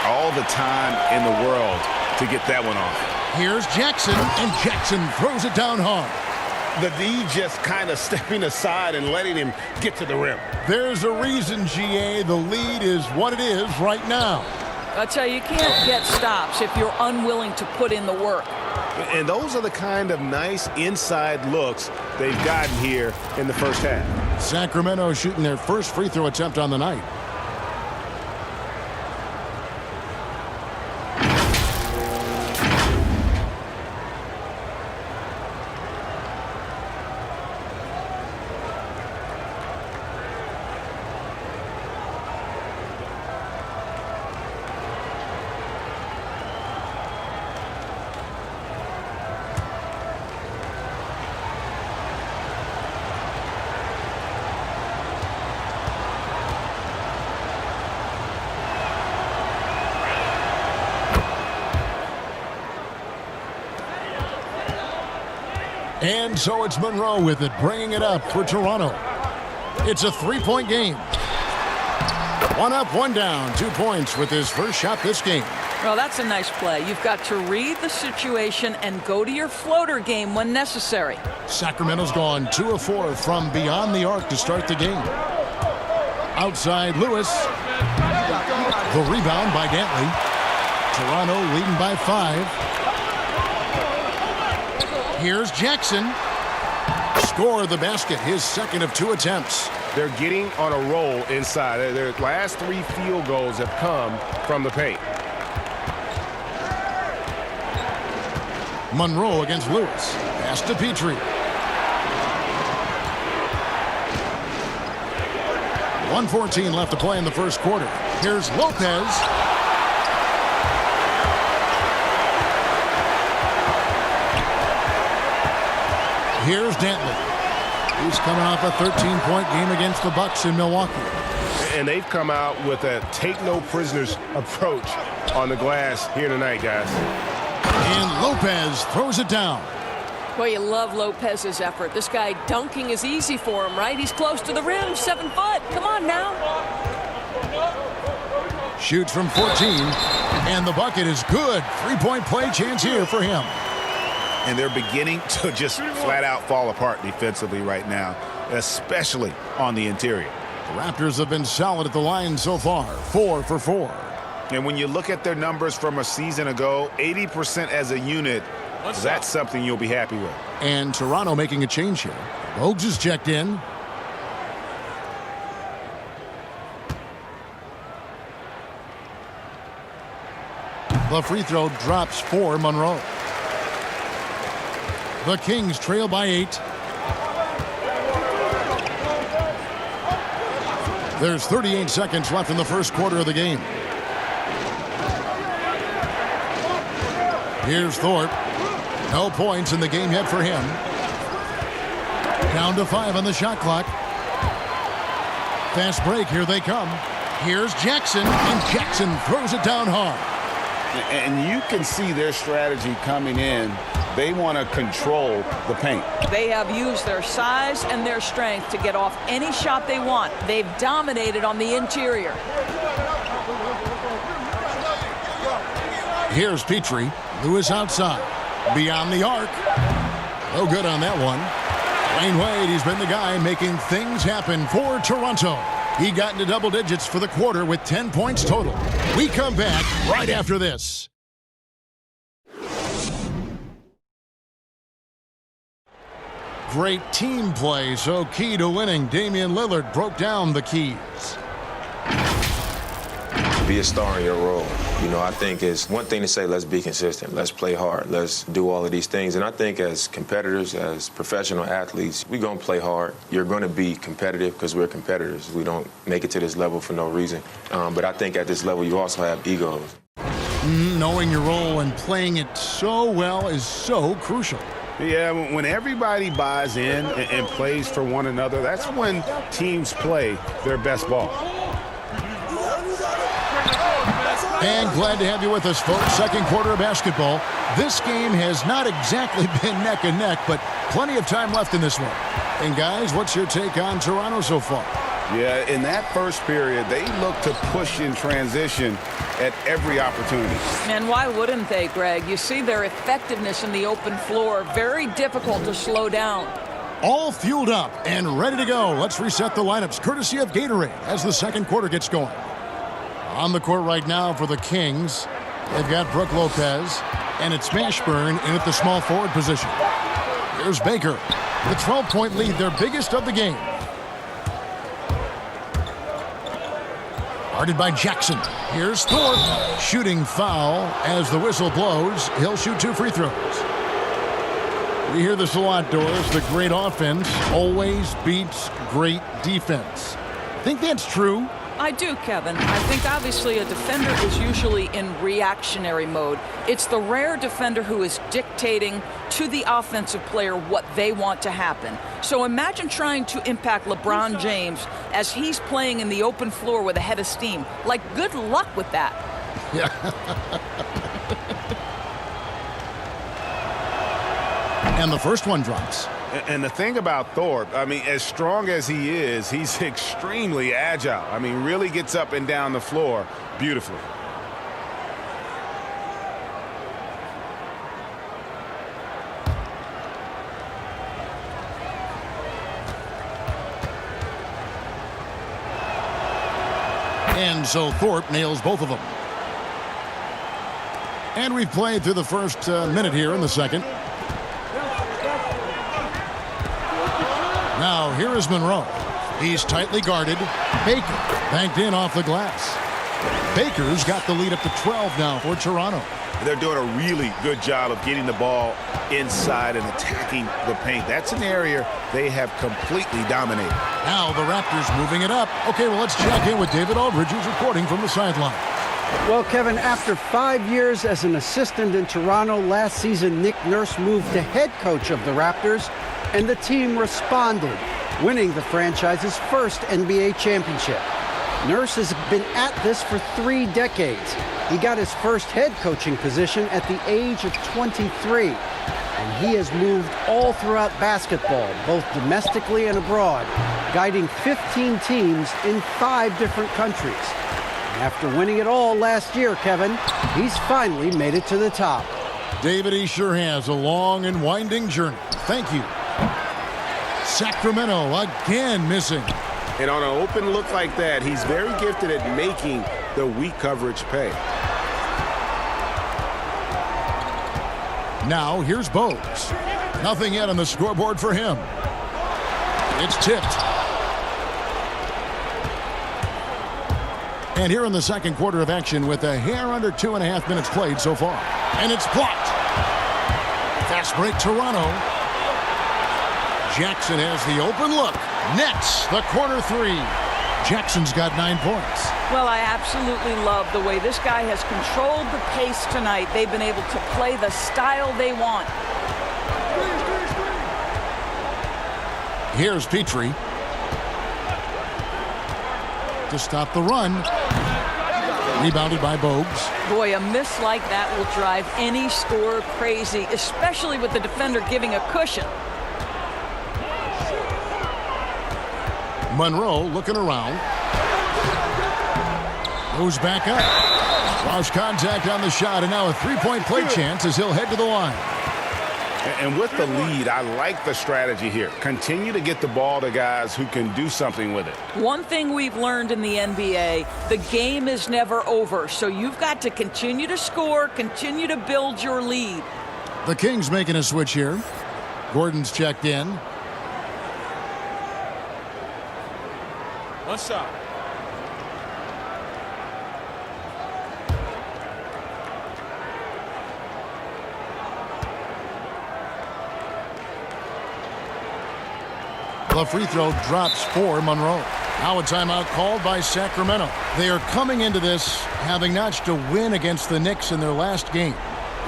Speaker 2: All the time in the world to get that one off.
Speaker 1: Here's Jackson, and Jackson throws it down hard.
Speaker 2: The D just kind of stepping aside and letting him get to the rim.
Speaker 1: There's a reason, GA, the lead is what it is right now.
Speaker 9: I tell you can't get stops if you're unwilling to put in the work.
Speaker 2: And those are the kind of nice inside looks they've gotten here in the first half.
Speaker 1: Sacramento shooting their first free throw attempt on the night. And so it's Monroe with it, bringing it up for Toronto. It's a 3-point game. 1 up, 1 down, 2 points with his first shot this game.
Speaker 9: Well, that's a nice play. You've got to read the situation and go to your floater game when necessary.
Speaker 1: Sacramento's gone 2 of 4 from beyond the arc to start the game. Outside Lewis. The rebound by Dantley. Toronto leading by 5. Here's Jackson. Score the basket, his second of 2 attempts.
Speaker 2: They're getting on a roll inside. Their last 3 field goals have come from the paint.
Speaker 1: Monroe against Lewis. Pass to Petrie. 1:14 left to play in the first quarter. Here's Lopez. Here's Dantley. He's coming off a 13-point game against the Bucks in Milwaukee.
Speaker 2: And they've come out with a take-no-prisoners approach on the glass here tonight, guys.
Speaker 1: And Lopez throws it down.
Speaker 15: Well, you love Lopez's effort. This guy dunking is easy for him, right? He's close to the rim, 7 foot. Come on now.
Speaker 1: Shoots from 14, and the bucket is good. 3-point play chance here for him.
Speaker 5: And they're beginning to just flat out fall apart defensively right now, especially on the interior.
Speaker 1: The Raptors have been solid at the line so far, 4 for 4.
Speaker 5: And when you look at their numbers from a season ago, 80% as a unit, that's something you'll be happy with.
Speaker 1: And Toronto making a change here. Bogues is checked in. The free throw drops for Monroe. The Kings trail by 8. There's 38 seconds left in the first quarter of the game. Here's Thorpe. No points in the game yet for him. Down to 5 on the shot clock. Fast break, here they come. Here's Jackson, and Jackson throws it down hard.
Speaker 5: And you can see their strategy coming in. They want to control the paint.
Speaker 9: They have used their size and their strength to get off any shot they want. They've dominated on the interior.
Speaker 1: Here's Petrie. Lewis outside. Beyond the arc. No good on that one. Dwayne Wade, he's been the guy making things happen for Toronto. He got into double digits for the quarter with 10 points total. We come back right after this. Great team play, so key to winning. Damian Lillard broke down the keys.
Speaker 19: Be a star in your role. You know, I think it's one thing to say, let's be consistent, let's play hard, let's do all of these things. And I think as competitors, as professional athletes, we're going to play hard. You're going to be competitive because we're competitors. We don't make it to this level for no reason. But I think at this level, you also have egos.
Speaker 1: Knowing your role and playing it so well is so crucial.
Speaker 5: Yeah, when everybody buys in and plays for one another, that's when teams play their best ball.
Speaker 1: And glad to have you with us, folks. Second quarter of basketball. This game has not exactly been neck and neck, but plenty of time left in this one. And guys, what's your take on Toronto so far?
Speaker 5: Yeah, in that first period, they look to push in transition at every opportunity.
Speaker 9: And why wouldn't they, Greg? You see their effectiveness in the open floor. Very difficult to slow down.
Speaker 1: All fueled up and ready to go. Let's reset the lineups, courtesy of Gatorade, as the second quarter gets going. On the court right now for the Kings, they've got Brook Lopez, and it's Mashburn in at the small forward position. Here's Baker, the 12-point lead, their biggest of the game. Guarded by Jackson. Here's Thorpe, shooting foul as the whistle blows. He'll shoot 2 free throws. We hear this a lot, Doris. The great offense always beats great defense. Think that's true?
Speaker 9: I do, Kevin. I think obviously a defender is usually in reactionary mode. It's the rare defender who is dictating to the offensive player what they want to happen. So imagine trying to impact LeBron James as he's playing in the open floor with a head of steam. Like, good luck with that.
Speaker 1: Yeah. And the first one drops.
Speaker 5: And the thing about Thorpe, I mean, as strong as he is, he's extremely agile. I mean, really gets up and down the floor beautifully.
Speaker 1: And so Thorpe nails both of them. And we've played through the first minute here in the second. Now, here is Monroe. He's tightly guarded. Baker banked in off the glass. Baker's got the lead up to 12 now for Toronto.
Speaker 5: They're doing a really good job of getting the ball inside and attacking the paint. That's an area they have completely dominated.
Speaker 1: Now the Raptors moving it up. Okay, well, let's check in with David Aldridge, who's reporting from the sideline.
Speaker 24: Well, Kevin, after 5 years as an assistant in Toronto, last season Nick Nurse moved to head coach of the Raptors, and the team responded, winning the franchise's first NBA championship. Nurse has been at this for 3 decades. He got his first head coaching position at the age of 23, and he has moved all throughout basketball, both domestically and abroad, guiding 15 teams in 5 different countries. After winning it all last year, Kevin, he's finally made it to the top.
Speaker 1: David, he sure has a long and winding journey. Thank you. Sacramento again missing.
Speaker 5: And on an open look like that, he's very gifted at making the weak coverage pay.
Speaker 1: Now here's Bose. Nothing yet on the scoreboard for him. It's tipped. And here in the second quarter of action with a hair under 2.5 minutes played so far. And it's blocked. Fast break Toronto. Jackson has the open look. Nets the corner 3. Jackson's got 9 points.
Speaker 9: Well, I absolutely love the way this guy has controlled the pace tonight. They've been able to play the style they want.
Speaker 1: Here's Petrie to stop the run. Rebounded by Bogues.
Speaker 9: Boy, a miss like that will drive any scorer crazy, especially with the defender giving a cushion.
Speaker 1: Monroe looking around. Goes back up. Lost contact on the shot, and now a three-point play chance as he'll head to the line.
Speaker 5: And with the lead, I like the strategy here. Continue to get the ball to guys who can do something with it.
Speaker 9: One thing we've learned in the NBA, the game is never over, so you've got to continue to score, continue to build your lead.
Speaker 1: The Kings making a switch here. Gordon's checked in.
Speaker 3: One shot.
Speaker 1: The free throw drops for Monroe. Now a timeout called by Sacramento. They are coming into this having notched a win against the Knicks in their last game.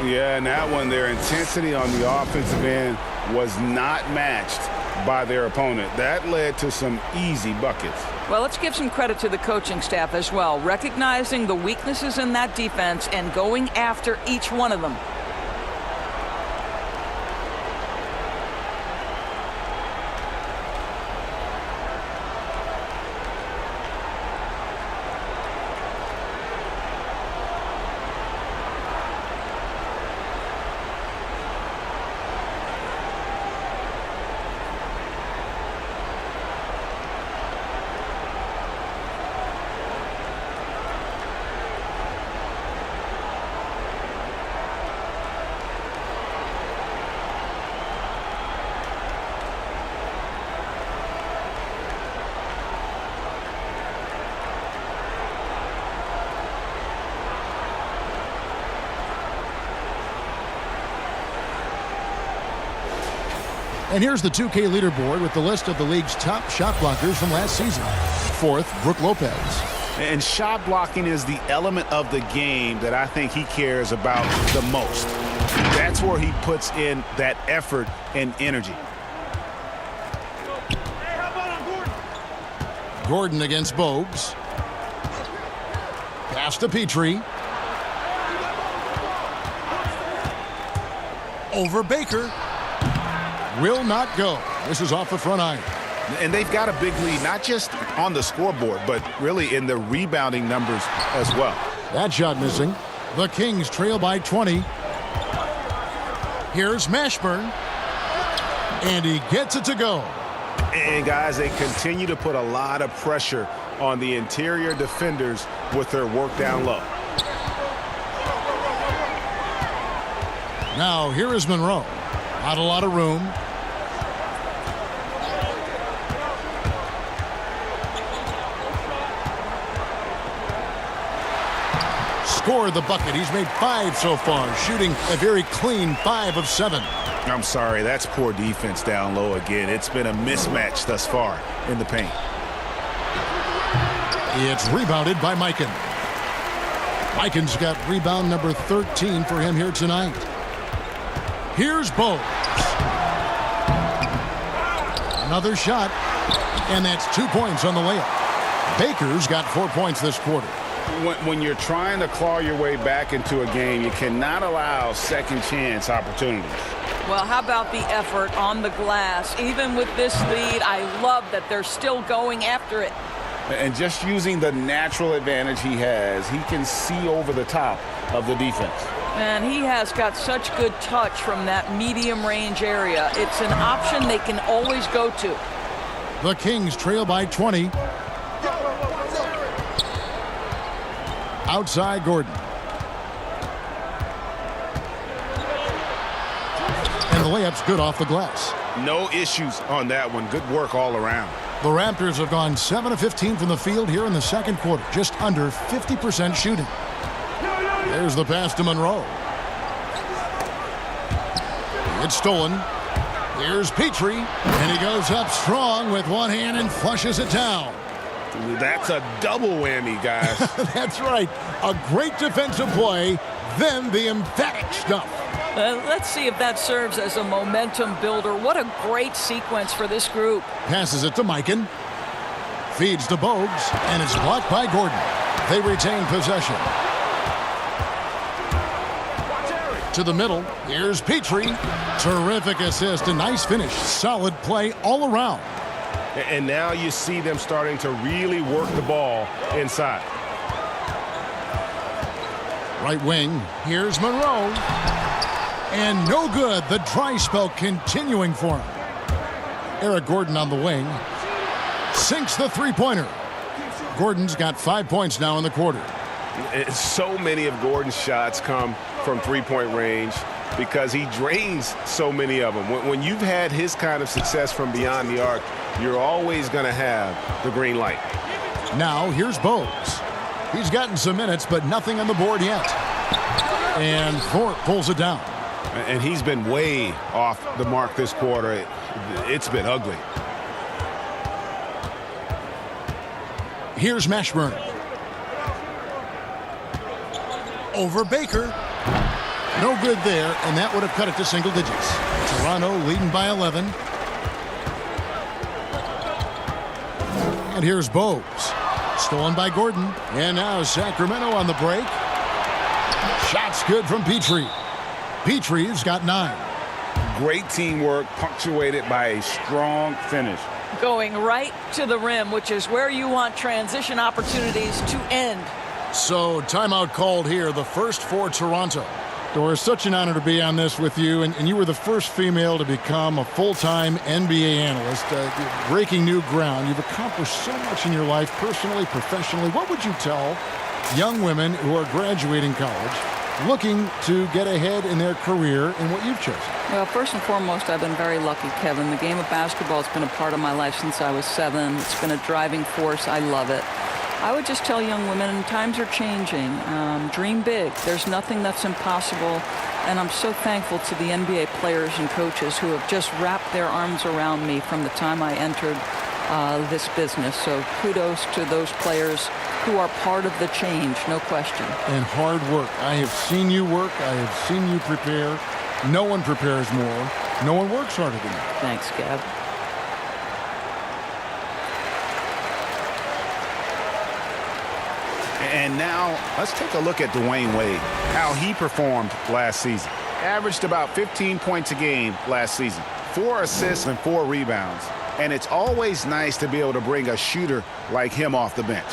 Speaker 5: Yeah, and that one, their intensity on the offensive end was not matched by their opponent. That led to some easy buckets.
Speaker 9: Well, let's give some credit to the coaching staff as well, recognizing the weaknesses in that defense and going after each one of them.
Speaker 1: And here's the 2K leaderboard with the list of the league's top shot blockers from last season. Fourth, Brook Lopez.
Speaker 5: And shot blocking is the element of the game that I think he cares about the most. That's where he puts in that effort and energy.
Speaker 1: Gordon against Bogues. Pass to Petrie. Over Baker. Will not go. This is off the front iron.
Speaker 5: And they've got a big lead, not just on the scoreboard, but really in the rebounding numbers as well.
Speaker 1: That shot missing. The Kings trail by 20. Here's Mashburn. And he gets it to go.
Speaker 5: And guys, they continue to put a lot of pressure on the interior defenders with their work down low.
Speaker 1: Now here is Monroe. Not a lot of room. Scored the bucket. He's made 5 so far, shooting a very clean 5 of 7.
Speaker 5: I'm sorry, that's poor defense down low again. It's been a mismatch thus far in the paint.
Speaker 1: It's rebounded by Mikan. Mikan's got rebound number 13 for him here tonight. Here's Bogues. Another shot, and that's 2 points on the layup. Baker's got 4 points this quarter.
Speaker 5: When you're trying to claw your way back into a game, you cannot allow second chance opportunities.
Speaker 9: Well, how about the effort on the glass? Even with this lead, I love that they're still going after it.
Speaker 5: And just using the natural advantage he has, he can see over the top of the defense.
Speaker 9: And he has got such good touch from that medium range area. It's an option they can always go to.
Speaker 1: The Kings trail by 20. Outside Gordon. And the layup's good off the glass.
Speaker 5: No issues on that one. Good work all around.
Speaker 1: The Raptors have gone 7 of 15 from the field here in the second quarter. Just under 50% shooting. There's the pass to Monroe. It's stolen. Here's Petrie. And he goes up strong with one hand and flushes it down.
Speaker 5: That's a double whammy, guys.
Speaker 1: That's right. A great defensive play, then the emphatic stuff.
Speaker 9: Let's see if that serves as a momentum builder. What a great sequence for this group.
Speaker 1: Passes it to Mikan. Feeds to Bogues, and it's blocked by Gordon. They retain possession. To the middle. Here's Petrie. Terrific assist. A nice finish. Solid play all around.
Speaker 2: And now you see them starting to really work the ball inside.
Speaker 1: Right wing. Here's Monroe. And no good. The dry spell continuing for him. Eric Gordon on the wing. Sinks the three-pointer. Gordon's got 5 points now in the quarter.
Speaker 2: So many of Gordon's shots come from three-point range because he drains so many of them. When you've had his kind of success from beyond the arc, you're always going to have the green light.
Speaker 1: Now here's Bowes. He's gotten some minutes, but nothing on the board yet. And Thorpe pulls it down.
Speaker 2: And he's been way off the mark this quarter. It's been ugly.
Speaker 1: Here's Mashburn. Over Baker. No good there, and that would have cut it to single digits. Toronto leading by 11. And here's Bowes. Stolen by Gordon. And now Sacramento on the break. Shots good from Petrie. Petrie's got 9.
Speaker 5: Great teamwork, punctuated by a strong finish.
Speaker 9: Going right to the rim, which is where you want transition opportunities to end.
Speaker 1: So timeout called here, the first for Toronto. Doris, such an honor to be on this with you, and you were the first female to become a full-time NBA analyst, breaking new ground. You've accomplished so much in your life, personally, professionally. What would you tell young women who are graduating college, looking to get ahead in their career in what you've chosen?
Speaker 9: Well, first and foremost, I've been very lucky, Kevin. The game of basketball has been a part of my life since I was 7. It's been a driving force. I love it. I would just tell young women, times are changing. Dream big. There's nothing that's impossible. And I'm so thankful to the NBA players and coaches who have just wrapped their arms around me from the time I entered this business. So kudos to those players who are part of the change, no question.
Speaker 1: And hard work. I have seen you work. I have seen you prepare. No one prepares more. No one works harder than you.
Speaker 9: Thanks, Gab.
Speaker 5: And now let's take a look at Dwayne Wade, how he performed last season. Averaged about 15 points a game last season, 4 assists and 4 rebounds. And it's always nice to be able to bring a shooter like him off the bench.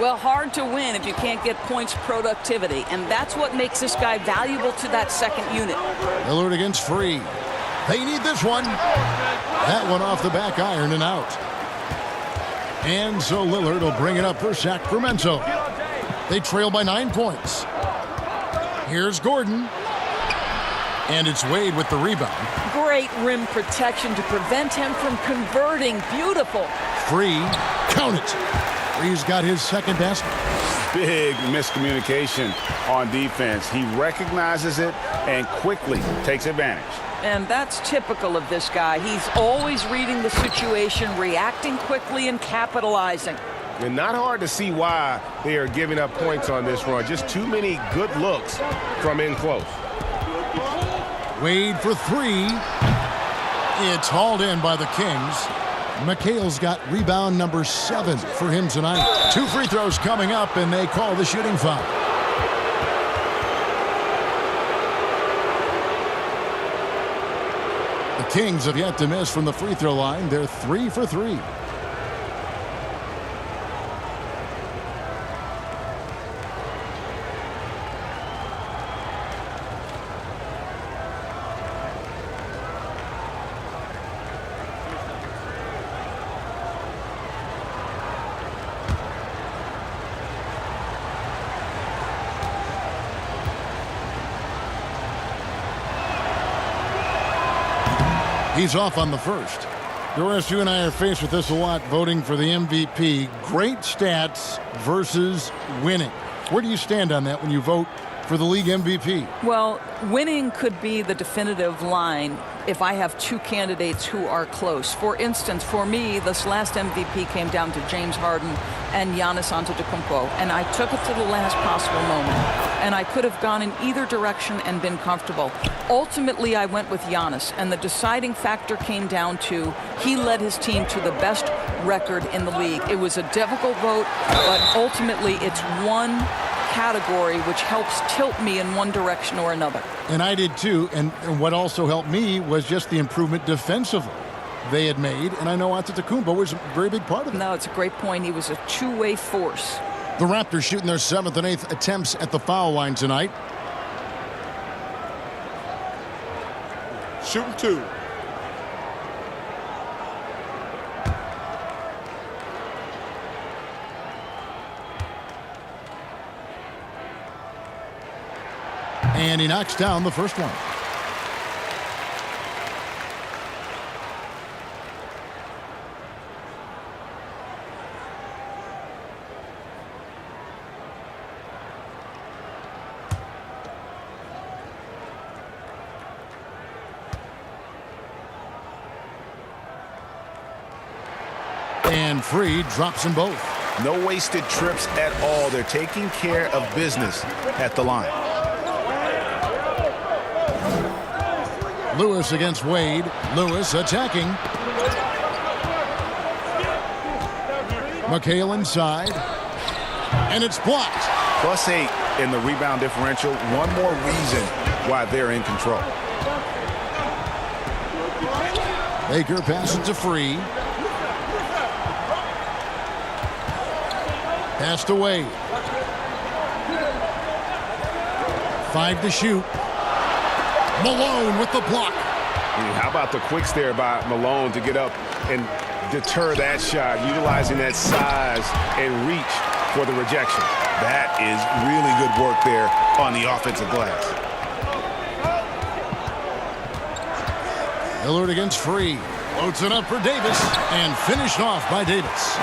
Speaker 9: Well, hard to win if you can't get points productivity, and that's what makes this guy valuable to that second unit.
Speaker 1: Lillard against Free. They need this one. That one off the back iron and out. And so Lillard will bring it up for Sacramento. They trail by 9 points. Here's Gordon. And it's Wade with the rebound.
Speaker 9: Great rim protection to prevent him from converting. Beautiful.
Speaker 1: Free. Count it. Free's got his second basket.
Speaker 5: Big miscommunication on defense. He recognizes it and quickly takes advantage.
Speaker 9: And that's typical of this guy. He's always reading the situation, reacting quickly, and capitalizing.
Speaker 2: And not hard to see why they are giving up points on this run. Just too many good looks from in close.
Speaker 1: Wade for 3. It's hauled in by the Kings. McHale's got rebound number 7 for him tonight. 2 free throws coming up, and they call the shooting foul. The Kings have yet to miss from the free throw line. They're 3 for 3. He's off on the first. Doris, you and I are faced with this a lot, voting for the MVP. Great stats versus winning. Where do you stand on that when you vote for the league MVP?
Speaker 9: Well, winning could be the definitive line if I have 2 candidates who are close. For instance, for me, this last MVP came down to James Harden and Giannis Antetokounmpo, and I took it to the last possible moment. and I could have gone in either direction and been comfortable. Ultimately, I went with Giannis, and the deciding factor came down to he led his team to the best record in the league. It was a difficult vote, but ultimately it's one category which helps tilt me in one direction or another.
Speaker 1: And I did too, and what also helped me was just the improvement defensively they had made, and I know Antetokounmpo was a very big part of it.
Speaker 9: No, it's a great point. He was a two-way force.
Speaker 1: The Raptors shooting their 7th and 8th attempts at the foul line tonight.
Speaker 13: Shooting 2.
Speaker 1: And he knocks down the first one. And Free drops them both.
Speaker 5: No wasted trips at all. They're taking care of business at the line.
Speaker 1: Lewis against Wade. Lewis attacking. McHale inside. And it's blocked.
Speaker 5: +8 in the rebound differential. One more reason why they're in control.
Speaker 1: Baker passes to Free. Pass to Wade. 5 to shoot. Malone with the block.
Speaker 2: How about the quicks there by Malone to get up and deter that shot, utilizing that size and reach for the rejection.
Speaker 5: That is really good work there on the offensive glass.
Speaker 1: Lillard against Free. Loads it up for Davis and finished off by Davis.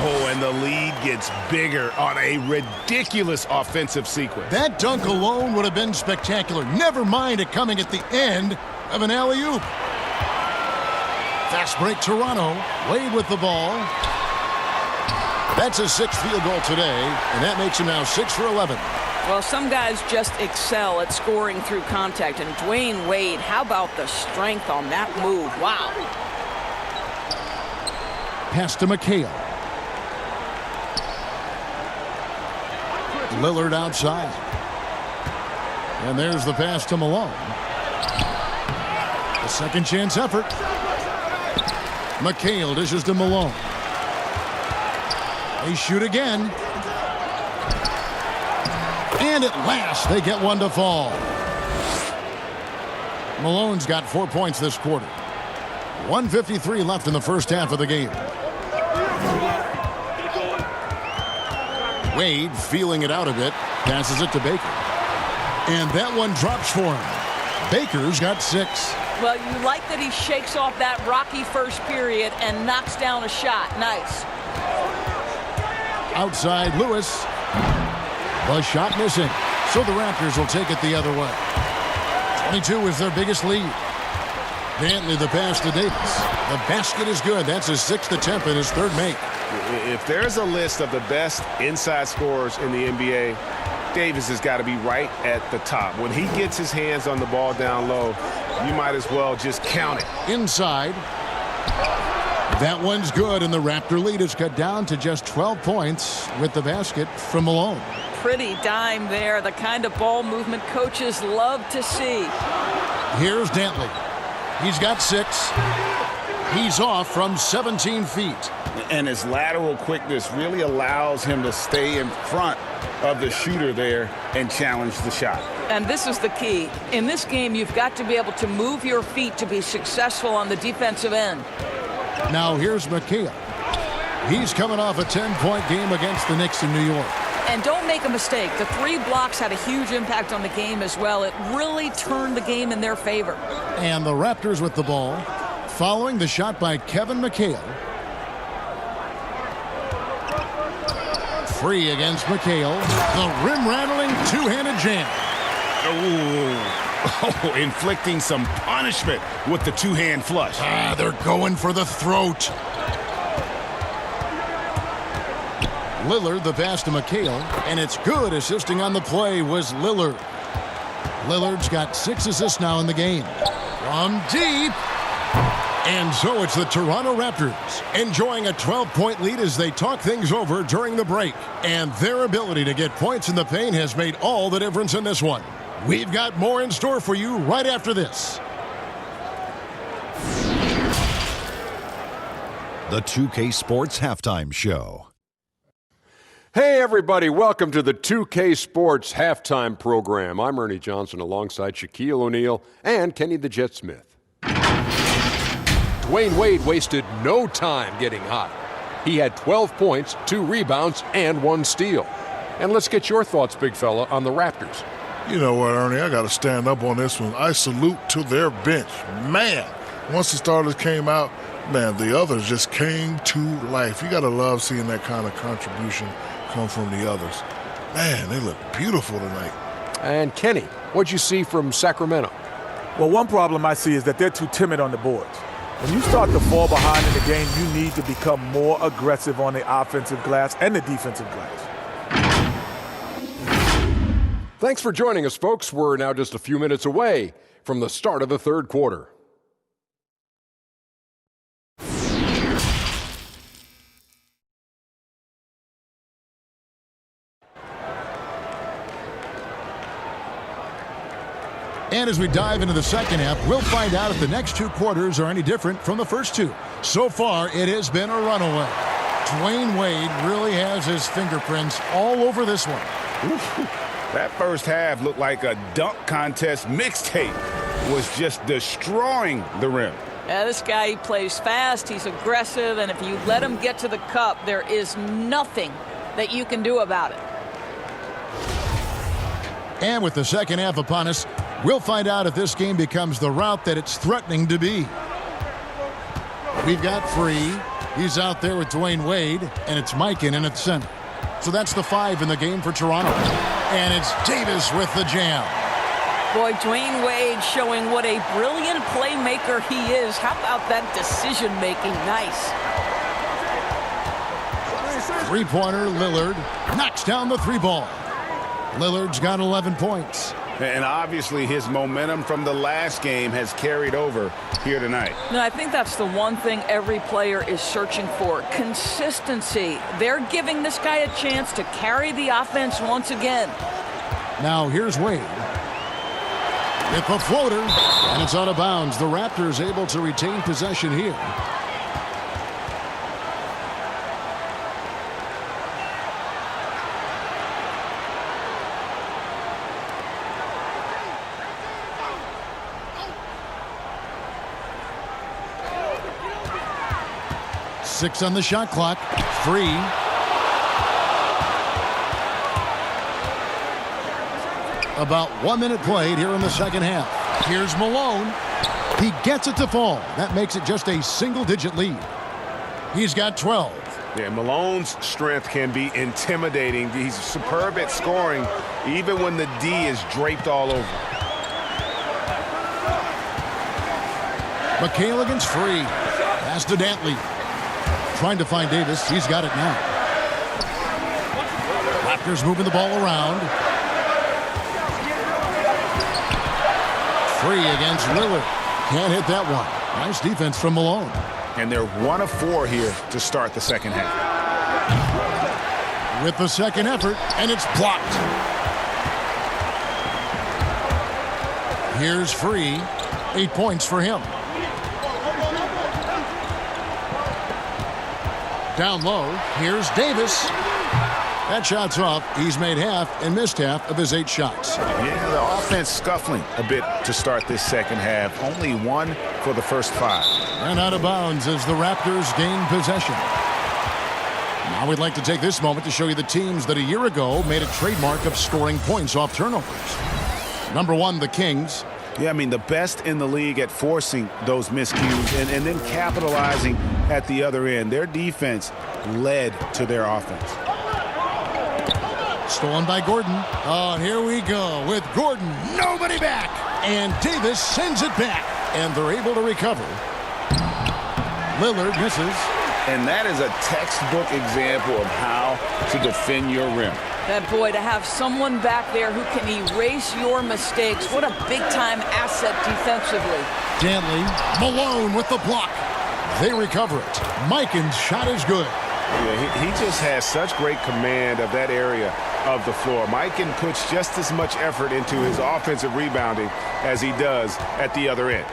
Speaker 2: Oh, and the lead gets bigger on a ridiculous offensive sequence.
Speaker 1: That dunk alone would have been spectacular. Never mind it coming at the end of an alley-oop. Fast break Toronto. Wade with the ball. That's his 6th field goal today, and that makes him now 6 for 11.
Speaker 9: Well, some guys just excel at scoring through contact, and Dwayne Wade, how about the strength on that move? Wow.
Speaker 1: Pass to McHale. Lillard outside. And there's the pass to Malone. A second chance effort. McHale dishes to Malone. They shoot again. And at last, they get one to fall. Malone's got 4 points this quarter. 1:53 left in the first half of the game. Wade feeling it out a bit. Passes it to Baker. And that one drops for him. Baker's got 6.
Speaker 9: Well, you like that he shakes off that rocky first period and knocks down a shot. Nice.
Speaker 1: Outside Lewis. The shot missing. So the Raptors will take it the other way. 22 is their biggest lead. Dantley the pass to Davis. The basket is good. That's his 6th attempt and his 3rd make.
Speaker 2: If there's a list of the best inside scorers in the NBA, Davis has got to be right at the top. When he gets his hands on the ball down low, you might as well just count it.
Speaker 1: Inside. That one's good, and the Raptor lead is cut down to just 12 points with the basket from Malone.
Speaker 9: Pretty dime there, the kind of ball movement coaches love to see.
Speaker 1: Here's Dantley. He's got 6. He's off from 17 feet.
Speaker 5: And his lateral quickness really allows him to stay in front of the shooter there and challenge the shot.
Speaker 9: And this is the key. In this game, you've got to be able to move your feet to be successful on the defensive end.
Speaker 1: Now here's McHale. He's coming off a 10-point game against the Knicks in New York.
Speaker 9: And don't make a mistake. The 3 blocks had a huge impact on the game as well. It really turned the game in their favor.
Speaker 1: And the Raptors with the ball, following the shot by Kevin McHale. Free against McHale. The rim-rattling two-handed jam.
Speaker 5: Oh, inflicting some punishment with the two-hand flush.
Speaker 1: They're going for the throat. Lillard the pass to McHale, and it's good. Assisting on the play was Lillard. Lillard's got 6 assists now in the game. From deep. And so it's the Toronto Raptors enjoying a 12-point lead as they talk things over during the break. And their ability to get points in the paint has made all the difference in this one. We've got more in store for you right after this.
Speaker 11: The 2K Sports Halftime Show.
Speaker 12: Hey, everybody. Welcome to the 2K Sports Halftime Program. I'm Ernie Johnson alongside Shaquille O'Neal and Kenny the Jet Smith. Dwayne Wade wasted no time getting hot. He had 12 points, 2 rebounds, and 1 steal. And let's get your thoughts, big fella, on the Raptors.
Speaker 10: You know what, Ernie? I got to stand up on this one. I salute to their bench. Man, once the starters came out, man, the others just came to life. You got to love seeing that kind of contribution come from the others. Man, they look beautiful tonight.
Speaker 12: And Kenny, what'd you see from Sacramento?
Speaker 13: Well, one problem I see is that they're too timid on the boards. When you start to fall behind in the game, you need to become more aggressive on the offensive glass and the defensive glass.
Speaker 12: Thanks for joining us, folks. We're now just a few minutes away from the start of the third quarter.
Speaker 1: And as we dive into the second half, we'll find out if the next 2 quarters are any different from the first 2. So far, it has been a runaway. Dwayne Wade really has his fingerprints all over this one.
Speaker 5: That first half looked like a dunk contest mixtape. Was just destroying the rim.
Speaker 9: Yeah, this guy, he plays fast, he's aggressive, and if you let him get to the cup, there is nothing that you can do about it.
Speaker 1: And with the second half upon us, we'll find out if this game becomes the route that it's threatening to be. We've got Free. He's out there with Dwayne Wade, and it's Mikan in at center. So that's the 5 in the game for Toronto. And it's Davis with the jam.
Speaker 9: Boy, Dwayne Wade showing what a brilliant playmaker he is. How about that decision-making? Nice.
Speaker 1: Three-pointer, Lillard knocks down the 3 ball. Lillard's got 11 points.
Speaker 5: And obviously his momentum from the last game has carried over here tonight.
Speaker 9: No, I think that's the one thing every player is searching for, consistency. They're giving this guy a chance to carry the offense once again.
Speaker 1: Now here's Wade. With a floater, and it's out of bounds. The Raptors able to retain possession here. Six on the shot clock. Free. About 1 minute played here in the second half. Here's Malone. He gets it to fall. That makes it just a single-digit lead. He's got 12.
Speaker 5: Yeah, Malone's strength can be intimidating. He's superb at scoring, even when the D is draped all over.
Speaker 1: McHale against Free. Pass to Dantley. Trying to find Davis. He's got it now. Raptors moving the ball around. Free against Lillard. Can't hit that one. Nice defense from Malone.
Speaker 5: And they're 1 of 4 here to start the second half.
Speaker 1: With the second effort, and it's blocked. Here's Free. 8 points for him. Down low, here's Davis. That shot's off. He's made half and missed half of his 8 shots.
Speaker 5: Yeah, the offense scuffling a bit to start this second half. Only 1 for the first 5.
Speaker 1: And out of bounds as the Raptors gain possession. Now we'd like to take this moment to show you the teams that a year ago made a trademark of scoring points off turnovers. Number 1, the Kings.
Speaker 5: Yeah, I mean, the best in the league at forcing those miscues and then capitalizing at the other end. Their defense led to their offense.
Speaker 1: Stolen by Gordon. Oh, and here we go with Gordon. Nobody back. And Davis sends it back. And they're able to recover. Lillard misses.
Speaker 5: And that is a textbook example of how to defend your rim.
Speaker 9: That boy, to have someone back there who can erase your mistakes, what a big-time asset defensively.
Speaker 1: Dantley, Malone with the block. They recover it. Mikan's shot is good.
Speaker 2: Yeah, he just has such great command of that area of the floor. Mikan puts just as much effort into his offensive rebounding as he does at the other end.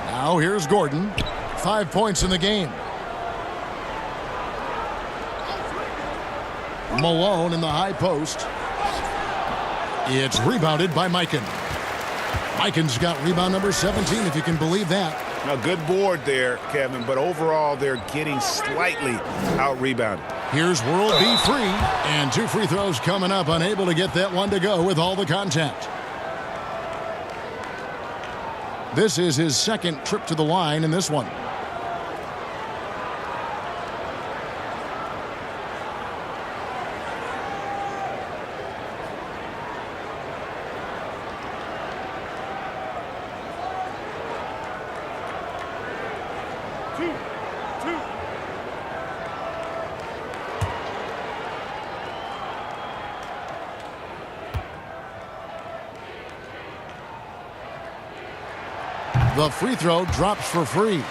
Speaker 1: Now here's Gordon. 5 points in the game. Malone in the high post. It's rebounded by Mikan. Mikan's got rebound number 17, if you can believe that.
Speaker 2: A good board there, Kevin, but overall they're getting slightly out-rebounded.
Speaker 1: Here's World B free, and 2 free throws coming up, unable to get that one to go with all the contact. This is his second trip to the line in this one. The free throw drops for free.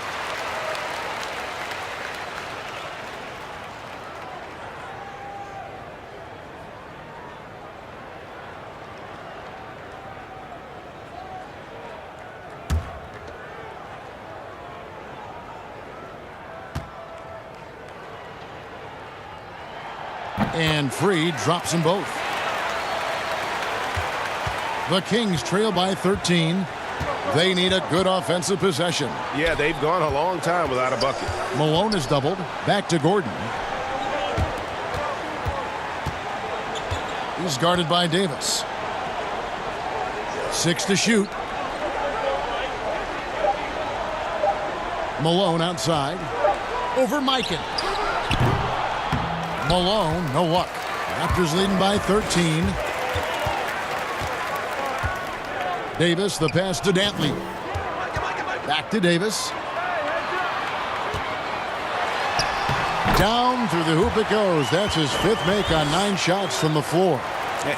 Speaker 1: And free drops them both. The Kings trail by 13. They need a good offensive possession.
Speaker 2: Yeah, they've gone a long time without a bucket.
Speaker 1: Malone is doubled. Back to Gordon. He's guarded by Davis. 6 to shoot. Malone outside. Over Mikan. Malone, no luck. Raptors leading by 13. Davis, the pass to Dantley. Back to Davis. Down through the hoop it goes. That's his 5th make on 9 shots from the floor.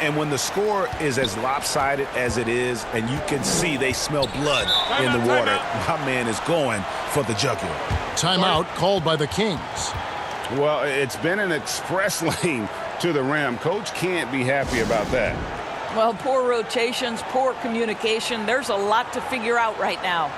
Speaker 2: And when the score is as lopsided as it is, and you can see they smell blood in the water, my man is going for the jugular.
Speaker 1: Timeout called by the Kings.
Speaker 2: Well, it's been an express lane to the rim. Coach can't be happy about that.
Speaker 9: Well, poor rotations, poor communication. There's a lot to figure out right now.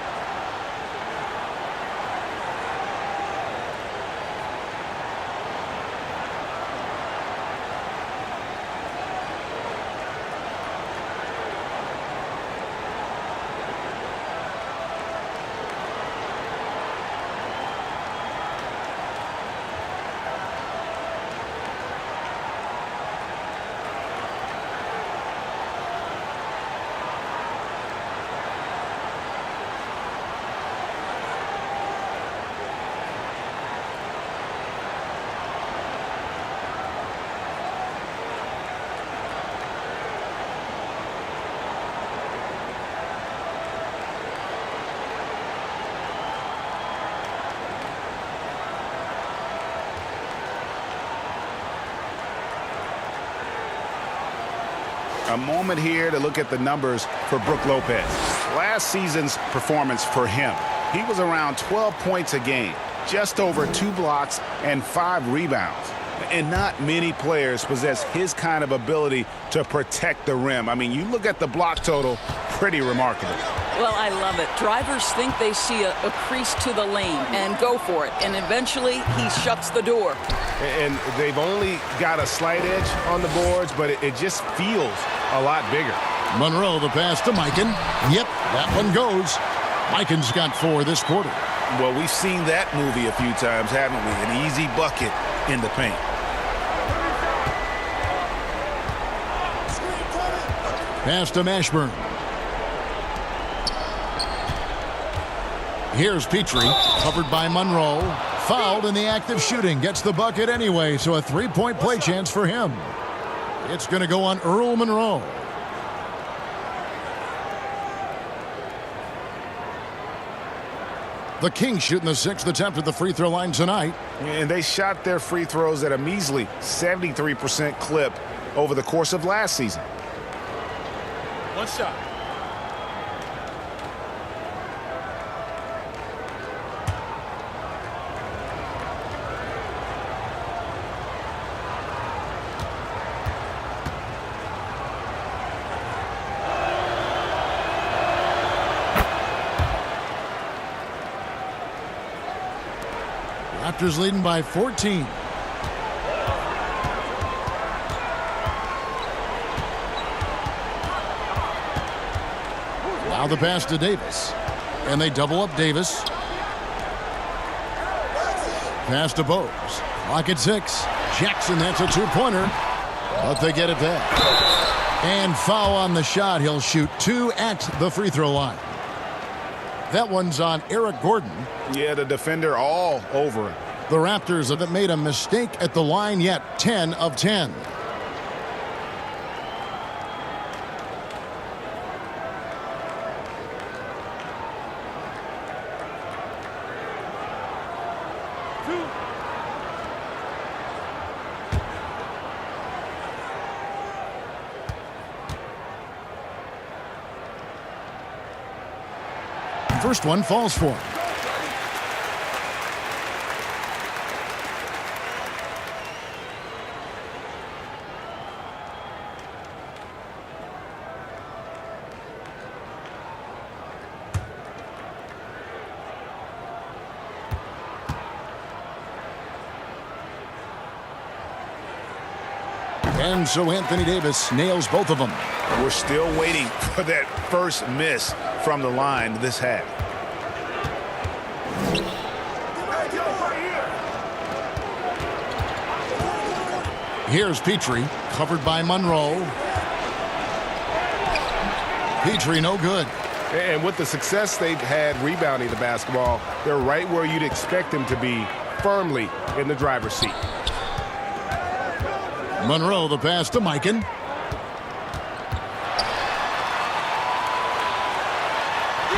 Speaker 5: A moment here to look at the numbers for Brook Lopez. Last season's performance for him, he was around 12 points a game, just over 2 blocks and 5 rebounds. And not many players possess his kind of ability to protect the rim. I mean, you look at the block total, pretty remarkable.
Speaker 9: Well, I love it. Drivers think they see a crease to the lane and go for it. And eventually, he shuts the door.
Speaker 2: And they've only got a slight edge on the boards, but it just feels a lot bigger.
Speaker 1: Monroe, the pass to Mikan. Yep, that one goes. Mikan's got 4 this quarter.
Speaker 5: Well, we've seen that movie a few times, haven't we? An easy bucket in the paint.
Speaker 1: Pass to Mashburn. Here's Petrie, covered by Monroe. Fouled in the act of shooting. Gets the bucket anyway, so a 3-point play chance for him. It's going to go on Earl Monroe. The Kings shooting the 6th attempt at the free throw line tonight.
Speaker 5: And they shot their free throws at a measly 73% clip over the course of last season.
Speaker 3: One shot.
Speaker 1: Raptors leading by 14. Now the pass to Davis. And they double up Davis. Pass to Bowes. Clock at 6. Jackson, that's a two-pointer. But they get it back. And foul on the shot. He'll shoot 2 at the free throw line. That one's on Eric Gordon.
Speaker 5: Yeah, the defender all over him.
Speaker 1: The Raptors haven't made a mistake at the line yet. 10 of 10. First one falls for him. And so Anthony Davis nails both of them.
Speaker 5: We're still waiting for that first miss from the line this half.
Speaker 1: Here's Petrie, covered by Monroe. Petrie no good.
Speaker 2: And with the success they've had rebounding the basketball, they're right where you'd expect them to be, firmly in the driver's seat.
Speaker 1: Monroe, the pass to Mikan.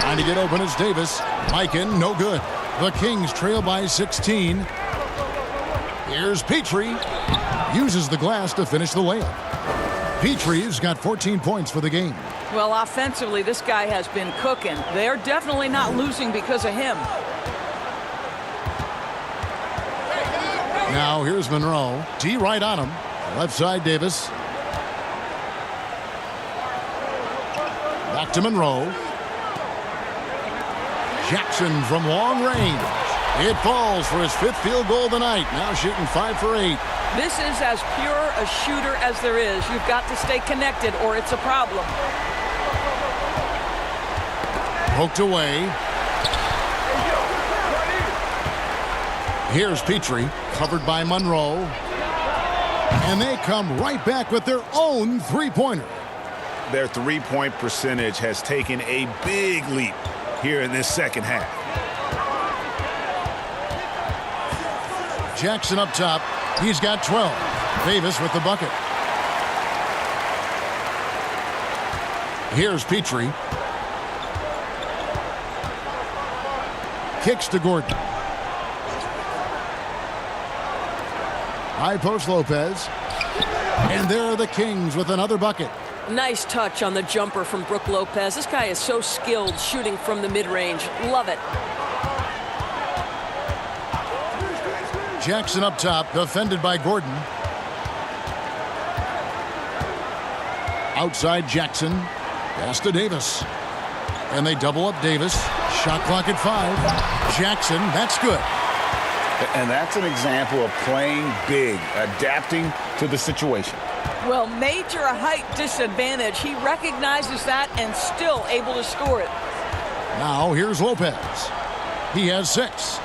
Speaker 1: Trying to get open is Davis. Mikan, no good. The Kings trail by 16. Here's Petrie. Uses the glass to finish the layup. Petrie's got 14 points for the game.
Speaker 9: Well, offensively, this guy has been cooking. They're definitely not losing because of him.
Speaker 1: Now here's Monroe. D right on him. Left side, Davis. Back to Monroe. Jackson from long range. It falls for his 5th field goal tonight. Now shooting 5 for 8.
Speaker 9: This is as pure a shooter as there is. You've got to stay connected or it's a problem.
Speaker 1: Poked away. Here's Petrie, covered by Monroe. And they come right back with their own three-pointer.
Speaker 5: Their three-point percentage has taken a big leap here in this second half.
Speaker 1: Jackson up top. He's got 12. Davis with the bucket. Here's Petrie. Kicks to Gordon. High post Lopez. And there are the Kings with another bucket.
Speaker 15: Nice touch on the jumper from Brook Lopez. This guy is so skilled shooting from the mid-range. Love it.
Speaker 1: Jackson up top, defended by Gordon. Outside Jackson. Pass to Davis. And they double up Davis. Shot clock at 5. Jackson, that's good.
Speaker 5: And that's an example of playing big, adapting to the situation.
Speaker 9: Well, major height disadvantage. He recognizes that and still able to score it.
Speaker 1: Now here's Lopez. He has 6.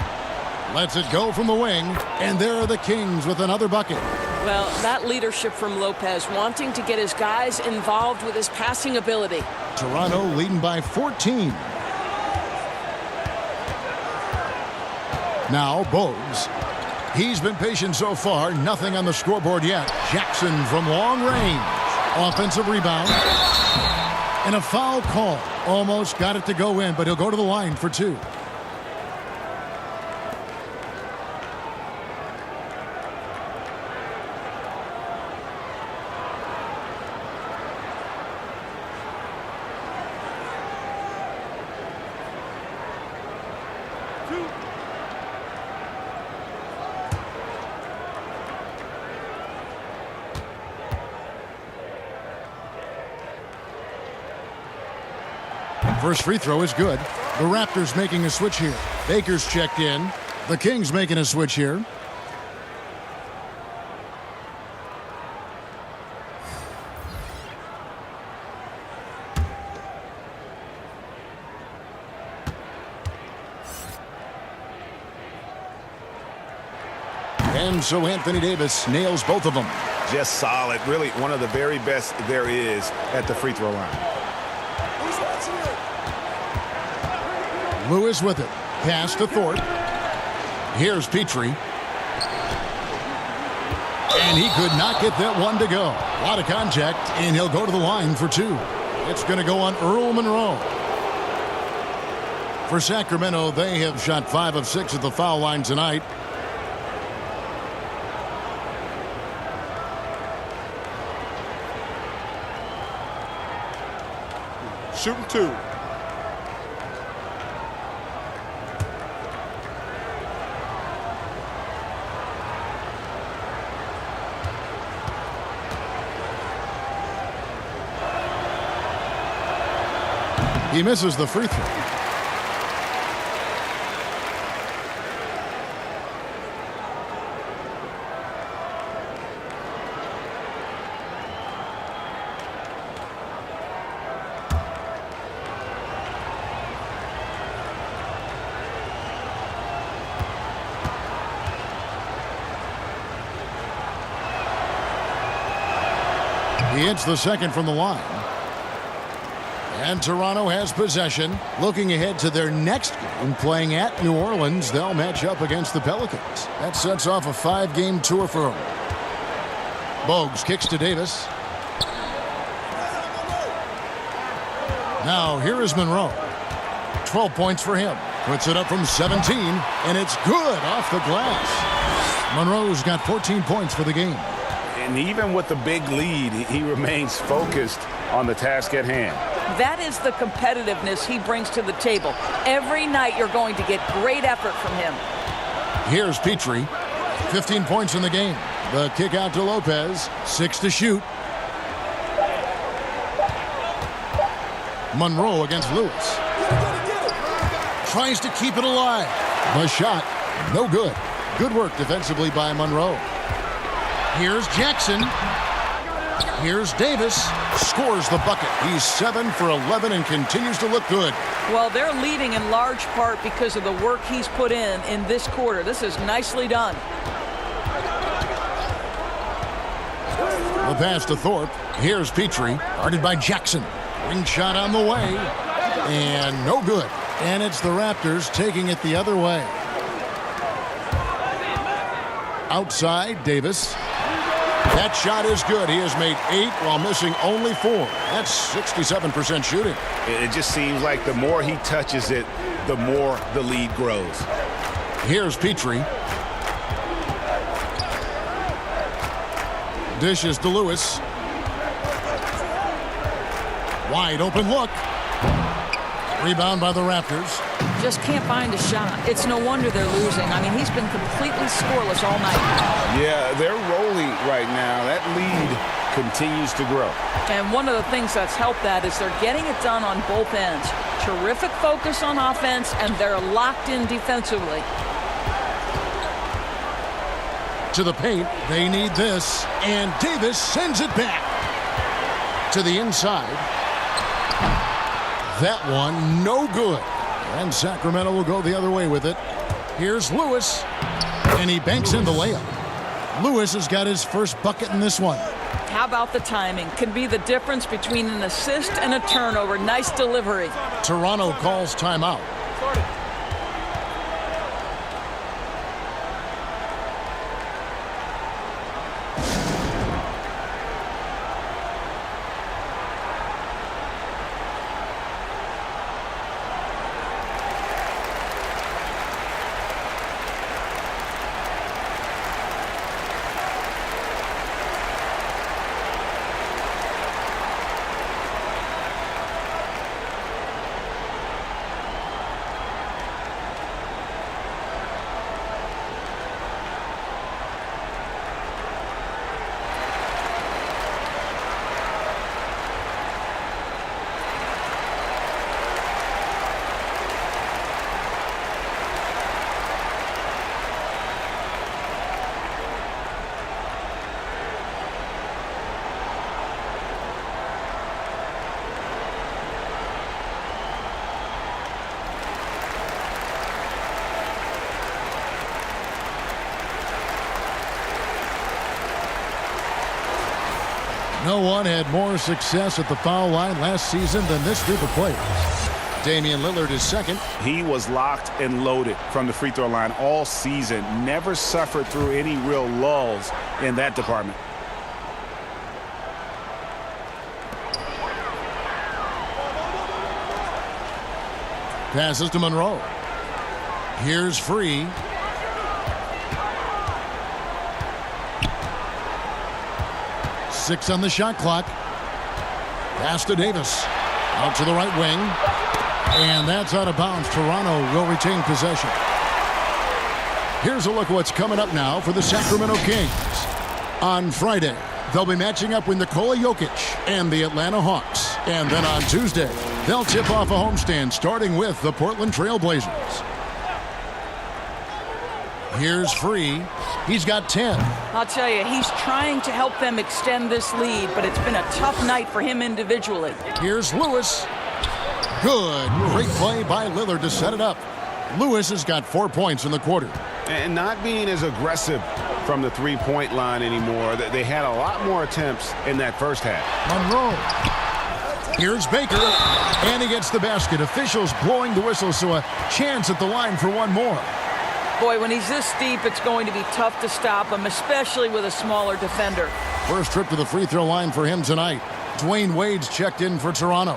Speaker 1: Lets it go from the wing, and there are the Kings with another bucket.
Speaker 15: Well, that leadership from Lopez, wanting to get his guys involved with his passing ability.
Speaker 1: Toronto leading by 14. Now Bowes. He's been patient so far. Nothing on the scoreboard yet. Jackson from long range. Offensive rebound. And a foul call. Almost got it to go in, but he'll go to the line for 2. First free throw is good. The Raptors making a switch here. Baker's checked in. The Kings making a switch here. And so Anthony Davis nails both of them.
Speaker 2: Just solid. Really one of the very best there is at the free throw line.
Speaker 1: Lewis with it. Pass to Thorpe. Here's Petrie. And he could not get that one to go. A lot of contact, and he'll go to the line for two. It's going to go on Earl Monroe. For Sacramento, they have shot 5 of 6 at the foul line tonight.
Speaker 13: Shooting 2.
Speaker 1: He misses the free throw. He hits the second from the line. And Toronto has possession. Looking ahead to their next game, playing at New Orleans, they'll match up against the Pelicans. That sets off a 5-game tour for them. Bogues kicks to Davis. Now here is Monroe. 12 points for him. Puts it up from 17, and it's good off the glass. Monroe's got 14 points for the game.
Speaker 2: And even with the big lead, he remains focused on the task at hand.
Speaker 9: That is the competitiveness he brings to the table. Every night you're going to get great effort from him.
Speaker 1: Here's Petrie. 15 points in the game. The kick out to Lopez. 6 to shoot. Monroe against Lewis. Tries to keep it alive. The shot, no good. Good work defensively by Monroe. Here's Jackson. Here's Davis. Scores the bucket. He's 7 for 11 and continues to look good.
Speaker 9: Well, they're leading in large part because of the work he's put in this quarter. This is nicely done.
Speaker 1: The pass to Thorpe. Here's Petrie. Guarded by Jackson. Ring shot on the way. And no good. And it's the Raptors taking it the other way. Outside, Davis. That shot is good. He has made 8 while missing only 4. That's 67% shooting.
Speaker 2: It just seems like the more he touches it, the more the lead grows.
Speaker 1: Here's Petrie. Dishes to Lewis. Wide open look. Rebound by the Raptors.
Speaker 9: Just can't find a shot. It's no wonder they're losing. I mean, he's been completely scoreless all night.
Speaker 2: Yeah, they're rolling right now. That lead continues to grow.
Speaker 9: And one of the things that's helped that is they're getting it done on both ends. Terrific focus on offense, and they're locked in defensively.
Speaker 1: To the paint, they need this, and Davis sends it back to the inside. That one, no good. And Sacramento will go the other way with it. Here's Lewis, and he banks in the layup. Lewis has got his first bucket in this one.
Speaker 9: How about the timing? Can be the difference between an assist and a turnover. Nice delivery.
Speaker 1: Toronto calls timeout. No one had more success at the foul line last season than this group of players. Damian Lillard is second.
Speaker 5: He was locked and loaded from the free throw line all season. Never suffered through any real lulls in that department.
Speaker 1: Passes to Monroe. Here's Free. Six on the shot clock. Pass to Davis. Out to the right wing. And that's out of bounds. Toronto will retain possession. Here's a look at what's coming up now for the Sacramento Kings. On Friday, they'll be matching up with Nikola Jokic and the Atlanta Hawks. And then on Tuesday, they'll tip off a homestand starting with the Portland Trail Blazers. Here's Free. He's got 10.
Speaker 9: I'll tell you, he's trying to help them extend this lead, but it's been a tough night for him individually.
Speaker 1: Here's Lewis. Good. Great play by Lillard to set it up. Lewis has got 4 points in the quarter.
Speaker 5: And not being as aggressive from the three-point line anymore. They had a lot more attempts in that first half.
Speaker 1: Monroe. Here's Baker. And he gets the basket. Officials blowing the whistle, so a chance at the line for one more.
Speaker 9: Boy, when he's this deep, it's going to be tough to stop him, especially with a smaller defender.
Speaker 1: First trip to the free throw line for him tonight. Dwayne Wade's checked in for Toronto.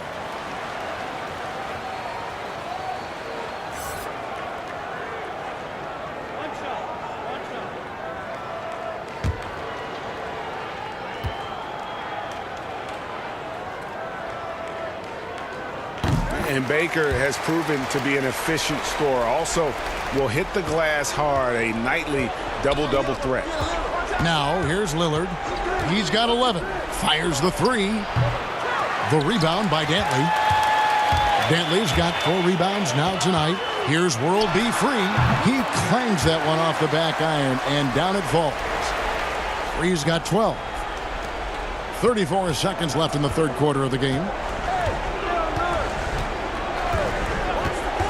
Speaker 5: And Baker has proven to be an efficient scorer. Also will hit the glass hard, a nightly double-double threat.
Speaker 1: Now, here's Lillard. He's got 11. Fires the three. The rebound by Dantley. Dantley's got 4 rebounds now tonight. Here's World B. Free. He clangs that one off the back iron, and down it falls. Free's got 12. 34 seconds left in the third quarter of the game.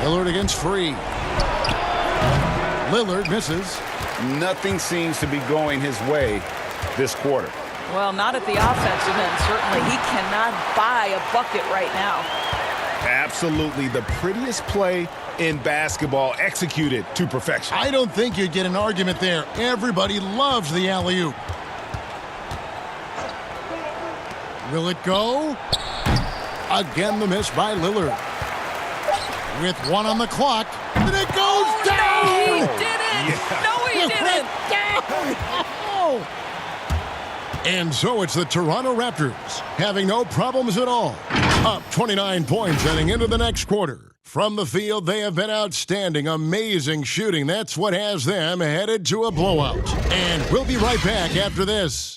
Speaker 1: Lillard against Free. Lillard misses.
Speaker 5: Nothing seems to be going his way this quarter.
Speaker 9: Well, not at the offensive end. Certainly, he cannot buy a bucket right now.
Speaker 5: Absolutely the prettiest play in basketball, executed to perfection.
Speaker 1: I don't think you'd get an argument there. Everybody loves the alley-oop. Will it go? Again, the miss by Lillard. With 1 on the clock, and it goes down!
Speaker 15: No, he didn't!
Speaker 5: Yeah.
Speaker 15: No, he didn't!
Speaker 1: Down. And so it's the Toronto Raptors having no problems at all. Up 29 points heading into the next quarter. From the field, they have been outstanding, amazing shooting. That's what has them headed to a blowout. And we'll be right back after this.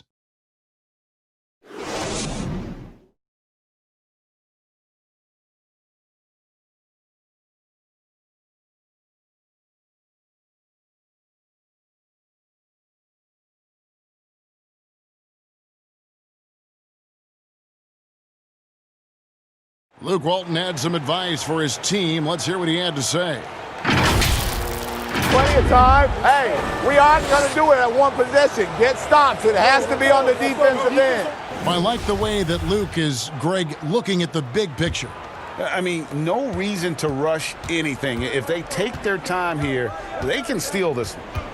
Speaker 1: Luke Walton had some advice for his team. Let's hear what he had to say.
Speaker 4: Plenty of time. Hey, we aren't going to do it at one possession. Get stops. It has to be on the defensive end.
Speaker 1: I like the way that Luke is, Greg, looking at the big picture.
Speaker 5: I mean, no reason to rush anything. If they take their time here, they can steal this one.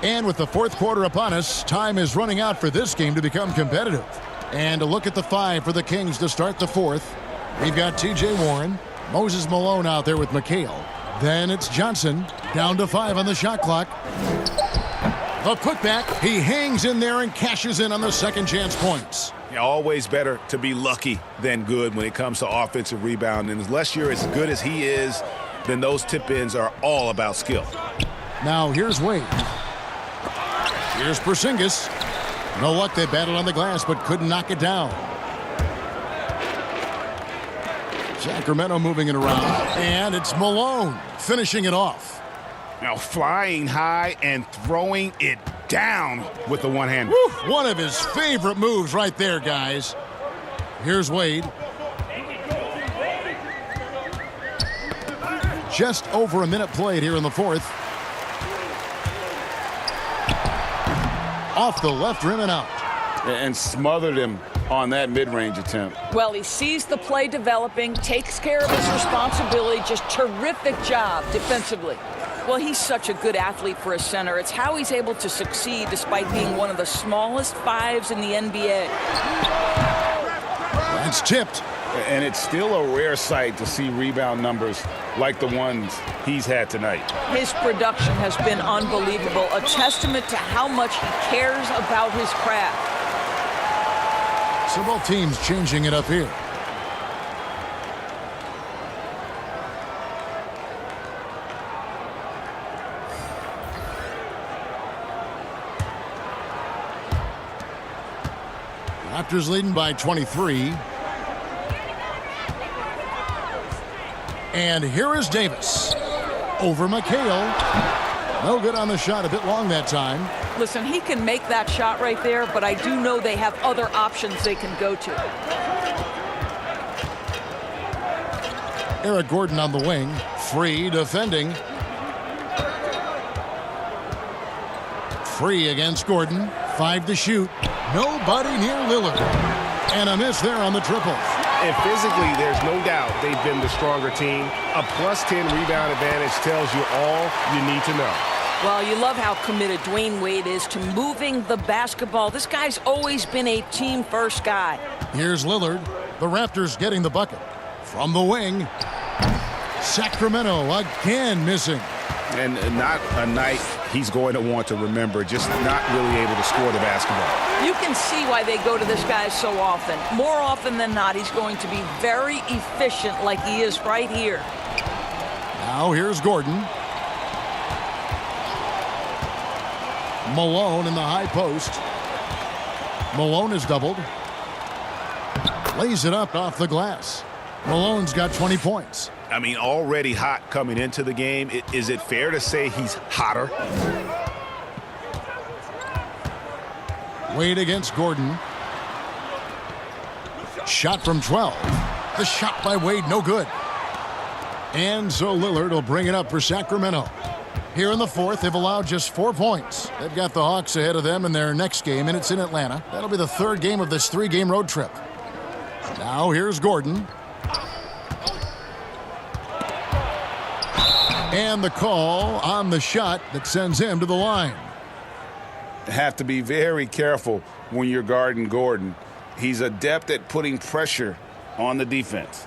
Speaker 1: And with the fourth quarter upon us, time is running out for this game to become competitive. And a look at the 5 for the Kings to start the fourth. We've got T.J. Warren, Moses Malone out there with McHale. Then it's Johnson, down to 5 on the shot clock. A putback. He hangs in there and cashes in on the second chance points.
Speaker 5: Yeah, always better to be lucky than good when it comes to offensive rebound. And unless you're as good as he is, then those tip-ins are all about skill.
Speaker 1: Now here's Wade. Here's Porzingis. No luck, they battled on the glass, but couldn't knock it down. Sacramento moving it around, and it's Malone finishing it off.
Speaker 5: Now flying high and throwing it down with the one-hander.
Speaker 1: One of his favorite moves right there, guys. Here's Wade. Just over a minute played here in the fourth. Off the left rim and out.
Speaker 5: and smothered him on that mid-range attempt.
Speaker 9: Well, he sees the play developing, takes care of his responsibility. Just terrific job defensively. Well, he's such a good athlete for a center. It's how he's able to succeed despite being one of the smallest fives in the NBA.
Speaker 1: It's tipped.
Speaker 5: And it's still a rare sight to see rebound numbers like the ones he's had tonight.
Speaker 9: His production has been unbelievable, a testament to how much he cares about his craft.
Speaker 1: So both teams changing it up here. Raptors leading by 23. And here is Davis over McHale. No good on the shot, a bit long that time.
Speaker 9: Listen, he can make that shot right there, but I do know they have other options they can go to.
Speaker 1: Eric Gordon on the wing, free defending. Free against Gordon, 5 to shoot. Nobody near Lillard. And a miss there on the triple.
Speaker 2: And physically, there's no doubt they've been the stronger team. A +10 rebound advantage tells you all you need to know.
Speaker 9: Well, you love how committed Dwayne Wade is to moving the basketball. This guy's always been a team-first guy.
Speaker 1: Here's Lillard. The Raptors getting the bucket. From the wing. Sacramento again missing.
Speaker 5: And not a night he's going to want to remember, just not really able to score the basketball.
Speaker 9: You can see why they go to this guy so often. More often than not, he's going to be very efficient like he is right here.
Speaker 1: Now here's Gordon. Malone in the high post. Malone is doubled. Lays it up off the glass. Malone's got 20 points.
Speaker 5: I mean, already hot coming into the game. Is it fair to say he's hotter?
Speaker 1: Wade against Gordon. Shot from 12. The shot by Wade, no good. And so Lillard will bring it up for Sacramento. Here in the fourth, they've allowed just 4 points. They've got the Hawks ahead of them in their next game, and it's in Atlanta. That'll be the third game of this 3-game road trip. Now here's Gordon. And the call on the shot that sends him to the line.
Speaker 5: Have to be very careful when you're guarding Gordon. He's adept at putting pressure on the defense.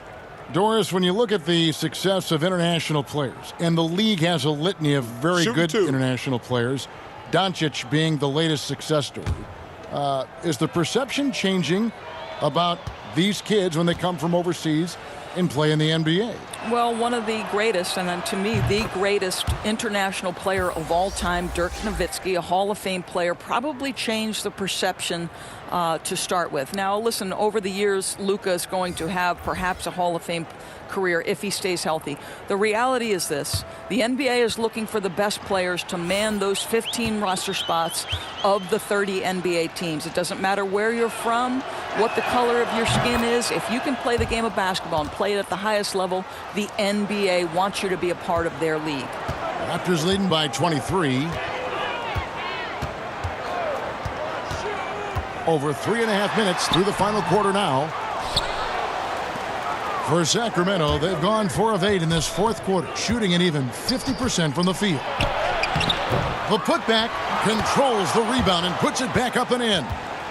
Speaker 1: Doris, when you look at the success of international players, and the league has a litany of very good international players, Doncic being the latest success story, is the perception changing about these kids when they come from overseas and play in the NBA?
Speaker 9: Well, one of the greatest, and then to me, the greatest international player of all time, Dirk Nowitzki, a Hall of Fame player, probably changed the perception to start with. Now, listen, over the years, Luka is going to have perhaps a Hall of Fame career if he stays healthy. The reality is this. The NBA is looking for the best players to man those 15 roster spots of the 30 NBA teams. It doesn't matter where you're from, what the color of your skin is. If you can play the game of basketball and play it at the highest level, the NBA wants you to be a part of their league.
Speaker 1: Raptors leading by 23. Over 3.5 minutes through the final quarter now. For Sacramento, they've gone 4 of 8 in this fourth quarter, shooting an even 50% from the field. The putback controls the rebound and puts it back up and in.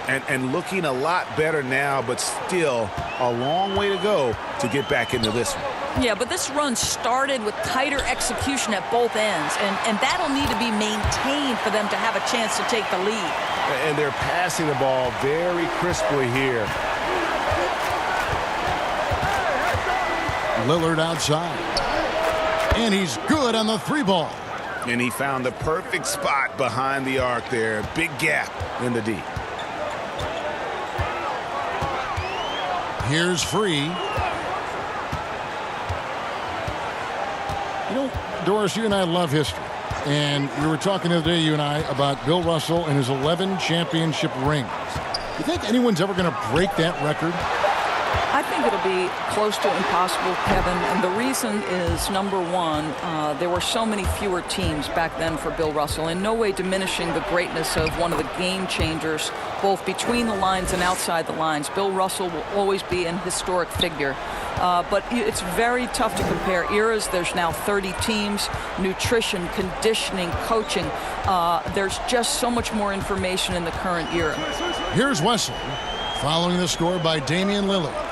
Speaker 5: And looking a lot better now, but still a long way to go to get back into this one.
Speaker 9: Yeah, but this run started with tighter execution at both ends, and that'll need to be maintained for them to have a chance to take the lead.
Speaker 2: And they're passing the ball very crisply here.
Speaker 1: Lillard outside. And he's good on the 3-ball.
Speaker 5: And he found the perfect spot behind the arc there. Big gap in the D.
Speaker 1: Here's Free. You know, Doris, you and I love history. And we were talking the other day, you and I, about Bill Russell and his 11 championship rings. You think anyone's ever going to break that record?
Speaker 9: I I think it'll be close to impossible, Kevin. And the reason is, number one, there were so many fewer teams back then for Bill Russell. In no way diminishing the greatness of one of the game changers, both between the lines and outside the lines. Bill Russell will always be an historic figure. But it's very tough to compare eras. There's now 30 teams, nutrition, conditioning, coaching. There's just so much more information in the current era.
Speaker 1: Here's Wesley, following the score by Damian Lillard.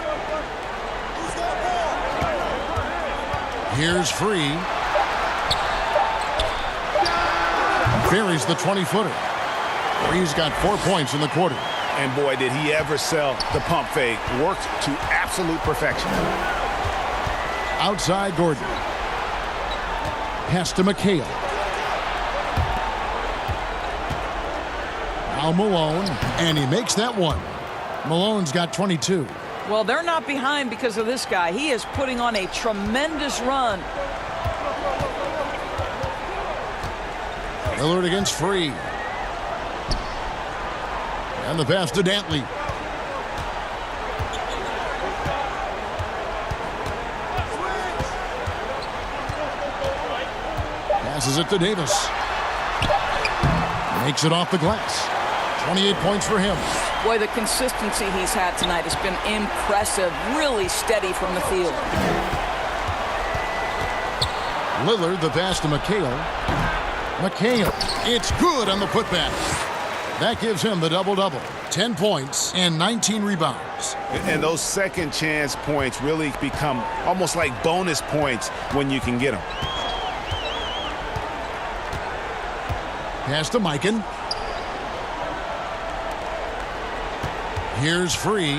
Speaker 1: Here's Free. Buries the 20-footer. Free's got 4 points in the quarter.
Speaker 2: And boy, did he ever sell the pump fake. Worked to absolute perfection.
Speaker 1: Outside Gordon. Pass to McHale. Now Malone, and he makes that one. Malone's got 22.
Speaker 9: Well, they're not behind because of this guy. He is putting on a tremendous run.
Speaker 1: Lillard against Free. And the pass to Dantley. Passes it to Davis. Makes it off the glass. 28 points for him.
Speaker 9: Boy, the consistency he's had tonight has been impressive. Really steady from the field.
Speaker 1: Lillard, the pass to McHale. McHale, it's good on the putback. That gives him the double-double. 10 points and 19 rebounds.
Speaker 2: And those second chance points really become almost like bonus points when you can get them.
Speaker 1: Pass to Mikan. Here's Free.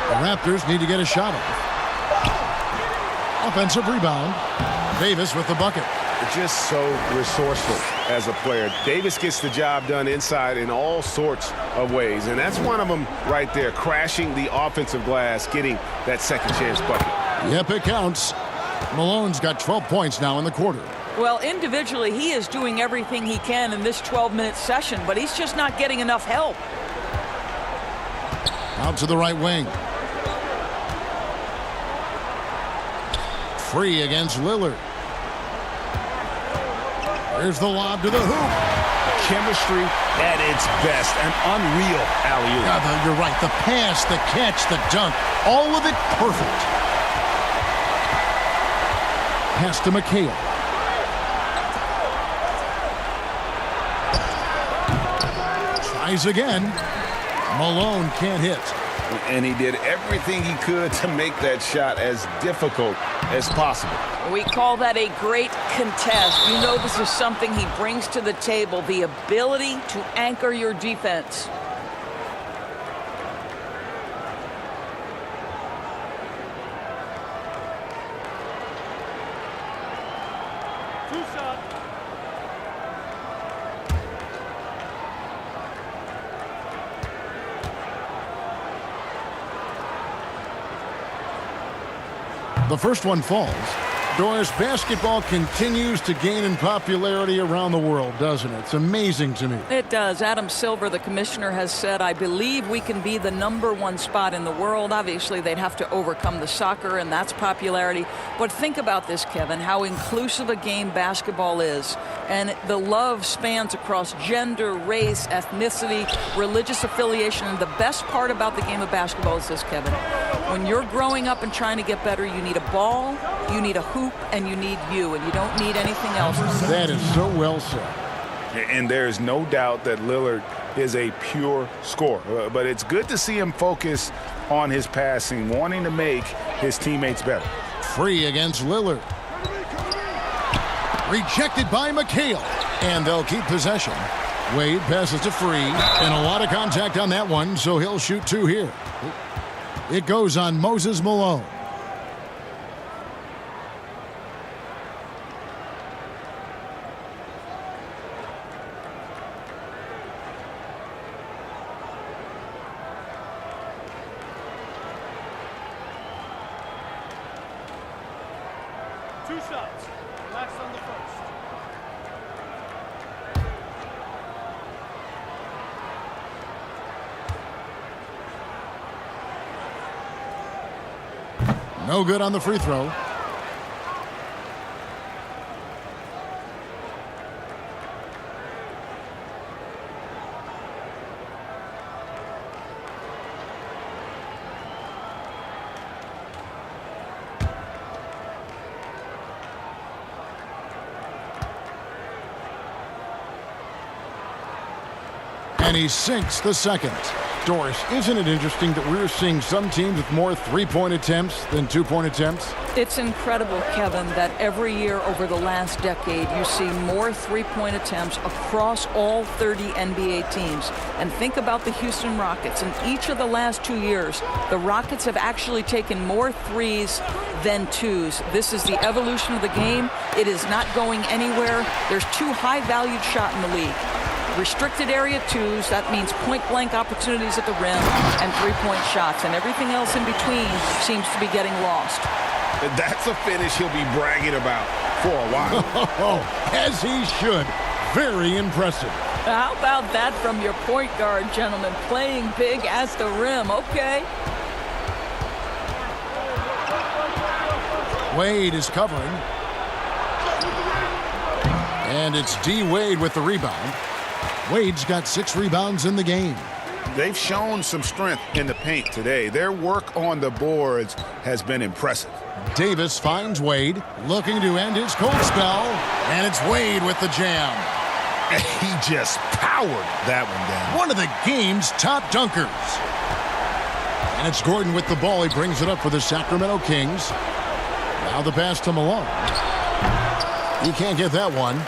Speaker 1: The Raptors need to get a shot off. Offensive rebound. Davis with the bucket.
Speaker 2: Just so resourceful as a player. Davis gets the job done inside in all sorts of ways, and that's one of them right there, crashing the offensive glass, getting that second chance bucket.
Speaker 1: Yep, it counts. Malone's got 12 points now in the quarter.
Speaker 9: Well, individually, he is doing everything he can in this 12-minute session, but he's just not getting enough help.
Speaker 1: Out to the right wing. Free against Lillard. Here's the lob to the hoop.
Speaker 2: Chemistry at its best. An unreal alley-oop.
Speaker 1: Yeah, you're right. The pass, the catch, the dunk. All of it perfect. Pass to McHale. Tries again. Malone can't hit.
Speaker 2: And he did everything he could to make that shot as difficult as possible.
Speaker 9: We call that a great contest. You know this is something he brings to the table, the ability to anchor your defense.
Speaker 1: The first one falls. Doris, basketball continues to gain in popularity around the world, doesn't it? It's amazing to me.
Speaker 9: It does. Adam Silver, the commissioner, has said, I believe we can be the #1 spot in the world. Obviously, they'd have to overcome the soccer, and that's popularity. But think about this, Kevin, how inclusive a game basketball is. And the love spans across gender, race, ethnicity, religious affiliation. And the best part about the game of basketball is this, Kevin. When you're growing up and trying to get better, you need a ball, you need a hoop, and you need you, and you don't need anything else.
Speaker 1: That is so well said.
Speaker 2: And there's no doubt that Lillard is a pure scorer. But it's good to see him focus on his passing, wanting to make his teammates better.
Speaker 1: Free against Lillard. Rejected by McHale. And they'll keep possession. Wade passes to Free. And a lot of contact on that one, so he'll shoot 2 here. It goes on Moses Malone.
Speaker 17: Two shots. Relax on the first.
Speaker 1: No good on the free throw. And he sinks the second. Doris, isn't it interesting that we're seeing some teams with more three-point attempts than two-point attempts?
Speaker 9: It's incredible, Kevin, that every year over the last decade you see more three-point attempts across all 30 NBA teams. And think about the Houston Rockets. In each of the last 2 years, the Rockets have actually taken more threes than twos. This is the evolution of the game. It is not going anywhere. There's two high-valued shots in the league. Restricted area twos, that means point-blank opportunities at the rim, and three-point shots. And everything else in between seems to be getting lost.
Speaker 2: That's a finish he'll be bragging about for a while.
Speaker 1: As he should. Very impressive.
Speaker 9: How about that from your point guard, gentlemen? Playing big at the rim. Okay.
Speaker 1: Wade is covering. And it's D. Wade with the rebound. Wade's got 6 rebounds in the game.
Speaker 5: They've shown some strength in the paint today. Their work on the boards has been impressive.
Speaker 1: Davis finds Wade, looking to end his cold spell, and it's Wade with the jam.
Speaker 5: He just powered that one down.
Speaker 1: One of the game's top dunkers. And it's Gordon with the ball. He brings it up for the Sacramento Kings. Now the pass to Malone. He can't get that one.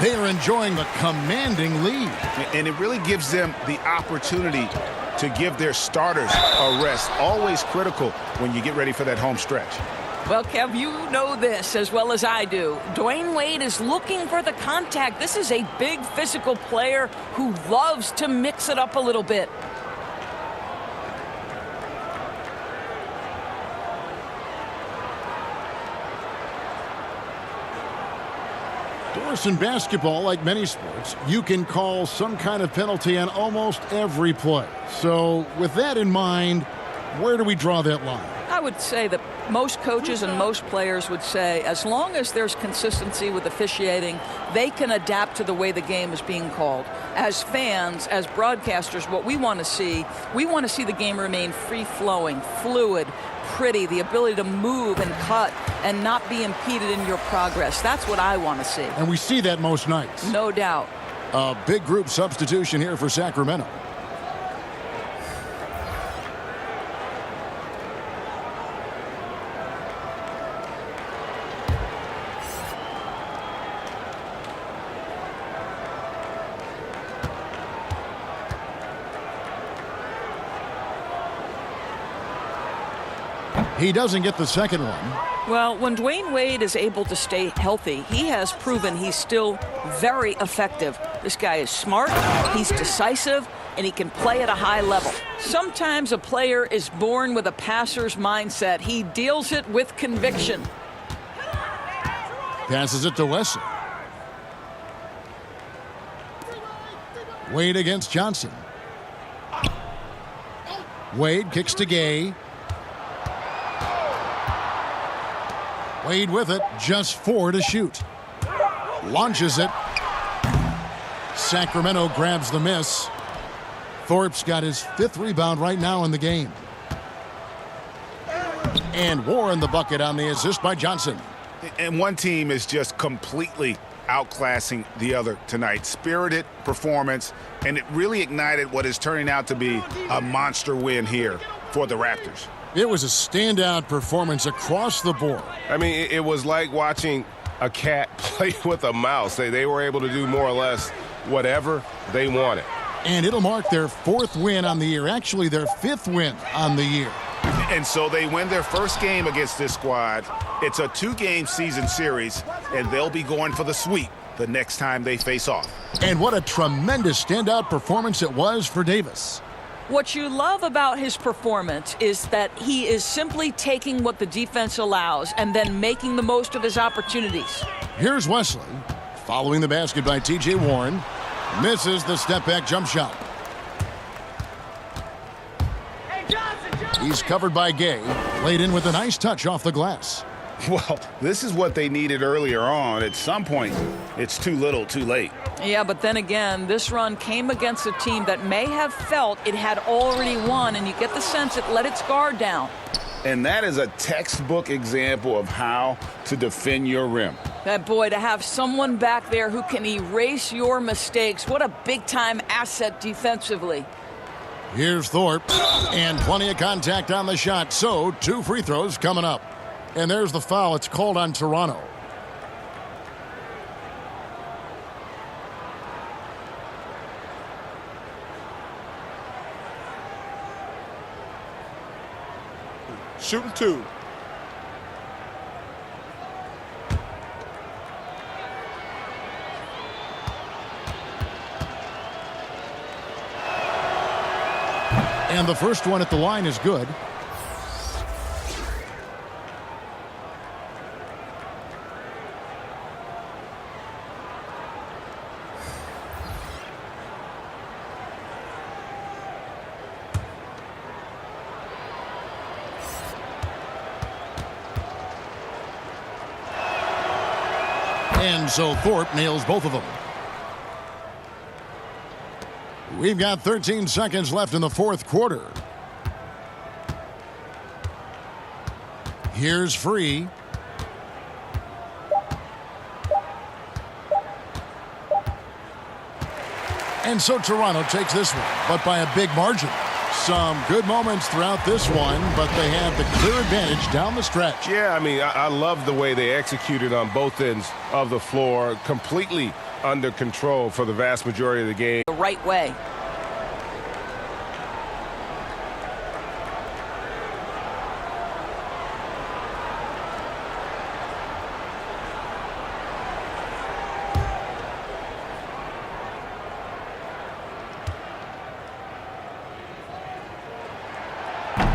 Speaker 1: They are enjoying the commanding lead.
Speaker 5: And it really gives them the opportunity to give their starters a rest. Always critical when you get ready for that home stretch.
Speaker 9: Well, Kev, you know this as well as I do. Dwayne Wade is looking for the contact. This is a big physical player who loves to mix it up a little bit.
Speaker 1: Doris, in basketball, like many sports, you can call some kind of penalty on almost every play. So with that in mind, where do we draw that line?
Speaker 9: I would say that most coaches and most players would say as long as there's consistency with officiating, they can adapt to the way the game is being called. As fans, as broadcasters, what we want to see the game remain free-flowing, fluid, pretty, the ability to move and cut and not be impeded in your progress. That's what I want to see.
Speaker 1: And we see that most nights.
Speaker 9: No doubt.
Speaker 1: A big group substitution here for Sacramento. He doesn't get the second one.
Speaker 9: Well, when Dwayne Wade is able to stay healthy, he has proven he's still very effective. This guy is smart, he's decisive, and he can play at a high level. Sometimes a player is born with a passer's mindset. He deals it with conviction.
Speaker 1: Passes it to Wesley. Wade against Johnson. Wade kicks to Gay. Wade with it, just 4 to shoot. Launches it. Sacramento grabs the miss. Thorpe's got his 5th rebound right now in the game. And Warren the bucket on the assist by Johnson.
Speaker 5: And one team is just completely outclassing the other tonight. Spirited performance, and it really ignited what is turning out to be a monster win here for the Raptors.
Speaker 1: It was a standout performance across the board.
Speaker 2: I mean, it was like watching a cat play with a mouse. They were able to do more or less whatever they wanted.
Speaker 1: And it'll mark their 4th win on the year, actually their 5th win on the year.
Speaker 5: And so they win their first game against this squad. It's a 2-game season series, and they'll be going for the sweep the next time they face off.
Speaker 1: And what a tremendous standout performance it was for Davis.
Speaker 9: What you love about his performance is that he is simply taking what the defense allows and then making the most of his opportunities.
Speaker 1: Here's Wesley, following the basket by T.J. Warren. Misses the step-back jump shot. He's covered by Gay. Laid in with a nice touch off the glass.
Speaker 5: Well, this is what they needed earlier on. At some point, it's too little, too late.
Speaker 9: Yeah, but then again, this run came against a team that may have felt it had already won, and you get the sense it let its guard down.
Speaker 5: And that is a textbook example of how to defend your rim.
Speaker 9: That boy, to have someone back there who can erase your mistakes, what a big-time asset defensively.
Speaker 1: Here's Thorpe, and plenty of contact on the shot, so 2 free throws coming up. And there's the foul. It's called on Toronto.
Speaker 3: Shooting 2.
Speaker 1: And the first one at the line is good. And so Thorpe nails both of them. We've got 13 seconds left in the fourth quarter. Here's Free. And so Toronto takes this one, but by a big margin. Some good moments throughout this one, but they have the clear advantage down the stretch.
Speaker 2: Yeah, I mean, I love the way they executed on both ends of the floor, completely under control for the vast majority of the game.
Speaker 9: The right way.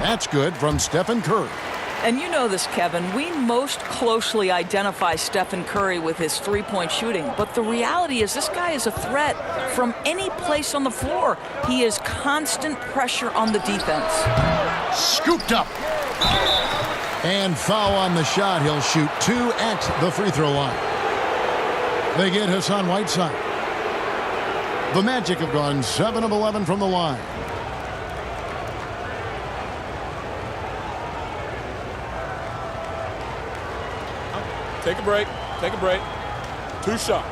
Speaker 1: That's good from Stephen Curry.
Speaker 9: And you know this, Kevin. We most closely identify Stephen Curry with his three-point shooting. But the reality is this guy is a threat from any place on the floor. He is constant pressure on the defense.
Speaker 1: Scooped up. And foul on the shot. He'll shoot 2 at the free throw line. They get Hassan Whiteside. The Magic have gone 7 of 11 from the line.
Speaker 3: Take a break. Take a break. 2 shots.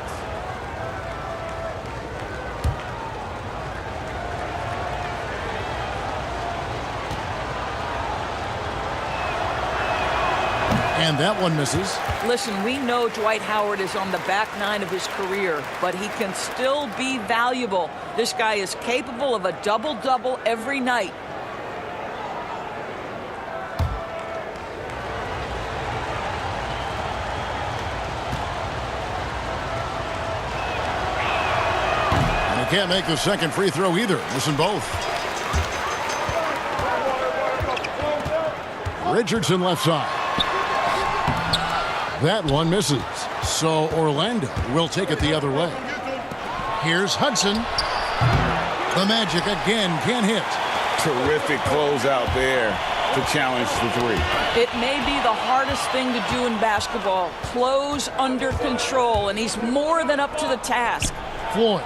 Speaker 1: And that one misses.
Speaker 9: Listen, we know Dwight Howard is on the back 9 of his career, but he can still be valuable. This guy is capable of a double-double every night.
Speaker 1: Can't make the second free throw either. Listen both. Richardson left side. That one misses. So Orlando will take it the other way. Here's Hudson. The Magic again can't hit.
Speaker 5: Terrific closeout there to challenge the 3.
Speaker 9: It may be the hardest thing to do in basketball. Close under control, and he's more than up to the task.
Speaker 1: Floyd.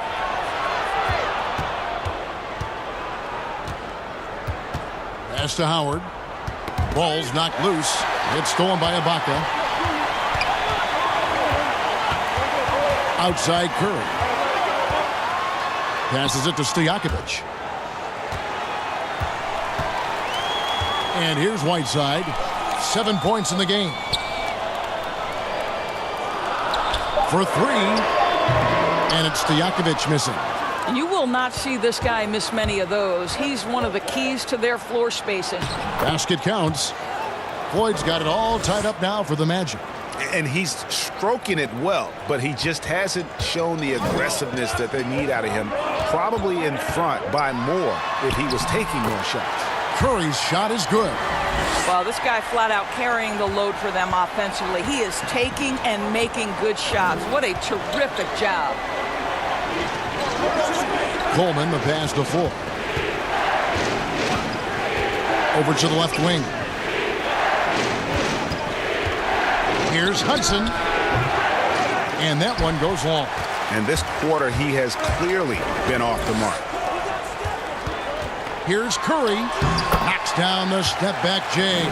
Speaker 1: Pass to Howard. Ball's knocked loose. It's stolen by Ibaka. Outside Curry. Passes it to Stojakovic. And here's Whiteside. 7 points in the game. For 3. And it's Stojakovic missing.
Speaker 9: You will not see this guy miss many of those. He's one of the keys to their floor spacing.
Speaker 1: Basket counts. Floyd's got it all tied up now for the Magic.
Speaker 5: And he's stroking it well, but he just hasn't shown the aggressiveness that they need out of him. Probably in front by more if he was taking more shots.
Speaker 1: Curry's shot is good.
Speaker 9: Well, this guy flat out carrying the load for them offensively. He is taking and making good shots. What a terrific job.
Speaker 1: Coleman, the pass to Ford. Over to the left wing. Here's Hudson. And that one goes long.
Speaker 5: And this quarter, he has clearly been off the mark.
Speaker 1: Here's Curry. Knocks down the step-back J.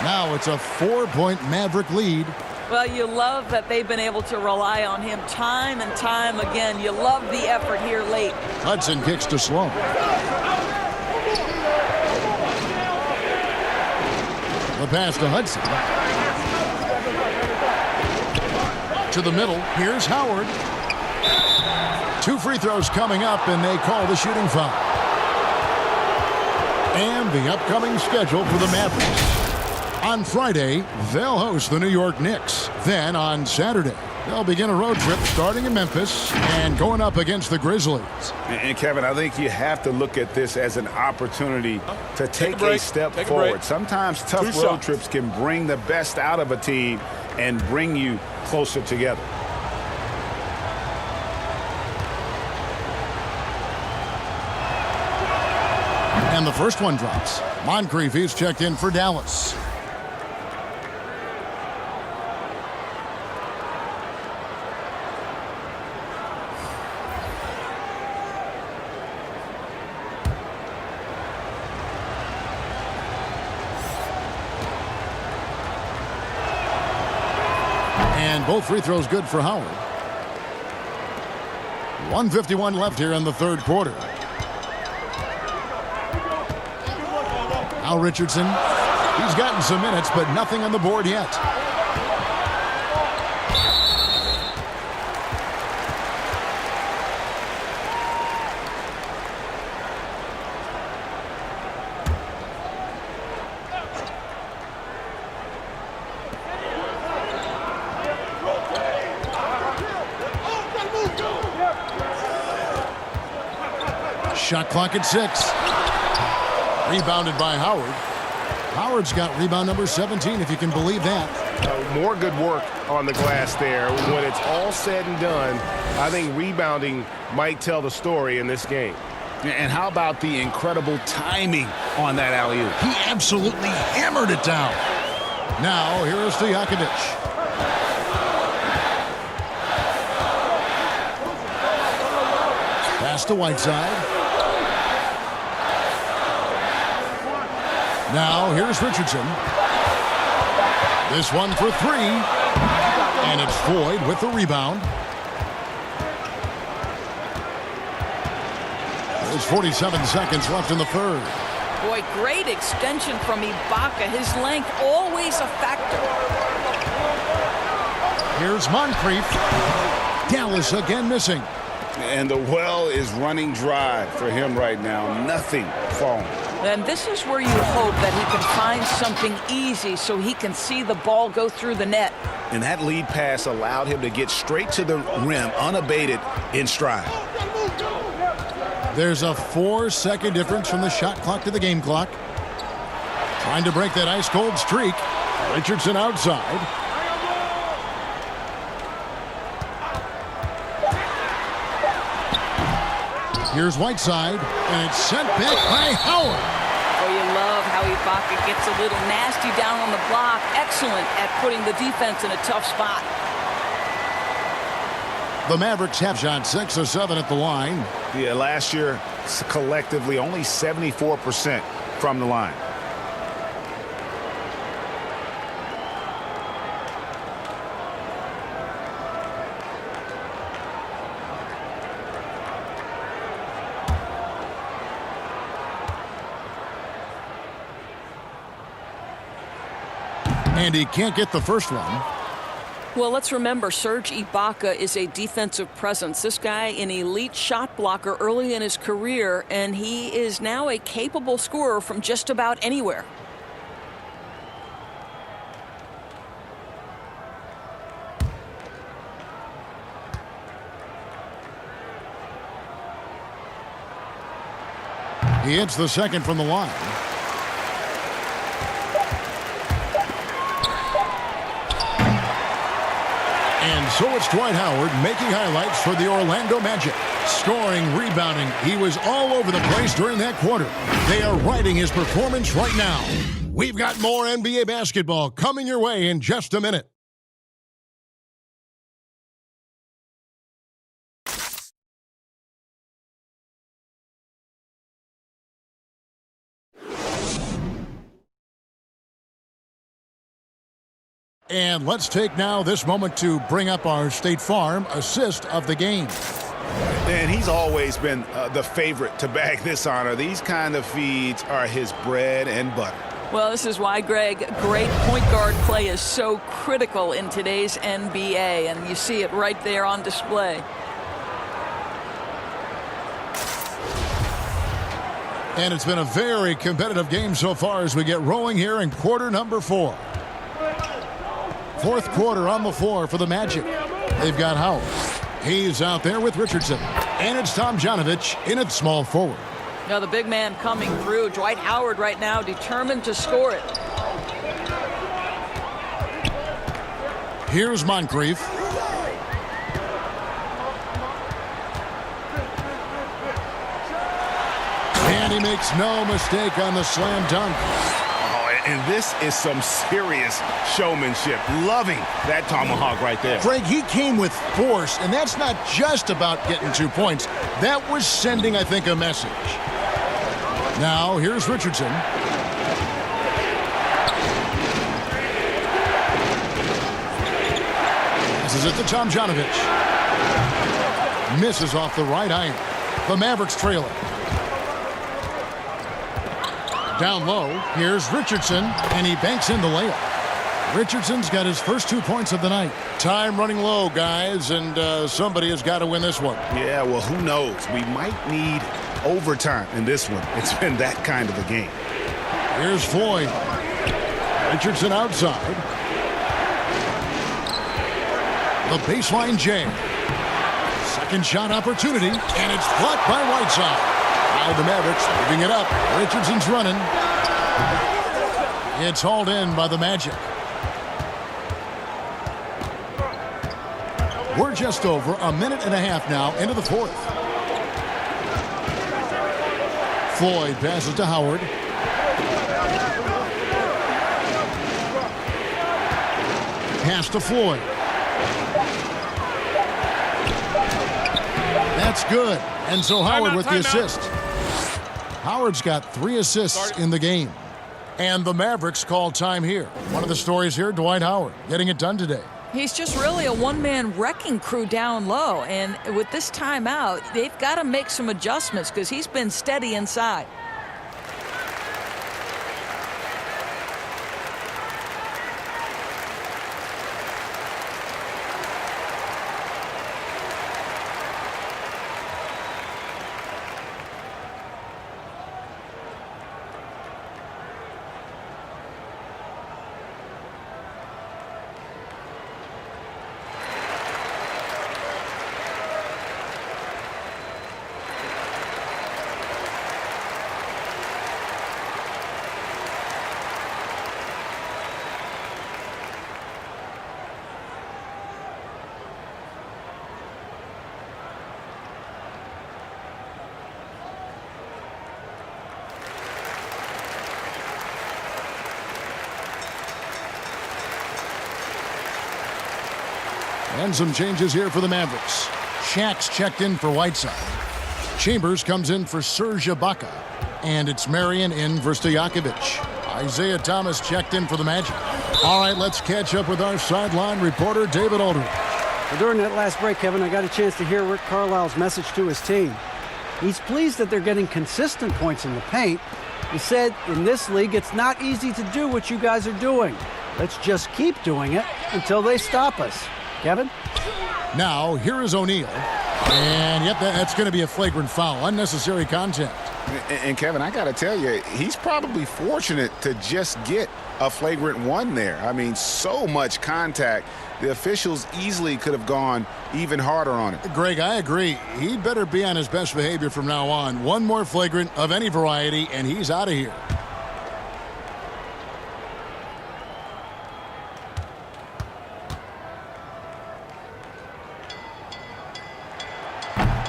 Speaker 1: Now it's a 4-point Maverick lead.
Speaker 9: Well, you love that they've been able to rely on him time and time again. You love the effort here late.
Speaker 1: Hudson kicks to Sloan. The pass to Hudson. To the middle. Here's Howard. 2 free throws coming up, and they call the shooting foul. And the upcoming schedule for the Mavericks. On Friday, they'll host the New York Knicks. Then on Saturday, they'll begin a road trip starting in Memphis and going up against the Grizzlies.
Speaker 5: And Kevin, I think you have to look at this as an opportunity to take a step forward. Sometimes tough road trips can bring the best out of a team and bring you closer together.
Speaker 1: And the first one drops. Moncrief is checked in for Dallas. And both free throws good for Howard. 1:51 left here in the third quarter. Al Richardson, he's gotten some minutes, but nothing on the board yet. Shot clock at 6. Rebounded by Howard. Howard's got rebound number 17, if you can believe that.
Speaker 2: More good work on the glass there. When it's all said and done, I think rebounding might tell the story in this game.
Speaker 5: And how about the incredible timing on that alley-oop?
Speaker 1: He absolutely hammered it down. Now, here is Stojakovic. Pass to Whiteside. Now, here's Richardson. This one for 3. And it's Floyd with the rebound. There's 47 seconds left in the third.
Speaker 9: Boy, great extension from Ibaka. His length always a factor.
Speaker 1: Here's Moncrief. Dallas again missing.
Speaker 5: And the well is running dry for him right now. Nothing falling.
Speaker 9: And this is where you hope that he can find something easy so he can see the ball go through the net.
Speaker 5: And that lead pass allowed him to get straight to the rim, unabated, in stride.
Speaker 1: There's a 4-second difference from the shot clock to the game clock. Trying to break that ice-cold streak. Richardson outside. Here's Whiteside, and it's sent back by Howard.
Speaker 9: Oh, you love how Ibaka gets a little nasty down on the block. Excellent at putting the defense in a tough spot.
Speaker 1: The Mavericks have shot 6 of 7 at the line.
Speaker 5: Yeah, last year, collectively, only 74% from the line.
Speaker 1: And he can't get the first one.
Speaker 9: Well, let's remember, Serge Ibaka is a defensive presence. This guy, an elite shot blocker early in his career, and he is now a capable scorer from just about anywhere.
Speaker 1: He hits the second from the line. And so it's Dwight Howard making highlights for the Orlando Magic. Scoring, rebounding. He was all over the place during that quarter. They are riding his performance right now. We've got more NBA basketball coming your way in just a minute. And let's take now this moment to bring up our State Farm assist of the game.
Speaker 5: And he's always been the favorite to bag this honor. These kind of feeds are his bread and butter.
Speaker 9: Well, this is why, Greg, great point guard play is so critical in today's NBA, and you see it right there on display.
Speaker 1: And it's been a very competitive game so far as we get rolling here in quarter number 4. Fourth quarter on the floor for the Magic. They've got Howard. He's out there with Richardson. And it's Tomjanovich in at small forward.
Speaker 9: Now the big man coming through. Dwight Howard right now determined to score it.
Speaker 1: Here's Moncrief. And he makes no mistake on the slam dunk.
Speaker 5: And this is some serious showmanship. Loving that tomahawk right there.
Speaker 1: Greg, he came with force, and that's not just about getting 2 points. That was sending, I think, a message. Now, here's Richardson. This is it to Tomjanovich. Misses off the right iron. The Mavericks trail it. Down low, here's Richardson, and he banks in the layup. Richardson's got his first 2 points of the night. Time running low, guys, and somebody has got to win this one.
Speaker 5: Yeah, well, who knows? We might need overtime in this one. It's been that kind of a game.
Speaker 1: Here's Floyd. Richardson outside. The baseline jam. Second shot opportunity, and it's blocked by Whiteside. Now the Mavericks moving it up. Richardson's running. It's hauled in by the Magic. We're just over a minute and a half now into the fourth. Floyd passes to Howard. Pass to Floyd. That's good. And so Howard with the assist. Howard's got 3 assists in the game. And the Mavericks call time here. One of the stories here, Dwight Howard getting it done today.
Speaker 9: He's just really a one-man wrecking crew down low. And with this timeout, they've got to make some adjustments because he's been steady inside.
Speaker 1: And some changes here for the Mavericks. Shaq's checked in for Whiteside. Chambers comes in for Serge Ibaka. And it's Marion in for Stojakovic. Isaiah Thomas checked in for the Magic. All right, let's catch up with our sideline reporter, David Aldridge.
Speaker 24: Well, during that last break, Kevin, I got a chance to hear Rick Carlisle's message to his team. He's pleased that they're getting consistent points in the paint. He said, in this league, it's not easy to do what you guys are doing. Let's just keep doing it until they stop us. Kevin?
Speaker 1: Now, here is O'Neal. And, yep, that's going to be a flagrant foul. Unnecessary contact.
Speaker 5: And Kevin, I got to tell you, he's probably fortunate to just get a flagrant one there. I mean, so much contact. The officials easily could have gone even harder on it.
Speaker 1: Greg, I agree. He'd better be on his best behavior from now on. One more flagrant of any variety, and he's out of here.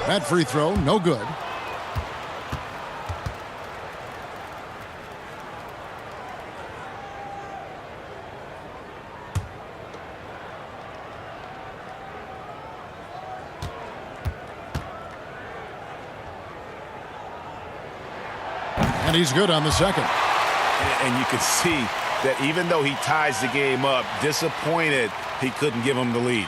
Speaker 1: That free throw, no good. And he's good on the second.
Speaker 2: And you can see that even though he ties the game up, disappointed he couldn't give him the lead.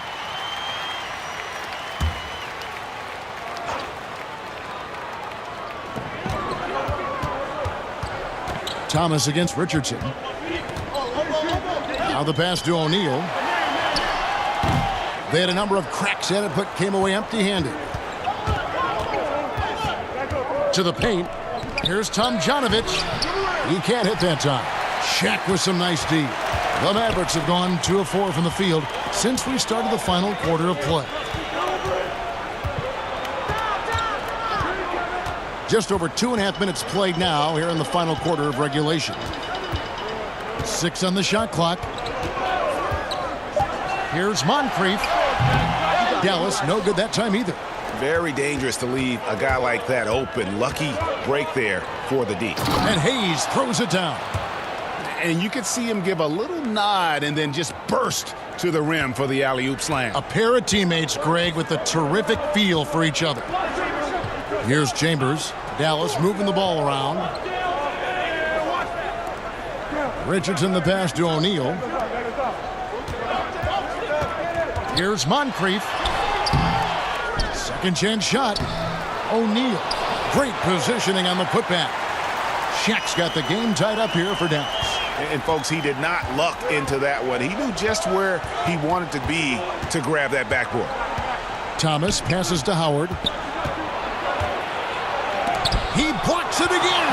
Speaker 1: Thomas against Richardson. Now the pass to O'Neal. They had a number of cracks at it, but came away empty-handed. To the paint. Here's Tomjanovich. He can't hit that time. Shaq with some nice D. The Mavericks have gone 2 of 4 from the field since we started the final quarter of play. Just over 2.5 minutes played now here in the final quarter of regulation. 6 on the shot clock. Here's Moncrief. Dallas, no good that time either.
Speaker 2: Very dangerous to leave a guy like that open. Lucky break there for the D.
Speaker 1: And Hayes throws it down.
Speaker 2: And you could see him give a little nod and then just burst to the rim for the alley-oop slam.
Speaker 1: A pair of teammates, Greg, with a terrific feel for each other. Here's Chambers. Dallas moving the ball around. Richardson the pass to O'Neal. Here's Moncrief. Second chance shot. O'Neal. Great positioning on the putback. Shaq's got the game tied up here for Dallas.
Speaker 2: And folks, he did not luck into that one. He knew just where he wanted to be to grab that backboard.
Speaker 1: Thomas passes to Howard. He blocks it again.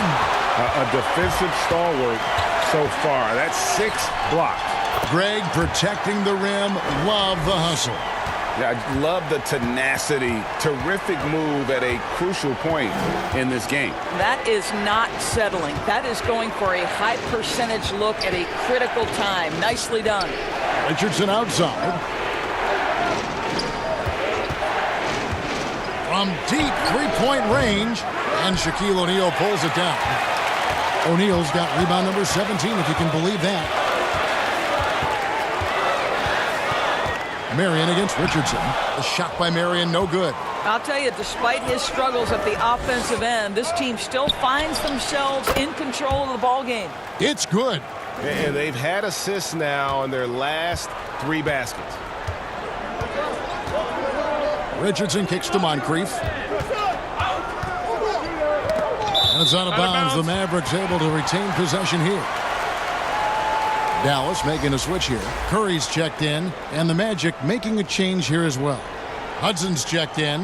Speaker 2: A defensive stalwart so far. That's 6 blocks.
Speaker 1: Greg protecting the rim. Love the hustle.
Speaker 2: Yeah, I love the tenacity. Terrific move at a crucial point in this game.
Speaker 9: That is not settling. That is going for a high percentage look at a critical time. Nicely done.
Speaker 1: Richardson outside. From deep three-point range. And Shaquille O'Neal pulls it down. O'Neal's got rebound number 17, if you can believe that. Marion against Richardson. A shot by Marion, no good.
Speaker 9: I'll tell you, despite his struggles at the offensive end, this team still finds themselves in control of the ball game.
Speaker 1: It's good.
Speaker 2: And they've had assists now in their last 3 baskets.
Speaker 1: Richardson kicks to Moncrief. And it's out of bounds. The Mavericks able to retain possession here. Dallas making a switch here. Curry's checked in, and the Magic making a change here as well. Hudson's checked in.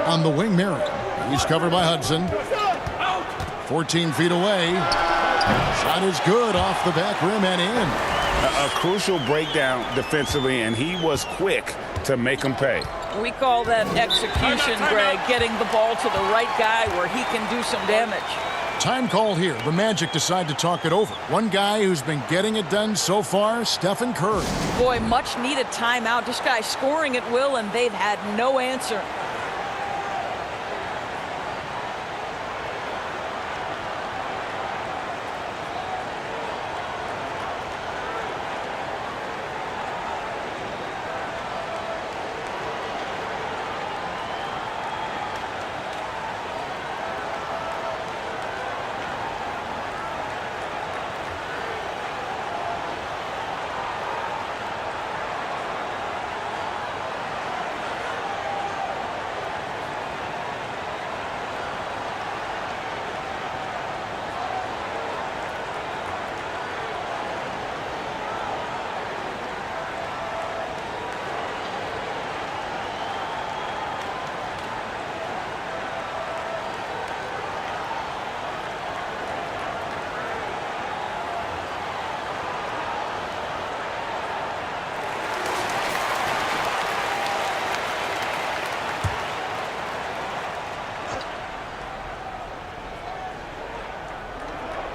Speaker 1: On the wing, Marion. He's covered by Hudson. 14 feet away. Shot is good off the back rim and in.
Speaker 2: A crucial breakdown defensively, and he was quick to make them pay.
Speaker 9: We call that execution, Greg, getting the ball to the right guy where he can do some damage.
Speaker 1: Time called here. The Magic decide to talk it over. One guy who's been getting it done so far, Stephen Curry.
Speaker 9: Boy, much needed timeout. This guy's scoring at will, and they've had no answer.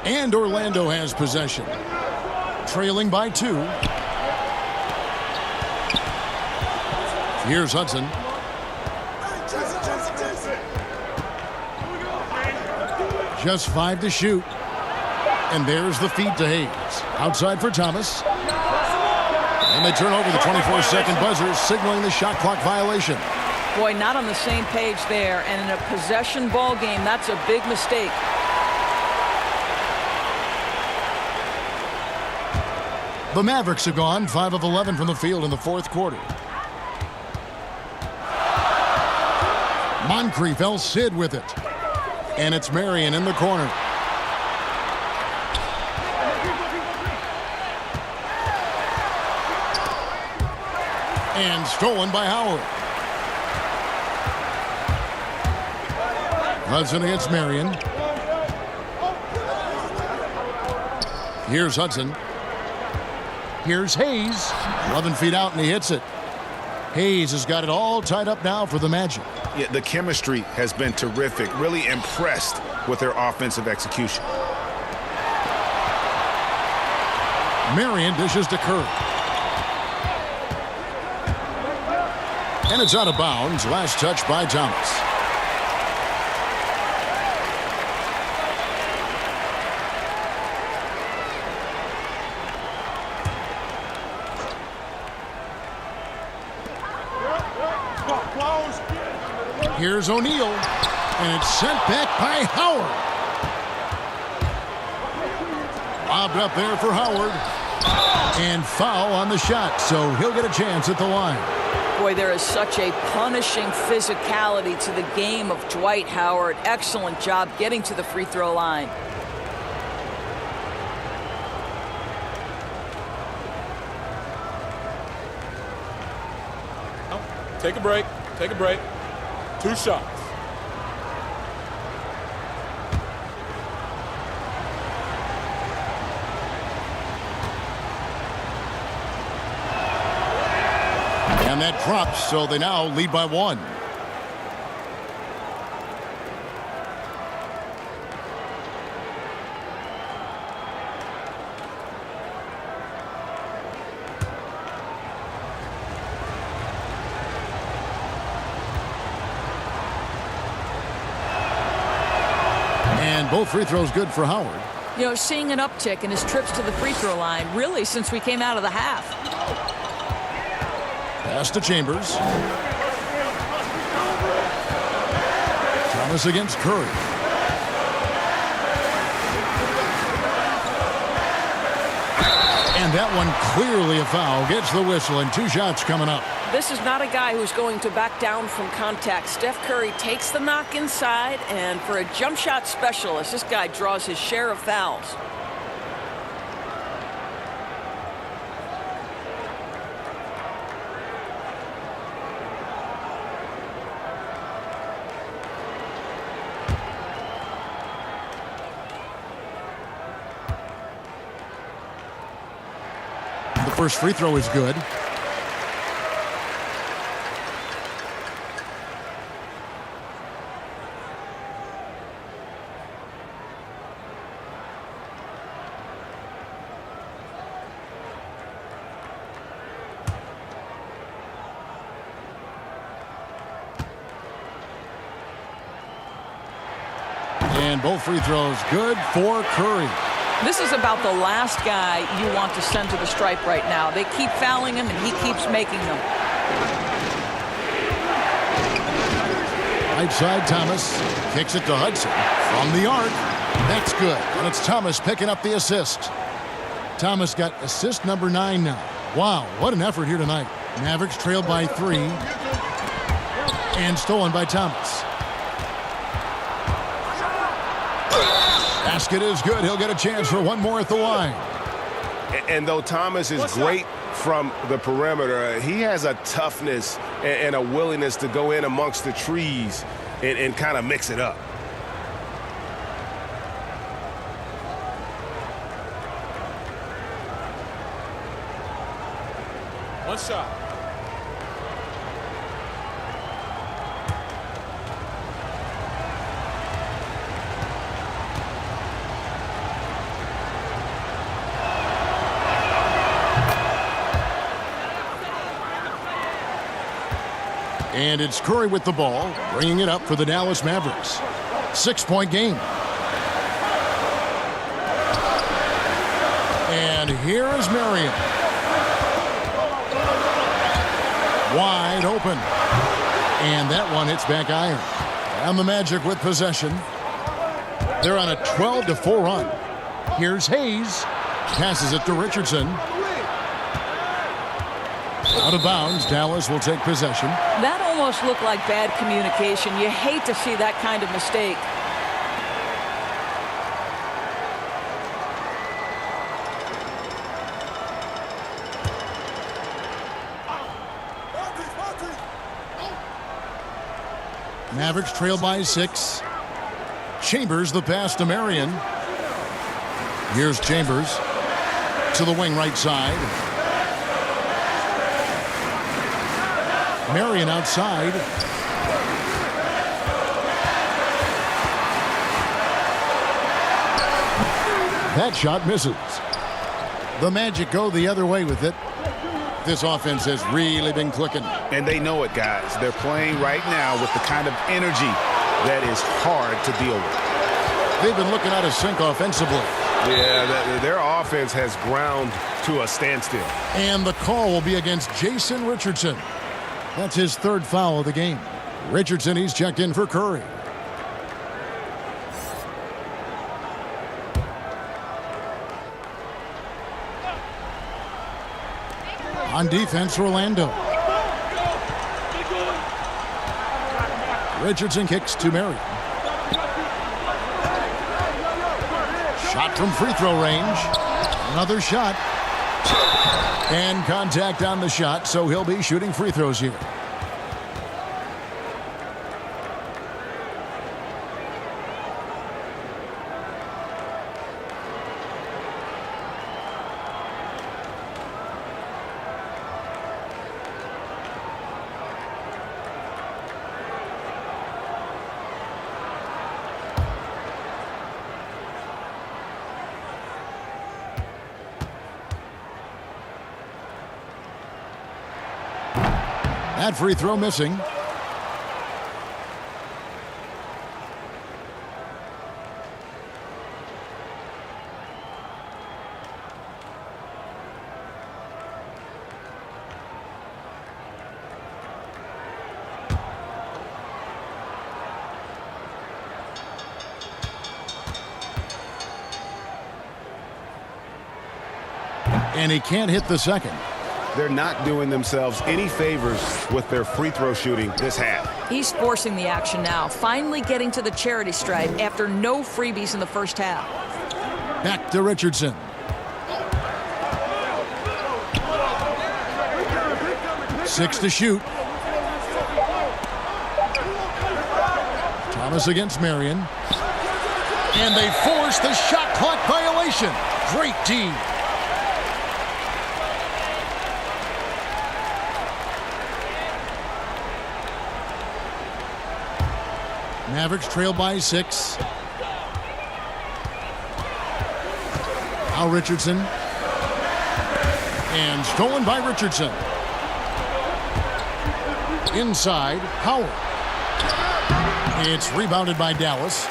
Speaker 1: And Orlando has possession. Trailing by 2. Here's Hudson. Just 5 to shoot. And there's the feed to Hayes. Outside for Thomas. And they turn over the 24-second buzzer, signaling the shot clock violation.
Speaker 9: Boy, not on the same page there. And in a possession ball game, that's a big mistake.
Speaker 1: The Mavericks have gone 5 of 11 from the field in the fourth quarter. Moncrief El Cid with it. And it's Marion in the corner. And stolen by Howard. Hudson against Marion. Here's Hudson. Here's Hayes. 11 feet out, and he hits it. Hayes has got it all tied up now for the Magic.
Speaker 5: Yeah, the chemistry has been terrific. Really impressed with their offensive execution.
Speaker 1: Marion dishes to Curry. And it's out of bounds. Last touch by Thomas. Here's O'Neal, and it's sent back by Howard. Lobbed up there for Howard, and foul on the shot, so he'll get a chance at the line.
Speaker 9: Boy, there is such a punishing physicality to the game of Dwight Howard. Excellent job getting to the free throw line.
Speaker 3: Take a break. Take a break. 2 shots.
Speaker 1: And that drops, so they now lead by 1. And both free throws good for Howard.
Speaker 9: You know, seeing an uptick in his trips to the free throw line, really, since we came out of the half.
Speaker 1: Pass to Chambers. Thomas against Curry. And that one clearly a foul. Gets the whistle, and 2 shots coming up.
Speaker 15: This is not a guy who's going to back down from contact. Steph Curry takes the knock inside, and for a jump shot specialist, this guy draws his share of fouls.
Speaker 1: The first free throw is good. And both free throws good for Curry.
Speaker 9: This is about the last guy you want to send to the stripe right now. They keep fouling him, and he keeps making them.
Speaker 1: Right side, Thomas kicks it to Hudson from the arc. That's good, and it's Thomas picking up the assist. Thomas got assist number 9 now. Wow, what an effort here tonight. Mavericks trailed by 3 and stolen by Thomas. Basket is good. He'll get a chance for one more at the line.
Speaker 2: And though Thomas is great from the perimeter, he has a toughness and a willingness to go in amongst the trees and kind of mix it up.
Speaker 3: One shot.
Speaker 1: And it's Curry with the ball, bringing it up for the Dallas Mavericks. 6-point game. And here is Marion. Wide open. And that one hits back iron. And the Magic with possession. They're on a 12-4 run. Here's Hayes. Passes it to Richardson. Out of bounds. Dallas will take possession.
Speaker 9: That almost looked like bad communication. You hate to see that kind of mistake.
Speaker 1: Mavericks trail by 6. Chambers the pass to Marion. Here's Chambers to the wing right side. Marion outside. That shot misses. The Magic go the other way with it. This offense has really been clicking.
Speaker 2: And they know it, guys. They're playing right now with the kind of energy that is hard to deal with.
Speaker 1: They've been looking out of sync offensively.
Speaker 2: Yeah, their offense has ground to a standstill.
Speaker 1: And the call will be against Jason Richardson. That's his 3rd foul of the game. Richardson, he's checked in for Curry. On defense, Orlando. Richardson kicks to Marion. Shot from free throw range. Another shot. And contact on the shot, so he'll be shooting free throws here. That free throw missing. And he can't hit the second.
Speaker 2: They're not doing themselves any favors with their free throw shooting this half.
Speaker 9: He's forcing the action now, finally getting to the charity stripe after no freebies in the first half.
Speaker 1: Back to Richardson. Six to shoot. Thomas against Marion. And they force the shot clock violation. Great D. Mavericks trail by 6. Now Richardson. And stolen by Richardson. Inside, Howard. It's rebounded by Dallas.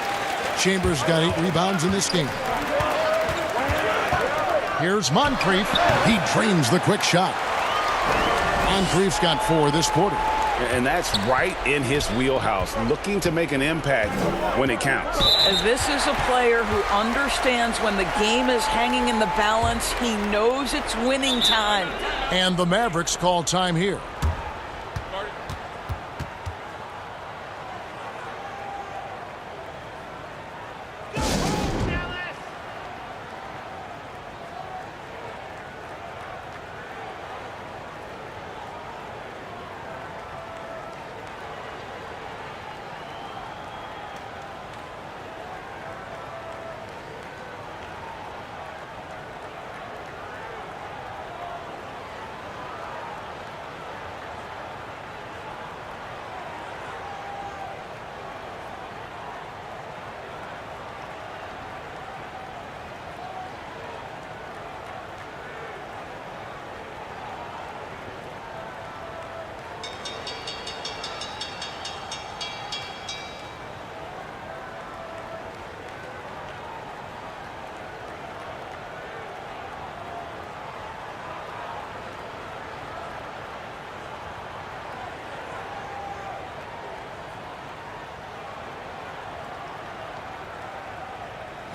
Speaker 1: Chambers got 8 rebounds in this game. Here's Moncrief. He drains the quick shot. Moncrief's got 4 this quarter.
Speaker 2: And that's right in his wheelhouse, looking to make an impact when it counts.
Speaker 9: This is a player who understands when the game is hanging in the balance. He knows it's winning time.
Speaker 1: And the Mavericks call time here.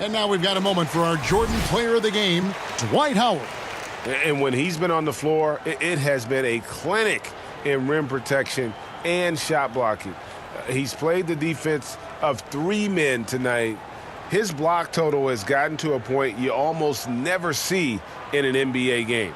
Speaker 1: And now we've got a moment for our Jordan Player of the Game, Dwight Howard.
Speaker 2: And when he's been on the floor, it has been a clinic in rim protection and shot blocking. He's played the defense of 3 men tonight. His block total has gotten to a point you almost never see in an NBA game.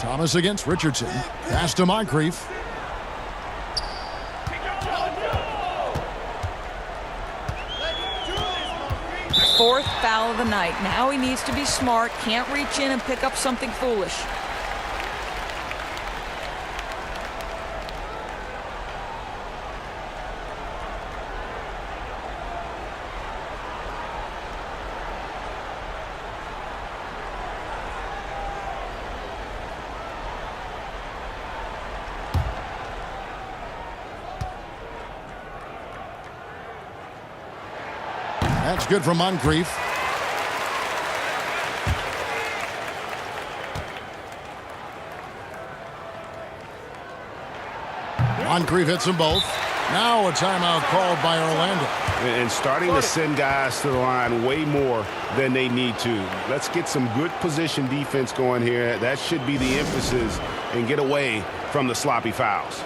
Speaker 1: Thomas against Richardson. Pass to Moncrief.
Speaker 9: Fourth foul of the night. Now he needs to be smart. Can't reach in and pick up something foolish.
Speaker 1: That's good from Moncrief. Moncrief hits them both. Now a timeout called by Orlando.
Speaker 2: And starting to send guys to the line way more than they need to. Let's get some good position defense going here. That should be the emphasis, and get away from the sloppy fouls.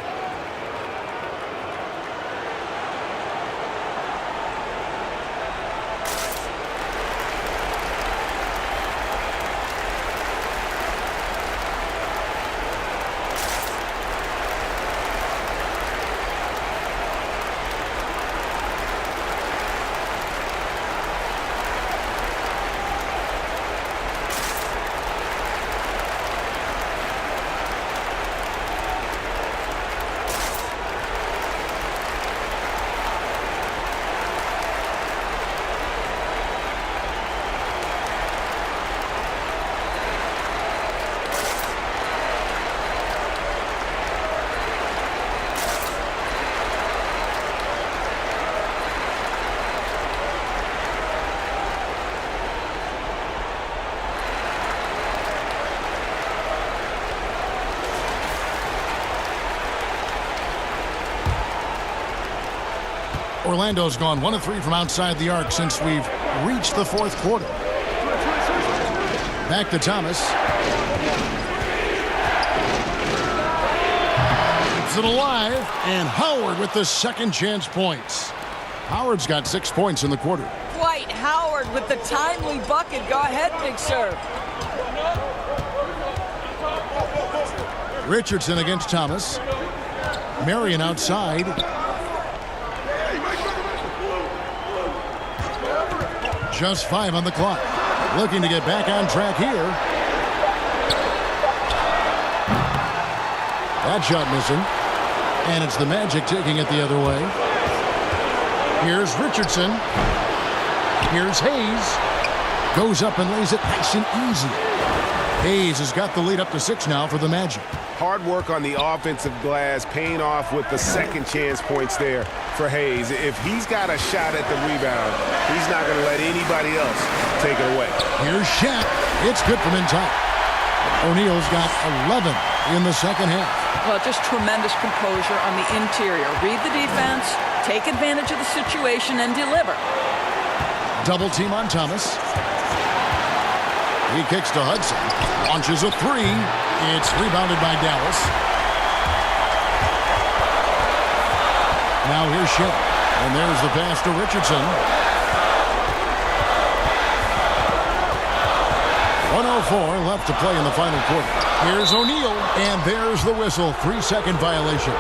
Speaker 1: Orlando's gone 1 of 3 from outside the arc since we've reached the fourth quarter. Back to Thomas. Keeps it alive, and Howard with the second chance points. Howard's got 6 points in the quarter.
Speaker 15: Dwight Howard with the timely bucket. Go ahead, big serve.
Speaker 1: Richardson against Thomas. Marion outside. Just 5 on the clock. Looking to get back on track here. That shot missing. And it's the Magic taking it the other way. Here's Richardson. Here's Hayes. Goes up and lays it nice and easy. Hayes has got the lead up to 6 now for the Magic.
Speaker 2: Hard work on the offensive glass, paying off with the second chance points there for Hayes. If he's got a shot at the rebound, he's not going to let anybody else take it away.
Speaker 1: Here's Shaq. It's good from inside. O'Neal's got 11 in the second half.
Speaker 9: Well, just tremendous composure on the interior. Read the defense, take advantage of the situation, and deliver.
Speaker 1: Double team on Thomas. He kicks to Hudson. Launches a 3. It's rebounded by Dallas. Now here's Shaq. And there's the pass to Richardson. 1:04 left to play in the final quarter. Here's O'Neal. And there's the whistle. 3-second violation.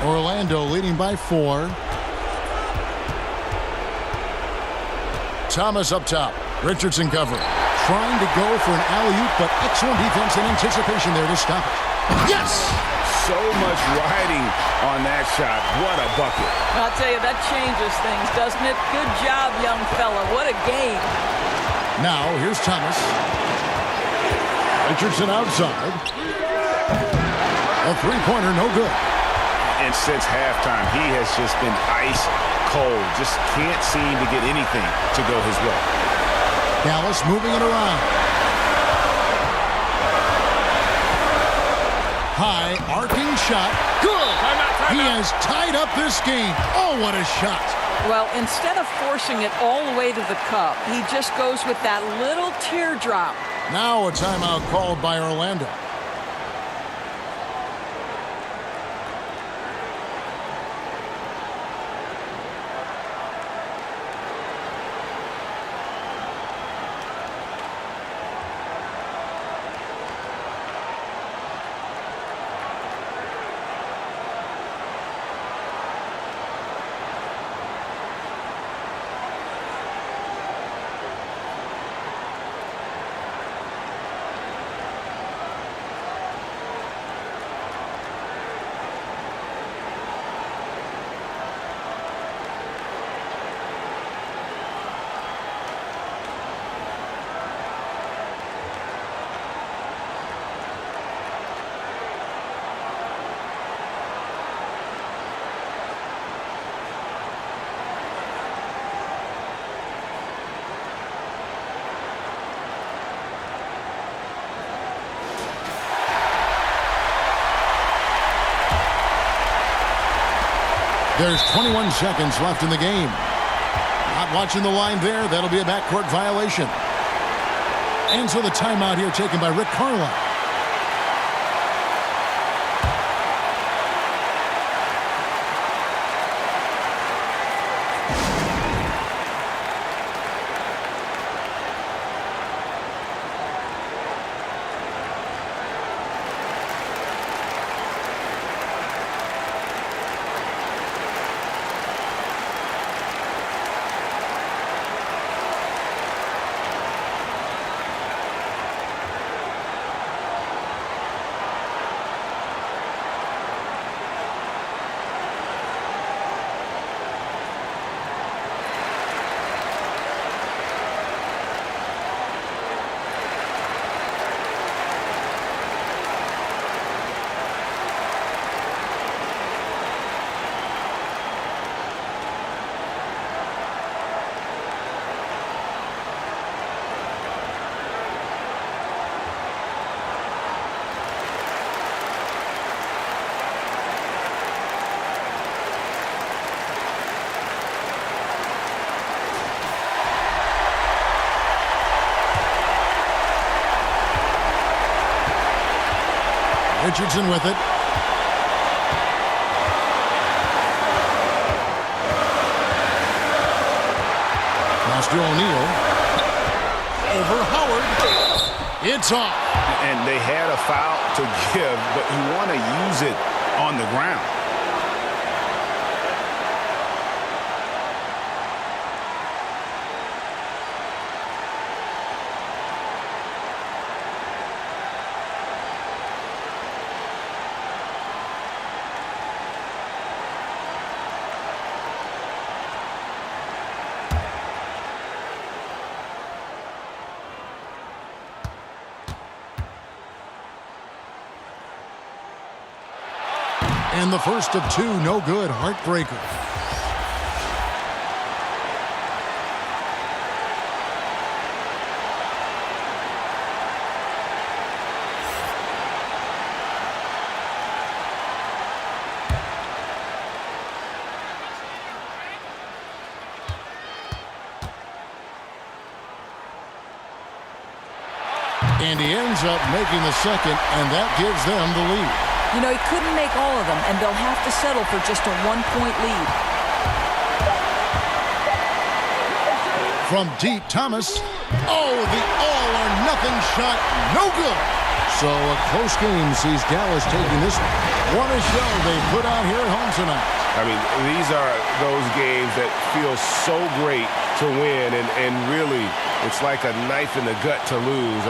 Speaker 1: Orlando leading by 4. Thomas up top. Richardson covering. Trying to go for an alley-oop, but excellent defense and anticipation there to stop it. Yes!
Speaker 2: So much riding on that shot. What a bucket.
Speaker 15: I'll tell you, that changes things, doesn't it? Good job, young fella. What a game.
Speaker 1: Now, here's Thomas. Richardson outside. A three-pointer, no good.
Speaker 2: And since halftime, he has just been ice cold. Just can't seem to get anything to go his way.
Speaker 1: Dallas moving it around. High, arcing shot. Good. He has tied up this game. Oh, what a shot.
Speaker 15: Well, instead of forcing it all the way to the cup, he just goes with that little teardrop.
Speaker 1: Now a timeout called by Orlando. There's 21 seconds left in the game. Not watching the line there. That'll be a backcourt violation. And so the timeout here taken by Rick Carlisle. Richardson with it. Pass to O'Neal. Over Howard. It's off.
Speaker 2: And they had a foul to give, but you want to use it on the ground.
Speaker 1: And the first of two, no good, heartbreaker. And he ends up making the second, and that gives them the lead.
Speaker 15: You know, he couldn't make all of them, and they'll have to settle for just a one-point lead.
Speaker 1: From deep, Thomas. Oh, the all-or-nothing shot, no good. So a close game sees Dallas taking this one. What a show they put out here at home tonight.
Speaker 2: I mean, these are those games that feel so great to win, and really, it's like a knife in the gut to lose.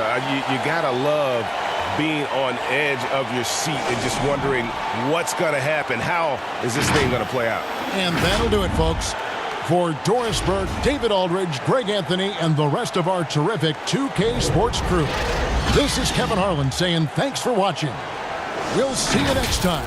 Speaker 2: You got to love being on edge of your seat and just wondering what's going to happen. How is this thing going to play out?
Speaker 1: And that'll do it, folks. For Doris Burke, David Aldridge, Greg Anthony, and the rest of our terrific 2K Sports crew, this is Kevin Harlan saying thanks for watching. We'll see you next time.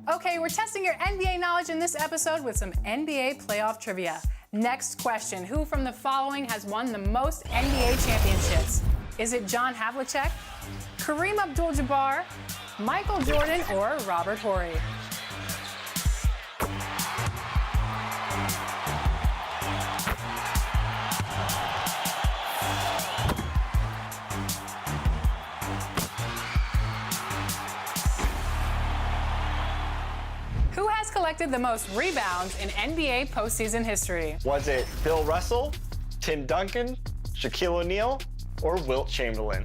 Speaker 7: Okay, we're testing your NBA knowledge in this episode with some NBA playoff trivia. Next question, who from the following has won the most NBA championships? Is it John Havlicek, Kareem Abdul-Jabbar, Michael Jordan, or Robert Horry? Who has collected the most rebounds in NBA postseason history?
Speaker 14: Was it Bill Russell, Tim Duncan, Shaquille O'Neal, or Wilt Chamberlain?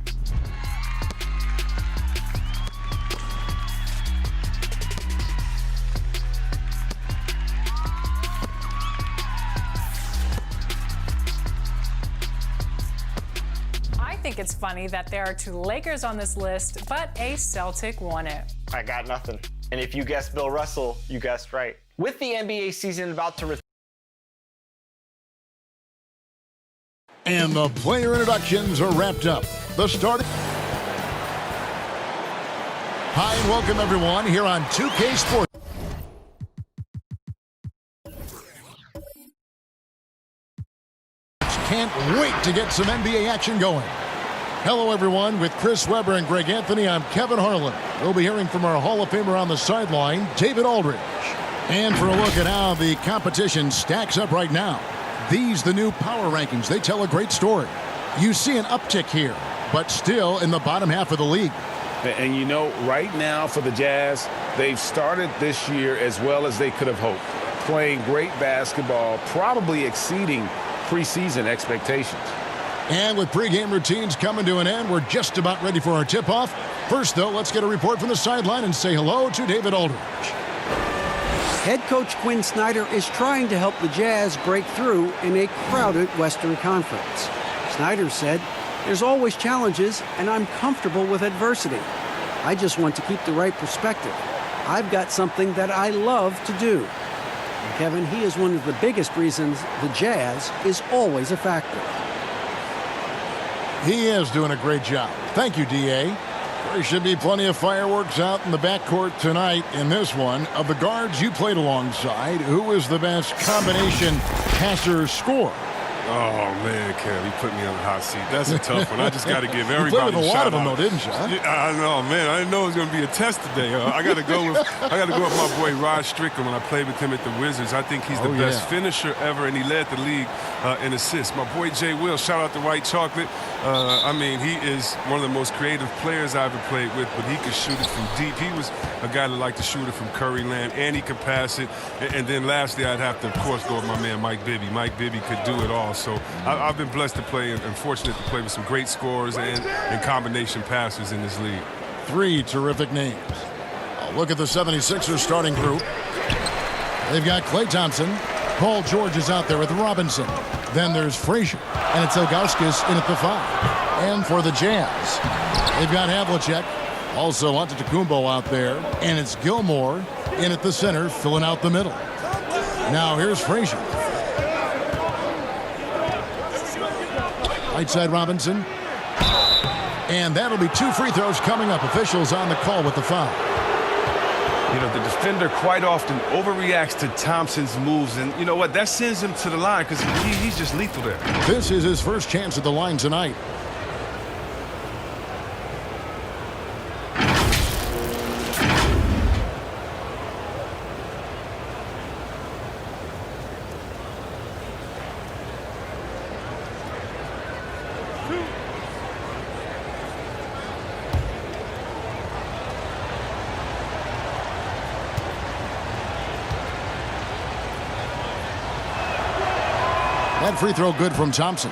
Speaker 7: I think it's funny that there are two Lakers on this list, but a Celtic won it.
Speaker 14: I got nothing. And if you guessed Bill Russell, you guessed right. With the NBA season about to return.
Speaker 1: And the player introductions are wrapped up. The starting. Hi and welcome everyone here on 2K Sports. Can't wait to get some NBA action going. Hello everyone, with Chris Webber and Greg Anthony, I'm Kevin Harlan. We'll be hearing from our Hall of Famer on the sideline, David Aldridge. And for a look at how the competition stacks up right now. These, the new power rankings, they tell a great story. You see an uptick here, but still in the bottom half of the league.
Speaker 2: And you know, right now for the Jazz, they've started this year as well as they could have hoped. Playing great basketball, probably exceeding preseason expectations.
Speaker 1: And with pregame routines coming to an end, we're just about ready for our tip-off. First, though, let's get a report from the sideline and say hello to David Aldridge.
Speaker 24: Head coach Quinn Snyder is trying to help the Jazz break through in a crowded Western Conference. Snyder said, "There's always challenges, and I'm comfortable with adversity. I just want to keep the right perspective. I've got something that I love to do." And Kevin, he is one of the biggest reasons the Jazz is always a factor.
Speaker 1: He is doing a great job. Thank you, D.A. There should be plenty of fireworks out in the backcourt tonight in this one. Of the guards you played alongside, who was the best combination passer scorer?
Speaker 6: Oh, man, Kev, you put me on the hot seat. That's a tough one. I just got to give everybody
Speaker 1: you played with a lot of them,
Speaker 6: out.
Speaker 1: though, didn't you? Huh?
Speaker 6: I know, man. I didn't know it was going to be a test today. I got to go with my boy Rod Strickland when I played with him at the Wizards. I think he's the best finisher ever, and he led the league in assists. My boy Jay Will, shout out to White Chocolate. I mean, he is one of the most creative players I've ever played with, but he could shoot it from deep. He was a guy that liked to shoot it from Curry Land, and he could pass it. And then lastly, I'd have to, of course, go with my man Mike Bibby. Mike Bibby could do it all. So I've been blessed to play and fortunate to play with some great scorers and combination passers in this league.
Speaker 1: 3 terrific names. A look at the 76ers starting group. They've got Klay Thompson. Paul George is out there with Robinson. Then there's Frazier, and it's Ilgauskas in at the 5. And for the Jazz, they've got Havlicek, also Antetokounmpo out there, and it's Gilmore in at the center, filling out the middle. Now here's Frazier. Right side Robinson. And that'll be 2 free throws coming up. Officials on the call with the foul.
Speaker 6: You know, the defender quite often overreacts to Thompson's moves, and you know what? That sends him to the line because he's just lethal there.
Speaker 1: This is his first chance at the line tonight. That free throw good from Thompson.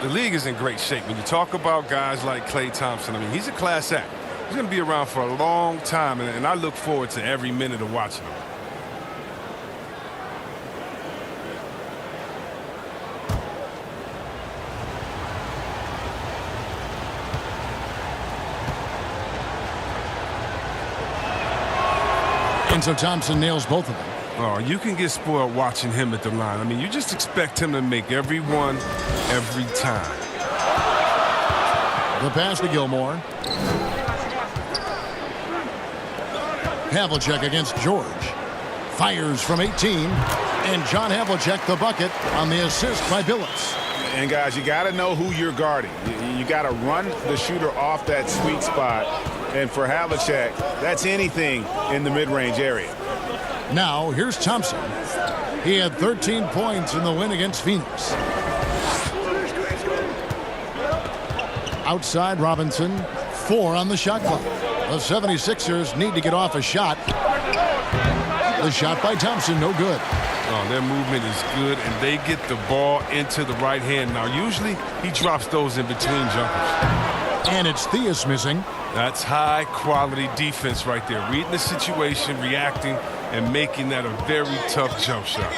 Speaker 6: The league is in great shape. When you talk about guys like Klay Thompson, I mean, he's a class act. He's going to be around for a long time, and I look forward to every minute of watching him.
Speaker 1: And so Thompson nails both of them.
Speaker 6: Oh, you can get spoiled watching him at the line. I mean, you just expect him to make every one, every time.
Speaker 1: The pass to Gilmore. Havlicek against George. Fires from 18. And John Havlicek the bucket on the assist by Billups.
Speaker 5: And guys, you got to know who you're guarding. You got to run the shooter off that sweet spot. And for Havlicek, that's anything in the mid-range area.
Speaker 1: Now, here's Thompson. He had 13 points in the win against Phoenix. Outside Robinson, 4 on the shot clock. The 76ers need to get off a shot. The shot by Thompson, no good.
Speaker 6: Oh, their movement is good, and they get the ball into the right hand. Now, usually he drops those in between jumpers.
Speaker 1: And it's Theus missing.
Speaker 6: That's high-quality defense right there. Reading the situation, reacting, and making that a very tough jump shot.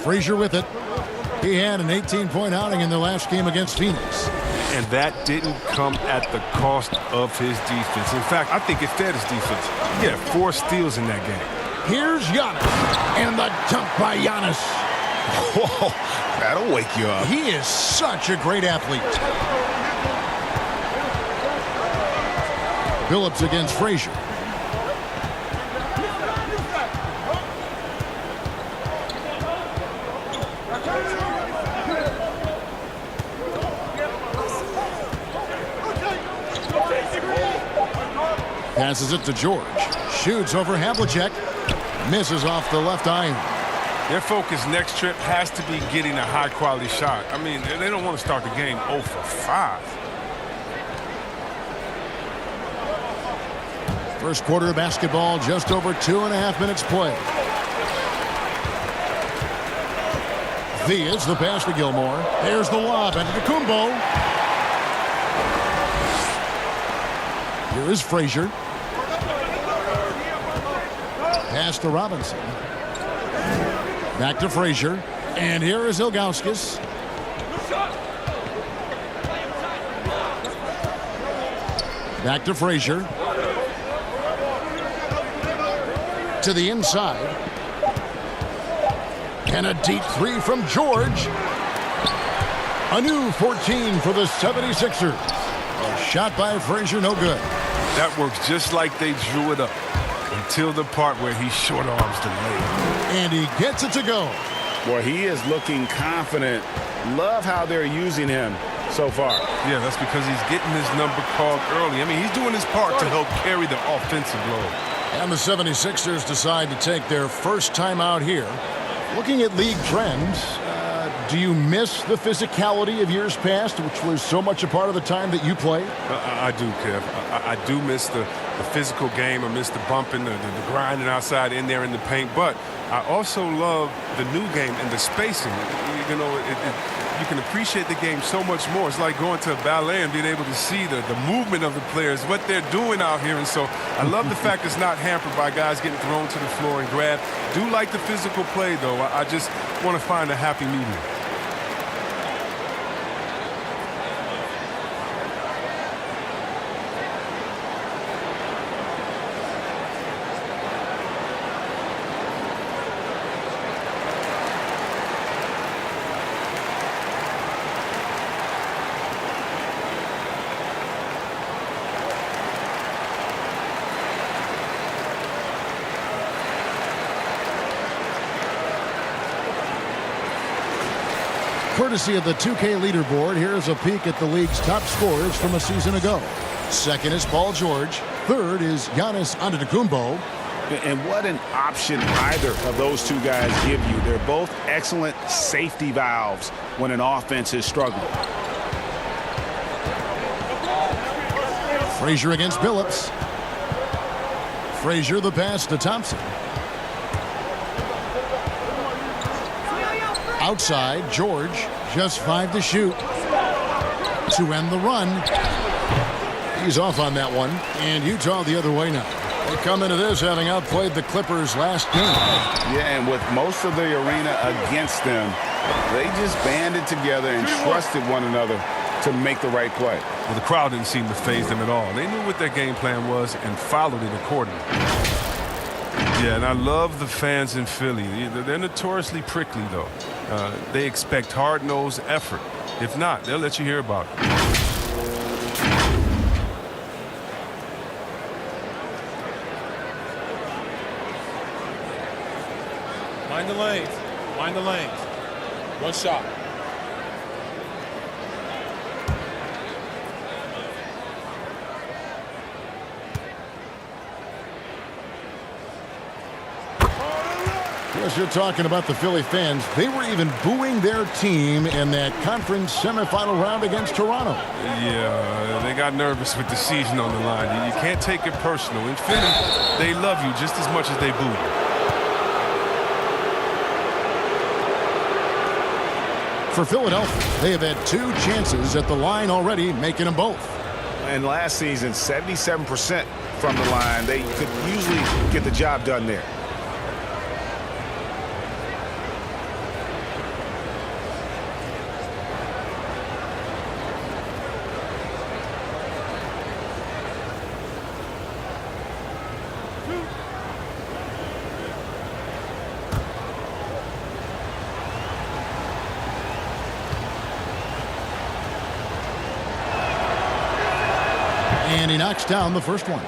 Speaker 1: Frazier with it. He had an 18-point outing in their last game against Phoenix.
Speaker 6: And that didn't come at the cost of his defense. In fact, I think it fed his defense. He had 4 steals in that game.
Speaker 1: Here's Giannis. And the dunk by Giannis.
Speaker 5: Whoa, that'll wake you up.
Speaker 1: He is such a great athlete. Billups against Frazier. Passes it to George. Shoots over Havlicek. Misses off the left iron.
Speaker 6: Their focus next trip has to be getting a high-quality shot. I mean, they don't want to start the game 0 for 5.
Speaker 1: First quarter of basketball, just over 2.5 minutes played. Theus, the pass to Gilmore. There's the lob, and Antetokounmpo. Here is Frazier. Pass to Robinson. Back to Frazier. And here is Ilgauskas. Back to Frazier. To the inside. And a deep 3 from George. A new 14 for the 76ers. A shot by Frazier, no good.
Speaker 6: That works just like they drew it up until the part where he short arms the leg.
Speaker 1: And he gets it to go.
Speaker 5: Boy, he is looking confident. Love how they're using him so far.
Speaker 6: Yeah, that's because he's getting his number called early. I mean, he's doing his part to help carry the offensive load.
Speaker 1: And the 76ers decide to take their first time out here. Looking at league trends, do you miss the physicality of years past, which was so much a part of the time that you played?
Speaker 6: I do, Kev. I do miss the physical game. I miss the bumping, the grinding outside in there in the paint. But I also love the new game and the spacing. You know, you can appreciate the game so much more. It's like going to a ballet and being able to see the movement of the players, what they're doing out here. And so I love the fact it's not hampered by guys getting thrown to the floor and grabbed. Do like the physical play, though. I just want to find a happy medium.
Speaker 1: Courtesy of the 2K leaderboard, here's a peek at the league's top scorers from a season ago. Second is Paul George. Third is Giannis Antetokounmpo.
Speaker 5: And what an option either of those two guys give you. They're both excellent safety valves when an offense is struggling.
Speaker 1: Frazier against Billups. Frazier the pass to Thompson. Outside, George, just 5 to shoot. To end the run. He's off on that one. And Utah the other way now. They come into this having outplayed the Clippers last game.
Speaker 5: Yeah, and with most of the arena against them, they just banded together and trusted one another to make the right play.
Speaker 6: Well, the crowd didn't seem to faze them at all. They knew what their game plan was and followed it accordingly. Yeah, and I love the fans in Philly. They're notoriously prickly, though. They expect hard-nosed effort. If not, they'll let you hear about it.
Speaker 3: Mind the lanes. Mind the lanes. One shot.
Speaker 1: Yes, you're talking about the Philly fans. They were even booing their team in that conference semifinal round against Toronto.
Speaker 6: Yeah, they got nervous with the season on the line. You can't take it personal. In Philly, they love you just as much as they boo you.
Speaker 1: For Philadelphia, they have had 2 chances at the line already, making them both.
Speaker 5: And last season, 77% from the line. They could usually get the job done there.
Speaker 1: And he knocks down the first one.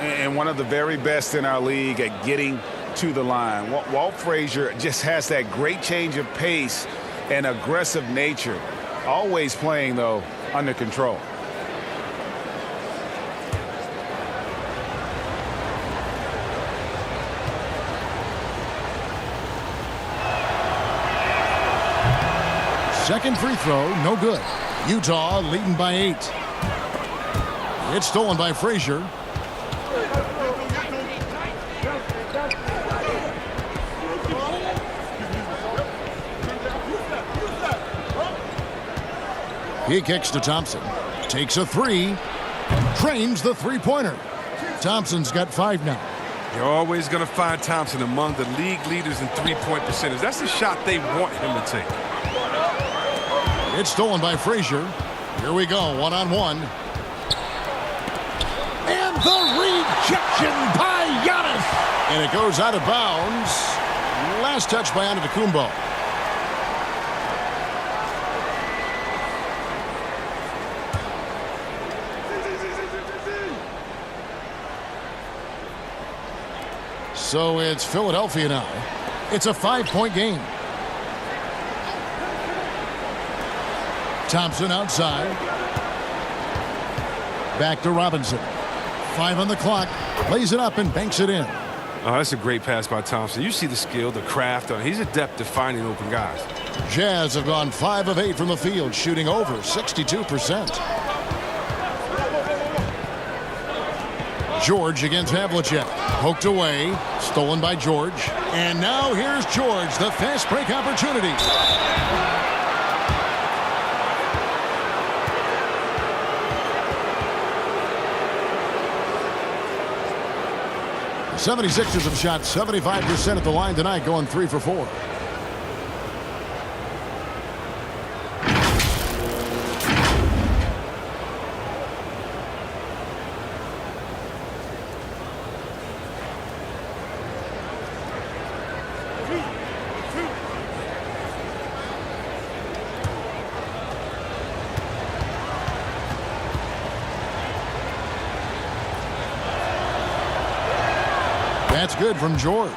Speaker 5: And one of the very best in our league at getting to the line. Walt Frazier just has that great change of pace and aggressive nature. Always playing, though, under control.
Speaker 1: Second free throw, no good. Utah leading by 8. It's stolen by Frazier. He kicks to Thompson. Takes a 3. Drains the three-pointer. Thompson's got 5 now.
Speaker 6: You're always going to find Thompson among the league leaders in three-point percentage. That's the shot they want him to take.
Speaker 1: It's stolen by Frazier. Here we go, one-on-one. And the rejection by Giannis. And it goes out of bounds. Last touch by Antetokounmpo. So it's Philadelphia now. It's a 5-point game. Thompson outside. Back to Robinson. 5 on the clock. Lays it up and banks it in.
Speaker 6: Oh, that's a great pass by Thompson. You see the skill, the craft. He's adept at finding open guys.
Speaker 1: Jazz have gone 5 of 8 from the field, shooting over 62%. George against Havlicek. Poked away. Stolen by George. And now here's George, the fast break opportunity. The 76ers have shot 75% at the line tonight, going 3 for 4. That's good from George.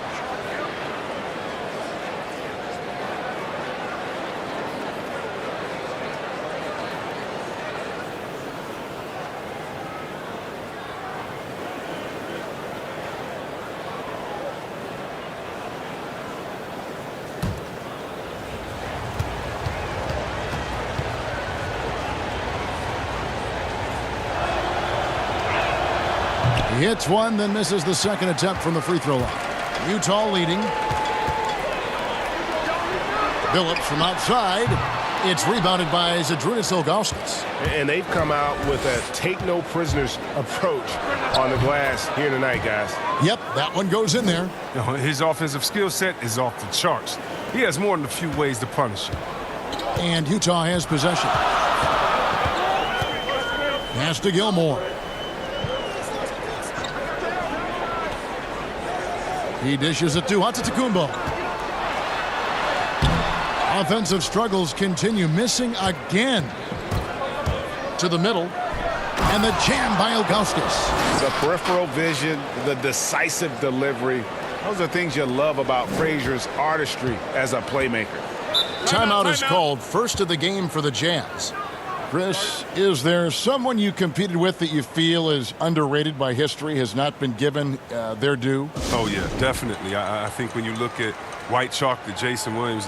Speaker 1: He hits one, then misses the second attempt from the free throw line. Utah leading. Phillips from outside. It's rebounded by Zydrunas Ilgauskas.
Speaker 2: And they've come out with a take-no-prisoners approach on the glass here tonight, guys.
Speaker 1: Yep, that one goes in there.
Speaker 6: His offensive skill set is off the charts. He has more than a few ways to punish him.
Speaker 1: And Utah has possession. Pass to Gilmore. He dishes it to Antetokounmpo. Offensive struggles continue, missing again. To the middle. And the jam by Ilgauskas.
Speaker 5: The peripheral vision, the decisive delivery. Those are things you love about Frazier's artistry as a playmaker.
Speaker 1: Timeout is called. First of the game for the Jazz. Chris, is there someone you competed with that you feel is underrated by history, has not been given their due?
Speaker 6: Oh, yeah, definitely. I think when you look at White Chalk, the Jason Williams,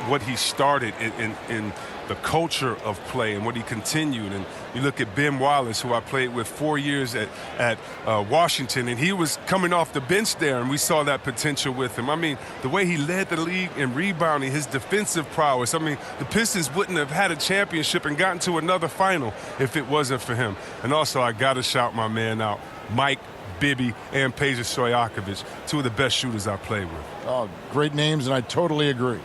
Speaker 6: what he started in the culture of play and what he continued. And you look at Ben Wallace, who I played with 4 years at Washington, and he was coming off the bench there, and we saw that potential with him. I mean, the way he led the league in rebounding, his defensive prowess. I mean, the Pistons wouldn't have had a championship and gotten to another final if it wasn't for him. And also, I got to shout my man out, Mike Bibby and Peja Stojakovic, two of the best shooters I played with.
Speaker 1: Oh, great names, and I totally agree.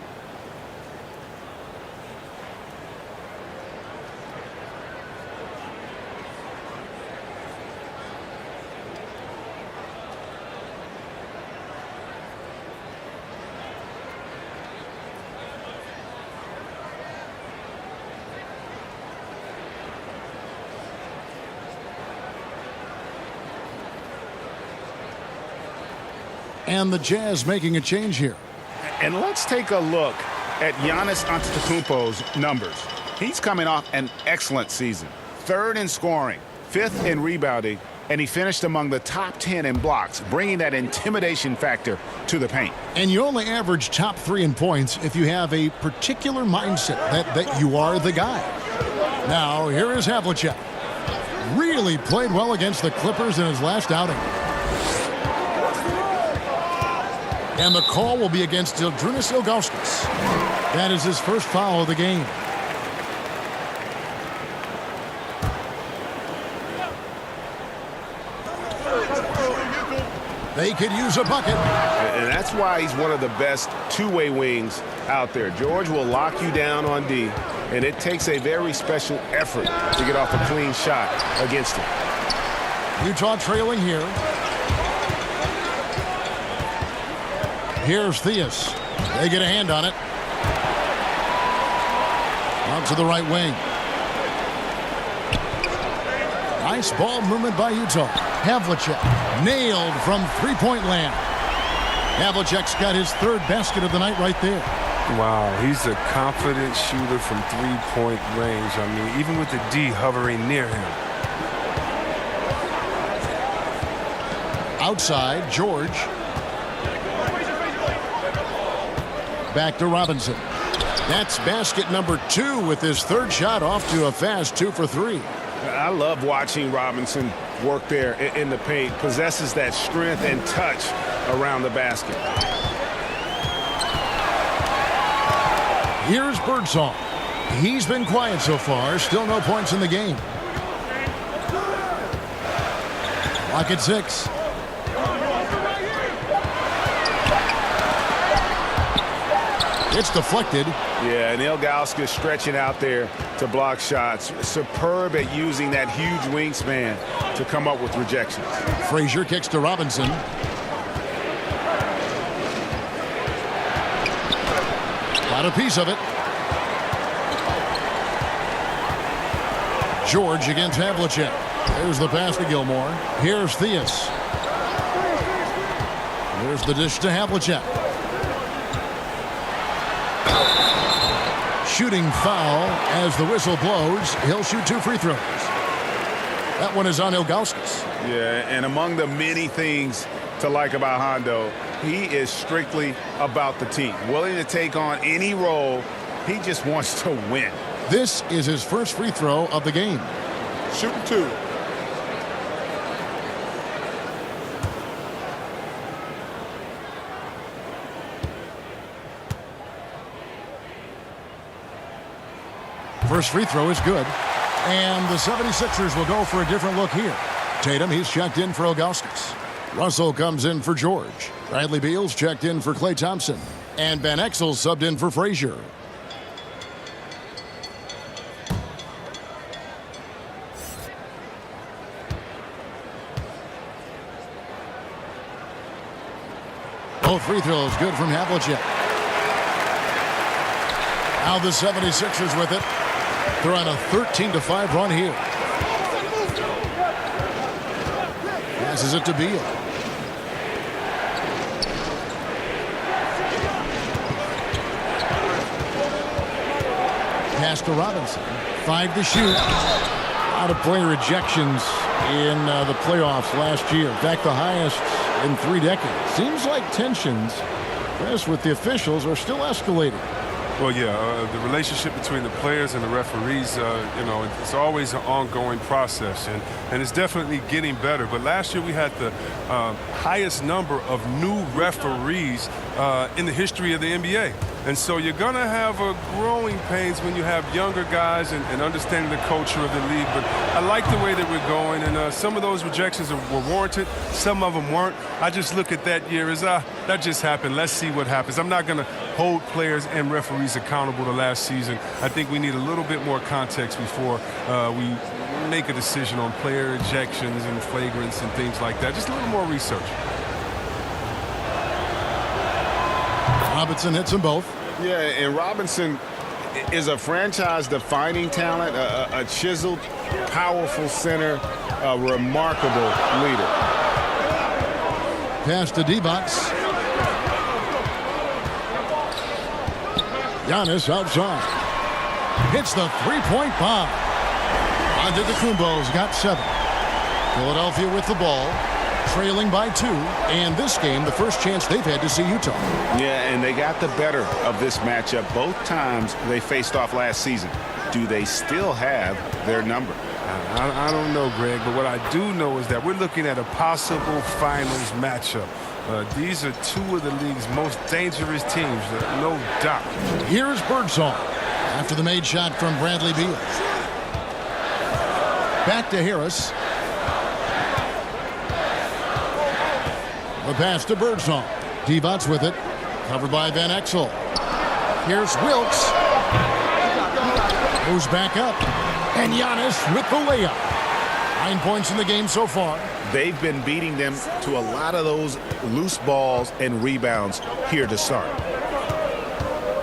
Speaker 1: And the Jazz making a change here.
Speaker 5: And let's take a look at Giannis Antetokounmpo's numbers. He's coming off an excellent season. 3rd in scoring, 5th in rebounding, and he finished among the top 10 in blocks, bringing that intimidation factor to the paint.
Speaker 1: And you only average top 3 in points if you have a particular mindset that you are the guy. Now, here is Havlicek. Really played well against the Clippers in his last outing. And the call will be against Zydrunas Ilgauskas. That is his first foul of the game. They could use a bucket.
Speaker 2: And that's why he's one of the best two-way wings out there. George will lock you down on D, and it takes a very special effort to get off a clean shot against him.
Speaker 1: Utah trailing here. Here's Theus. They get a hand on it. Out to the right wing. Nice ball movement by Utah. Havlicek nailed from three-point land. Havlicek's got his 3rd basket of the night right there.
Speaker 6: Wow, he's a confident shooter from three-point range. I mean, even with the D hovering near him.
Speaker 1: Outside, George. Back to Robinson. That's basket number 2 with his third shot off to a fast 2 for 3.
Speaker 2: I love watching Robinson work there in the paint. Possesses that strength and touch around the basket.
Speaker 1: Here's Birdsong. He's been quiet so far. Still no points in the game. Clock at 6. It's deflected.
Speaker 2: Yeah, and Ilgauskas stretching out there to block shots. Superb at using that huge wingspan to come up with rejections.
Speaker 1: Frazier kicks to Robinson. Got a piece of it. George against Havlicek. There's the pass to Gilmore. Here's Theus. There's the dish to Havlicek. Shooting foul as the whistle blows. He'll shoot 2 free throws. That one is on Ilgauskas.
Speaker 2: Yeah, and among the many things to like about Hondo, he is strictly about the team. Willing to take on any role. He just wants to win.
Speaker 1: This is his first free throw of the game.
Speaker 13: Shooting 2.
Speaker 1: First free throw is good. And the 76ers will go for a different look here. Tatum, he's checked in for Ilgauskas. Russell comes in for George. Bradley Beal's checked in for Klay Thompson. And Van Exel subbed in for Frazier. Both free throws good from Havlicek. Now the 76ers with it. They're on a 13-5 run here. Passes it to Beal. Pass to Robinson. 5 to shoot. A lot of player ejections in the playoffs last year. In fact, the highest in 3 decades. Seems like tensions, Chris, with the officials are still escalating.
Speaker 6: Well, yeah, the relationship between the players and the referees, it's always an ongoing process, and it's definitely getting better. But last year we had the highest number of new referees in the history of the NBA. And so you're going to have a growing pains when you have younger guys and understanding the culture of the league. But I like the way that we're going, and some of those rejections were warranted. Some of them weren't. I just look at that year as, that just happened. Let's see what happens. I'm not going to hold players and referees accountable to last season. I think we need a little bit more context before we make a decision on player ejections and flagrants and things like that. Just a little more research.
Speaker 1: Robinson hits them both.
Speaker 2: Yeah, and Robinson is a franchise-defining talent, a chiseled, powerful center, a remarkable leader.
Speaker 1: Pass to Divac. Giannis outside. Hits the three-point bomb. Antetokounmpo's got 7. Philadelphia with the ball, trailing by 2. And this game, the first chance they've had to see Utah.
Speaker 2: Yeah, and they got the better of this matchup both times they faced off last season. Do they still have their number?
Speaker 6: I don't know, Greg, but what I do know is that we're looking at a possible finals matchup. These are 2 of the league's most dangerous teams, no doubt.
Speaker 1: Here's Birdsong after the made shot from Bradley Beal. Back to Harris. The pass to Birdsong. Divac with it. Covered by Van Exel. Here's Wilkes. Goes back up. And Giannis with the layup. 9 points in the game so far.
Speaker 2: They've been beating them to a lot of those loose balls and rebounds here to start.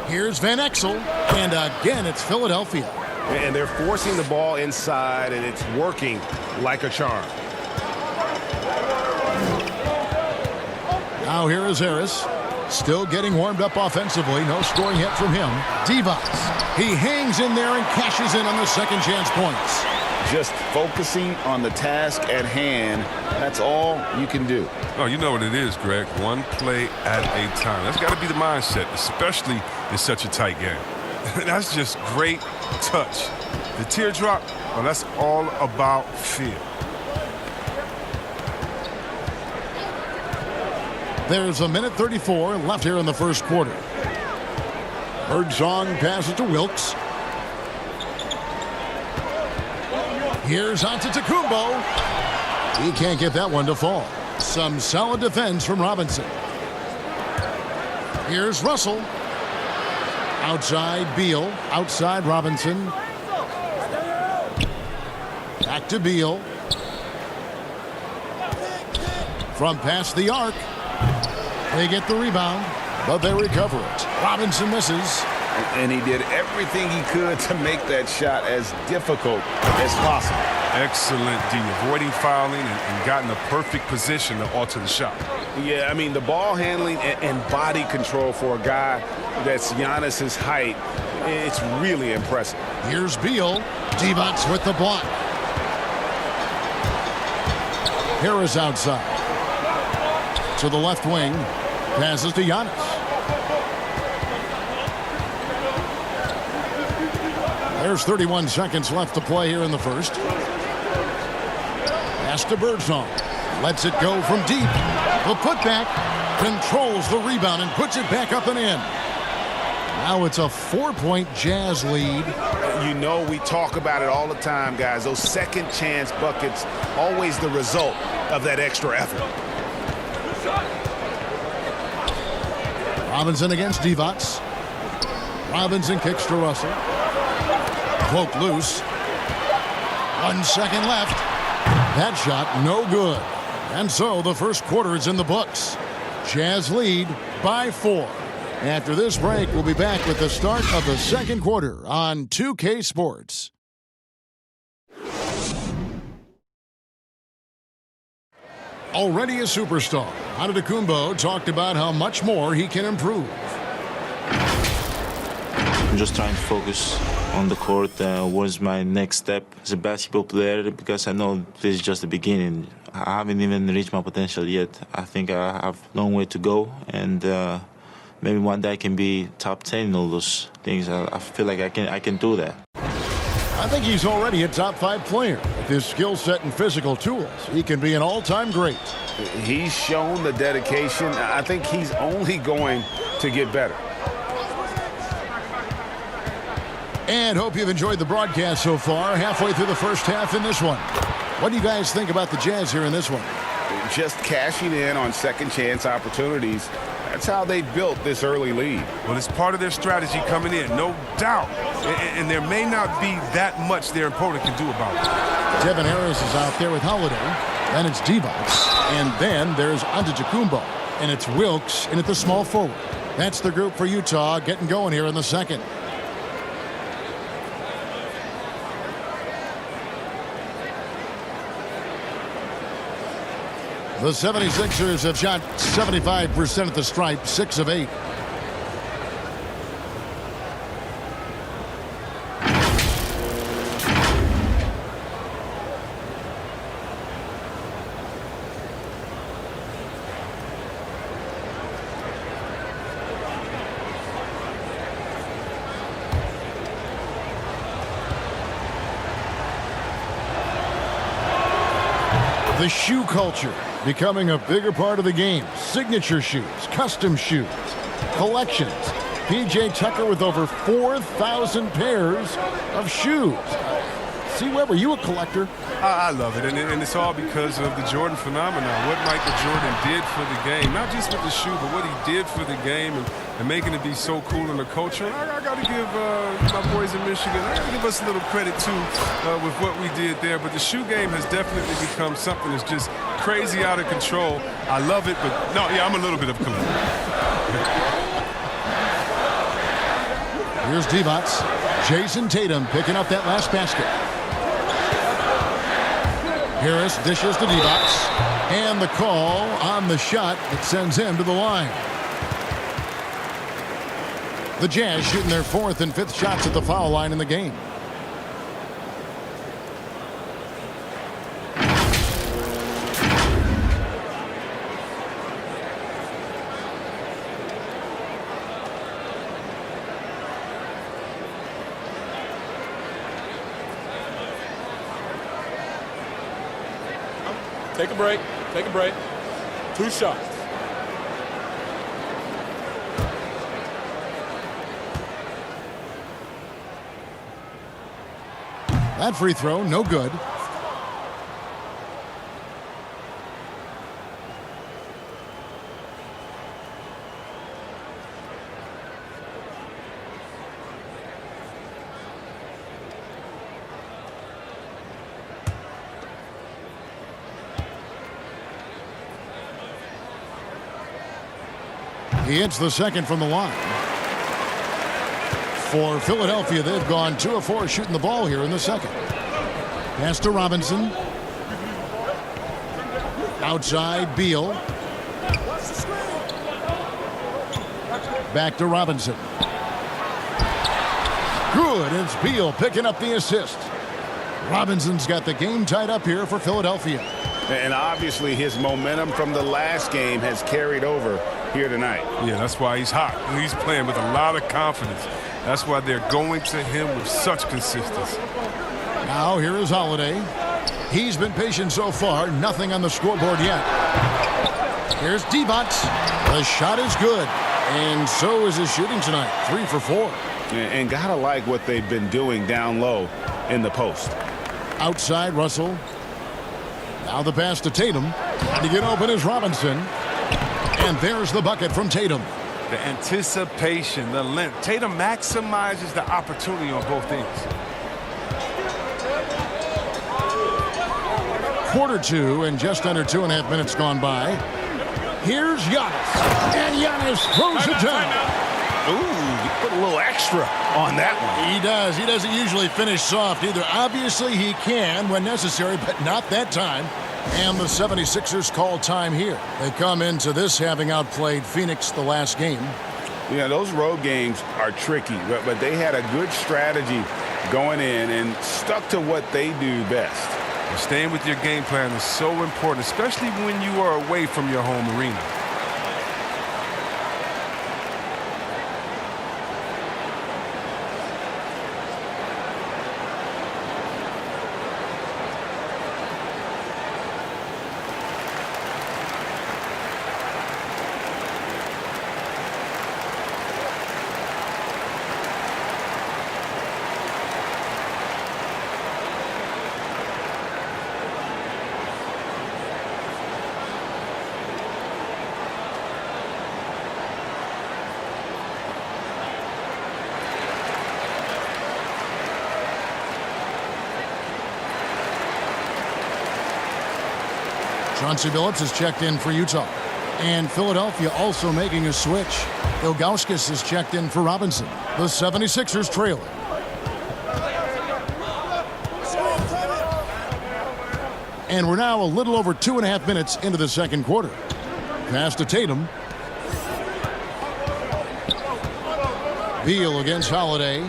Speaker 1: Here's Van Exel. And again, it's Philadelphia.
Speaker 2: And they're forcing the ball inside, and it's working like a charm.
Speaker 1: Now here is Harris. Still getting warmed up offensively. No scoring hit from him. Divac. He hangs in there and cashes in on the second chance points.
Speaker 2: just focusing on the task at hand. That's all you can do.
Speaker 6: Oh, you know what it is, Greg. One play at a time. That's got to be the mindset, especially in such a tight game. That's just great touch. The teardrop, well, that's all about feel.
Speaker 1: There's a minute 34 left here in the first quarter. Birdsong passes to Wilkes. Here's Antetokounmpo. He can't get that one to fall. Some solid defense from Robinson. Here's Russell. Outside Beal. Outside Robinson. Back to Beal. From past the arc. They get the rebound, but they recover it. Robinson misses.
Speaker 2: And he did everything he could to make that shot as difficult as possible.
Speaker 6: Excellent D, avoiding fouling and got in the perfect position to alter the shot.
Speaker 2: Yeah, I mean, the ball handling and body control for a guy that's Giannis's height, it's really impressive.
Speaker 1: Here's Beal. Divac with the block. Harris outside. To the left wing. Passes to Giannis. There's 31 seconds left to play here in the first. Pass to Birdsong. Lets it go from deep. The putback controls the rebound and puts it back up and in. Now it's a 4-point Jazz lead.
Speaker 2: You know, we talk about it all the time, guys. Those second chance buckets, always the result of that extra effort.
Speaker 1: Robinson against Divac. Robinson kicks to Russell. Cloak loose. 1 second left. That shot no good. And so the first quarter is in the books. Jazz lead by 4. After this break, we'll be back with the start of the second quarter on 2K Sports. Already a superstar, Antetokounmpo talked about how much more he can improve.
Speaker 8: I'm just trying to focus on the court. What's my next step as a basketball player? Because I know this is just the beginning. I haven't even reached my potential yet. I think I have a long way to go, and maybe one day I can be top 10 in all those things. I feel like I can do that.
Speaker 1: I think he's already a top 5 player. With his skill set and physical tools, he can be an all-time great.
Speaker 2: He's shown the dedication. I think he's only going to get better.
Speaker 1: And hope you've enjoyed the broadcast so far. Halfway through the first half in this one. What do you guys think about the Jazz here in this one?
Speaker 2: Just cashing in on second chance opportunities. That's how they built this early lead.
Speaker 6: Well, it's part of their strategy coming in, no doubt. And there may not be that much their opponent can do about it.
Speaker 1: Devin Harris is out there with Holiday. Then it's Divac. And then there's Antetokounmpo. And it's Wilkes in at the small forward. That's the group for Utah getting going here in the second. The 76ers have shot 75% at the stripe, 6 of 8. The shoe culture becoming a bigger part of the game. Signature shoes, custom shoes, collections. P.J. Tucker with over 4,000 pairs of shoes. See, Webb, are you a collector?
Speaker 6: I love it, and it's all because of the Jordan phenomenon. What Michael Jordan did for the game, not just with the shoe, but what he did for the game and making it be so cool in the culture. And I got to give my boys in Michigan, I got to give us a little credit, too, with what we did there. But the shoe game has definitely become something that's just crazy out of control. I love it, but no, yeah, I'm a little bit of a collector.
Speaker 1: Here's Divac. Jason Tatum picking up that last basket. Harris dishes to Divac. And the call on the shot that sends him to the line. The Jazz shooting their 4th and 5th shots at the foul line in the game.
Speaker 3: Take a break. Take a break. 2 shots.
Speaker 1: That free throw, no good. He hits the second from the line. For Philadelphia, they've gone 2 of 4 shooting the ball here in the second. Pass to Robinson. Outside, Beal. Back to Robinson. Good. It's Beal picking up the assist. Robinson's got the game tied up here for Philadelphia.
Speaker 5: And obviously his momentum from the last game has carried over here tonight.
Speaker 6: Yeah, that's why he's hot. He's playing with a lot of confidence. That's why they're going to him with such consistency.
Speaker 1: Now here is Holiday. He's been patient so far. Nothing on the scoreboard yet. Here's Divac. The shot is good. And so is his shooting tonight. 3 for 4.
Speaker 5: And gotta like what they've been doing down low in the post.
Speaker 1: Outside, Russell. Now the pass to Tatum. And to get open is Robinson. And there's the bucket from Tatum.
Speaker 6: The anticipation, the length. Tatum maximizes the opportunity on both ends.
Speaker 1: Quarter 2 and just under 2.5 minutes gone by. Here's Giannis. And Giannis throws it down.
Speaker 5: Ooh, put a little extra on that one.
Speaker 1: He does. He doesn't usually finish soft either. Obviously, he can when necessary, but not that time. And the 76ers call time here. They come into this having outplayed Phoenix the last game.
Speaker 5: Yeah, those road games are tricky, but they had a good strategy going in and stuck to what they do best.
Speaker 6: And staying with your game plan is so important, especially when you are away from your home arena.
Speaker 1: Chauncey Billups is checked in for Utah. And Philadelphia also making a switch. Ilgauskas is checked in for Robinson. The 76ers trail. And we're now a little over 2.5 minutes into the second quarter. Pass to Tatum. Beal against Holiday.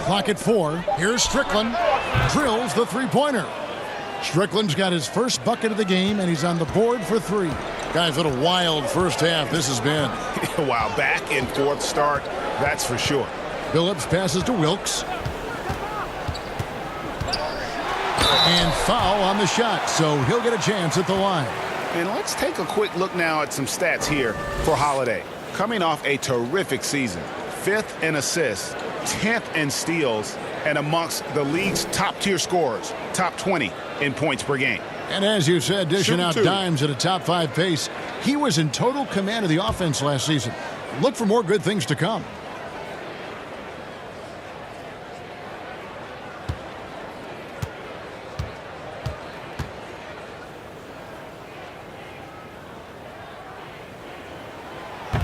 Speaker 1: Clock at 4. Here's Strickland. Drills the three-pointer. Strickland's got his first bucket of the game, and he's on the board for 3. Guys, what a wild first half this has been.
Speaker 5: Wow, back and forth start, that's for sure.
Speaker 1: Billups passes to Wilkes. And foul on the shot, so he'll get a chance at the line.
Speaker 5: And let's take a quick look now at some stats here for Holiday. Coming off a terrific season, 5th in assists, 10th in steals, and amongst the league's top-tier scorers, top 20 in points per game.
Speaker 1: And as you said, dishing out dimes at a top 5 pace, he was in total command of the offense last season. Look for more good things to come.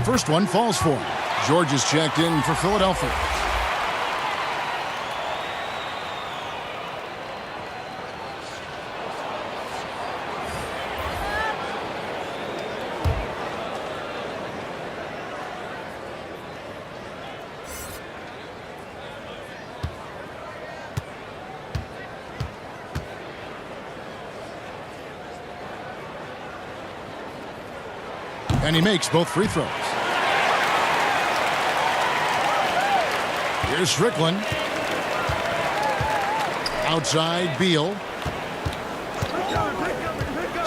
Speaker 1: First one falls for him. George is checked in for Philadelphia. And he makes both free throws. Here's Strickland. Outside, Beal.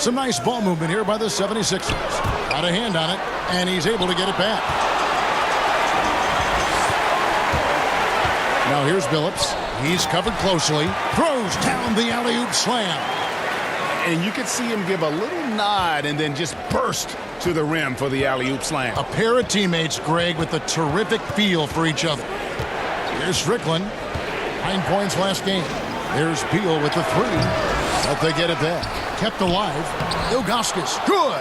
Speaker 1: Some nice ball movement here by the 76ers. Got a hand on it, and he's able to get it back. Now here's Billups. He's covered closely. Throws down the alley-oop slam.
Speaker 5: And you could see him give a little nod and then just burst to the rim for the alley-oop slam.
Speaker 1: A pair of teammates, Greg, with a terrific feel for each other. Here's Strickland. 9 points last game. There's Beal with the 3. But they get it back. Kept alive. Ilgauskas. Good.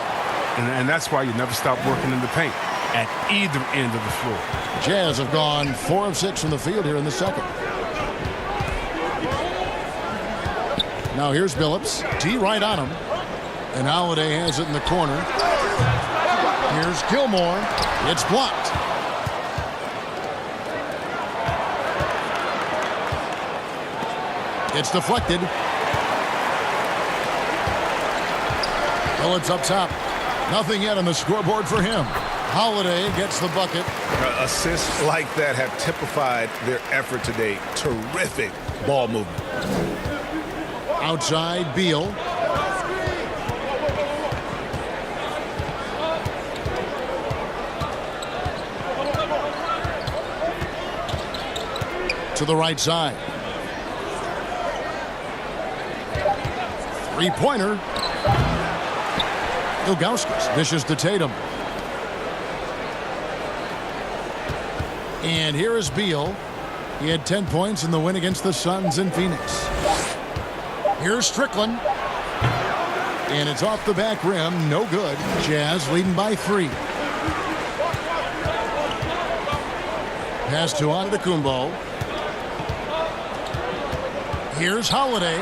Speaker 6: And that's why you never stop working in the paint at either end of the floor.
Speaker 1: Jazz have gone 4 of 6 from the field here in the second. Now here's Billups. T right on him. And Holiday has it in the corner. Here's Gilmore. It's blocked. It's deflected. Billups up top. Nothing yet on the scoreboard for him. Holiday gets the bucket.
Speaker 5: Assists like that have typified their effort today. Terrific ball movement.
Speaker 1: Outside, Beal. To the right side. Three-pointer. Ilgauskas dishes to Tatum. And here is Beal. He had 10 points in the win against the Suns in Phoenix. Here's Strickland. And it's off the back rim. No good. Jazz leading by 3. Pass to Antetokounmpo. Here's Holiday.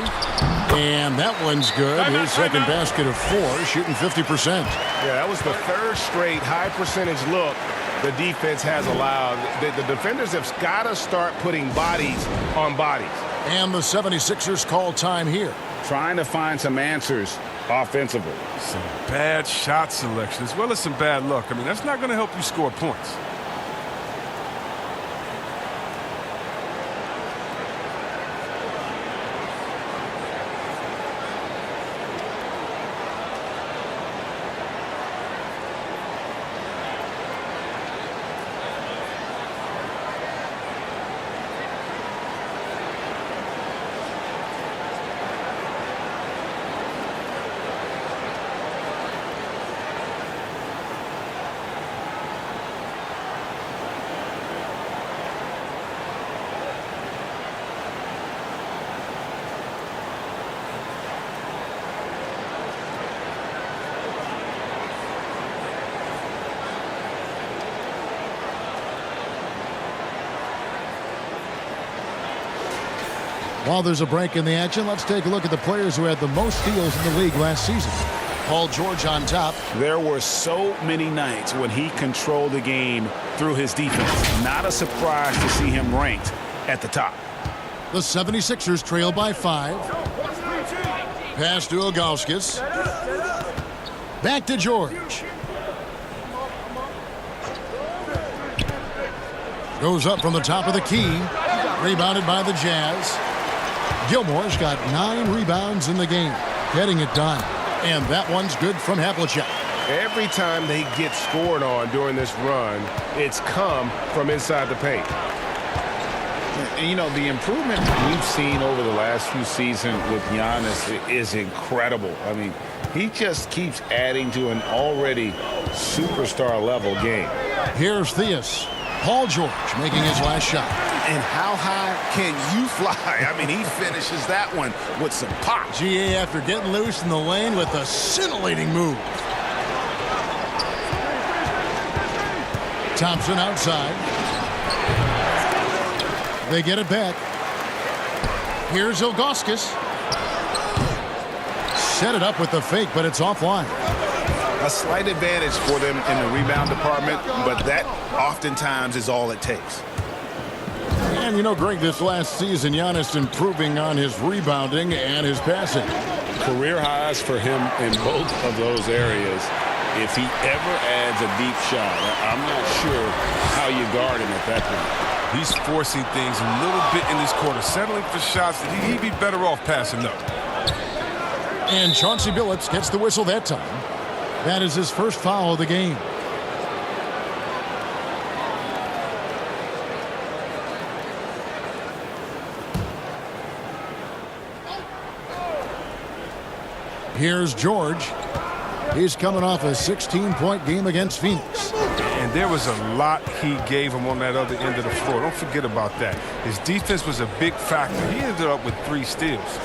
Speaker 1: And that one's good. His second basket of 4, shooting 50%.
Speaker 2: Yeah, that was the third straight high percentage look the defense has allowed. The defenders have got to start putting bodies on bodies.
Speaker 1: And the 76ers call time here.
Speaker 5: Trying to find some answers offensively.
Speaker 6: Some bad shot selection as well as some bad luck. I mean, that's not going to help you score points.
Speaker 1: While there's a break in the action, let's take a look at the players who had the most steals in the league last season. Paul George on top.
Speaker 5: There were so many nights when he controlled the game through his defense. Not a surprise to see him ranked at the top.
Speaker 1: The 76ers trail by 5. Pass to Ilgauskas. Back to George. Goes up from the top of the key. Rebounded by the Jazz. Gilmore's got 9 rebounds in the game. Getting it done. And that one's good from Havlicek.
Speaker 2: Every time they get scored on during this run, it's come from inside the paint.
Speaker 5: And, you know, the improvement we've seen over the last few seasons with Giannis is incredible. I mean, he just keeps adding to an already superstar-level game.
Speaker 1: Here's Theus. Paul George making his last shot.
Speaker 5: And how high can you fly? I mean, he finishes that one with some pop.
Speaker 1: GA after getting loose in the lane with a scintillating move. Thompson outside. They get it back. Here's Ilgauskas. Set it up with the fake, but it's offline.
Speaker 5: A slight advantage for them in the rebound department, but that oftentimes is all it takes.
Speaker 1: And you know, Greg, this last season, Giannis improving on his rebounding and his passing.
Speaker 5: Career highs for him in both of those areas. If he ever adds a deep shot, I'm not sure how you guard him at that point.
Speaker 6: He's forcing things a little bit in this quarter, settling for shots that he'd be better off passing up.
Speaker 1: And Chauncey Billups gets the whistle that time. That is his first foul of the game. Here's George. He's coming off a 16-point game against Phoenix.
Speaker 6: And there was a lot he gave him on that other end of the floor. Don't forget about that. His defense was a big factor. He ended up with 3 steals.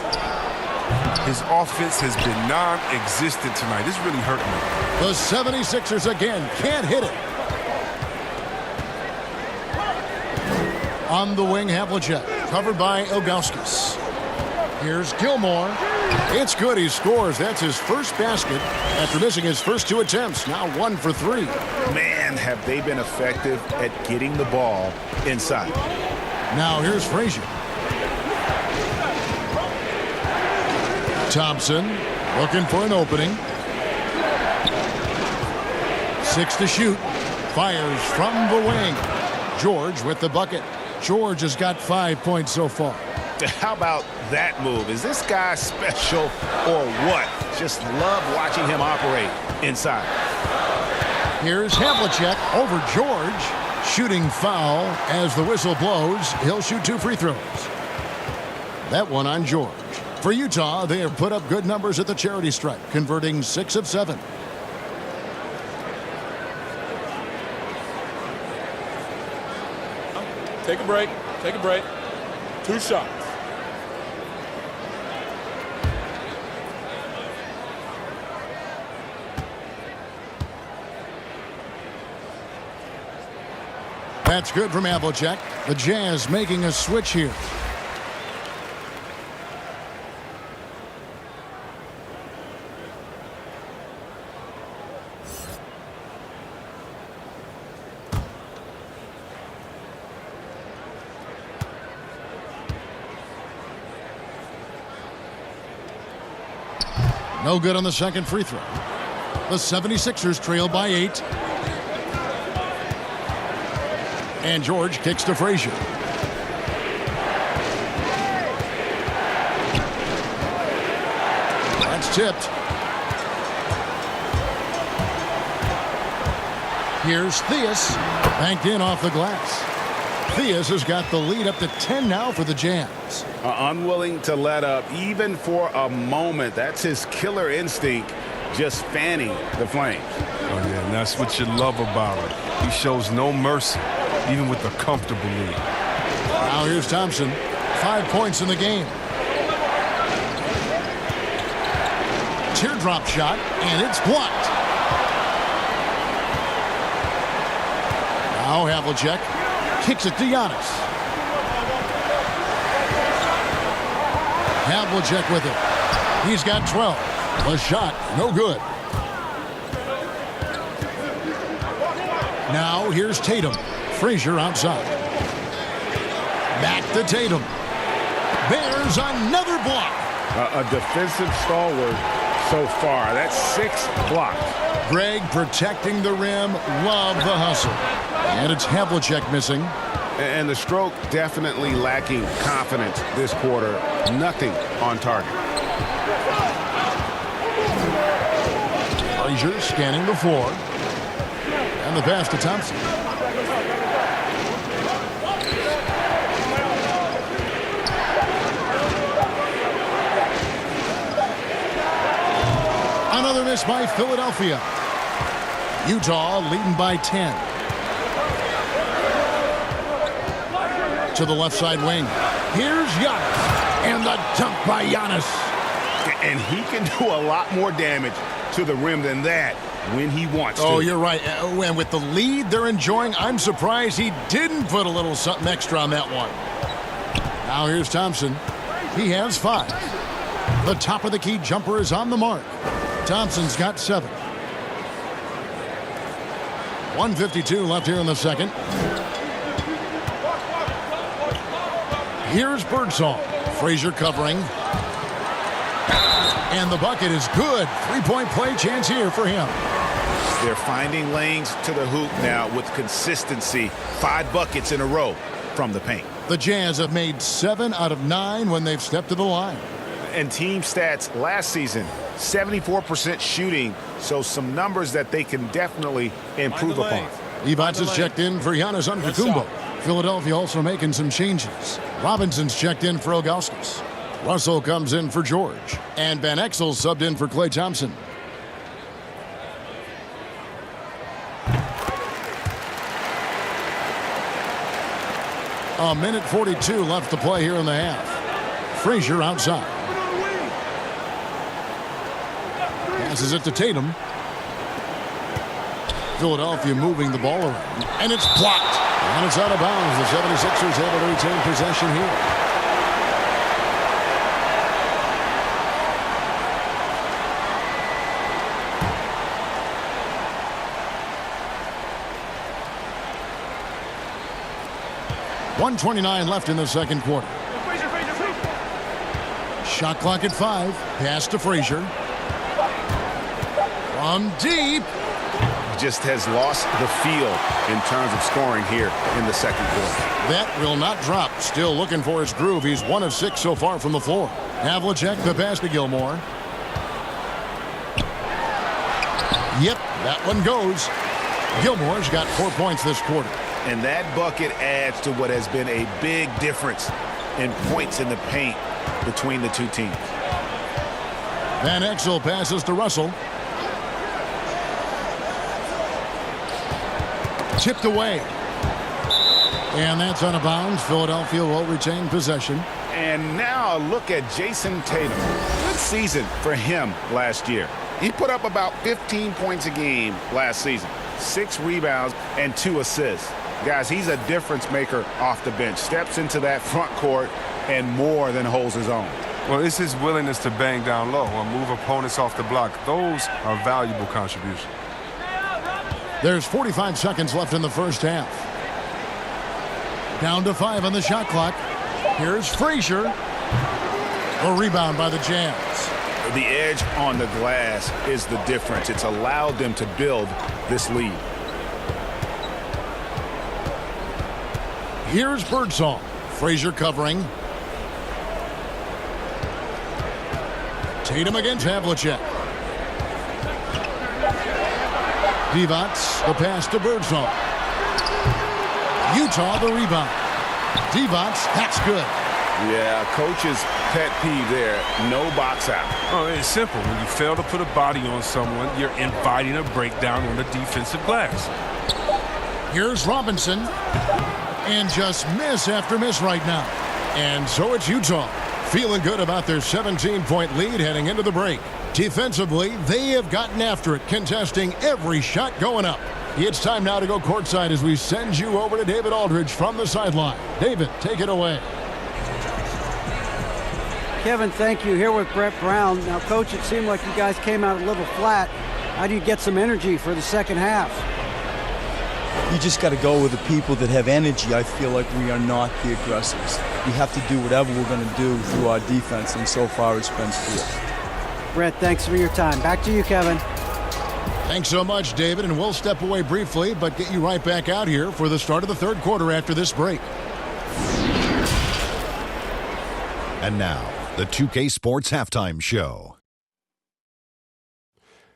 Speaker 6: His offense has been non-existent tonight. This really hurt me.
Speaker 1: The 76ers again can't hit it. On the wing, Havlicek, covered by Ilgauskas. Here's Gilmore. It's good. He scores. That's his first basket after missing his first 2 attempts. Now 1 for 3.
Speaker 5: Man, have they been effective at getting the ball inside.
Speaker 1: Now here's Frazier. Thompson looking for an opening. 6 to shoot. Fires from the wing. George with the bucket. George has got 5 points so far.
Speaker 5: How about that move? Is this guy special or what? Just love watching him operate inside.
Speaker 1: Here's Havlicek over George. Shooting foul as the whistle blows. He'll shoot 2 free throws. That one on George. For Utah, they have put up good numbers at the charity stripe, converting 6 of 7.
Speaker 3: Take a break. Take a break. 2 shots.
Speaker 1: That's good from Havlicek. The Jazz making a switch here. No good on the second free throw. The 76ers trail by 8. And George kicks to Frazier. That's tipped. Here's Theus. Banked in off the glass. Theus has got the lead up to 10 now for the Jazz.
Speaker 5: Unwilling to let up even for a moment. That's his killer instinct, just fanning the flames.
Speaker 6: Oh, yeah, and that's what you love about him. He shows no mercy, even with a comfortable lead.
Speaker 1: Now here's Thompson. 5 points in the game. Teardrop shot, and it's blocked. Now Havlicek kicks it to Giannis. Havlicek with it. He's got 12. The shot, no good. Now here's Tatum. Frazier outside. Back to Tatum. There's another block.
Speaker 5: A defensive stalwart so far. That's 6 blocks.
Speaker 1: Greg protecting the rim. Love the hustle. And it's Havlicek missing.
Speaker 5: And the stroke definitely lacking confidence this quarter. Nothing on target.
Speaker 1: Frazier scanning the floor. And the pass to Thompson. Another miss by Philadelphia. Utah leading by 10. To the left side wing. Here's Giannis. And the dunk by Giannis.
Speaker 5: And he can do a lot more damage to the rim than that when he wants to.
Speaker 1: Oh, you're right. And with the lead they're enjoying, I'm surprised he didn't put a little something extra on that one. Now here's Thompson. He has 5. The top of the key jumper is on the mark. Thompson's got 7. 1:52 left here in the second. Here's Birdsong. Frazier covering. And the bucket is good. 3-point play chance here for him.
Speaker 5: They're finding lanes to the hoop now with consistency. 5 buckets in a row from the paint.
Speaker 1: The Jazz have made 7 out of 9 when they've stepped to the line.
Speaker 5: And team stats last season, 74% shooting, so some numbers that they can definitely improve upon.
Speaker 1: Evans is checked in for Giannis Antetokounmpo. Philadelphia also making some changes. Robinson's checked in for Ilgauskas. Russell comes in for George. And Van Exel subbed in for Klay Thompson. A minute 42 left to play here in the half. Frazier outside. Passes it to Tatum. Philadelphia moving the ball around. And it's blocked. And it's out of bounds. The 76ers able to retain possession here. .129 left in the second quarter. Shot clock at 5. Pass to Frazier. From deep.
Speaker 5: Just has lost the feel in terms of scoring here in the second quarter.
Speaker 1: That will not drop. Still looking for his groove. He's 1 of 6 so far from the floor. Havlicek, the pass to Gilmore. Yep, that one goes. Gilmore's got 4 points this quarter.
Speaker 5: And that bucket adds to what has been a big difference in points in the paint between the two teams.
Speaker 1: Van Exel passes to Russell. Tipped away. And that's out of bounds. Philadelphia will retain possession.
Speaker 5: And now a look at Jason Tatum. Good season for him last year. He put up about 15 points a game last season. 6 rebounds and 2 assists. Guys, he's a difference maker off the bench. Steps into that front court and more than holds his own.
Speaker 6: Well, it's his willingness to bang down low or move opponents off the block. Those are valuable contributions.
Speaker 1: There's 45 seconds left in the first half. Down to 5 on the shot clock. Here's Frazier. A rebound by the Jazz.
Speaker 5: The edge on the glass is the difference. It's allowed them to build this lead.
Speaker 1: Here's Birdsong. Frazier covering. Tatum against Havlicek. Divac, the pass to Birdsong. Utah, the rebound. Divac, that's good.
Speaker 5: Yeah, coach's pet peeve there. No box out.
Speaker 6: Oh, it's simple. When you fail to put a body on someone, you're inviting a breakdown on the defensive glass.
Speaker 1: Here's Robinson. And just miss after miss right now. And so it's Utah. Feeling good about their 17-point lead heading into the break. Defensively, they have gotten after it, contesting every shot going up. It's time now to go courtside as we send you over to David Aldridge from the sideline. David, take it away.
Speaker 24: Kevin, thank you. Here with Brett Brown. Now, Coach, it seemed like you guys came out a little flat. How do you get some energy for the second half?
Speaker 16: You just got to go with the people that have energy. I feel like we are not the aggressors. We have to do whatever we're going to do through our defense, and so far it's been poor.
Speaker 24: Brett, thanks for your time. Back to you, Kevin.
Speaker 1: Thanks so much, David, and we'll step away briefly, but get you right back out here for the start of the third quarter after this break.
Speaker 11: And now, the 2K Sports Halftime Show.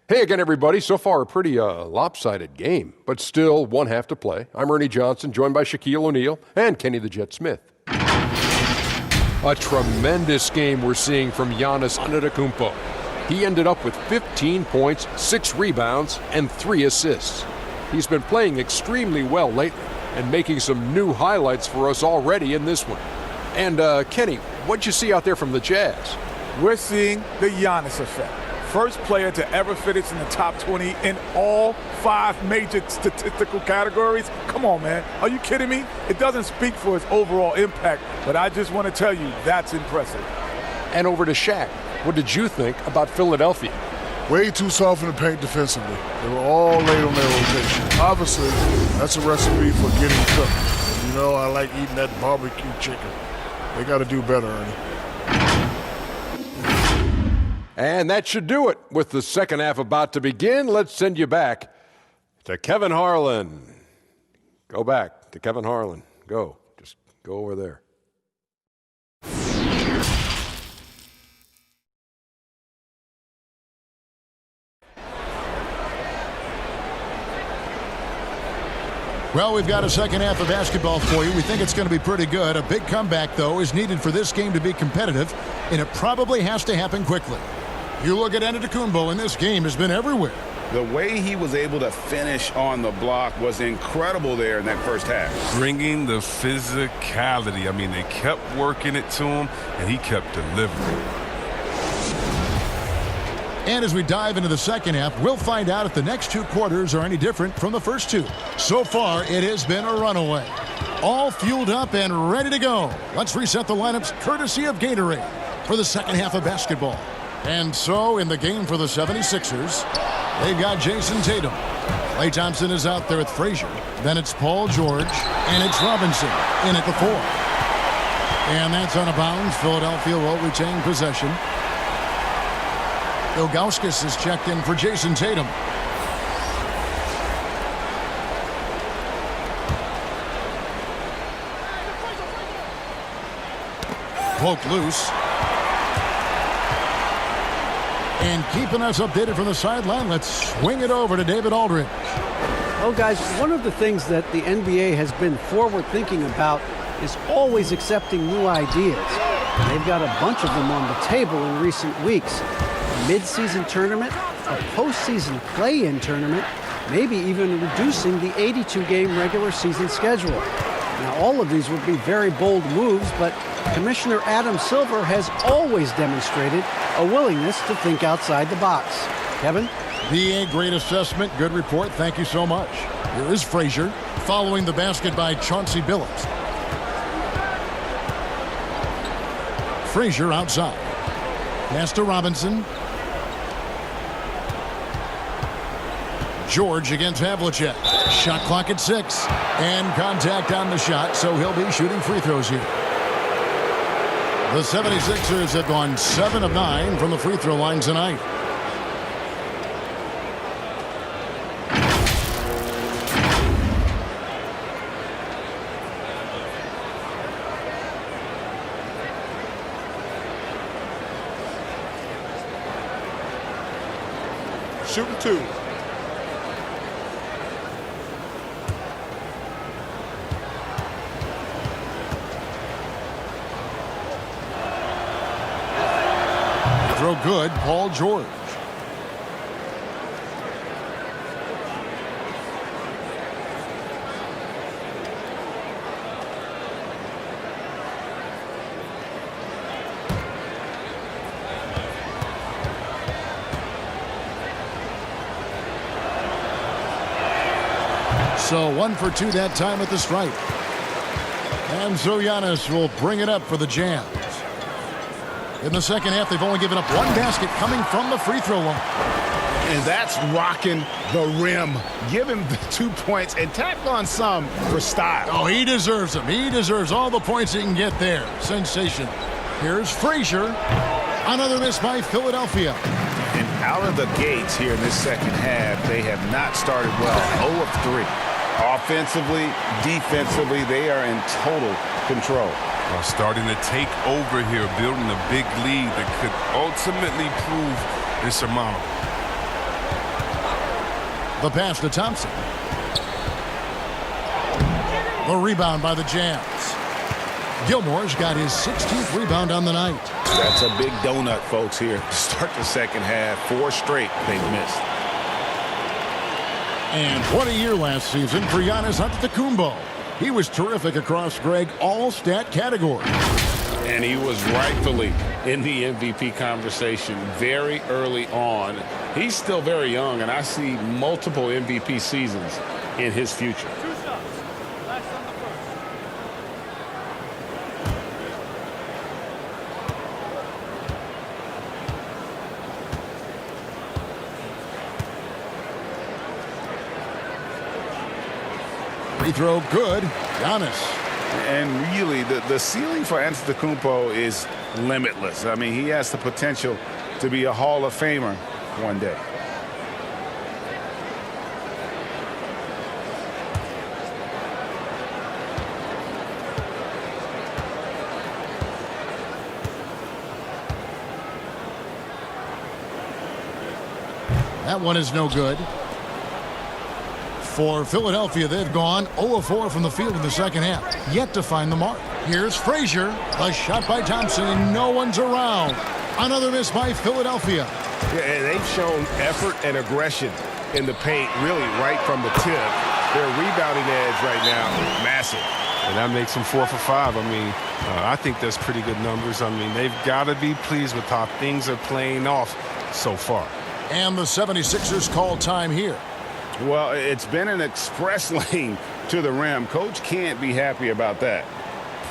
Speaker 12: Hey again, everybody. So far, a pretty lopsided game, but still one half to play. I'm Ernie Johnson, joined by Shaquille O'Neal and Kenny the Jet Smith. A tremendous game we're seeing from Giannis Antetokounmpo. He ended up with 15 points, 6 rebounds, and 3 assists. He's been playing extremely well lately and making some new highlights for us already in this one. And Kenny, what'd you see out there from the Jazz?
Speaker 13: We're seeing the Giannis effect. First player to ever finish in the top 20 in all 5 major statistical categories. Come on, man. Are you kidding me? It doesn't speak for his overall impact, but I just want to tell you that's impressive.
Speaker 12: And over to Shaq. What did you think about Philadelphia?
Speaker 10: Way too soft in the paint defensively. They were all late on their rotation. Obviously, that's a recipe for getting cooked. You know, I like eating that barbecue chicken. They got to do better, Ernie.
Speaker 12: And that should do it. With the second half about to begin, let's send you back to Kevin Harlan. Go back to Kevin Harlan. Go. Just go over there.
Speaker 1: Well, we've got a second half of basketball for you. We think it's going to be pretty good. A big comeback, though, is needed for this game to be competitive, and it probably has to happen quickly. You look at Antetokounmpo, and this game has been everywhere.
Speaker 5: The way he was able to finish on the block was incredible there in that first half.
Speaker 6: Bringing the physicality. I mean, they kept working it to him, and he kept delivering.
Speaker 1: And as we dive into the second half, we'll find out if the next two quarters are any different from the first two. So far, it has been a runaway. All fueled up and ready to go. Let's reset the lineups courtesy of Gatorade for the second half of basketball. And so in the game for the 76ers, they've got Jason Tatum. Klay Thompson is out there with Frazier. Then it's Paul George, and it's Robinson in at the 4. And that's out of bounds. Philadelphia will retain possession. Ilgauskas is checked in for Jason Tatum. Poke loose. And keeping us updated from the sideline, let's swing it over to David Aldridge.
Speaker 24: Oh, guys, one of the things that the NBA has been forward-thinking about is always accepting new ideas. And they've got a bunch of them on the table in recent weeks. A mid-season tournament, a postseason play-in tournament, maybe even reducing the 82-game regular season schedule. Now, all of these would be very bold moves, but Commissioner Adam Silver has always demonstrated a willingness to think outside the box. Kevin?
Speaker 1: A great assessment. Good report. Thank you so much. Here is Frazier following the basket by Chauncey Billups. Frazier outside. Pass to Robinson. George against Havlicek. Shot clock at 6. And contact on the shot, so he'll be shooting free throws here. The 76ers have gone 7 of 9 from the free throw line tonight.
Speaker 3: Shooting 2.
Speaker 1: Throw good, Paul George. So 1 for 2 that time at the stripe. And so Giannis will bring it up for the Jazz. In the second half, they've only given up 1 basket coming from the free throw line.
Speaker 5: And that's rocking the rim. Give him the 2 points and tack on some for style.
Speaker 1: Oh, he deserves them. He deserves all the points he can get there. Sensation. Here's Frazier. Another miss by Philadelphia.
Speaker 5: And out of the gates here in this second half, they have not started well. 0 of 3. Offensively, defensively, they are in total control.
Speaker 6: Starting to take over here, building a big lead that could ultimately prove insurmountable.
Speaker 1: The pass to Thompson. The rebound by the Jazz. Gilmore's got his 16th rebound on the night.
Speaker 5: That's a big donut, folks, here to start the second half. 4 straight they've missed.
Speaker 1: And what a year last season for Giannis Antetokounmpo. He was terrific across, Greg, all stat categories.
Speaker 2: And he was rightfully in the MVP conversation very early on. He's still very young, and I see multiple MVP seasons in his future.
Speaker 1: Free throw good. Giannis.
Speaker 5: And really, the ceiling for Antetokounmpo is limitless. I mean, he has the potential to be a Hall of Famer one day.
Speaker 1: That one is no good. For Philadelphia, they've gone 0-4 from the field in the second half, yet to find the mark. Here's Frazier. A shot by Thompson, and no one's around. Another miss by Philadelphia.
Speaker 2: Yeah, and they've shown effort and aggression in the paint, really right from the tip. Their rebounding edge right now, massive.
Speaker 6: And that makes them 4 for 5. I mean, I think that's pretty good numbers. I mean, they've got to be pleased with how things are playing off so far.
Speaker 1: And the 76ers call time here.
Speaker 5: Well, it's been an express lane to the rim. Coach can't be happy about that.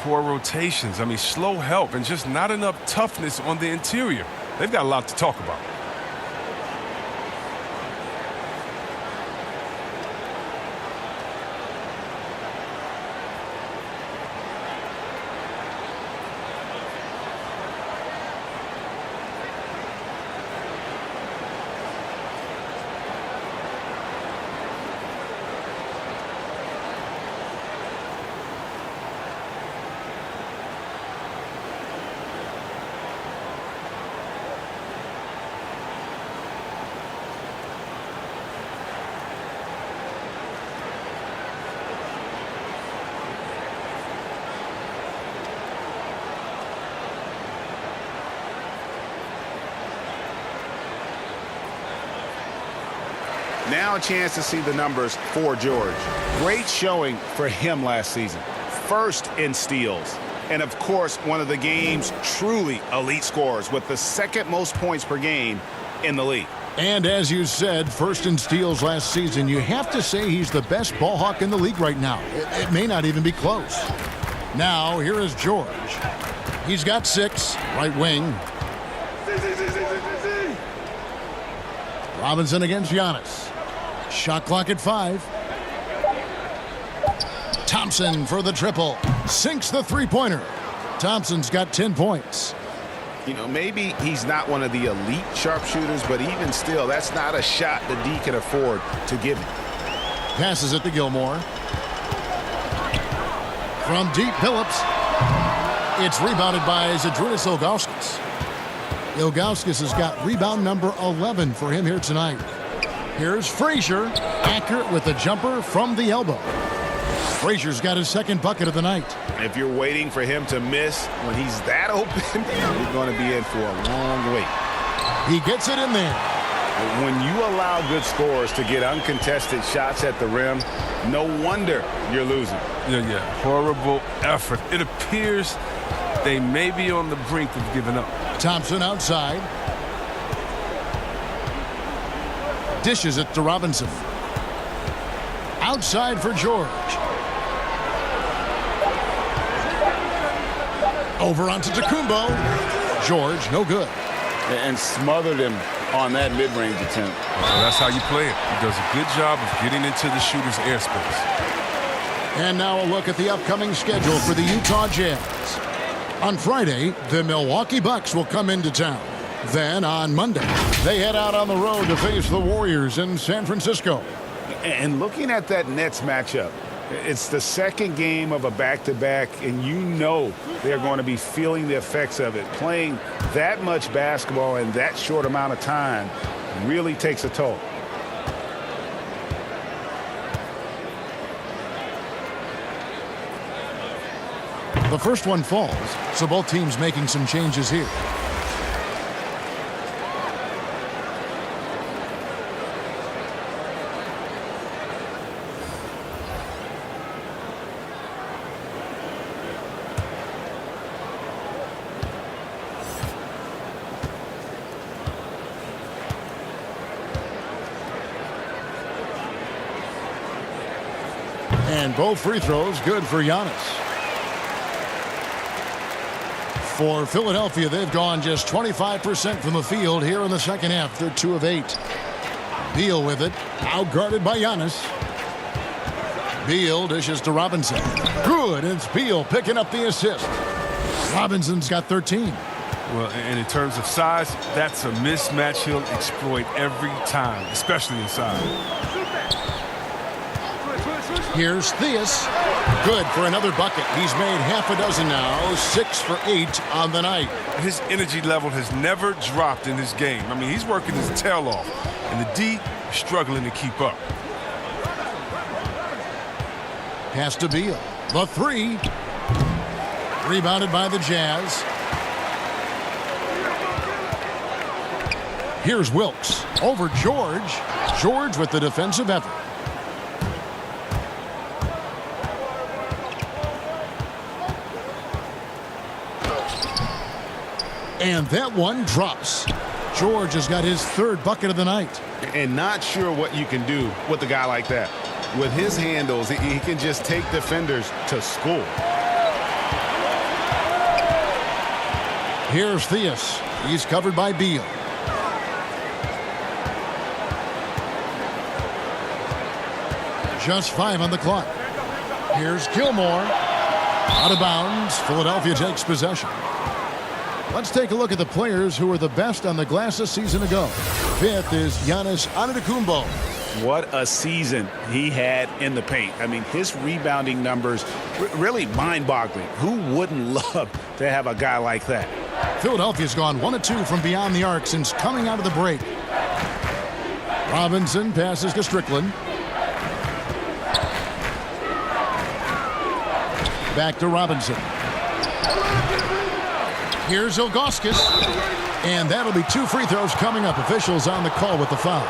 Speaker 6: Poor rotations. I mean, slow help and just not enough toughness on the interior. They've got a lot to talk about.
Speaker 5: Now a chance to see the numbers for George. Great showing for him last season. First in steals. And, of course, one of the game's truly elite scorers with the second most points per game in the league.
Speaker 1: And as you said, first in steals last season. You have to say he's the best ball hawk in the league right now. It may not even be close. Now, here is George. He's got 6, right wing. Robinson against Giannis. Shot clock at 5. Thompson for the triple. Sinks the three-pointer. Thompson's got 10 points.
Speaker 5: You know, maybe he's not one of the elite sharpshooters, but even still, that's not a shot the D can afford to give him.
Speaker 1: Passes it to Gilmore. From deep, Phillips. It's rebounded by Zydrunas Ilgauskas. Ilgauskas has got rebound number 11 for him here tonight. Here's Frazier, accurate with the jumper from the elbow. Frazier's got his second bucket of the night.
Speaker 5: If you're waiting for him to miss when he's that open, you're going to be in for a long wait.
Speaker 1: He gets it in there.
Speaker 5: When you allow good scorers to get uncontested shots at the rim, no wonder you're losing.
Speaker 6: Yeah. Horrible effort. It appears they may be on the brink of giving up.
Speaker 1: Thompson outside. Dishes it to Robinson. Outside for George. Over onto Tacumbo. George, no good.
Speaker 5: And smothered him on that mid-range attempt.
Speaker 6: Well, that's how you play it. He does a good job of getting into the shooter's airspace.
Speaker 1: And now a look at the upcoming schedule for the Utah Jazz. On Friday, the Milwaukee Bucks will come into town. Then on Monday, they head out on the road to face the Warriors in San Francisco.
Speaker 5: And looking at that Nets matchup, it's the second game of a back-to-back, and you know they're going to be feeling the effects of it. Playing that much basketball in that short amount of time really takes a toll.
Speaker 1: The first one falls, so both teams making some changes here. And both free throws good for Giannis. For Philadelphia, they've gone just 25% from the field here in the second half. They're 2 of 8. Beal with it, outguarded by Giannis. Beal dishes to Robinson. Good, and it's Beal picking up the assist. Robinson's got 13.
Speaker 6: Well, and in terms of size, that's a mismatch he'll exploit every time, especially inside.
Speaker 1: Here's Theus. Good for another bucket. He's made half a dozen now, 6 for 8 on the night.
Speaker 6: His energy level has never dropped in this game. I mean, he's working his tail off, and the D struggling to keep up.
Speaker 1: Pass to Beal. The three. Rebounded by the Jazz. Here's Wilkes. Over George. George with the defensive effort. And that one drops. George has got his third bucket of the night.
Speaker 2: And not sure what you can do with a guy like that. With his handles, he can just take defenders to school.
Speaker 1: Here's Theus. He's covered by Beal. Just 5 on the clock. Here's Gilmore. Out of bounds. Philadelphia takes possession. Let's take a look at the players who were the best on the glass a season ago. Fifth is Giannis Antetokounmpo.
Speaker 5: What a season he had in the paint. I mean, his rebounding numbers really mind-boggling. Who wouldn't love to have a guy like that?
Speaker 1: Philadelphia's gone 1 of 2 from beyond the arc since coming out of the break. Robinson passes to Strickland. Back to Robinson. Here's Ilgauskas. And that'll be 2 free throws coming up. Officials on the call with the foul.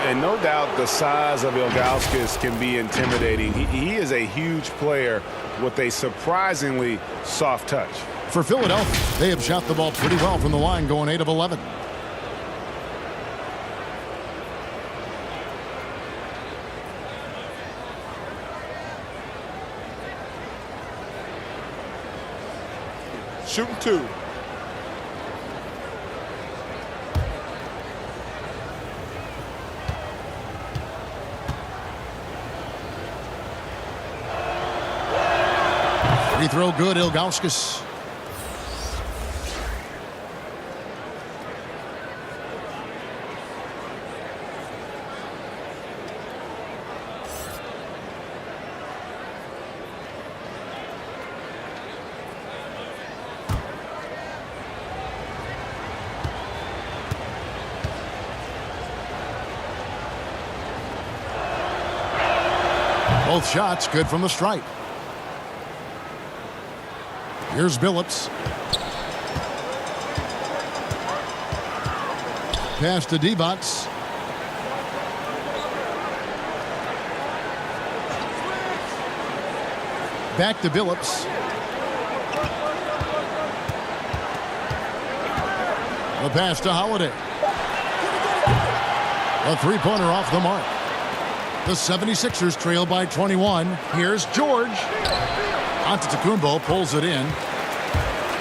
Speaker 2: And no doubt the size of Ilgauskas can be intimidating. He is a huge player with a surprisingly soft touch.
Speaker 1: For Philadelphia, they have shot the ball pretty well from the line, going 8 of 11.
Speaker 3: Shooting 2.
Speaker 1: Free throw good, Ilgauskas. Both shots good from the stripe. Here's Billups. Pass to Divac. Back to Billups. The pass to Holiday. A three-pointer off the mark. The 76ers trail by 21. Here's George. Antetokounmpo pulls it in.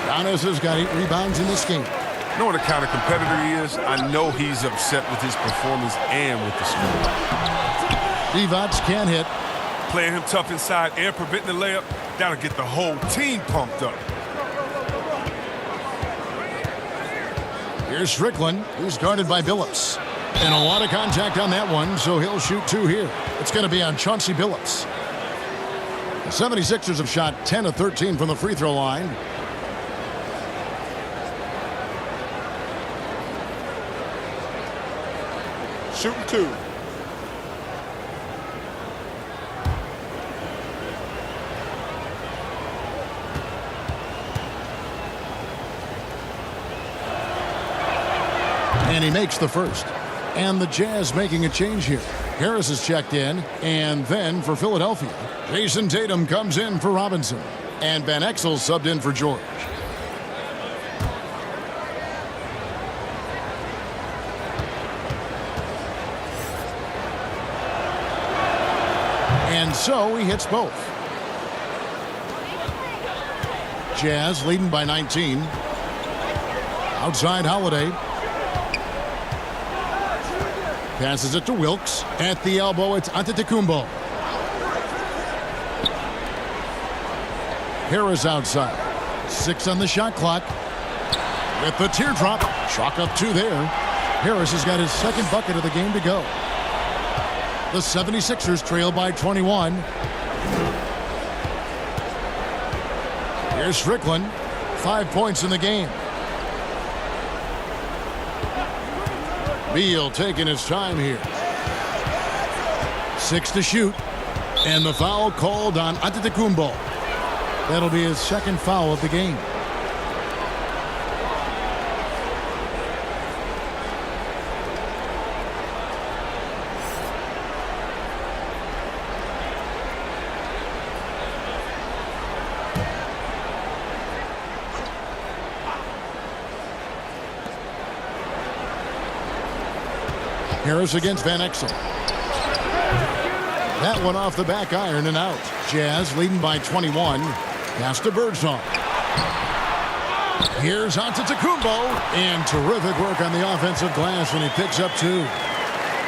Speaker 1: Giannis has got 8 rebounds in this game.
Speaker 6: You know what the kind of competitor he is? I know he's upset with his performance and with the score.
Speaker 1: Divac can't hit.
Speaker 6: Playing him tough inside and preventing the layup. That'll get the whole team pumped up.
Speaker 1: Here's Strickland, who's guarded by Billups. And a lot of contact on that one, so he'll shoot 2 here. It's going to be on Chauncey Billups. The 76ers have shot 10 of 13 from the free throw line.
Speaker 3: Shooting 2.
Speaker 1: And he makes the first. And the Jazz making a change here. Harris is checked in, and then for Philadelphia, Jason Tatum comes in for Robinson. And Van Exel subbed in for George. And so he hits both. Jazz leading by 19. Outside Holiday. Passes it to Wilkes. At the elbow, it's Antetokounmpo. Harris outside. 6 on the shot clock. With the teardrop. Chalk up 2 there. Harris has got his second bucket of the game to go. The 76ers trail by 21. Here's Strickland. 5 points in the game. Beal taking his time here. 6 to shoot. And the foul called on Antetokounmpo. That'll be his second foul of the game. Harris against Van Exel. That one off the back iron and out. Jazz leading by 21. Pass to Birdsong. Here's Antetokounmpo. And terrific work on the offensive glass when he picks up 2.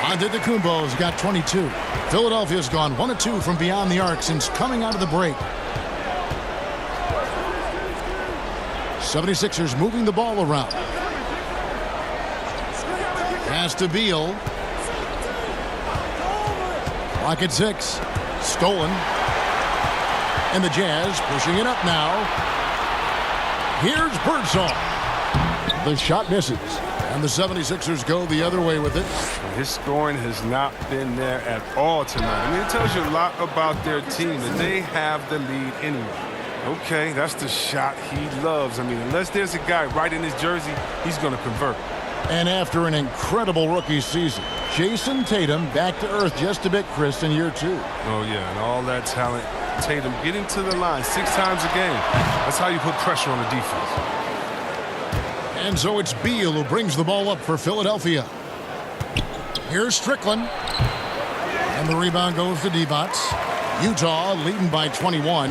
Speaker 1: Antetokounmpo's got 22. Philadelphia's gone 1 of 2 from beyond the arc since coming out of the break. 76ers moving the ball around. Pass to Beal. Clock at 6. Stolen. And the Jazz pushing it up now. Here's Birdsong. The shot misses. And the 76ers go the other way with it.
Speaker 6: His scoring has not been there at all tonight. I mean, it tells you a lot about their team that they have the lead anyway. Okay, that's the shot he loves. I mean, unless there's a guy right in his jersey, he's going to convert.
Speaker 1: And after an incredible rookie season, Jason Tatum back to earth just a bit, Chris, in year 2.
Speaker 6: Oh, yeah, and all that talent. Tatum getting to the line 6 times a game. That's how you put pressure on the defense.
Speaker 1: And so it's Beal who brings the ball up for Philadelphia. Here's Strickland. And the rebound goes to Divac. Utah leading by 21.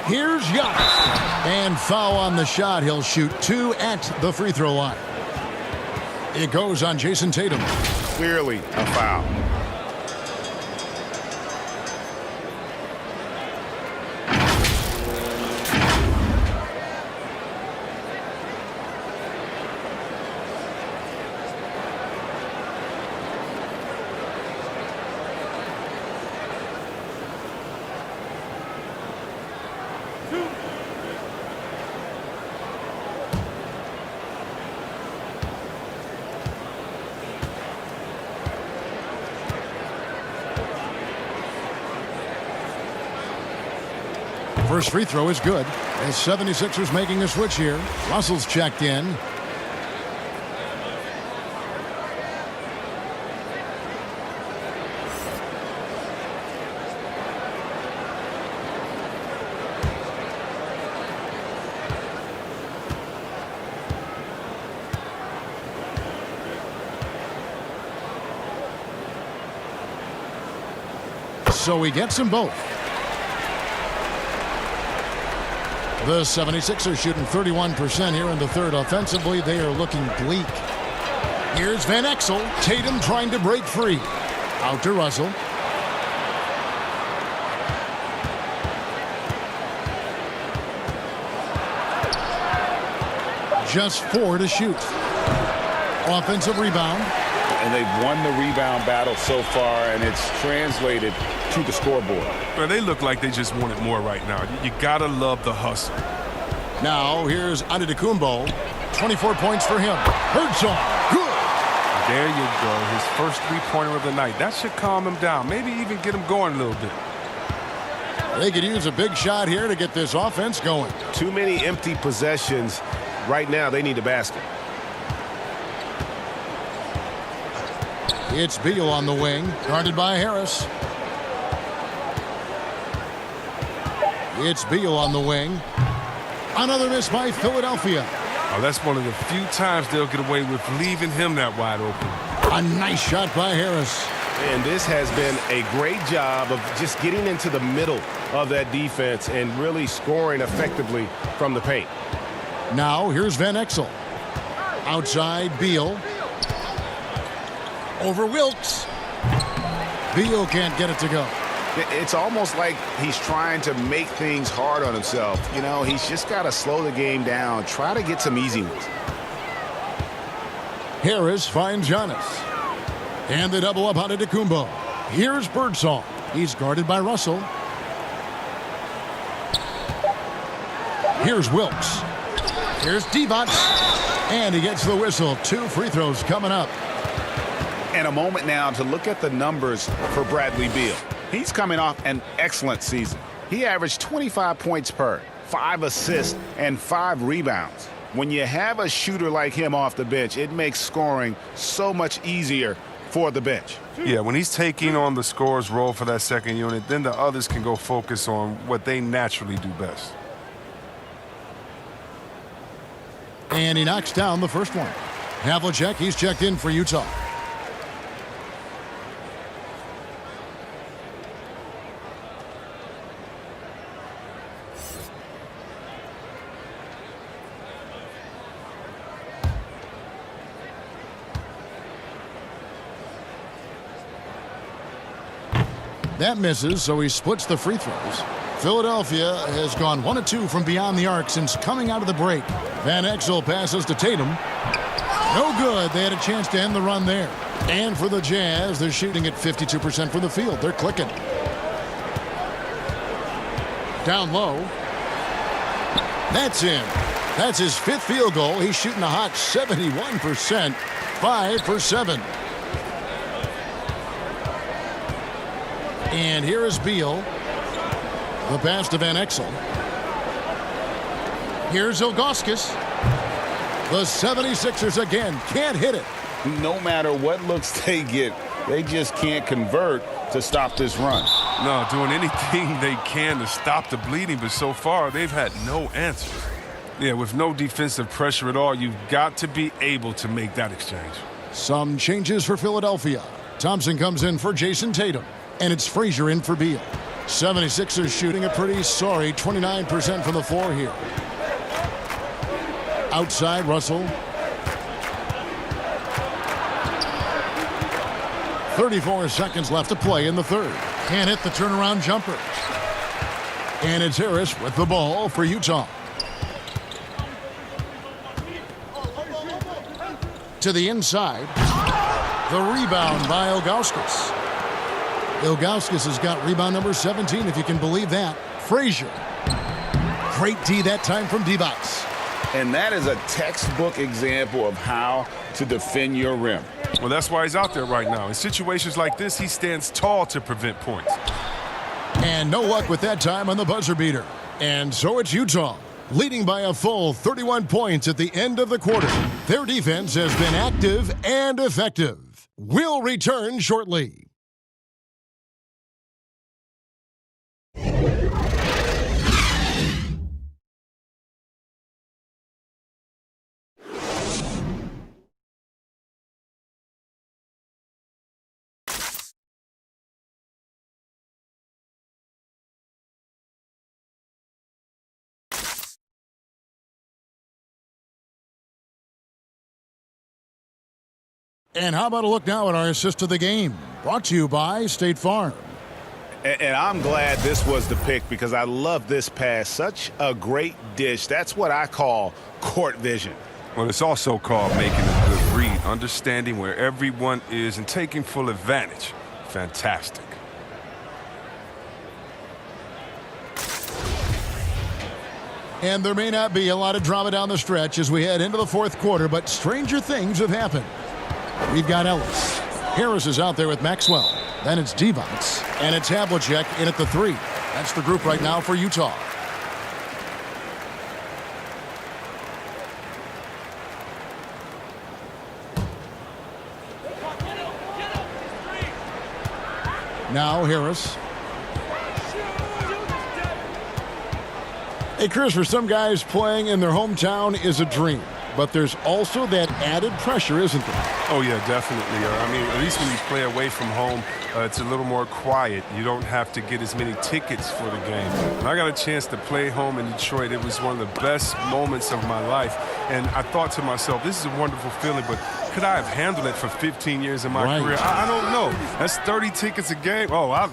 Speaker 1: Here's Giannis. And foul on the shot. He'll shoot 2 at the free throw line. It goes on Jason Tatum.
Speaker 2: Clearly a foul.
Speaker 1: First free throw is good. As 76ers making a switch here. Russell's checked in. So he gets them both. The 76ers shooting 31% here in the third. Offensively, they are looking bleak. Here's Van Exel. Tatum trying to break free. Out to Russell. Just 4 to shoot. Offensive rebound.
Speaker 18: And they've won the rebound battle so far, and it's translated to the scoreboard.
Speaker 6: Well, they look like they just want it more right now. You gotta love the hustle.
Speaker 1: Now here's Antetokounmpo. 24 points for him. Birdsong. Good.
Speaker 6: There you go. His first three-pointer of the night. That should calm him down. Maybe even get him going a little bit.
Speaker 1: They could use a big shot here to get this offense going.
Speaker 2: Too many empty possessions. Right now, they need a basket.
Speaker 1: It's Beal on the wing, guarded by Harris. It's Beal on the wing. Another miss by Philadelphia.
Speaker 6: Oh, that's one of the few times they'll get away with leaving him that wide open.
Speaker 1: A nice shot by Harris.
Speaker 2: And this has been a great job of just getting into the middle of that defense and really scoring effectively from the paint.
Speaker 1: Now here's Van Exel. Outside Beal. Over Wilkes. Beal can't get it to go.
Speaker 5: It's almost like he's trying to make things hard on himself. You know, he's just got to slow the game down, try to get some easy ones.
Speaker 1: Harris finds Giannis. And the double up on Antetokounmpo. Here's Birdsong. He's guarded by Russell. Here's Wilkes. Here's Divac. And he gets the whistle. 2 free throws coming up.
Speaker 5: And a moment now to look at the numbers for Bradley Beal. He's coming off an excellent season. He averaged 25 points per, 5 assists, and 5 rebounds. When you have a shooter like him off the bench, it makes scoring so much easier for the bench.
Speaker 6: Yeah, when he's taking on the scorer's role for that second unit, then the others can go focus on what they naturally do best.
Speaker 1: And he knocks down the first one. Havlicek, he's checked in for Utah. That misses, so he splits the free throws. Philadelphia has gone 1 of 2 from beyond the arc since coming out of the break. Van Exel passes to Tatum. No good. They had a chance to end the run there. And for the Jazz, they're shooting at 52% from the field. They're clicking. Down low. That's in. That's his 5th field goal. He's shooting a hot 71%. 5 for 7. And here is Beal. The pass to Van Exel. Here's Ilgauskas. The 76ers again can't hit it.
Speaker 18: No matter what looks they get, they just can't convert to stop this run.
Speaker 6: No, doing anything they can to stop the bleeding, but so far they've had no answers. Yeah, with no defensive pressure at all, you've got to be able to make that exchange.
Speaker 1: Some changes for Philadelphia. Thompson comes in for Jason Tatum, and it's Frazier in for Beal. 76ers shooting a pretty sorry 29% from the floor here. Outside, Russell. 34 seconds left to play in the third. Can't hit the turnaround jumper. And it's Harris with the ball for Utah. To the inside. The rebound by Ilgauskas. Ilgauskas has got rebound number 17, if you can believe that. Frazier. Great D that time from Divac.
Speaker 18: And that is a textbook example of how to defend your rim.
Speaker 6: Well, that's why he's out there right now. In situations like this, he stands tall to prevent points.
Speaker 1: And no luck with that time on the buzzer beater. And so it's Utah, leading by a full 31 points at the end of the quarter. Their defense has been active and effective. We'll return shortly. And how about a look now at our assist of the game? Brought to you by State Farm.
Speaker 5: And I'm glad this was the pick because I love this pass. Such a great dish. That's what I call court vision.
Speaker 6: Well, it's also called making a good read, understanding where everyone is and taking full advantage. Fantastic.
Speaker 1: And there may not be a lot of drama down the stretch as we head into the fourth quarter, but stranger things have happened. We've got Ellis. Harris is out there with Maxwell. Then it's Divac. And it's Havlicek in at the 3. That's the group right now for Utah. Now Harris. Hey, Chris, for some guys, playing in their hometown is a dream. But there's also that added pressure, isn't there?
Speaker 6: Oh, yeah, definitely. I mean, at least when you play away from home, it's a little more quiet. You don't have to get as many tickets for the game. When I got a chance to play home in Detroit, it was one of the best moments of my life. And I thought to myself, this is a wonderful feeling, but could I have handled it for 15 years in my career? I don't know. That's 30 tickets a game. Oh, I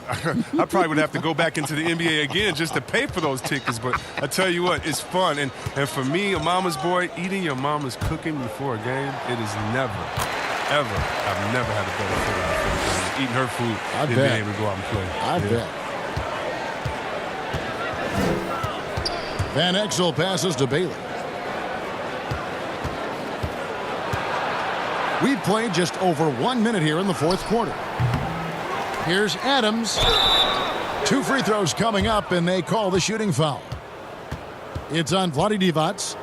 Speaker 6: probably would have to go back into the NBA again just to pay for those tickets. But I tell you what, it's fun. And for me, a mama's boy, eating your mama's cooking before a game, it is never, ever, I've never had a better feeling for the game. Eating her food, being able to go out and play.
Speaker 1: I bet. Van Exel passes to Bailey. We've played just over 1 minute here in the fourth quarter. Here's Adams. 2 free throws coming up, and they call the shooting foul. It's on Vlade Divac.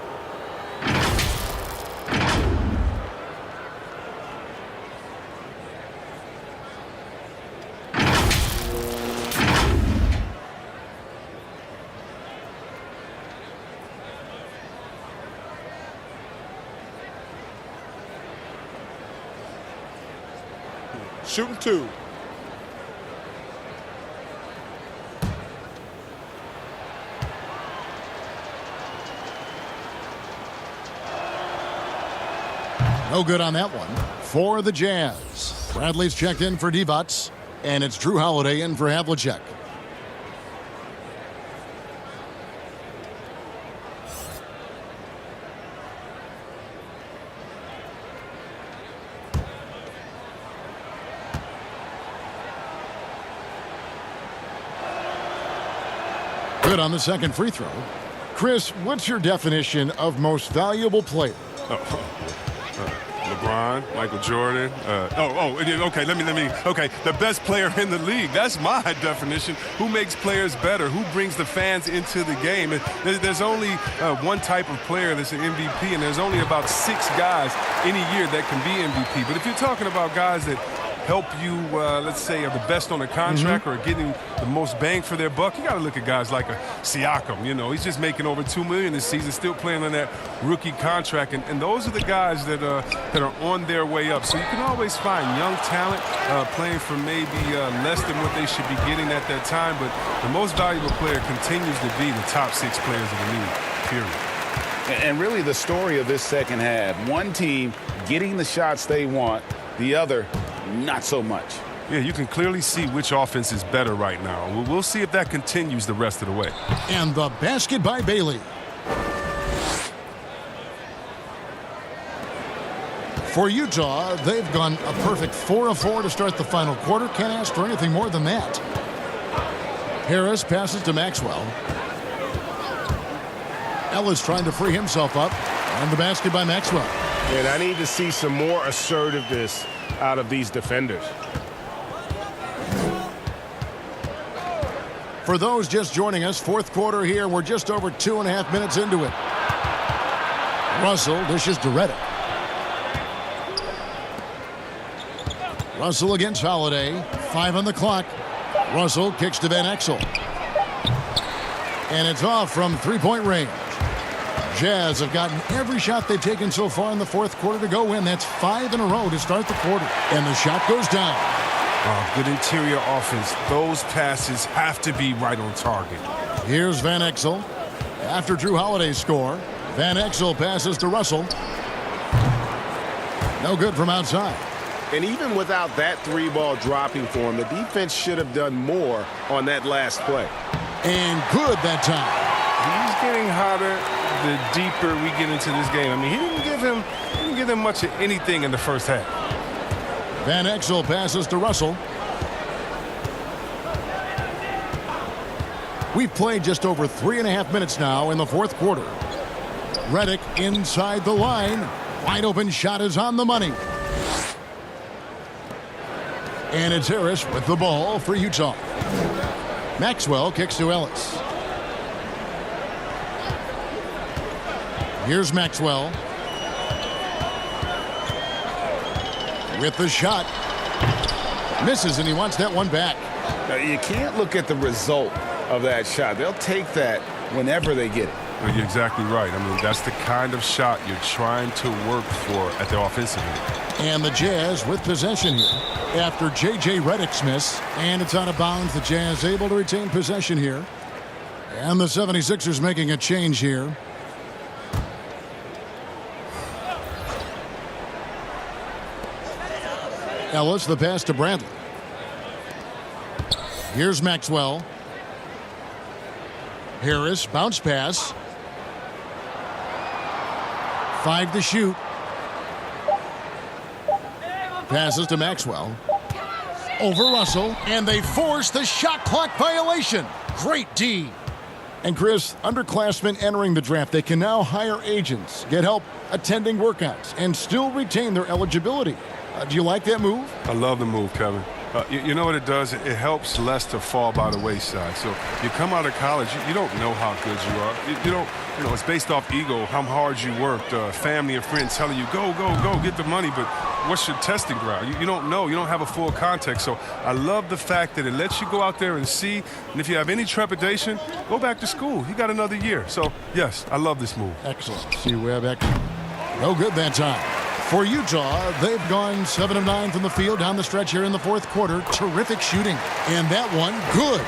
Speaker 3: Shooting 2.
Speaker 1: No good on that one. For the Jazz, Bradley's checked in for Divac, and it's Drew Holiday in for Havlicek. Good on the second free throw. Chris, what's your definition of most valuable player?
Speaker 6: LeBron, Michael Jordan. Okay, let me. Okay, the best player in the league. That's my definition. Who makes players better? Who brings the fans into the game? And there's only one type of player that's an MVP, and there's only about 6 guys any year that can be MVP. But if you're talking about guys that help you, let's say, are the best on a contract or getting the most bang for their buck, you got to look at guys like a Siakam. You know, he's just making over $2 million this season, still playing on that rookie contract. And those are the guys that are on their way up. So you can always find young talent playing for maybe less than what they should be getting at that time. But the most valuable player continues to be the top 6 players of the league, period.
Speaker 18: And really the story of this second half, one team getting the shots they want, the other not so much.
Speaker 6: Yeah, you can clearly see which offense is better right now. We'll see if that continues the rest of the way.
Speaker 1: And the basket by Bailey. For Utah, they've gone a perfect 4 of 4 to start the final quarter. Can't ask for anything more than that. Harris passes to Maxwell. Ellis trying to free himself up. And the basket by Maxwell.
Speaker 2: And I need to see some more assertiveness out of these defenders.
Speaker 1: For those just joining us, fourth quarter here. We're just over 2.5 minutes into it. Russell dishes to Redick. Russell against Holiday. 5 on the clock. Russell kicks to Van Exel. And it's off from 3-point range. Jazz have gotten every shot they've taken so far in the fourth quarter to go win. That's 5 in a row to start the quarter. And the shot goes down.
Speaker 6: Oh, good interior offense. Those passes have to be right on target.
Speaker 1: Here's Van Exel. After Drew Holiday's score, Van Exel passes to Russell. No good from outside.
Speaker 2: And even without that 3-ball dropping for him, the defense should have done more on that last play.
Speaker 1: And good that time.
Speaker 6: He's getting hotter the deeper we get into this game. I mean, he didn't give him much of anything in the first half.
Speaker 1: Van Exel passes to Russell. We've played just over 3.5 minutes now in the fourth quarter. Redick inside the line. Wide open shot is on the money. And it's Harris with the ball for Utah. Maxwell kicks to Ellis. Here's Maxwell. With the shot. Misses, and he wants that one back.
Speaker 18: Now, you can't look at the result of that shot. They'll take that whenever they get it.
Speaker 6: Well, you're exactly right. I mean, that's the kind of shot you're trying to work for at the offensive end.
Speaker 1: And the Jazz with possession here after J.J. Redick's miss. And it's out of bounds. The Jazz able to retain possession here. And the 76ers making a change here. Ellis, the pass to Bradley. Here's Maxwell. Harris, bounce pass. 5 to shoot. Passes to Maxwell. Over Russell, and they force the shot clock violation. Great D. And Chris, underclassmen entering the draft, they can now hire agents, get help attending workouts, and still retain their eligibility. Do you like that move?
Speaker 6: I love the move, Kevin. You know what it does? It helps less to fall by the wayside. So you come out of college, you don't know how good you are. You don't, it's based off ego, how hard you worked, family and friends telling you, go, get the money, but what's your testing ground? You don't know. You don't have a full context. So I love the fact that it lets you go out there and see, and if you have any trepidation, go back to school. You got another year. So, yes, I love this move.
Speaker 1: Excellent. See Webb, excellent. No good that time. For Utah, they've gone 7 of 9 from the field down the stretch here in the fourth quarter. Terrific shooting. And that one, good.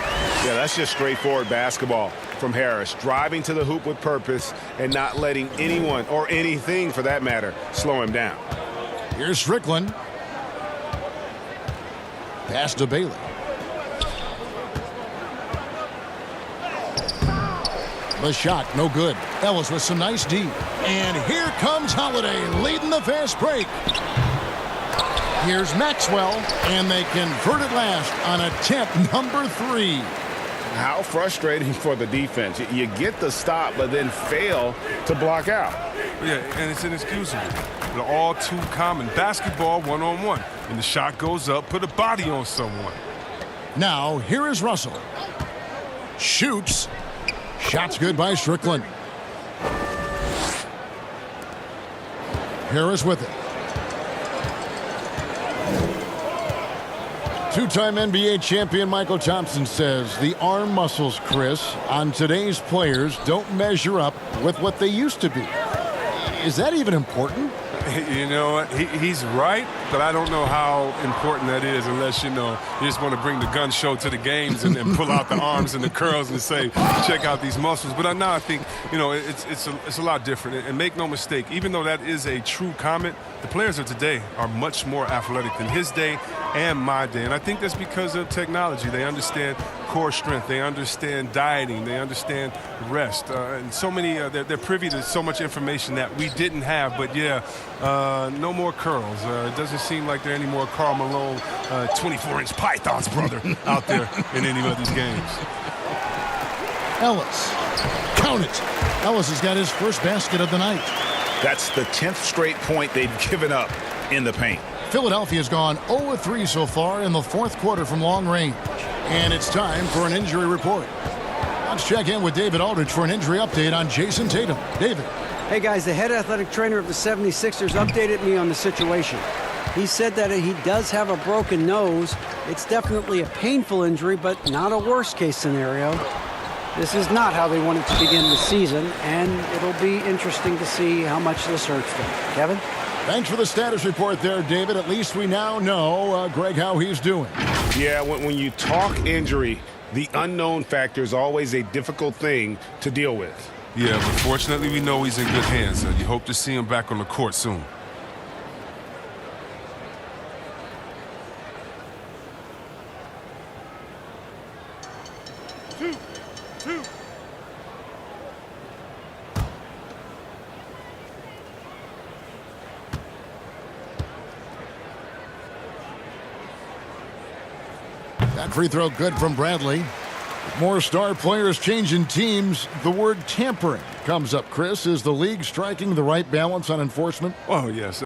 Speaker 2: Yeah, that's just straightforward basketball from Harris. Driving to the hoop with purpose and not letting anyone, or anything for that matter, slow him down.
Speaker 1: Here's Strickland. Pass to Bailey. The shot, no good. Ellis with some nice D. And here comes Holiday leading the fast break. Here's Maxwell, and they convert it last on attempt number 3.
Speaker 2: How frustrating for the defense. You get the stop, but then fail to block out.
Speaker 6: Yeah, and it's inexcusable. They're all too common. Basketball one-on-one. And the shot goes up, put a body on someone.
Speaker 1: Now, here is Russell. Shoots. Shot's good by Strickland. Harris with it. Two-time NBA champion Michael Thompson says the arm muscles, Chris, on today's players don't measure up with what they used to be. Is that even important?
Speaker 6: You know what? He's right, but I don't know how important that is unless, you just want to bring the gun show to the games and then pull out the arms and the curls and say, check out these muscles. But now I think, it's a lot different. And make no mistake, even though that is a true comment, the players of today are much more athletic than his day and my day. And I think that's because of technology. They understand core strength. They understand dieting. They understand rest. And so many, they're privy to so much information that we didn't have. But, yeah, no more curls. It doesn't seem like there are any more Karl Malone 24-inch pythons, brother, out there in any of these games.
Speaker 1: Ellis. Count it. Ellis has got his first basket of the night.
Speaker 18: That's the 10th straight point they've given up in the paint.
Speaker 1: Philadelphia's gone 0-3 so far in the fourth quarter from long range. And it's time for an injury report. Let's check in with David Aldridge for an injury update on Jason Tatum. David.
Speaker 24: Hey, guys, the head athletic trainer of the 76ers updated me on the situation. He said that he does have a broken nose. It's definitely a painful injury, but not a worst-case scenario. This is not how they wanted to begin the season, and it'll be interesting to see how much this hurts them. Kevin?
Speaker 1: Thanks for the status report there, David. At least we now know, Greg, how he's doing.
Speaker 2: Yeah, when you talk injury, the unknown factor is always a difficult thing to deal with.
Speaker 6: Yeah, but fortunately we know he's in good hands. You hope to see him back on the court soon.
Speaker 1: Two. That free throw good from Bradley. More star players changing teams. The word tampering comes up, Chris. Is the league striking the right balance on enforcement?
Speaker 6: Oh, yes.